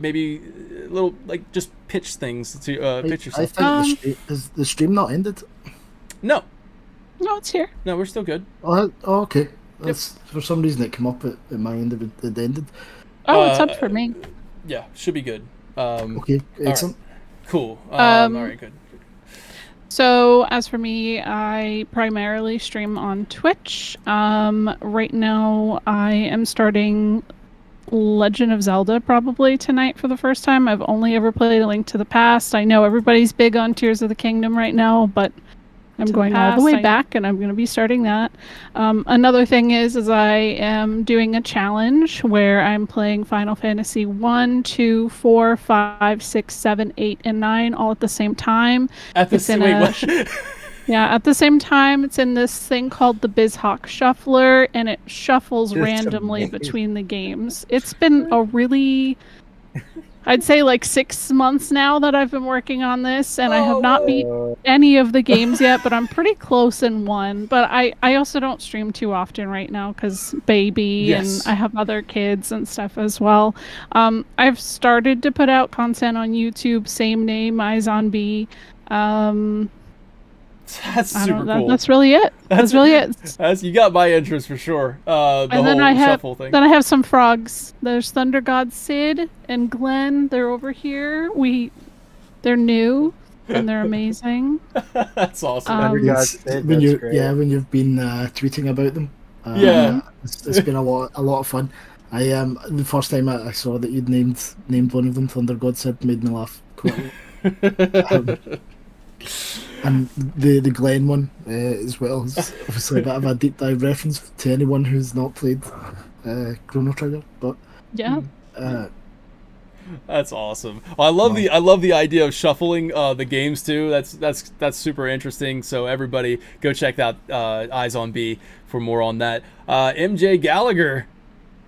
maybe a little just pitch things to pitch yourself? I think is the stream not ended? No, it's here. No, we're still good. Oh, okay. That's for some reason it came up at my end of it ended. Oh, it's up for me. Yeah, should be good. Okay, excellent. Right. Cool. All right, good. So as for me, I primarily stream on Twitch. Right now, I am starting Legend of Zelda probably tonight for the first time. I've only ever played A Link to the Past. I know everybody's big on Tears of the Kingdom right now, but I'm going all the way back, and I'm going to be starting that. Another thing is I am doing a challenge where I'm playing Final Fantasy 1, 2, 4, 5, 6, 7, 8, and 9 all at the same time. At the same time. It's in this thing called the BizHawk Shuffler, and it shuffles That's randomly amazing. between the games. It's been a really... I'd say like 6 months now that I've been working on this, and I have not beat any of the games yet, but I'm pretty close in one. But I also don't stream too often right now because baby, and I have other kids and stuff as well. I've started to put out content on YouTube, same name, iZombie. That's super cool. That's really it. That's really it. You got my interest for sure. And then I have some frogs. There's Thunder God Sid and Glenn. They're over here. They're new and they're amazing. That's awesome. when you've been tweeting about them. It's been a lot of fun. The first time I saw that you'd named one of them Thunder God Sid made me laugh quite a lot. And the Glen one as well is obviously a bit of a deep dive reference to anyone who's not played Chrono Trigger. But that's awesome. Well, I love the idea of shuffling the games too. That's super interesting. So everybody go check out Eyes on B for more on that. MJ Gallagher,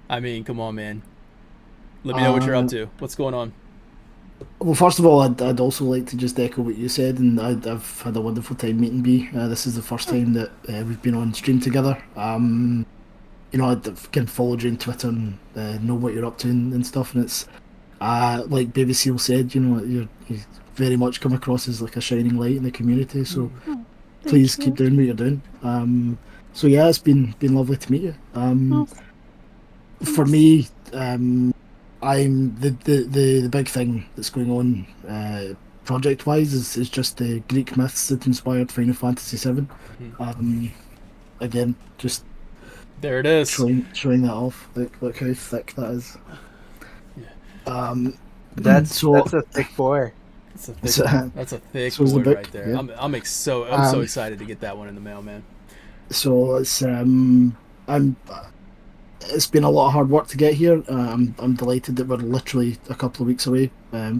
I mean, come on, man. Let me know what you're up to. What's going on? Well, first of all, I'd also like to just echo what you said, and I've had a wonderful time meeting B. This is the first time that we've been on stream together. I've kind of followed you on Twitter and know what you're up to and stuff, and it's like Baby Seal said, you very much come across as like a shining light in the community. So please keep doing what you're doing. So yeah, it's been lovely to meet you. For me, I'm the big thing that's going on project wise is just the Greek myths that inspired Final Fantasy VII. Again, just there it is, showing that off. Look how thick that is. That's a thick boy. That's a thick boy right there. Yeah. I'm so excited to get that one in the mail, man. So it's been a lot of hard work to get here. I'm delighted that we're literally a couple of weeks away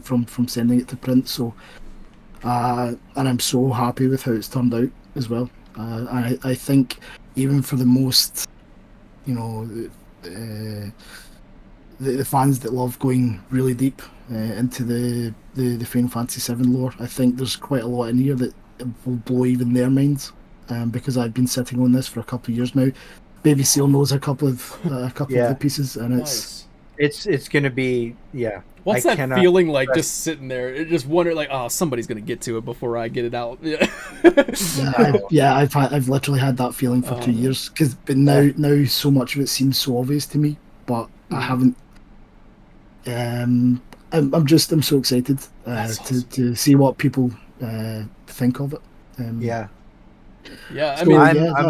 from sending it to print. So, and I'm so happy with how it's turned out as well. I think even for the most, the fans that love going really deep into the Final Fantasy VII lore, I think there's quite a lot in here that will blow even their minds. Because I've been sitting on this for a couple of years now. Baby Seal knows a couple of the pieces, and it's gonna be What's that feeling like? Just sitting there, just wondering like, oh, somebody's gonna get to it before I get it out. I've literally had that feeling for 2 years but now so much of it seems so obvious to me, but I haven't. I'm so excited to see what people think of it. I'm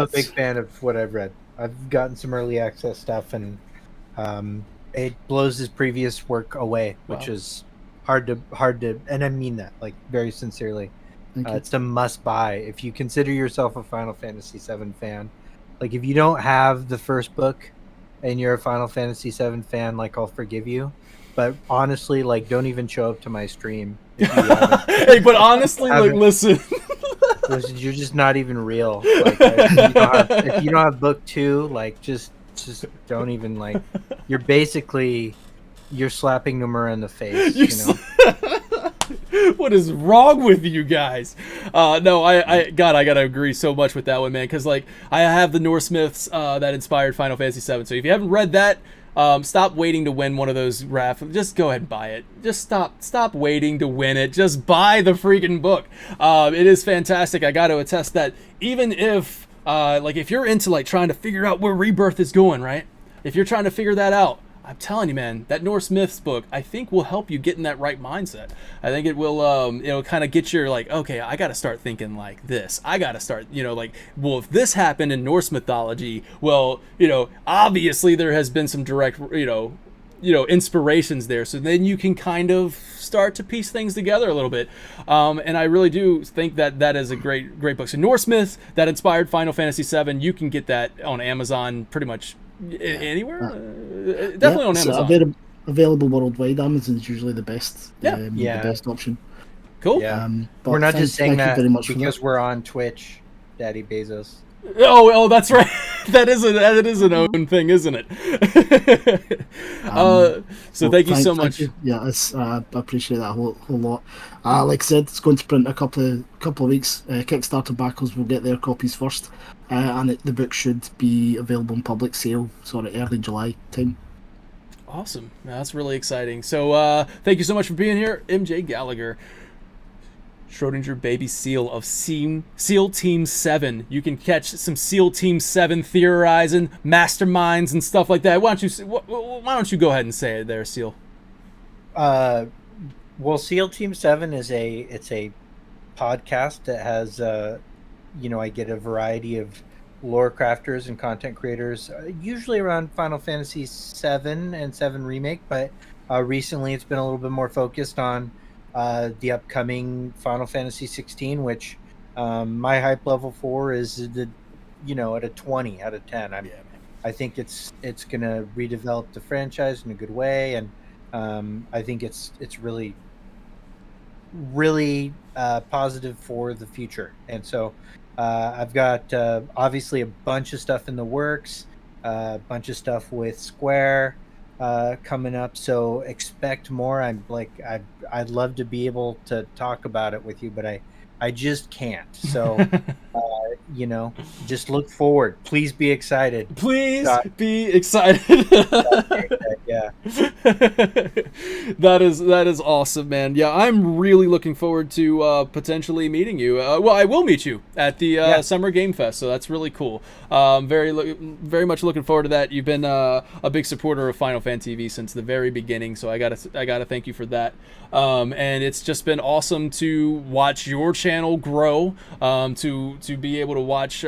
a big fan of what I've read. I've gotten some early access stuff, and it blows his previous work away, which is hard to, and I mean that like very sincerely. It's a must buy if you consider yourself a Final Fantasy VII fan. Like if you don't have the first book and you're a Final Fantasy VII fan, like I'll forgive you. But honestly, like don't even show up to my stream. Hey, but honestly, like listen. You're just not even real. Like, if you don't have book 2, like just don't even like. You're slapping Nomura in the face. What is wrong with you guys? No, I gotta agree so much with that one, man. Because like I have the Norse myths that inspired Final Fantasy VII. So if you haven't read that. Stop waiting to win one of those raffles. Just go ahead and buy it. Just stop waiting to win it. Just buy the freaking book. It is fantastic. I got to attest that even if, if you're into like trying to figure out where Rebirth is going, right? If you're trying to figure that out, I'm telling you, man, that Norse Myths book, I think will help you get in that right mindset. I think it will, it'll kind of get your like, okay, I got to start thinking like this. I got to start, well, if this happened in Norse mythology, well, obviously there has been some direct, inspirations there. So then you can kind of start to piece things together a little bit. And I really do think that is a great book. So Norsemouth, that inspired Final Fantasy VII, you can get that on Amazon pretty much anywhere. Definitely on Amazon. Available worldwide. Amazon's usually the best. Yeah. The best option. Cool. Yeah. But We're not just saying that very much because we're on Twitch, Daddy Bezos. Oh, that's right. that is an own thing, isn't it? So thank you so much. You. Yeah, I appreciate that a whole lot. Like I said, it's going to print a couple of weeks. Kickstarter backers will get their copies first, and the book should be available in public sale sort of early July time. Awesome. That's really exciting. So thank you so much for being here, MJ Gallagher. Schrodinger baby seal of SEAL Team 7. You can catch some SEAL Team 7 theorizing, masterminds, and stuff like that. Why don't you go ahead and say it there, Seal? Well, SEAL Team 7 is a podcast that has I get a variety of lore crafters and content creators, usually around Final Fantasy VII and 7 Remake, but recently it's been a little bit more focused on the upcoming Final Fantasy 16, which my hype level for is at a 20 out of 10. I think it's gonna redevelop the franchise in a good way, and I think it's really positive for the future. And so I've got obviously a bunch of stuff in the works, a bunch of stuff with Square coming up, so expect more. I'd love to be able to talk about it with you, but I just can't. So just look forward. Please be excited. Please be excited. Yeah. That is awesome, man. Yeah, I'm really looking forward to potentially meeting you. Well, I will meet you at the Summer Game Fest, so that's really cool. Very much looking forward to that. You've been a big supporter of Final Fan TV since the very beginning, so I gotta thank you for that. And it's just been awesome to watch your channel grow, to be able to watch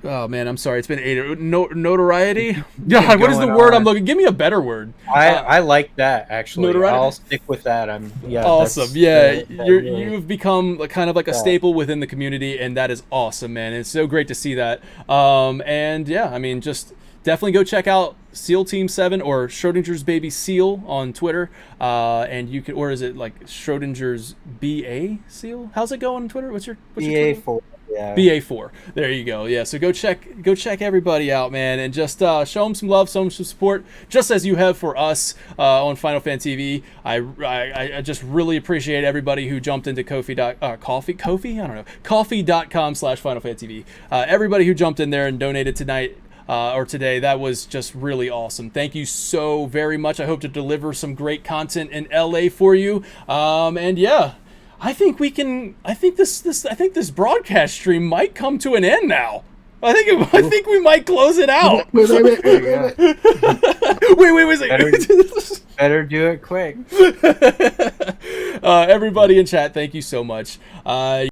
oh man, I'm sorry. It's been notoriety. Yeah, what is the word I'm looking? Give me a better word. I like that actually. Notoriety? I'll stick with that. Awesome. Yeah, you've become kind of like a staple within the community, and that is awesome, man. It's so great to see that. And yeah, I mean, just definitely go check out SEAL Team 7 or Schrodinger's Baby Seal on Twitter. And you can, or is it like Schrodinger's BA Seal? How's it going on Twitter? What's your BA4? Yeah. BA4. There you go. Yeah. So go check everybody out, man, and just show them some love, show them some support, just as you have for us on Final Fan TV. I just really appreciate everybody who jumped into coffee.com/FinalFanTV. Everybody who jumped in there and donated tonight. Or today. That was just really awesome. Thank you so very much. I hope to deliver some great content in LA for you. And yeah, I think this broadcast stream might come to an end now. I think we might close it out. Wait. Better do it quick. Everybody in chat, thank you so much.